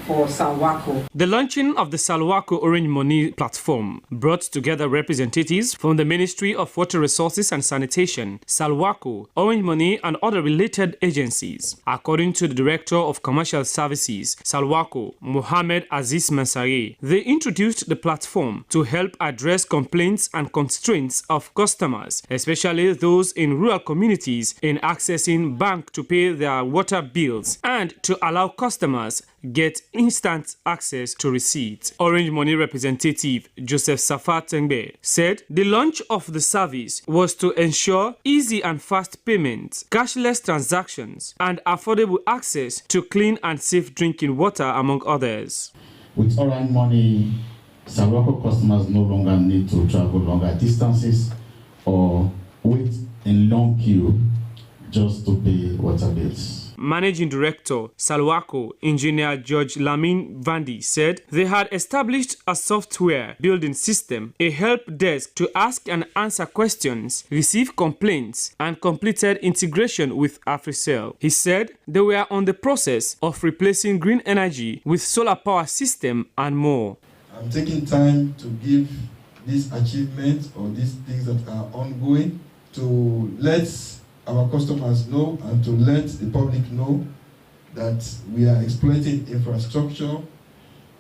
for Salwako. The launching of the Salwako Orange Money platform brought together representatives from the Ministry of Water Resources and Sanitation, Salwako, Orange Money, and other related agencies. According to the Director of Commercial Services, Salwako, Mohamed Aziz Mansari, they introduced the platform to help address complaints and constraints of customers, especially those in rural communities, in accessing bank to pay their water bills, and to allow customers get instant access to receipts. Orange Money representative Joseph Safar Tengbe said the launch of the service was to ensure easy and fast payments, cashless transactions, and affordable access to clean and safe drinking water, among others. With Orange Money, Salwako customers no longer need to travel longer distances or wait in long queue just to pay water bills. Managing Director, Salwako, Engineer George Lamin Vandi, said they had established a software building system, a help desk to ask and answer questions, receive complaints, and completed integration with AfriCell. He said they were on the process of replacing green energy with solar power system and more. I'm taking time to give these achievements or these things that are ongoing to let our customers know and to let the public know that we are exploiting infrastructure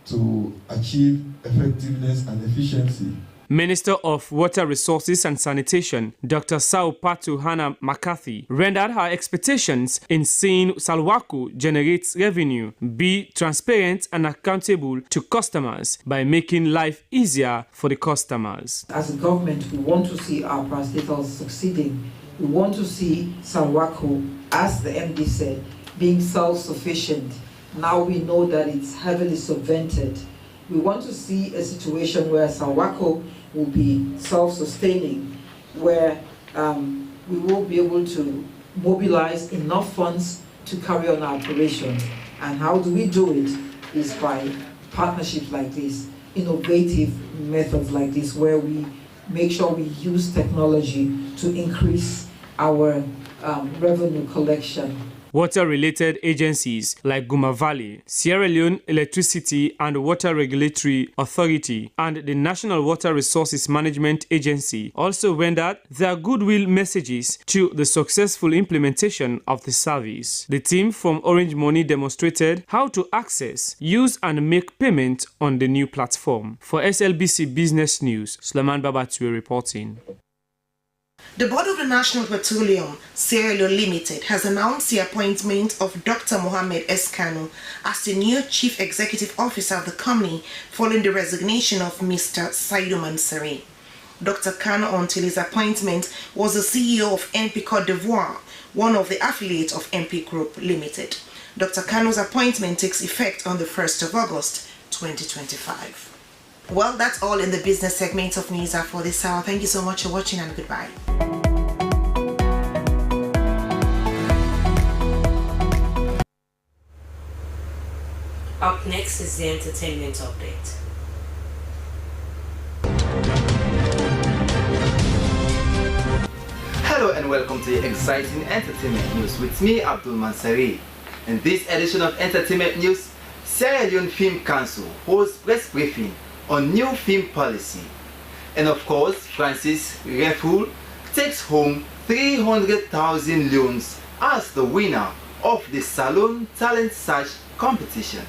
to achieve effectiveness and efficiency. Minister of Water Resources and Sanitation, Dr. Saupatu Hannah McCarthy, rendered her expectations in seeing Salwako generate revenue, be transparent and accountable to customers by making life easier for the customers. As a government, we want to see our parastatals succeeding. We want to see Salwako, as the MD said, being self-sufficient. Now we know that it's heavily subvented. We want to see a situation where Salwako will be self-sustaining, where we will be able to mobilize enough funds to carry on our operations. And how do we do it? Is by partnerships like this, innovative methods like this, where we make sure we use technology to increase our revenue collection. Water-related agencies like Guma Valley, Sierra Leone Electricity and Water Regulatory Authority, and the National Water Resources Management Agency also rendered their goodwill messages to the successful implementation of the service. The team from Orange Money demonstrated how to access, use and make payment on the new platform. For SLBC Business News, Suleiman Babatue reporting. The Board of the National Petroleum, Sierra Leone Limited, has announced the appointment of Dr. Mohamed S. Kanu as the new Chief Executive Officer of the company following the resignation of Mr. Saidou Mansari. Dr. Kanu, until his appointment, was the CEO of MP Côte d'Ivoire, one of the affiliates of MP Group Limited. Dr. Kanu's appointment takes effect on the 1st of August 2025. Well, that's all in the business segment of News for this hour. Thank you so much for watching and goodbye. Up next is the entertainment update. Hello and welcome to the exciting entertainment news with me, Abdul Mansari. In this edition of Entertainment News, Sierra Leone Film Council holds press briefing on new film policy. And of course, Francis Reful takes home 300,000 loans as the winner of the Salon Talent Search competition.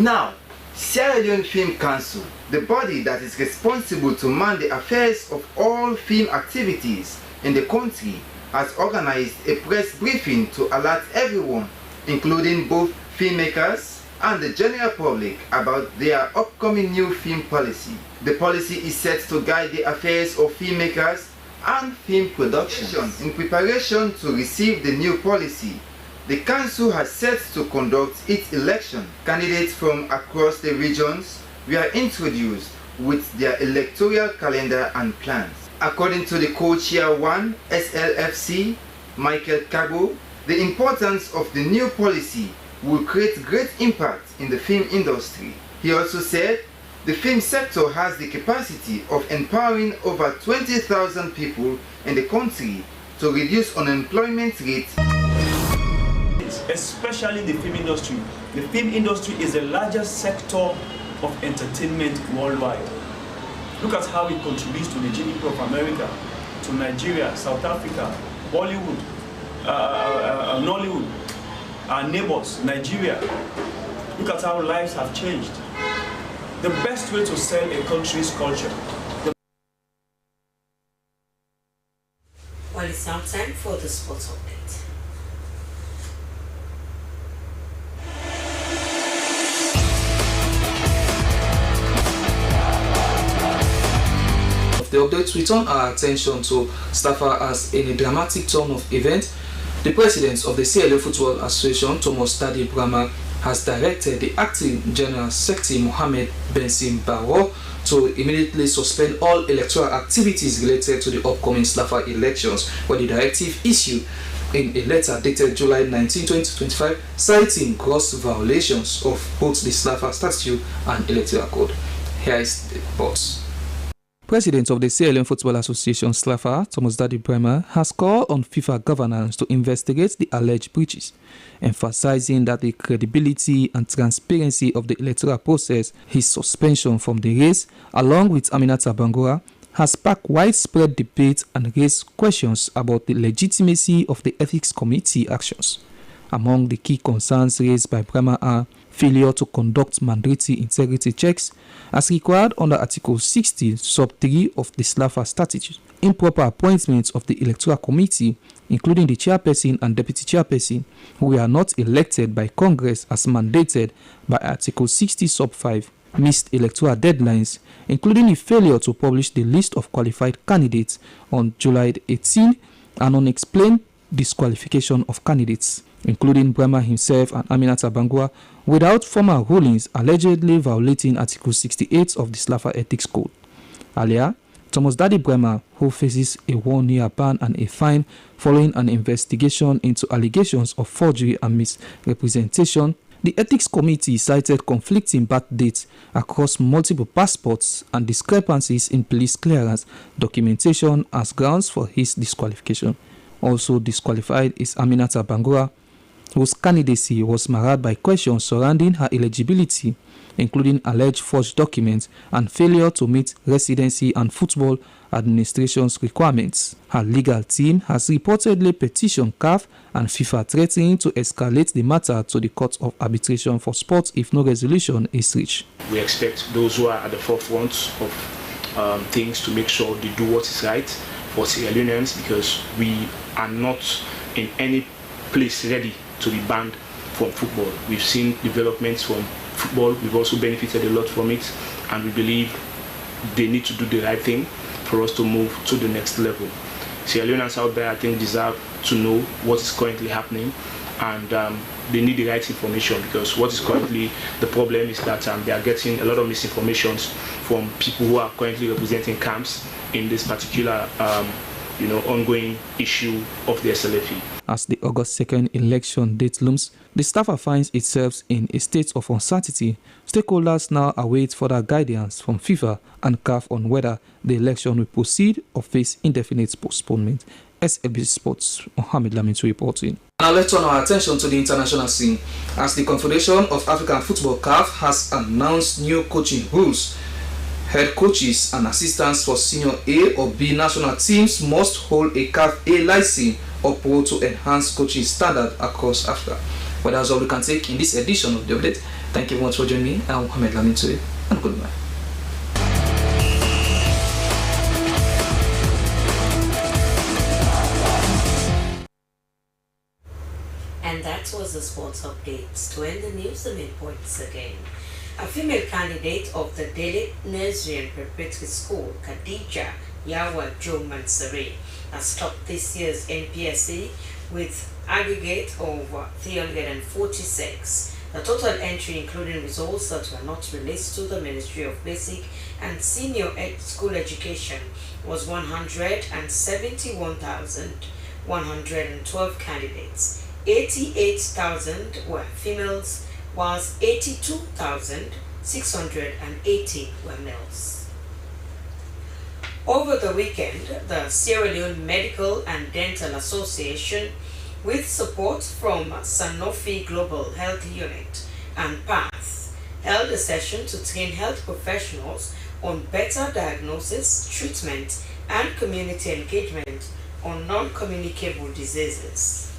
Now, Sierra Leone Film Council, the body that is responsible to man the affairs of all film activities in the country, has organized a press briefing to alert everyone, including both filmmakers and the general public, about their upcoming new film policy. The policy is set to guide the affairs of filmmakers and film productions. In preparation to receive the new policy, the council has set to conduct its election. Candidates from across the regions were introduced with their electoral calendar and plans. According to the co-chair 1 SLFC, Michael Cabo, the importance of the new policy will create great impact in the film industry. He also said the film sector has the capacity of empowering over 20,000 people in the country to reduce unemployment rates. Especially the film industry. The film industry is the largest sector of entertainment worldwide. Look at how it contributes to the GDP of America, to Nigeria, South Africa, Bollywood, Nollywood, our neighbors, Nigeria. Look at how lives have changed. The best way to sell a country's culture. Well, it's now time for the sports update. The updates, we turn our attention to Staffa as in a dramatic turn of events. The president of the Sierra Leone Football Association, Thomas Tadi Brahma, has directed the acting general secretary Mohamed Bensim Barrow to immediately suspend all electoral activities related to the upcoming Staffa elections, where the directive issued in a letter dated July 19, 2025, citing gross violations of both the Staffa statute and electoral code. Here is the report. President of the Sierra Leone Football Association, SLFA, Thomas Dadi Bremer, has called on FIFA governance to investigate the alleged breaches, emphasizing that the credibility and transparency of the electoral process, his suspension from the race, along with Aminata Bangura, has sparked widespread debate and raised questions about the legitimacy of the Ethics Committee actions. Among the key concerns raised by Bremer are failure to conduct mandatory integrity checks as required under Article 60, Sub 3 of the SLFA Statute, improper appointments of the Electoral Committee, including the chairperson and deputy chairperson, who were not elected by Congress as mandated by Article 60, Sub 5, missed electoral deadlines, including the failure to publish the list of qualified candidates on July 18, and unexplained disqualification of candidates, including Brahma himself and Aminata Bangura, without formal rulings allegedly violating Article 68 of the Slafa Ethics Code. Earlier, Thomas Daddy Brahma, who faces a 1-year ban and a fine following an investigation into allegations of forgery and misrepresentation, the Ethics Committee cited conflicting birth dates across multiple passports and discrepancies in police clearance documentation as grounds for his disqualification. Also disqualified is Aminata Bangura, whose candidacy was marred by questions surrounding her eligibility, including alleged forged documents and failure to meet residency and football administration's requirements. Her legal team has reportedly petitioned CAF and FIFA threatening to escalate the matter to the Court of Arbitration for Sport if no resolution is reached. We expect those who are at the forefront of things to make sure they do what is right for Sierra Leoneans, because we are not in any place ready to be banned from football. We've seen developments from football, we've also benefited a lot from it, and we believe they need to do the right thing for us to move to the next level. Sierra Leoneans out there, I think, deserve to know what is currently happening, and they need the right information, because what is currently the problem is that they are getting a lot of misinformation from people who are currently representing camps in this particular ongoing issue of the SLFE. As the August 2nd election date looms, the Stafa finds itself in a state of uncertainty. Stakeholders now await further guidance from FIFA and CAF on whether the election will proceed or face indefinite postponement. SLBC Sports, Mohamed Lamintu reporting. Now let's turn our attention to the international scene, as the Confederation of African Football CAF has announced new coaching rules. Head coaches and assistants for senior A or B national teams must hold a CAF A license or pro to enhance coaching standard across Africa. Well, that's all we can take in this edition of the update. Thank you very much for joining me. I'm Mohamed Lamintu, and goodbye. And that was the sports updates. To end the news, the main points again. A female candidate of the Delhi Nursery Preparatory School, Khadija Yawa Jo Mansari, has topped this year's NPSC with aggregate of 346. The total entry, including results that were not released to the Ministry of Basic and Senior School Education, was 171,112 candidates. 88,000 were females, whilst 82,680 were males. Over the weekend, the Sierra Leone Medical and Dental Association, with support from Sanofi Global Health Unit and PATH, held a session to train health professionals on better diagnosis, treatment, and community engagement on non-communicable diseases,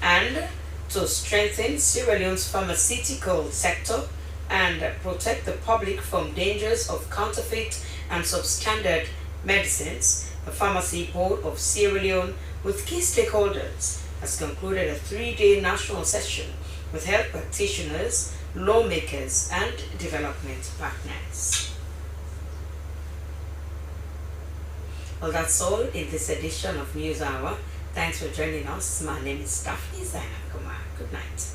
and to strengthen Sierra Leone's pharmaceutical sector and protect the public from dangers of counterfeit and substandard medicines. The Pharmacy Board of Sierra Leone, with key stakeholders, has concluded a 3-day national session with health practitioners, lawmakers, and development partners. Well, that's all in this edition of News Hour. Thanks for joining us. My name is Daphne Kamara. Good night.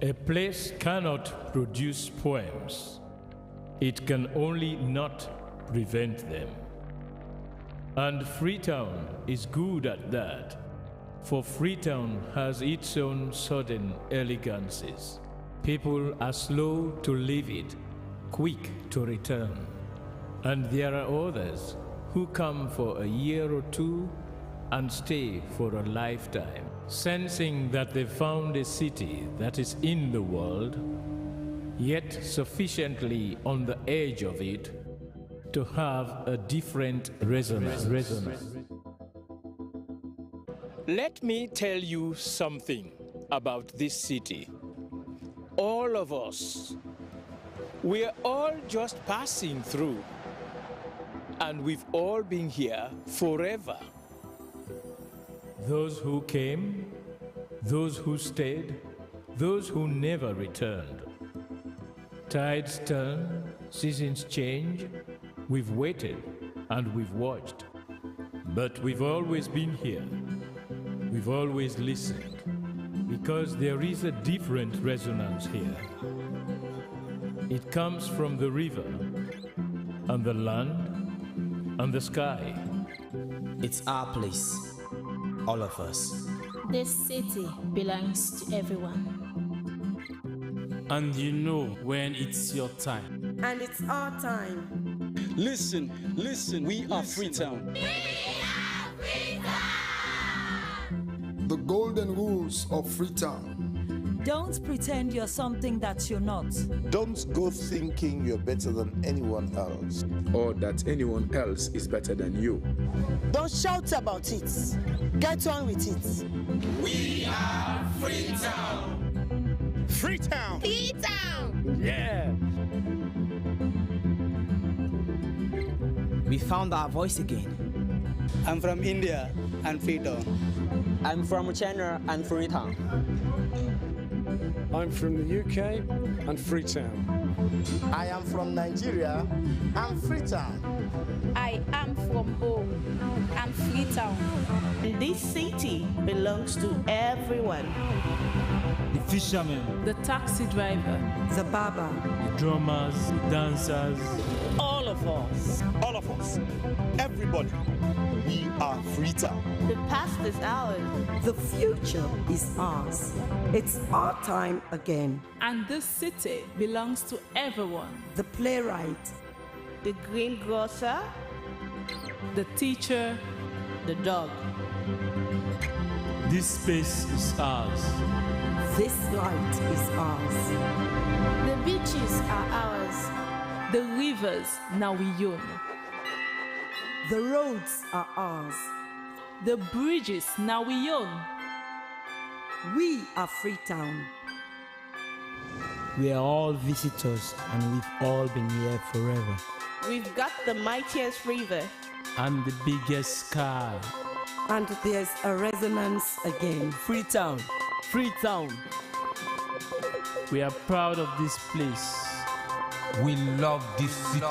A place cannot produce poems. It can only not prevent them. And Freetown is good at that, for Freetown has its own sudden elegances. People are slow to leave it, quick to return. And there are others who come for a year or two and stay for a lifetime, sensing that they found a city that is in the world, yet sufficiently on the edge of it to have a different resonance. Let me tell you something about this city. All of us, we're all just passing through, and we've all been here forever. Those who came, those who stayed, those who never returned. Tides turn, seasons change, we've waited and we've watched. But we've always been here. We've always listened, because there is a different resonance here. It comes from the river, and the land, and the sky. It's our place, all of us. This city belongs to everyone. And you know when it's your time. And it's our time. Listen, we are Freetown. The golden rules of Freetown. Don't pretend you're something that you're not. Don't go thinking you're better than anyone else. Or that anyone else is better than you. Don't shout about it. Get on with it. We are Freetown. Freetown. Freetown. Yeah. We found our voice again. I'm from India and Freetown. I'm from China and Freetown. I'm from the UK and Freetown. I am from Nigeria and Freetown. I am from home and Freetown. This city belongs to everyone. The fishermen, the taxi driver, the barber, the drummers, the dancers. All of us. All of us. Everybody. We are Freetown. The past is ours. The future is ours. It's our time again. And this city belongs to everyone. The playwright, the greengrocer, the teacher, the dog. This space is ours. This light is ours. The beaches are ours. The rivers now we own. The roads are ours. The bridges now we own. We are Freetown. We are all visitors and we've all been here forever. We've got the mightiest river. And the biggest sky. And there's a resonance again. Freetown. Freetown. We are proud of this place. We love this city.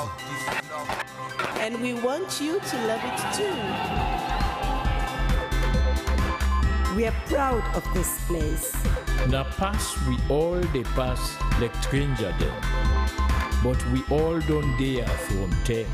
And we want you to love it too. We are proud of this place. Now pass we all they pass like stranger them, but we all don't dare from them.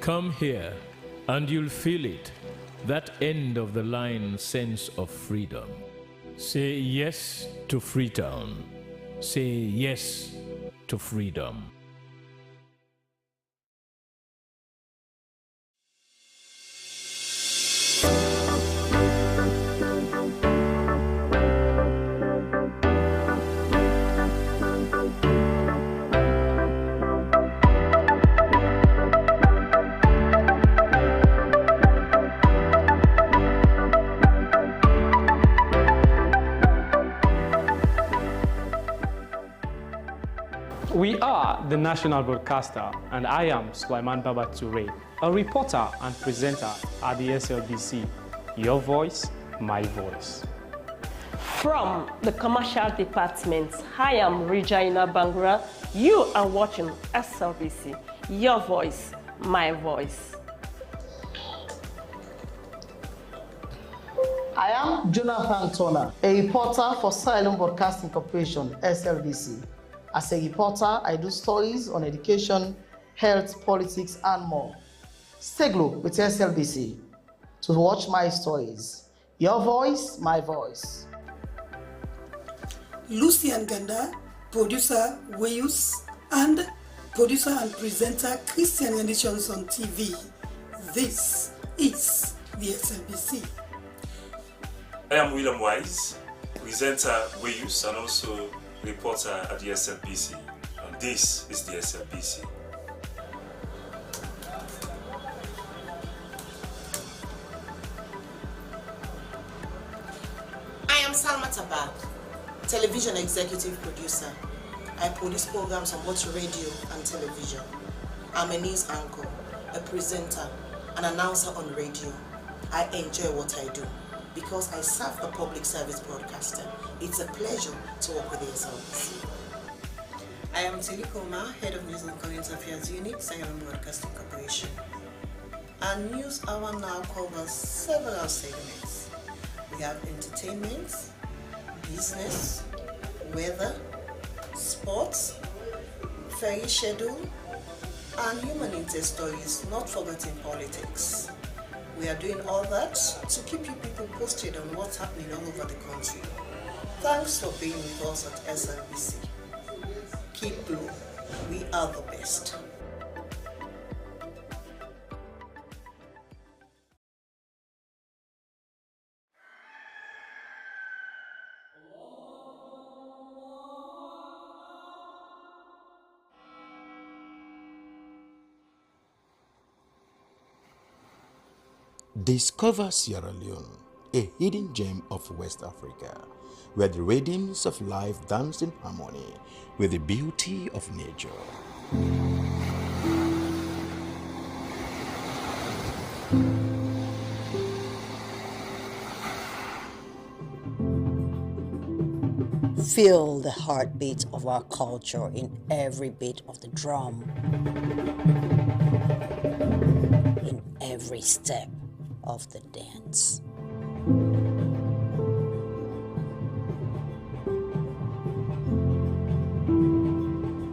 Come here, and you'll feel it, that end of the line sense of freedom. Say yes to Freetown. Say yes to freedom. We are the national broadcaster, and I am Sulaiman Baba Toure, a reporter and presenter at the SLBC. Your voice, my voice. From the commercial department, I am Regina Bangura. You are watching SLBC. Your voice, my voice. I am Jonathan Turner, a reporter for Sierra Leone Broadcasting Corporation, SLBC. As a reporter, I do stories on education, health, politics, and more. Stay glued with SLBC to watch my stories. Your voice, my voice. Lucian Ganda, producer Wayus, and producer and presenter Christian Editions on TV. This is the SLBC. I am William Wise, presenter Wayus and also reporter at the SLBC. And this is the SLBC. I am Salma Tabak, television executive producer. I produce programs on both radio and television. I'm a news anchor, a presenter, an announcer on radio. I enjoy what I do because I serve a public service broadcaster. It's a pleasure to work with the SLBC. I am Telikoma, head of News and Current Affairs Unit, Sierra Leone Broadcasting Corporation. Our news hour now covers several segments. We have entertainment, business, weather, sports, ferry schedule, and human interest stories, not forgetting politics. We are doing all that to keep you people posted on what's happening all over the country. Thanks for being with us at SLBC. Keep blue. We are the best. Discover Sierra Leone, a hidden gem of West Africa, where the rhythms of life dance in harmony with the beauty of nature. Feel the heartbeat of our culture in every beat of the drum, in every step of the dance.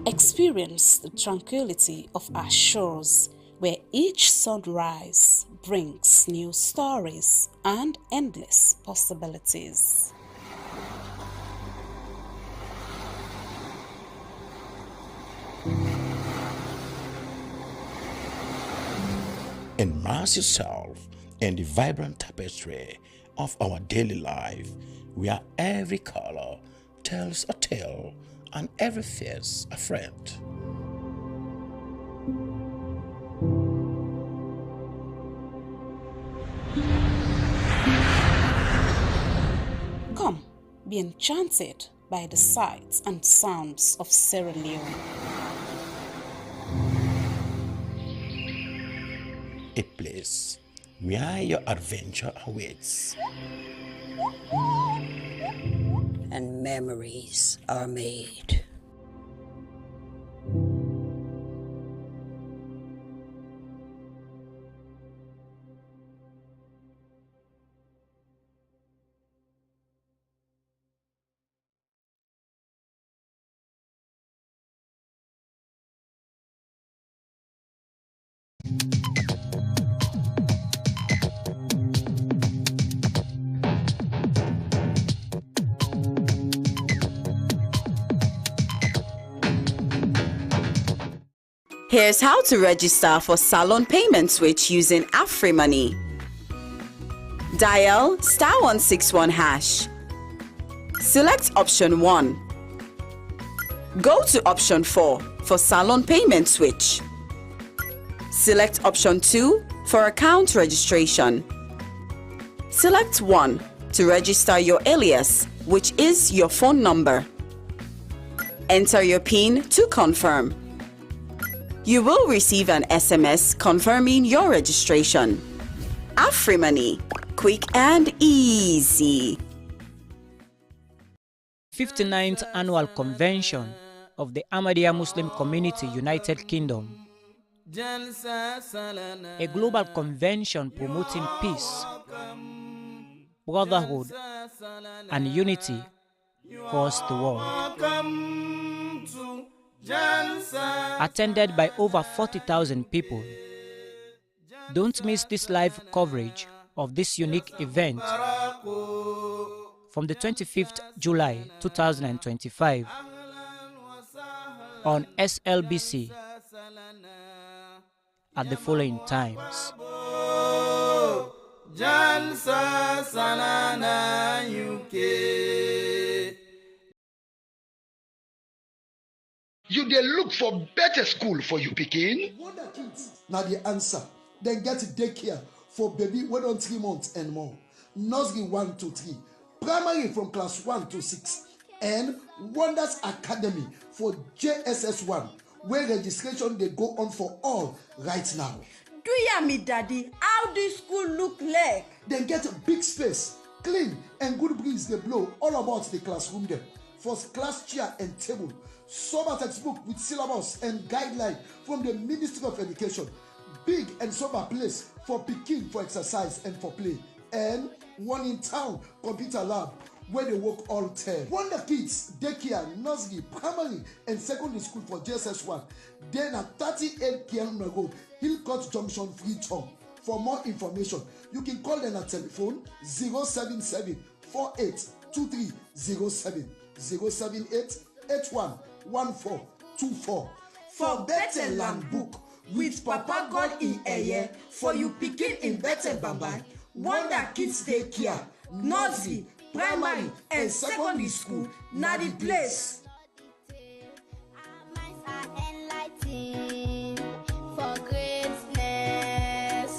Experience the tranquility of our shores, where each sunrise brings new stories and endless possibilities. Immerse yourself in the vibrant tapestry of our daily life, where every color tells a tale and every face a friend. Come, be enchanted by the sights and sounds of Sierra Leone. A place where your adventure awaits. And memories are made. Here's how to register for Salon Payment Switch using AfriMoney. Dial *161#. Select option 1. Go to option 4 for Salon Payment Switch. Select option 2 for account registration. Select 1 to register your alias, which is your phone number. Enter your PIN to confirm. You will receive an SMS confirming your registration. AfriMoney, quick and easy. 59th Annual Convention of the Ahmadiyya Muslim Community United Kingdom. A global convention promoting peace, brotherhood, and unity across the world. Attended by over 40,000 people. Don't miss this live coverage of this unique event from the 25th July 2025 on SLBC at the following times. You dey look for better school for you pikin? Wonder Kids na the answer. Then get daycare for baby wey don 3 months and more. Nursery 1 to 3, primary from class 1 to 6, and Wonders Academy for JSS 1, where registration dey go on for all right now. Do ya me daddy, how this school look like? Then get big space, clean and good breeze dey blow all about the classroom dem. First class chair and table, sober textbook with syllabus and guideline from the Ministry of Education, big and sober place for pikin for exercise and for play, and one in town computer lab where they work all 10. Wonder Kids, daycare, nursery, primary and secondary school for JSS1. Then at 38 Kenema Road, Hillcourt Junction, Freetown. For more information, you can call them at telephone 077 482307 078 811424. For better land book with Papa God in Eye, for you picking in better Baba, Wonder Kids daycare, nursery, primary and secondary school, na the place. For greatness,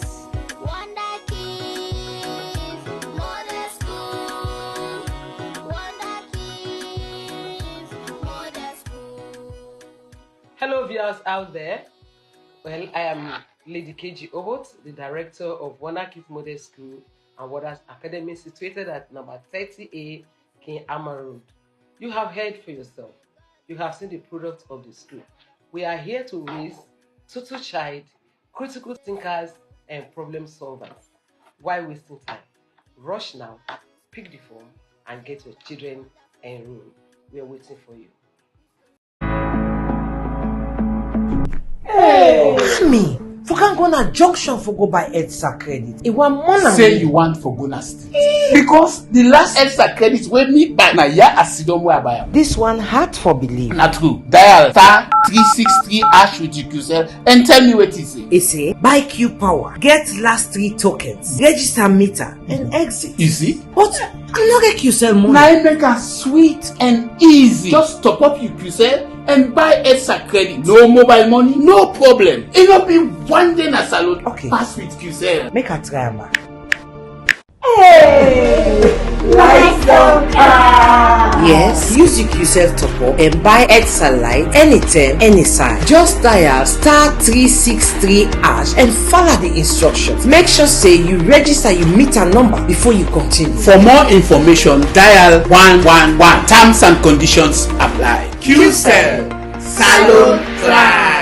Wonder Kids, modern school, Wonder Kids, modern school. Hello viewers out there. Well, I am Lady KG Obot, the director of Wonder Kids Model School and Wonders Academy, situated at number 30A Kamara Road. You have heard for yourself. You have seen the product of the school. We are here to raise total child, critical thinkers, and problem solvers. Why wasting time? Rush now, pick the form, and get your children enrolled. We are waiting for you. Hey! Me, for can go na junction for go buy EDSA credit. It want money. Say you want for go na street. Because the last EDSA credit wey me buy na ya asidom wey I buy am. This one hard for believe. Na true. Dial *363# with UQCell and tell me what it say. It say buy Q Power, get last 3 tokens, register meter and exit. Easy. But I no get QCell money. Na it make am sweet and easy. Just top up UQCell and buy EDSA credit. No mobile money, no problem. It no be one day na salon. Okay. Pass with QCell. Make a try am. Hey! Lights don't come! Yes, use UQCell top up and buy EDSA Lite anytime, anytime. Just dial *363# and follow the instructions. Make sure say you register your meter number before you continue. For more information, dial 111. Terms and conditions apply. QCell, Salon Pride.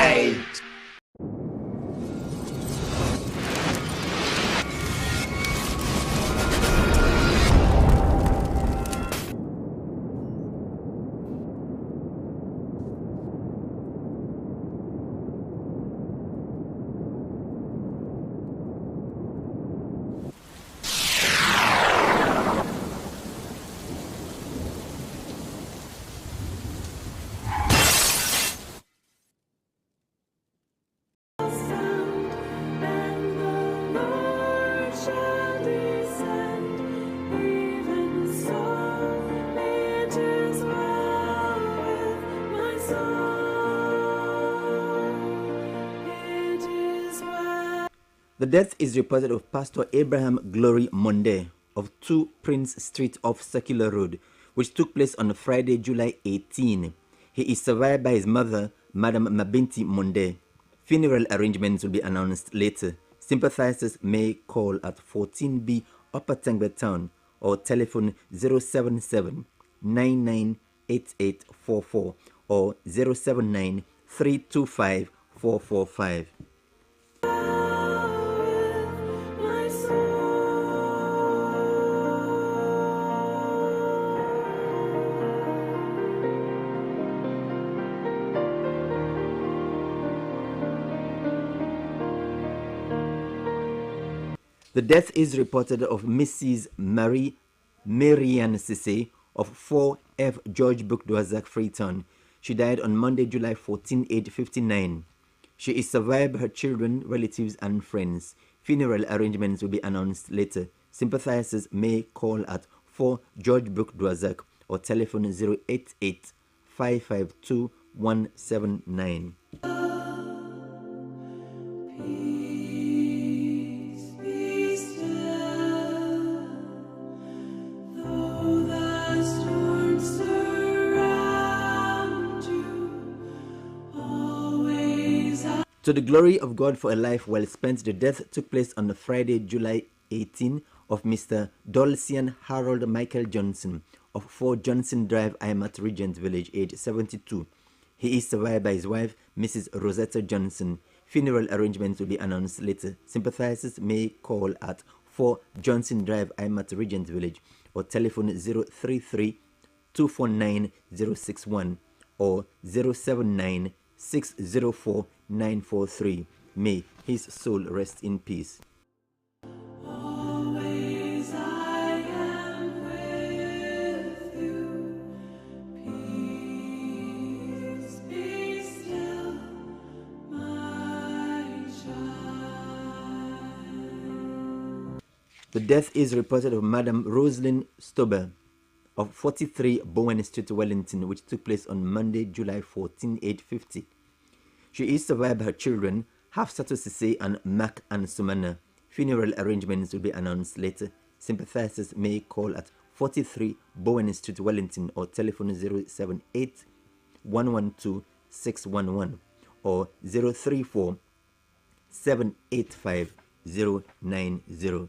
The death is reported of Pastor Abraham Glory Monde of 2 Prince Street off Circular Road, which took place on Friday, July 18. He is survived by his mother, Madam Mabinti Monde. Funeral arrangements will be announced later. Sympathizers may call at 14B Upper Tangbe Town or telephone 077 998844 or 079 325 445. The death is reported of Mrs. Marie Marianne Sisse of 4F George Book Doazak, Freetown. She died on Monday, July 14, age 59. She is survived by her children, relatives, and friends. Funeral arrangements will be announced later. Sympathizers may call at 4 George Book Doazak or telephone 088 552 179. To the glory of God for a life well spent, the death took place on the Friday, July 18, of Mr. Dolcian Harold Michael Johnson of 4 Johnson Drive, Imat Regent Village, age 72. He is survived by his wife, Mrs. Rosetta Johnson. Funeral arrangements will be announced later. Sympathizers may call at 4 Johnson Drive, Imat Regent Village, or telephone 033 249 061 or 079 604 943. May his soul rest in peace. Always I am with you. Peace be still, my child. The death is reported of Madam Rosalind Stober of 43 Bowen Street, Wellington, which took place on Monday, July 14, age 50. She is survived by her children, Hafsatu Sisse and Mac and Sumana. Funeral arrangements will be announced later. Sympathizers may call at 43 Bowen Street, Wellington, or telephone 078 112 611 or 034 785 090.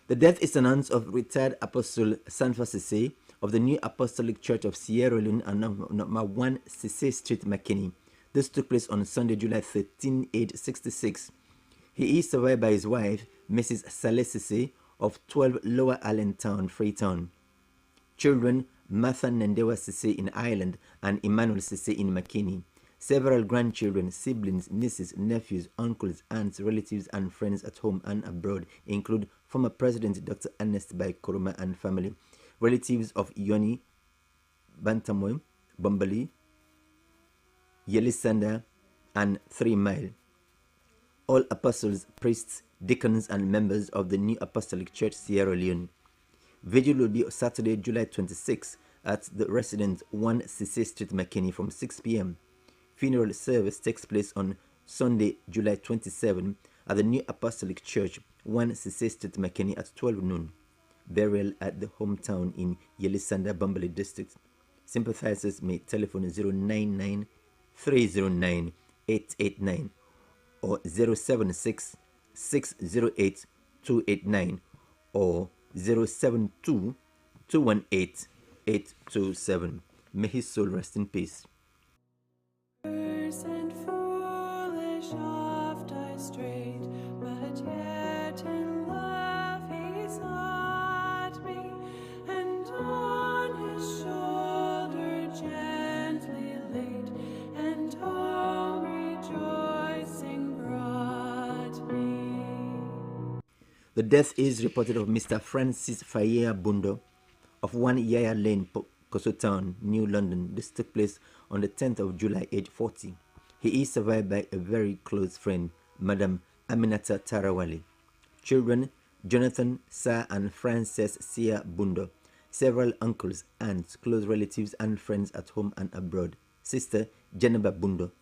The death is announced of retired Apostle Sanfa Sisse of the New Apostolic Church of Sierra Leone and number 1 Sisse Street, McKinney. This took place on Sunday, July 13, age 66. He is survived by his wife, Mrs. Saleh Sisse of 12 Lower Allentown, Freetown. Children, Martha Nandewa Sisse in Ireland and Emmanuel Sisse in McKinney. Several grandchildren, siblings, nieces, nephews, uncles, aunts, relatives, and friends at home and abroad include former President Dr. Ernest Bai Koroma and family, relatives of Yoni Bantamoy, Bombali, Yelisanda, and 3 Mile. All apostles, priests, deacons, and members of the New Apostolic Church, Sierra Leone. Vigil will be Saturday, July 26 at the residence 1 Sisse Street, McKinney from 6 p.m. Funeral service takes place on Sunday, July 27 at the New Apostolic Church, 1 Sisse Street, McKinney at 12 noon. Burial at the hometown in Yelisanda, Bambali District. Sympathizers may telephone 099 309 889 or 076 608 289 or 072 218 827. May his soul rest in peace. And foolish oft I strayed, but yet in love he sought me, and on his shoulder gently laid, and home rejoicing brought me. The death is reported of Mr. Francis Fayea Bundo of 1 Yaya Lane, Kosotown, New London. This took place on the 10th of July, age 40. He is survived by a very close friend, Madam Aminata Tarawali. Children, Jonathan, Sir and Frances Sia Bundo. Several uncles, aunts, close relatives and friends at home and abroad. Sister, Jeneba Bundo.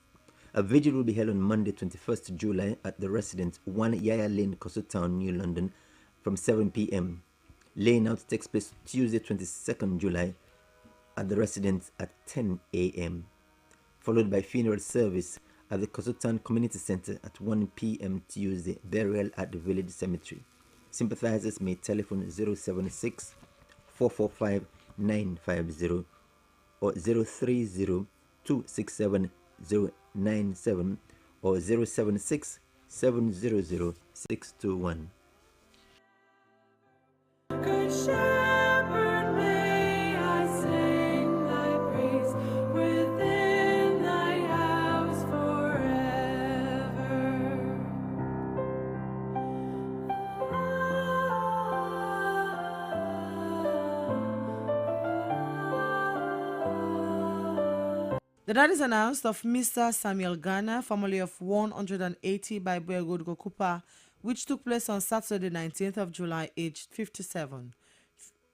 A vigil will be held on Monday, 21st July at the residence 1 Yaya Lane, Kosotown, New London from 7 p.m. Laying out takes place Tuesday, 22nd July at the residence at 10 a.m. followed by funeral service at the Kosotown Community Center at 1 p.m. Tuesday, burial at the village cemetery. Sympathizers may telephone 076 445 950 or 030 267 097 or 076 700 621. Good Shepherd, may I sing thy praise within thy house forever. The death is announced of Mr. Samuel Ghana, formerly of 180 by Road Gokupa, which took place on Saturday, 19th of July, aged 57.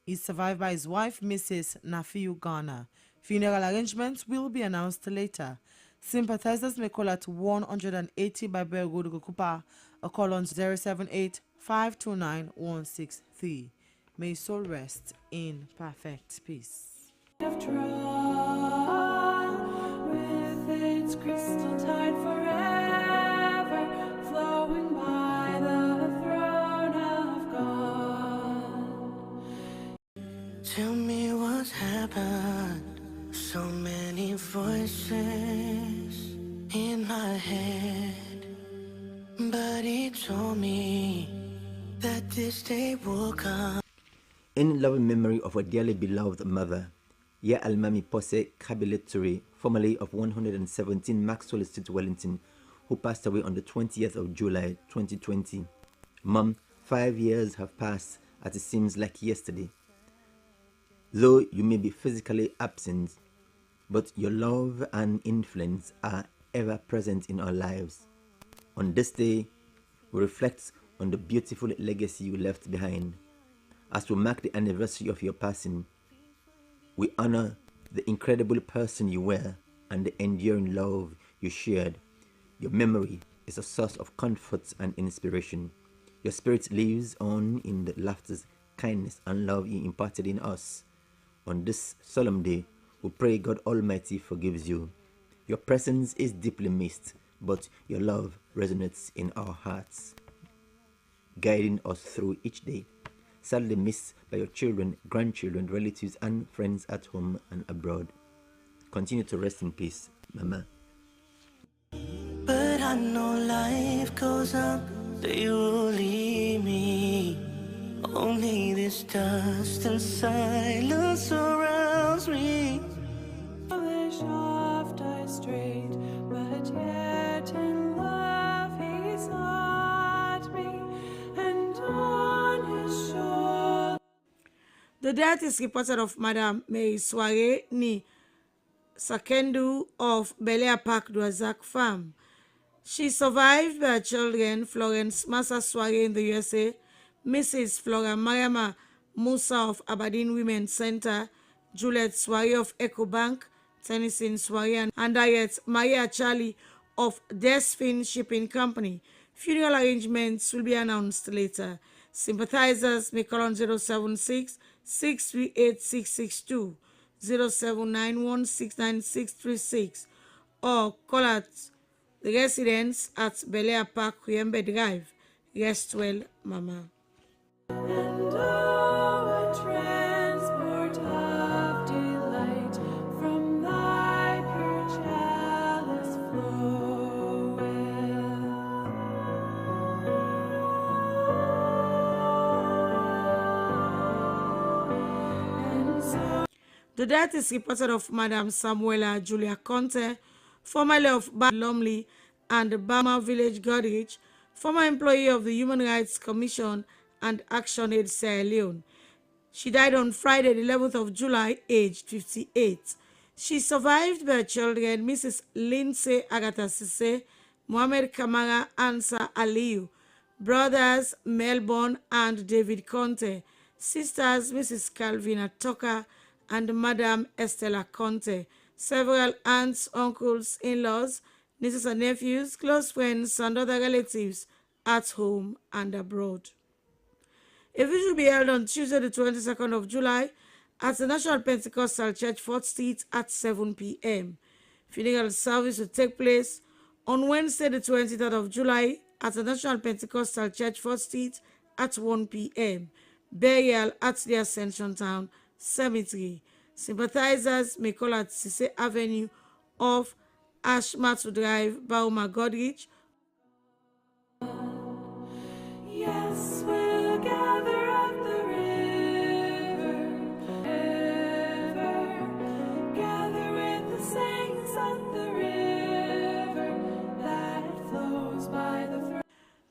He is survived by his wife, Mrs. Nafiu Ghana. Funeral arrangements will be announced later. Sympathizers may call at 180 by Road Gokupa or call on 078 529 163. May his soul rest in perfect peace. With its crystal tide forever flowing by the throne of God. Tell me what's happened. So many voices in my head, but he told me that this day will come. In loving memory of our dearly beloved mother, Ya Almami Pose Kabileturi, formerly of 117 Maxwell Street, Wellington, who passed away on the 20th of July 2020. Mom, 5 years have passed as it seems like yesterday. Though you may be physically absent, but your love and influence are ever present in our lives. On this day, we reflect on the beautiful legacy you left behind. As we mark the anniversary of your passing, we honor the incredible person you were and the enduring love you shared. Your memory is a source of comfort and inspiration. Your spirit lives on in the laughter, kindness, and love you imparted in us. On this solemn day, we pray God Almighty forgives you. Your presence is deeply missed, but your love resonates in our hearts, guiding us through each day. Sadly missed by your children, grandchildren, relatives, and friends at home and abroad. Continue to rest in peace, Mama. But I know life goes on, they will leave me. Only this dust and silence surrounds me. The shaft I strayed, but yet in love he sought me, and on his shore. The death is reported of Madame May Soare Ni Sakendu of Belia Park Duazak Farm. She survived by her children Florence Massa Soare in the USA, Mrs. Flora Mariama Musa of Aberdeen Women's Center, Juliet Soare of EcoBank, Tennyson Soare, and Diet Maria Charlie of Desfin Shipping Company. Funeral arrangements will be announced later. Sympathizers may call on 076 638 662, 0791 69636, or call at the residence at Belia Park, Kuyembe Drive. Rest well, Mama. And oh, a transport of delight from thy pure chalice floweth. And so The death is reported of Madame Samuela Julia Conte, formerly of Lumley and Bama Village Goderich, former employee of the Human Rights Commission and Action Aid Sierra Leone. She died on Friday, the 11th of July, aged 58. She survived by her children, Mrs. Lindsay Agatha Sisse, Mohamed Kamara Ansa Aliyu, brothers Melbourne and David Conte, sisters Mrs. Calvina Toka and Madame Estella Conte, several aunts, uncles, in-laws, nieces and nephews, close friends, and other relatives at home and abroad. A vigil will be held on Tuesday, the 22nd of July at the National Pentecostal Church, 4th Street at 7 p.m. Funeral service will take place on Wednesday, the 23rd of July at the National Pentecostal Church, 4th Street at 1 p.m. Burial at the Ascension Town Cemetery. Sympathizers may call at Sisse Avenue of Ashmatu Drive, Bauma Godrich. Yes, we'll gather at the river, gather with the saints at the river that flows by the.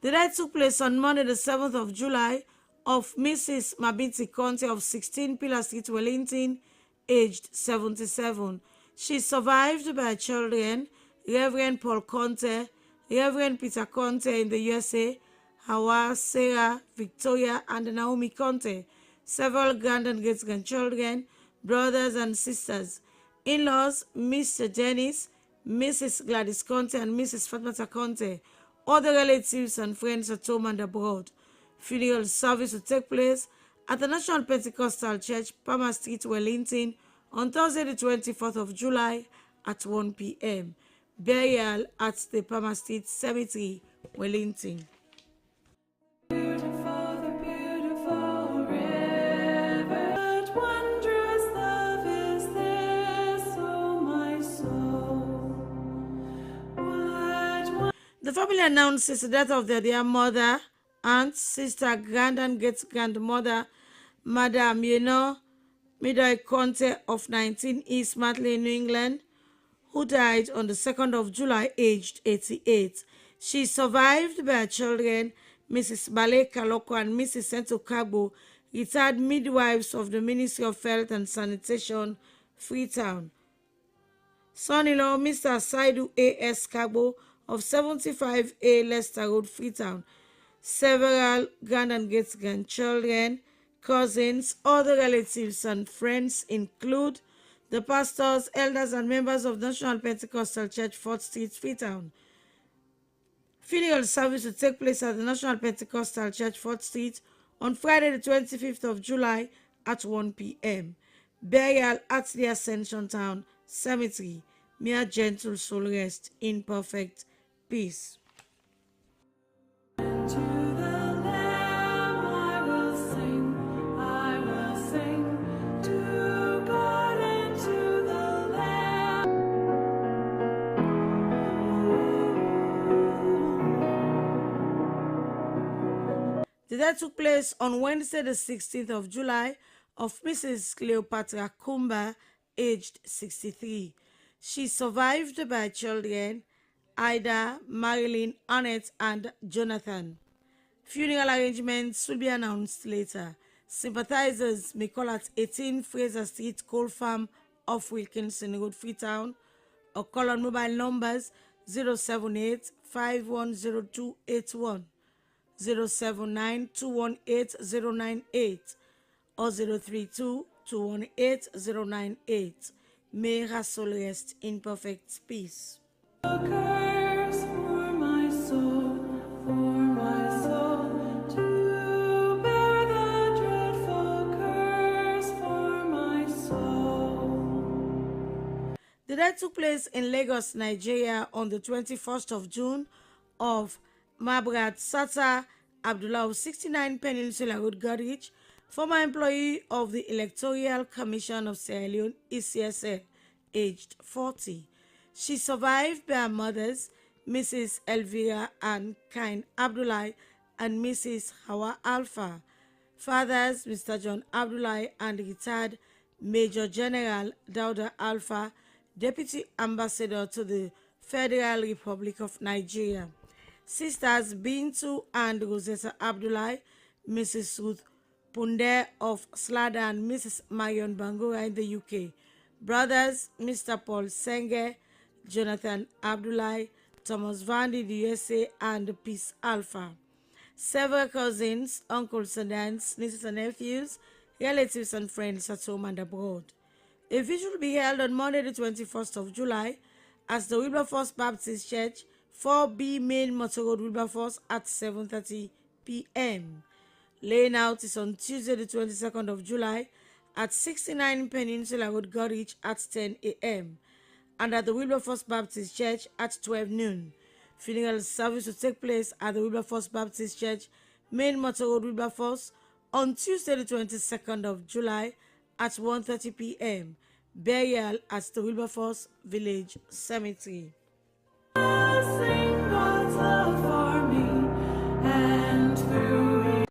The death took place on Monday, the 7th of July, of Mrs. Mabiti Conte of 16 Pillar Street, Wellington, aged 77. She is survived by children, Reverend Paul Conte, Reverend Peter Conte in the USA, Hawa, Sarah, Victoria, and Naomi Conte, several grand and great-grandchildren, brothers and sisters, in-laws, Mr. Dennis, Mrs. Gladys Conte, and Mrs. Fatmata Conte, other relatives and friends at home and abroad. Funeral service will take place at the National Pentecostal Church, Palmer Street, Wellington, on Thursday, the 24th of July at 1 p.m. Burial at the Palmer Street Cemetery, Wellington. Beautiful, the beautiful river. What wondrous love is this, oh my soul? The family announces the death of their dear mother, aunt, sister, grand and great-grandmother, Madame Midoi Conte of 19 East Matley, New England, who died on the 2nd of July, aged 88. She is survived by her children, Mrs. Bale Kaloko and Mrs. Sento Kagbo, retired midwives of the Ministry of Health and Sanitation, Freetown. Son-in-law, Mr. Saidu A.S. Kagbo of 75A Leicester Road, Freetown. Several grand and great-grandchildren, cousins, other relatives and friends include the pastors, elders, and members of National Pentecostal Church, 4th Street, Freetown. Funeral service will take place at the National Pentecostal Church, 4th Street, on Friday, the 25th of July at 1 p.m. Burial at the Ascension Town Cemetery. May a gentle soul rest in perfect peace. The death took place on Wednesday, the 16th of July, of Mrs. Cleopatra Kumba, aged 63. She is survived by children, Ida, Marilyn, Annette, and Jonathan. Funeral arrangements will be announced later. Sympathizers may call at 18 Fraser Street, Coal Farm off Wilkinson Road, Freetown, or call on mobile numbers 078 510281. 079-218-098 or 032-218-098. May her soul rest in perfect peace. Curse for my soul, to bear the dreadful curse for my soul. The death took place in Lagos, Nigeria on the 21st of June of Mabrat Sata Abdullah of 69 Peninsula Road, Godrich, former employee of the Electoral Commission of Sierra Leone, ECSL, aged 40. She survived by her mothers, Mrs. Elvira and Kain Abdullah and Mrs. Hawa Alpha, fathers Mr. John Abdullah and retired Major General Dauda Alpha, Deputy Ambassador to the Federal Republic of Nigeria. Sisters Bintu and Rosetta Abdullah, Mrs. Ruth Punde of Slada and Mrs. Marion Bangura in the UK. Brothers Mr. Paul Senge, Jonathan Abdullah, Thomas Vandy, the USA, and Peace Alpha. Several cousins, uncles and aunts, nieces and nephews, relatives and friends at home and abroad. A vigil will be held on Monday the 21st of July at the Wilberforce Baptist Church, 4B Main Motor Road, Wilberforce at 7:30 p.m. Laying out is on Tuesday the 22nd of July at 69 Peninsula Road, Godrich at 10 a.m. and at the Wilberforce Baptist Church at 12 noon. Funeral service will take place at the Wilberforce Baptist Church, Main Motor Road, Wilberforce on Tuesday the 22nd of July at 1:30 p.m. burial at the Wilberforce Village Cemetery. Sing God's love for me, and through it.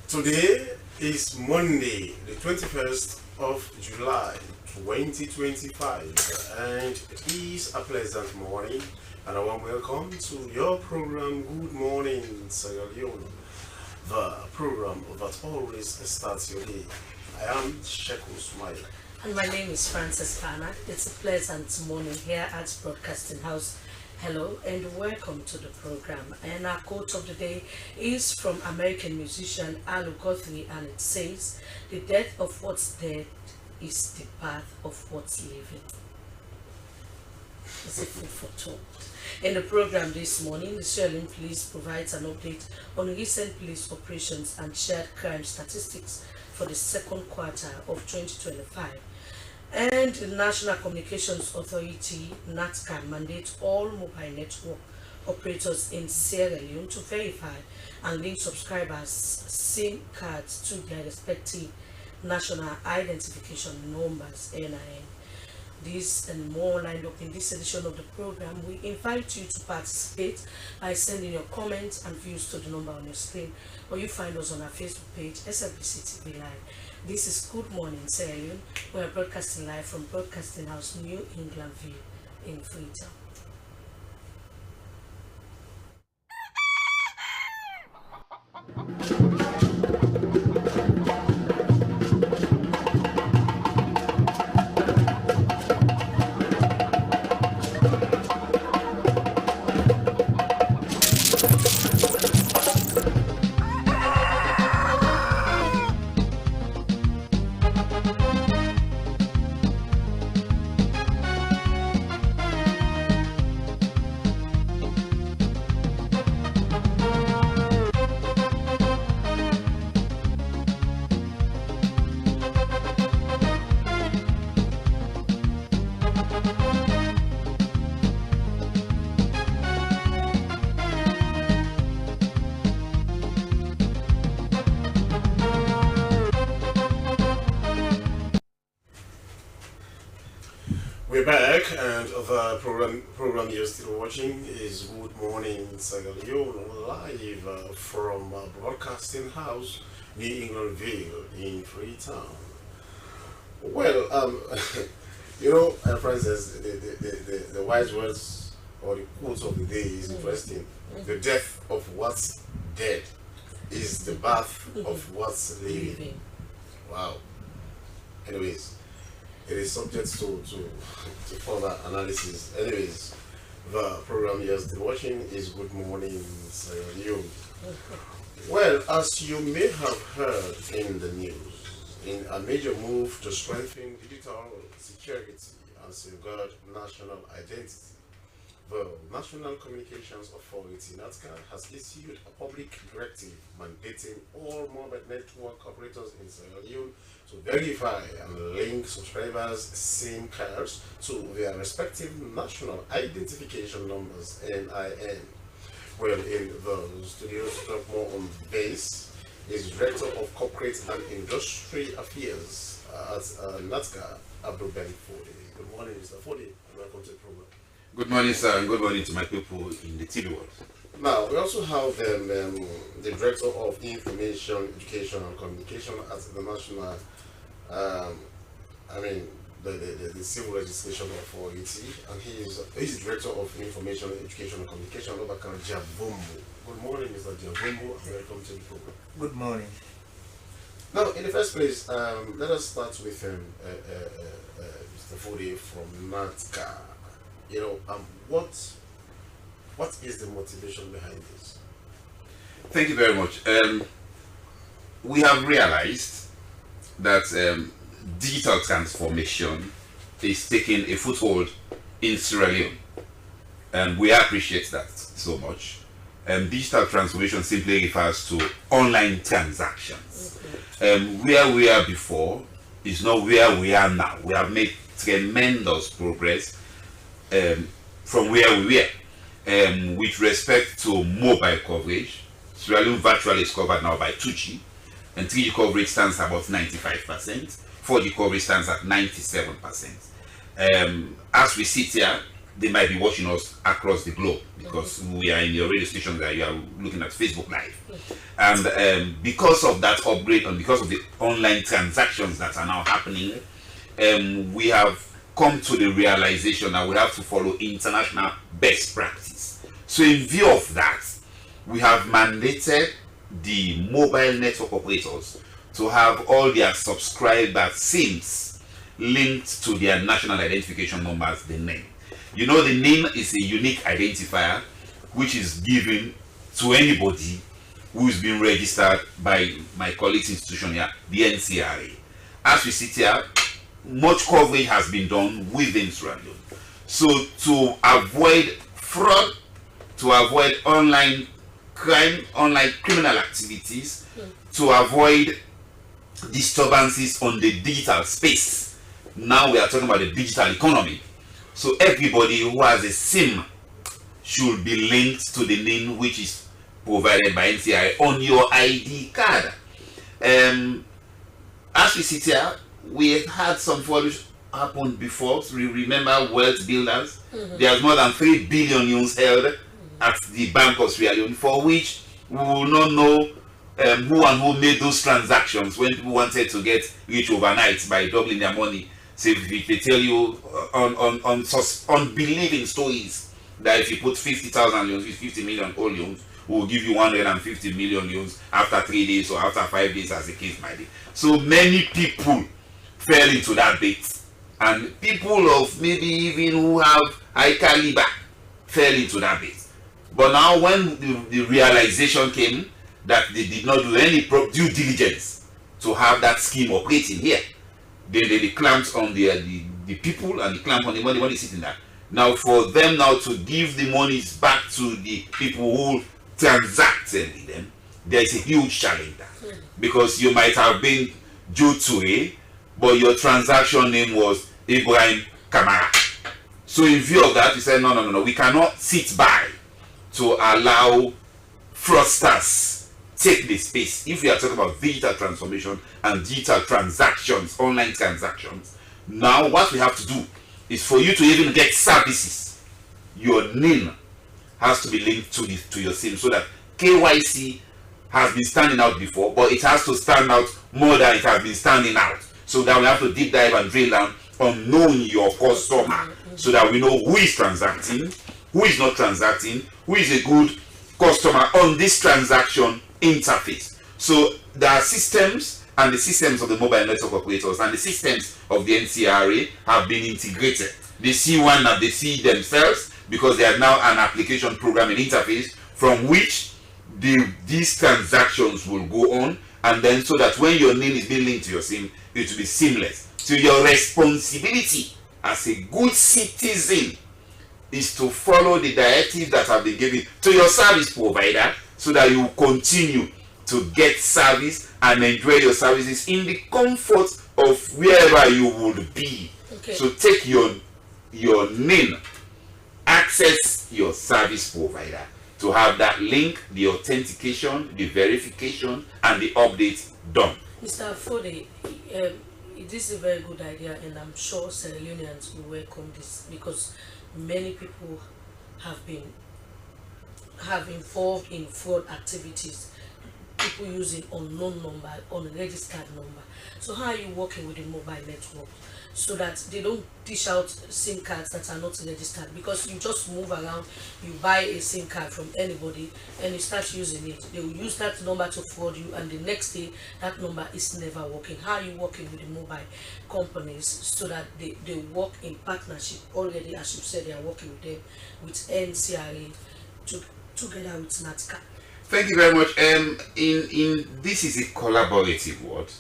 Today is Monday, the 21st of July 2025, and it is a pleasant morning and a warm welcome to your program Good Morning Sierra Leone, the program that always starts your day. I am Sheikh Usmail. And my name is Frances Pana. It's a pleasant morning here at Broadcasting House. Hello and welcome to the program. And our quote of the day is from American musician Al Guthrie, and it says, "The death of what's dead is the path of what's living." It's a food for thought. In the program this morning, the Sierra Leone Police provides an update on recent police operations and shared crime statistics for the second quarter of 2025. And the National Communications Authority, NATCA, mandates all mobile network operators in Sierra Leone to verify and link subscribers' SIM cards to their respective national identification numbers, NIN. This and more lined up in this edition of the program. We invite you to participate by sending your comments and views to the number on your screen, or you find us on our Facebook page, Slbc TV Live. This is Good Morning Sierra Leone. We are broadcasting live from Broadcasting House, New England View in Freetown. We're back, and the program you're still watching is Good Morning Sierra Leone, live from Broadcasting House, New England View in Freetown. Well, you know, Francis, the wise words or the quote of the day is interesting. The death of what's dead is the birth of what's living. Wow. Anyways, it is subject to further analysis. Anyways, the program you have been watching is Good Morning Sierra Leone. Well, as you may have heard in the news, in a major move to strengthen digital security and safeguard national identity, the National Communications Authority, NATCA, has issued a public directive mandating all mobile network operators in Sierra Leone to verify and link subscribers' SIM cards to their respective national identification numbers, NIN. Well, in the studio to talk more on this is Director of Corporate and Industry Affairs at NATCA, Abdul Ben Fode. Good morning, Mr. Fode, and welcome to the program. Good morning, sir, and good morning to my people in the TV world. Now, we also have the Director of Information, Education and Communication at the National, the Civil Legislation Authority, and he's Director of Information, Education and Communication, Obakar Javumbu. Good morning, Mr. Javumbu, and welcome to the program. Good morning. Now, in the first place, let us start with Mr. Fode from NATCA. You know, what is the motivation behind this? Thank you very much. We have realized that digital transformation is taking a foothold in Sierra Leone, and we appreciate that so much. Digital transformation simply refers to online transactions. Where we are before is not where we are now. We have made tremendous progress from where we were. With respect to mobile coverage, Sierra Leone virtually is covered now by 2G, and 3G coverage stands at about 95%, 4G coverage stands at 97%. As we sit here, they might be watching us across the globe because we are in your radio station that you are looking at Facebook Live. And because of that upgrade and because of the online transactions that are now happening, we have come to the realization that we have to follow international best practice. So in view of that, we have mandated the mobile network operators to have all their subscriber SIMs linked to their national identification numbers, the NIN. You know, the NIN is a unique identifier which is given to anybody who's been registered by my colleague's institution here, the NCRA. As we sit here, much coverage has been done within Sierra Leone. So to avoid fraud, to avoid online crime, online criminal activities, to avoid disturbances on the digital space, now we are talking about the digital economy. So everybody who has a SIM should be linked to the NIN which is provided by NCI on your ID card. As we sit here, we have had some fraud happen before. So we remember wealth builders. There's more than 3 billion euros held at the Bank of Sierra Leone, for which we will not know who made those transactions when people wanted to get rich overnight by doubling their money. So if they tell you unbelieving stories that if you put 50,000 loans with 50 million all loans, we will give you 150 million loans after 3 days or after 5 days, as the case might be. So many people fell into that bait, and people of maybe even who have high caliber fell into that bait. But now when the realization came that they did not do any due diligence to have that scheme operating here, they clamped on the people, and they clamped on the money sitting there. Now for them now to give the monies back to the people who transacted with them, there is a huge challenge there. Because you might have been Joe Toure, but your transaction name was Ibrahim Kamara. So in view of that, we said no, we cannot sit by to allow fraudsters take the space. If we are talking about digital transformation and digital transactions, online transactions, now what we have to do is for you to even get services, your NIN has to be linked to your SIM, so that KYC has been standing out before, but it has to stand out more than it has been standing out. So that we have to deep dive and drill down on knowing your customer, so that we know who is transacting, who is not transacting, who is a good customer on this transaction interface. So there are systems, and the systems of the mobile network operators and the systems of the NCRA have been integrated. They see one that they see themselves because they are now an application programming interface from which these transactions will go on, and then so that when your name is being linked to your SIM, it will be seamless. So your responsibility as a good citizen is to follow the directives that have been given to your service provider so that you continue to get service and enjoy your services in the comfort of wherever you would be. Okay. So take your name, access your service provider to have that link, the authentication, the verification, and the update done. Mr. Fode, this is a very good idea, and I'm sure Sierra Leoneans will welcome this because many people have involved in fraud activities. People using unknown number, unregistered number. So how are you working with the mobile network so that they don't dish out SIM cards that are not registered? Because you just move around, you buy a SIM card from anybody and you start using it. They will use that number to fraud you, and the next day that number is never working. How are you working with the mobile companies so that they work in partnership? Already, as you said, they are working with them, with NCRA, together with NATCA. Thank you very much. This is a collaborative word,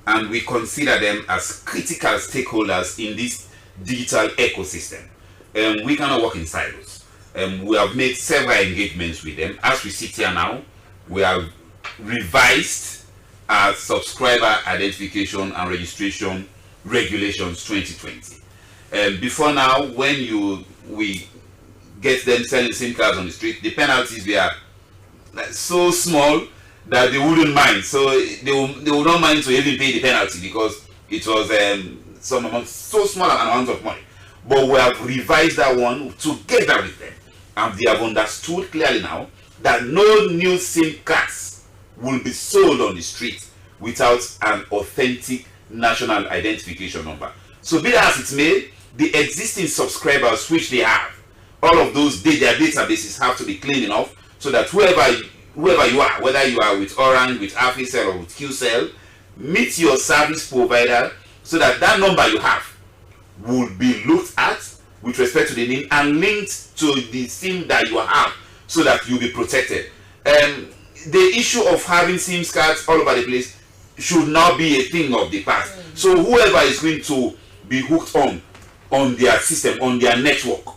and we consider them as critical stakeholders in this digital ecosystem. We cannot work in silos. We have made several engagements with them. As we sit here now, we have revised our subscriber identification and registration regulations 2020. Before now, when we get them selling SIM cards on the street, the penalties were so small that they wouldn't mind. So they will not mind to even pay the penalty because it was so small an amount of money. But we have revised that one together with them, and they have understood clearly now that no new SIM cards will be sold on the street without an authentic national identification number. So be that as it may, the existing subscribers which they have, all of those their databases have to be clean enough so that whoever you are, whether you are with Orange, with Africell, or with QCell, meet your service provider so that that number you have will be looked at with respect to the name and linked to the SIM that you have so that you'll be protected. The issue of having SIM cards all over the place should now be a thing of the past. So whoever is going to be hooked on their system, on their network,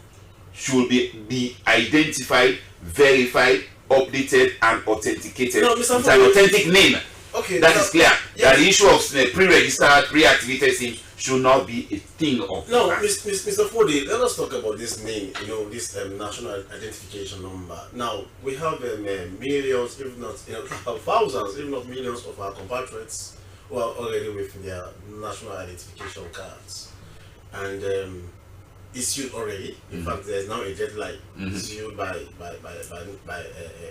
should be identified, verified, updated, and authenticated with an authentic name. Okay, that is clear. Yes. That the issue of pre-registered, pre-activated SIM should not be a thing of. No, Mr. Fode, let us talk about this name. This national identification number. Now we have millions, if not thousands, if not millions of our compatriots who are already with their national identification cards, and issued already. In fact, there is now a deadline issued by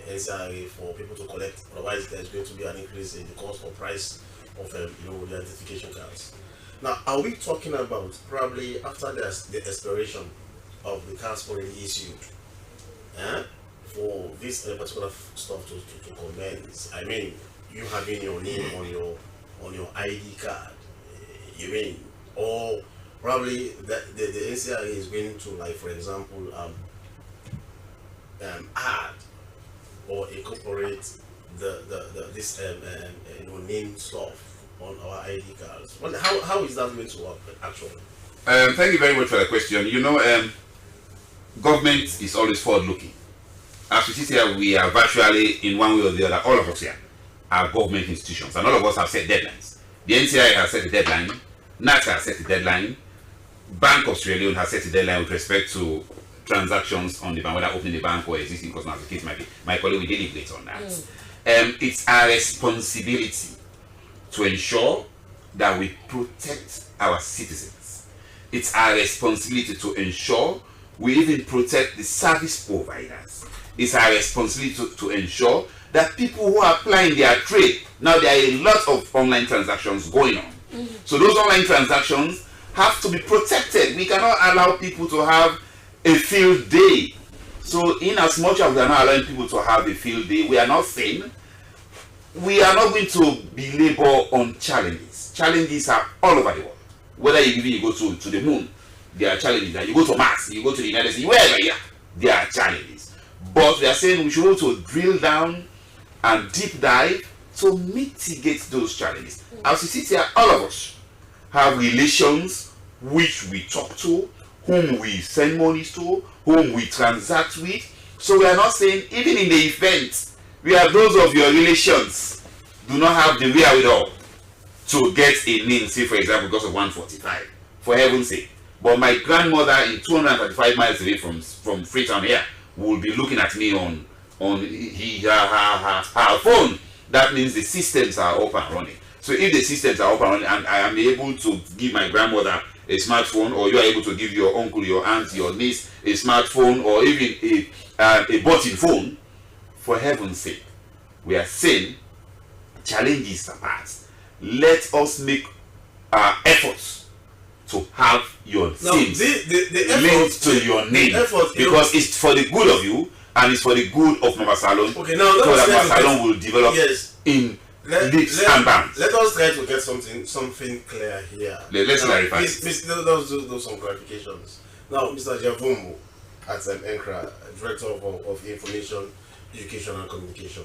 NCRA for people to collect. Otherwise, there is going to be an increase in the cost or price of the identification cards. Now, are we talking about probably after the expiration of the cards already issued, for this particular stuff to commence? I mean, you having your name on your ID card, you mean, or probably the NCRA is going to, like, for example, add or incorporate this name stuff on our ID cards. How is that going to work actually? Thank you very much for the question. Government is always forward-looking. As we sit here, we are virtually, in one way or the other, all of us here are government institutions, and all of us have set deadlines. The NCRA has set a deadline, NATCA has set a deadline, Bank of Sierra Leone has set a deadline with respect to transactions on the bank, whether opening the bank or existing customers, the case might be. My colleague will deliberate on that. It's our responsibility to ensure that we protect our citizens. It's our responsibility to ensure we even protect the service providers. It's our responsibility to ensure that people who are applying their trade, now there are a lot of online transactions going on. So those online transactions have to be protected. We cannot allow people to have a field day So in as much as we are not allowing people to have a field day, we are not saying we are not going to belabor on challenges. Challenges are all over the world. Whether you go to the moon, there are challenges. You go to Mars, you go to the United States, wherever you are, there are challenges. But we are saying we should also drill down and deep dive to mitigate those challenges. As we sit here, all of us have relations which we talk to, whom we send monies to, whom we transact with. So we are not saying, even in the event where those of your relations do not have the wherewithal to get a name, say for example because of 145, for heaven's sake. But my grandmother in 235 miles away from Freetown here will be looking at me on her phone. That means the systems are up and running. So if the systems are up and running and I am able to give my grandmother a smartphone, or you are able to give your uncle, your aunt, your niece a smartphone, or even a button phone, for heaven's sake, we are saying challenges apart. Let us make efforts to have your things linked to your name, because it's for the good of you and it's for the good of Mama Salon. Okay, now so that Mama Salon will develop in leaps and bounds. Let us try to get something clear here. Let's clarify. Let's do some clarifications. Now, Mr. Javumbo at ENCRA, Director of Information, Education and Communication.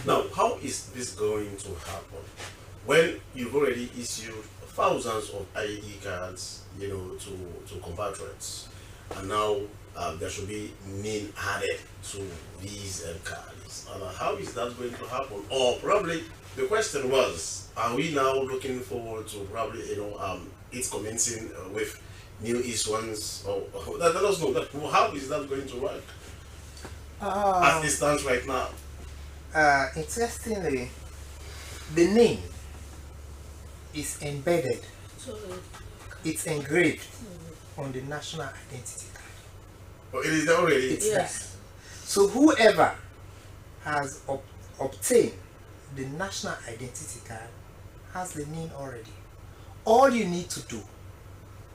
Now, how is this going to happen when you've already issued thousands of ID cards, to compatriots, and now there should be name added to these cards? And how is that going to happen? Or probably the question was, are we now looking forward to probably it commencing with new issuance? Or let us know that. How is that going to work as it stands right now? Interestingly, the name is embedded, it's engraved on the national identity card. Oh, it is already? Yes. So whoever has obtained the national identity card has the name already. All you need to do,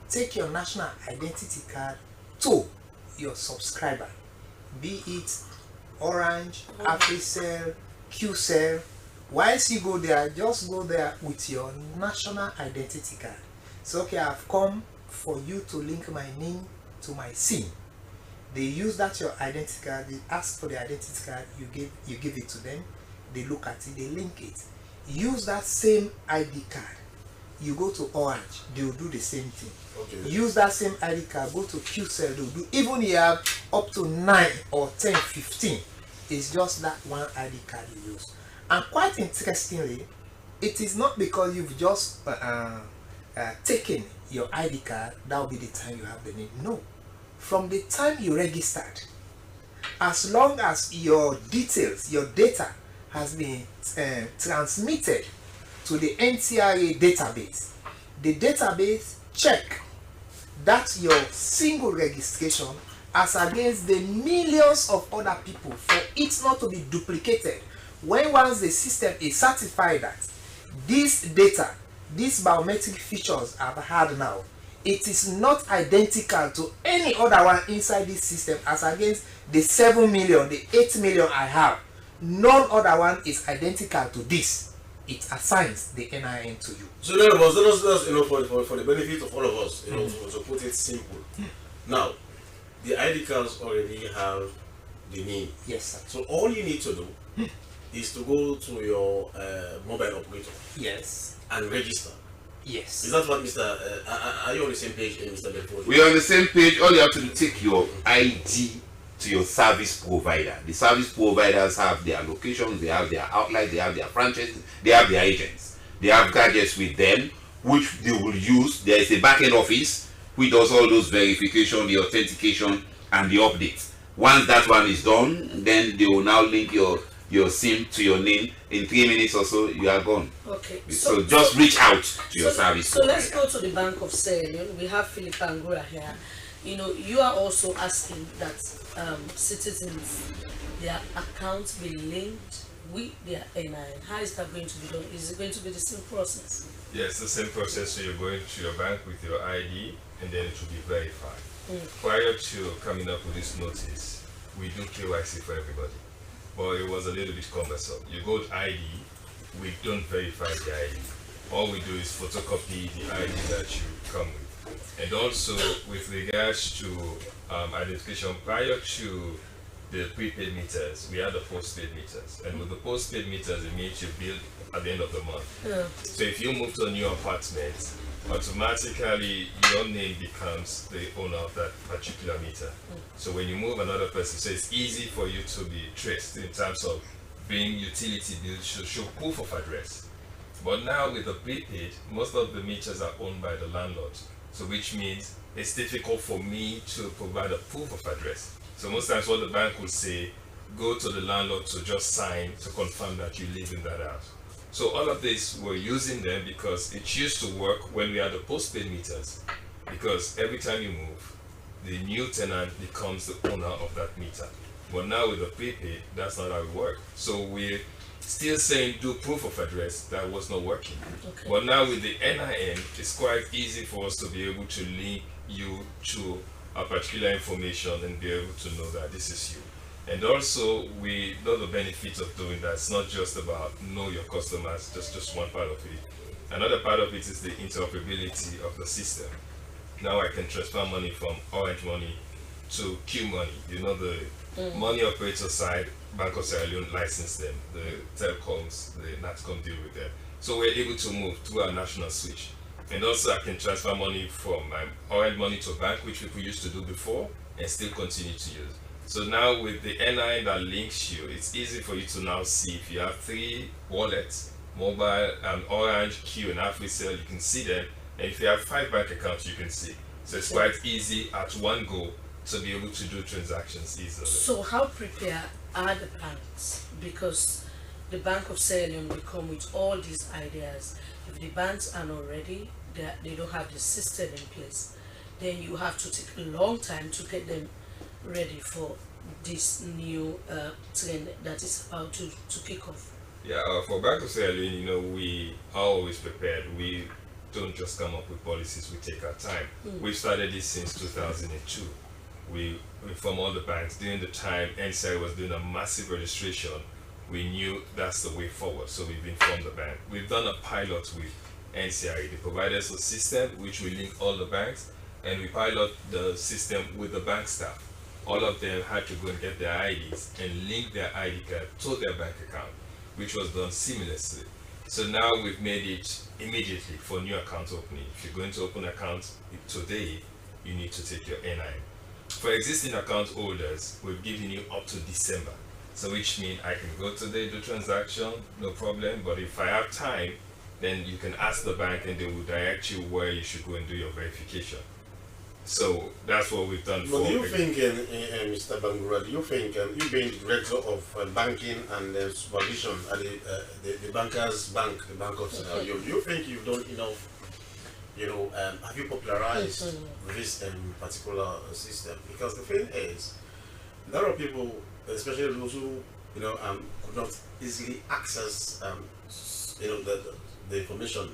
take your national identity card to your subscriber, be it Orange, Africell, QCell. Once you go there, just go there with your national identity card. So okay, I've come for you to link my name to my SIM. They use that your identity card, they ask for the identity card, you give it to them, they look at it, they link it. Use that same ID card, you go to Orange, they will do the same thing. Okay. Use that same ID card, go to QCell, they will do, even you have up to 9 or 10, 15, it's just that one ID card you use. And quite interestingly, it is not because you've just taken your ID card, that will be the time you have the name. No. From the time you registered, as long as your details, your data has been transmitted to the NTRA database, the database check that your single registration as against the millions of other people for it not to be duplicated. When once the system is certified that this data, these biometric features I've had now, it is not identical to any other one inside this system as against the 7 million, the 8 million I have. None other one is identical to this. It assigns the NIN to you. So let us for the benefit of all of us, to put it simple. Now, the ID cards already have the name. Yes, sir. So all you need to do is to go to your mobile operator. Yes. And register. Yes. Is that what Mr. Are you on the same page, Mr. Bedford? We are on the same page. All you have to do, take your ID to your service provider. The service providers have their locations, they have their outlets, they have their franchises, they have their agents. They have gadgets with them which they will use. There is a back-end office which does all those verification, the authentication, and the updates. Once that one is done, then they will now link your SIM to your name. In 3 minutes or so, you are gone. Okay. So just reach out to your service So provider. let's go to the Bank of Sierra Leone. We have Philip Angura here. You are also asking that citizens, their accounts be linked with their NIN. How is that going to be done? Is it going to be the same process? Yes, the same process. So you're going to your bank with your ID, and then it will be verified. Prior to coming up with this notice, we do KYC for everybody. But it was a little bit cumbersome. You go to ID, we don't verify the ID. All we do is photocopy the ID that you come with. And also with regards to identification, prior to the prepaid meters, we had the postpaid meters. And with the postpaid meters, it means you bill at the end of the month. Yeah. So if you move to a new apartment, automatically your name becomes the owner of that particular meter. So when you move another person, so it's easy for you to be traced in terms of bringing utility bills to show proof of address. But now with the prepaid, most of the meters are owned by the landlord. So which means it's difficult for me to provide a proof of address. So most times what the bank will say, go to the landlord to just sign to confirm that you live in that house. So all of this, we're using them because it used to work when we had the postpaid meters. Because every time you move, the new tenant becomes the owner of that meter. But now with the prepaid, that's not how it works. So we're still saying do proof of address. That was not working. Okay. But now with the NIN, it's quite easy for us to be able to link you to a particular information and be able to know that this is you. And also, we know the benefits of doing that. It's not just about know your customers, just one part of it. Another part of it is the interoperability of the system. Now I can transfer money from Orange Money to Q Money. You know, the money operator side, Bank of Sierra Leone licensed them. The telecoms, the NATCOM deal with them. So we're able to move through our national switch. And also I can transfer money from Orange Money to a bank, which people used to do before, and still continue to use. So now with the NIN that links you, it's easy for you to now see if you have 3 wallets, mobile, Orange, Q, and AfriCell, you can see them. And if you have 5 bank accounts, you can see. So it's quite easy at one go to be able to do transactions easily. So how prepared are the banks? Because the Bank of Sierra Leone will come with all these ideas. If the banks are not ready, they don't have the system in place, then you have to take a long time to get them ready for this new trend that is about to kick off. Yeah, for Bank of Sierra Leone, you know, we are always prepared. We don't just come up with policies, we take our time. We've started this since 2002. We inform all the banks. During the time NCI was doing a massive registration, we knew that's the way forward, so we've informed the bank. We've done a pilot with NCI. They provided us a system which we link all the banks, and we pilot the system with the bank staff. All of them had to go and get their IDs and link their ID card to their bank account, which was done seamlessly. So now we've made it immediately for new account opening. If you're going to open an account today, you need to take your NIN. For existing account holders, we've given you up to December. So which means I can go today, do transaction, no problem. But if I have time, then you can ask the bank and they will direct you where you should go and do your verification. So that's what we've done. But do you think, Mr. Bangura, do you think you being director of banking and supervision at the bankers bank, the Bank of Sierra Leone, do you think you've done enough? You know, have you popularized this particular system? Because the thing is, a lot of people, especially those who could not easily access you know the information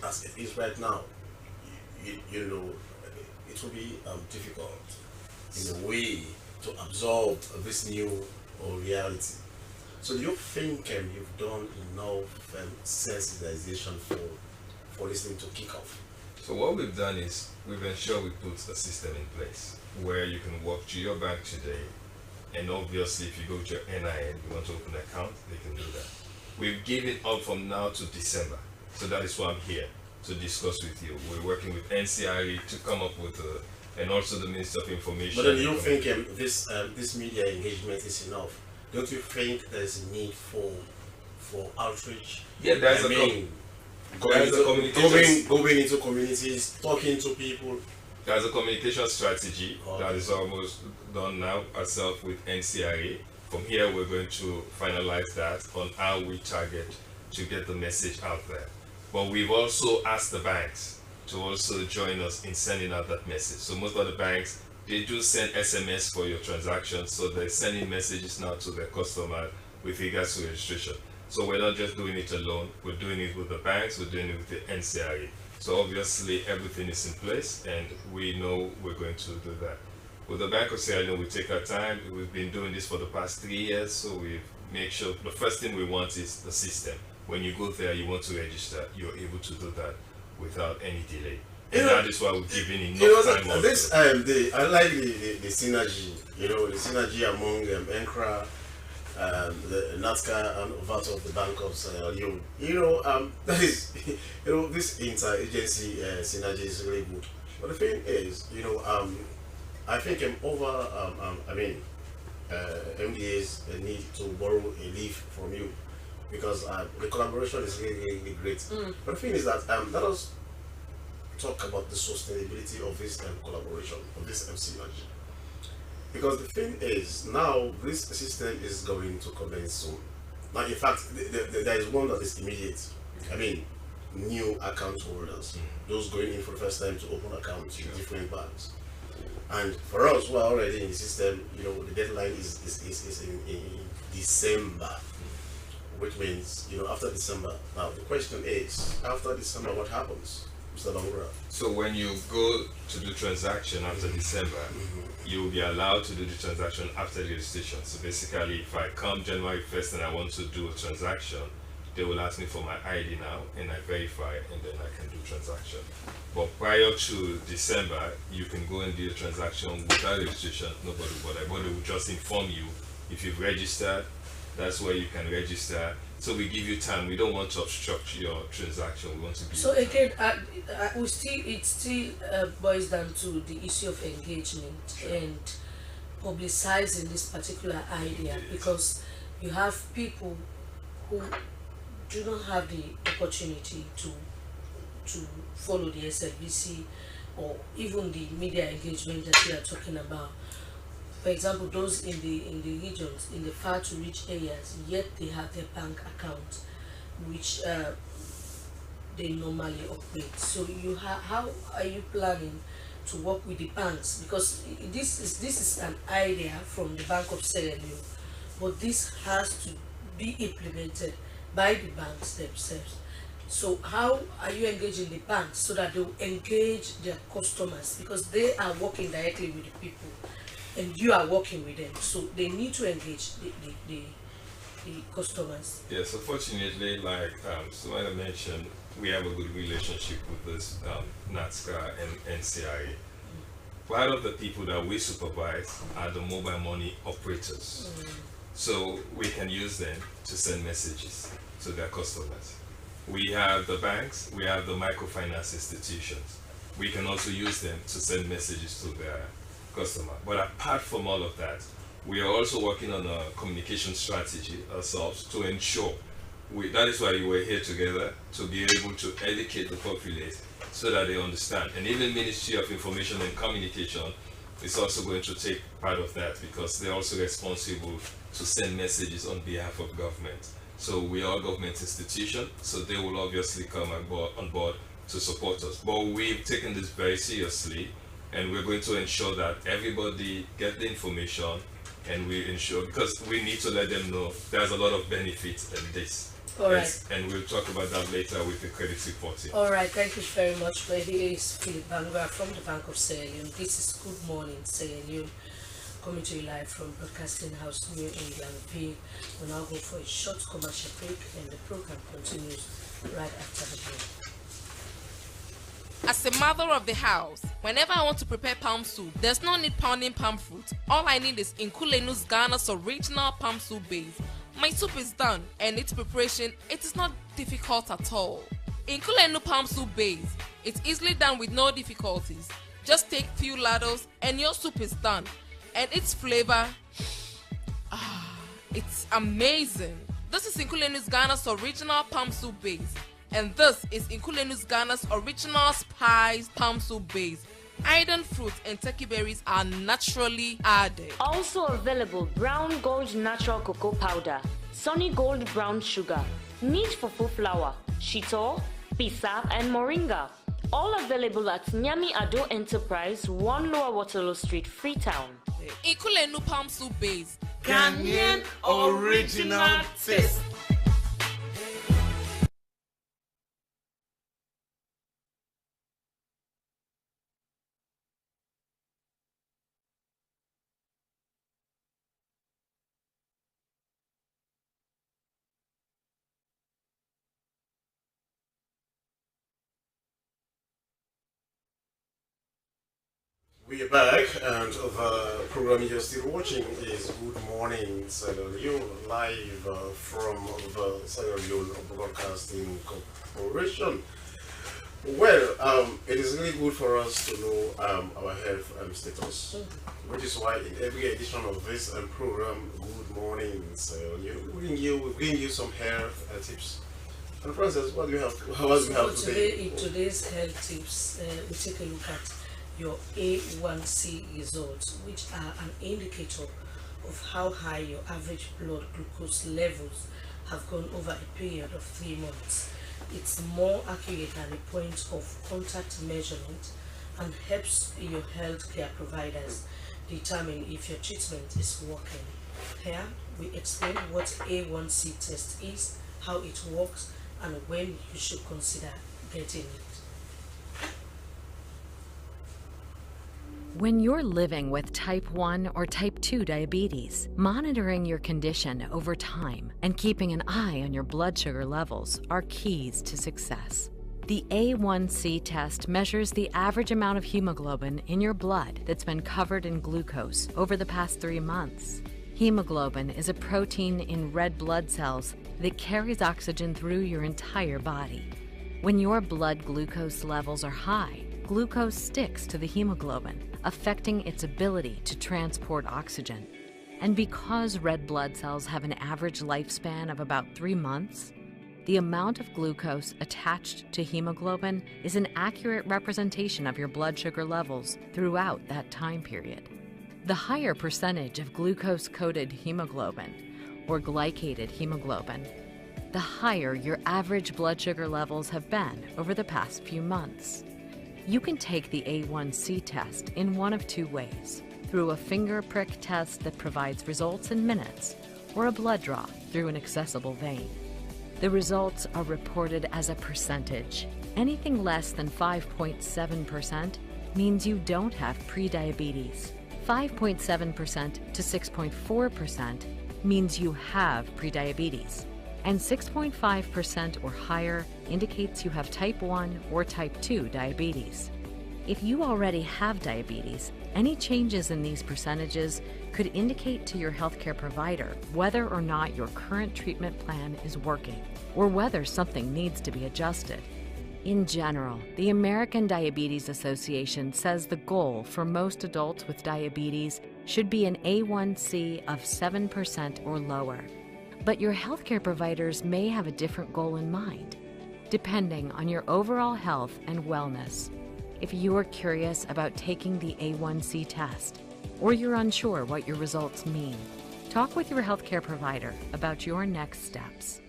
as it is right now, you know, it will be difficult in a way to absorb this new reality. So do you think you've done enough sensitization for this thing to kick off? So what we've done is we've ensured we put a system in place where you can walk to your bank today, and obviously if you go to your NIN, you want to open an account, they can do that. We've given up from now to December, so that is why I'm here to discuss with you. We're working with NCRE to come up with and also the Minister of Information. But then do you think this media engagement is enough? Don't you think there's a need for outreach? Yeah, there's going into communities, talking to people. There's a communication strategy that is almost done now, ourselves with NCRA. From here, we're going to finalize that on how we target to get the message out there. But we've also asked the banks to also join us in sending out that message. So most of the banks, they do send SMS for your transactions, so they're sending messages now to their customer with regards to registration. So we're not just doing it alone, we're doing it with the banks, we're doing it with the NCRE. So obviously everything is in place and we know we're going to do that. With the Bank of Sierra Leone, we take our time. We've been doing this for the past 3 years, so we make sure the first thing we want is the system. When you go there, you want to register, you're able to do that without any delay. And that is why we're giving enough time. I like the synergy, the synergy among ENCRA, the NATCA and VAT of the Bank of Sierra Leone. That is, this interagency synergy is really good. But the thing is, I think MDAs need to borrow a leaf from you, because the collaboration is really, really great. But the thing is that let us talk about the sustainability of this collaboration, of this synergy. Because the thing is, now this system is going to commence soon. Now, in fact, there is one that is immediate. New account holders, those going in for the first time to open accounts in different banks. And for us who are already in the system, the deadline is in December, which means, after December. Now, the question is, after December, what happens? Mr. Bangura. So when you go to do transaction after December, you will be allowed to do the transaction after the registration. So basically, if I come January 1st and I want to do a transaction, they will ask me for my ID now, and I verify, and then I can do transaction. But prior to December, you can go and do the transaction without registration. Nobody will just inform you if you've registered. That's where you can register. So we give you time. We don't want to obstruct your transaction. We want to be. So again, it still boils down to the issue of engagement and publicizing this particular idea, because you have people who do not have the opportunity to follow the SLBC or even the media engagement that we are talking about. For example, those in the regions, in the far to reach areas, yet they have their bank account, which they normally operate. So how are you planning to work with the banks? Because this is an idea from the Bank of Sierra Leone, but this has to be implemented by the banks themselves. So how are you engaging the banks so that they will engage their customers, because they are working directly with the people and you are working with them, so they need to engage the customers? Yes, unfortunately, like Sumaya mentioned, we have a good relationship with this NATSCA and NCIA. Part of the people that we supervise are the mobile money operators. So we can use them to send messages to their customers. We have the banks, we have the microfinance institutions. We can also use them to send messages to their customer. But apart from all of that, we are also working on a communication strategy ourselves to ensure, that is why we were here together, to be able to educate the populace so that they understand. And even Ministry of Information and Communication is also going to take part of that, because they're also responsible to send messages on behalf of government. So we are a government institution, so they will obviously come on board to support us. But we've taken this very seriously, and we're going to ensure that everybody get the information, and we ensure, because we need to let them know there's a lot of benefits in this. All right. And we'll talk about that later with the credit reporting. All right, thank you very much. Here is Philip Bangura from the Bank of Sierra Leone. This is Good Morning Sierra Leone, coming to you live from Broadcasting House, New England. We'll now go for a short commercial break, and the program continues right after the break. As a mother of the house, whenever I want to prepare palm soup, there's no need pounding palm fruit. All I need is Nkulenu's Ghana's original palm soup base. My soup is done, and its preparation, it is not difficult at all. Nkulenu palm soup base, it's easily done with no difficulties. Just take few ladles and your soup is done. And its flavor, it's amazing. This is Nkulenu's Ghana's original palm soup base. And this is Nkulenu's Ghana's original spiced palm soup base. Iron fruit and turkey berries are naturally added. Also available Brown Gold Natural Cocoa Powder, Sunny Gold Brown Sugar, Neat Fufu Flour, Shito, Pisa, and Moringa. All available at Nyami Ado Enterprise, 1 Lower Waterloo Street, Freetown. Nkulenu palm soup base. Ghanaian original taste. We are back, and the program you're still watching is Good Morning Sierra Leone, live from the Sierra Leone Broadcasting Corporation. Well, it is really good for us to know our health status, which is why in every edition of this program, Good Morning Sierra Leone, we bring you some health tips. And Francis, what do you have? What do you have today? In today's health tips, we take a look at your A1C results, which are an indicator of how high your average blood glucose levels have gone over a period of 3 months. It's more accurate than a point of contact measurement and helps your healthcare providers determine if your treatment is working. Here, we explain what A1C test is, how it works, and when you should consider getting it. When you're living with type 1 or type 2 diabetes, monitoring your condition over time and keeping an eye on your blood sugar levels are keys to success. The A1C test measures the average amount of hemoglobin in your blood that's been covered in glucose over the past 3 months. Hemoglobin is a protein in red blood cells that carries oxygen through your entire body. When your blood glucose levels are high, glucose sticks to the hemoglobin, affecting its ability to transport oxygen. And because red blood cells have an average lifespan of about 3 months, the amount of glucose attached to hemoglobin is an accurate representation of your blood sugar levels throughout that time period. The higher percentage of glucose-coated hemoglobin, or glycated hemoglobin, the higher your average blood sugar levels have been over the past few months. You can take the A1C test in one of 2 ways, through a finger prick test that provides results in minutes, or a blood draw through an accessible vein. The results are reported as a percentage. Anything less than 5.7% means you don't have prediabetes. 5.7% to 6.4% means you have prediabetes. And 6.5% or higher indicates you have type 1 or type 2 diabetes. If you already have diabetes, any changes in these percentages could indicate to your healthcare provider whether or not your current treatment plan is working, or whether something needs to be adjusted. In general, the American Diabetes Association says the goal for most adults with diabetes should be an A1C of 7% or lower. But your healthcare providers may have a different goal in mind, depending on your overall health and wellness. If you are curious about taking the A1C test, or you're unsure what your results mean, talk with your healthcare provider about your next steps.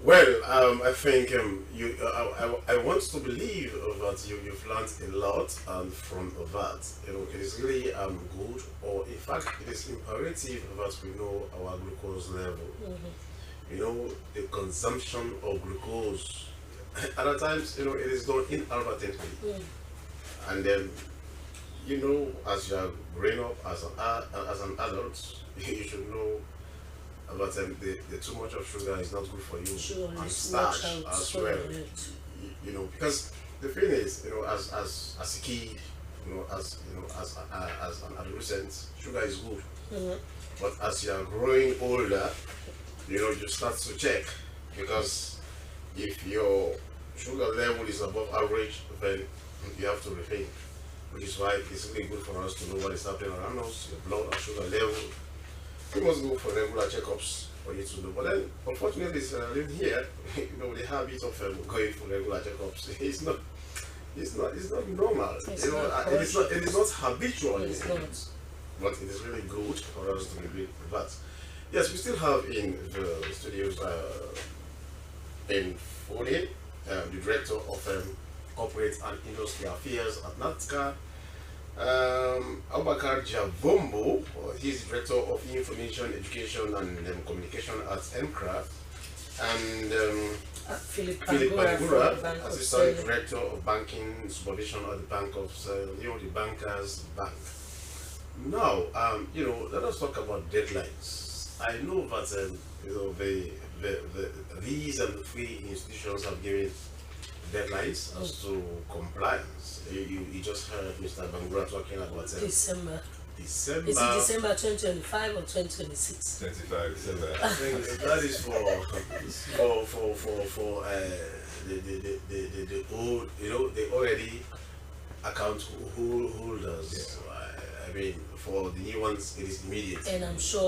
Well, I think I want to believe that you've learned a lot from that. It is really good, or in fact, it is imperative that we know our glucose level. The consumption of glucose. Other times, it is done inadvertently. And then, as you are growing up as an adult, you should know but the too much of sugar is not good for you, Sure, and it's starch not as so well. good. Because the thing is, as a kid, as an adolescent, sugar is good. But as you are growing older, you start to check, because if your sugar level is above average, then you have to refrain. Which is why it's really good for us to know what is happening around us, your blood and sugar level. We must go for regular checkups for you to know. But then, unfortunately, living here, the habit of going for regular checkups, it's not normal. It is not habitual. It's not. But it is really good for us to be that. Yes, we still have in the studios in Fode, the director of corporate and industry affairs at NATCA. Abubakar Javombo, he's director of information, education and communication at MCRAFT, and Philip Bangura, assistant director of banking supervision at the Bank of the Bankers Bank. Now, let us talk about deadlines. I know that these 3 institutions have given deadlines as to compliance. You just heard Mr. Bangura talking about December. December. Is it December 2025 or 2026? 25 December. I think that is for the old, the already account holders. I mean, for the new ones, it is immediate. And I'm sure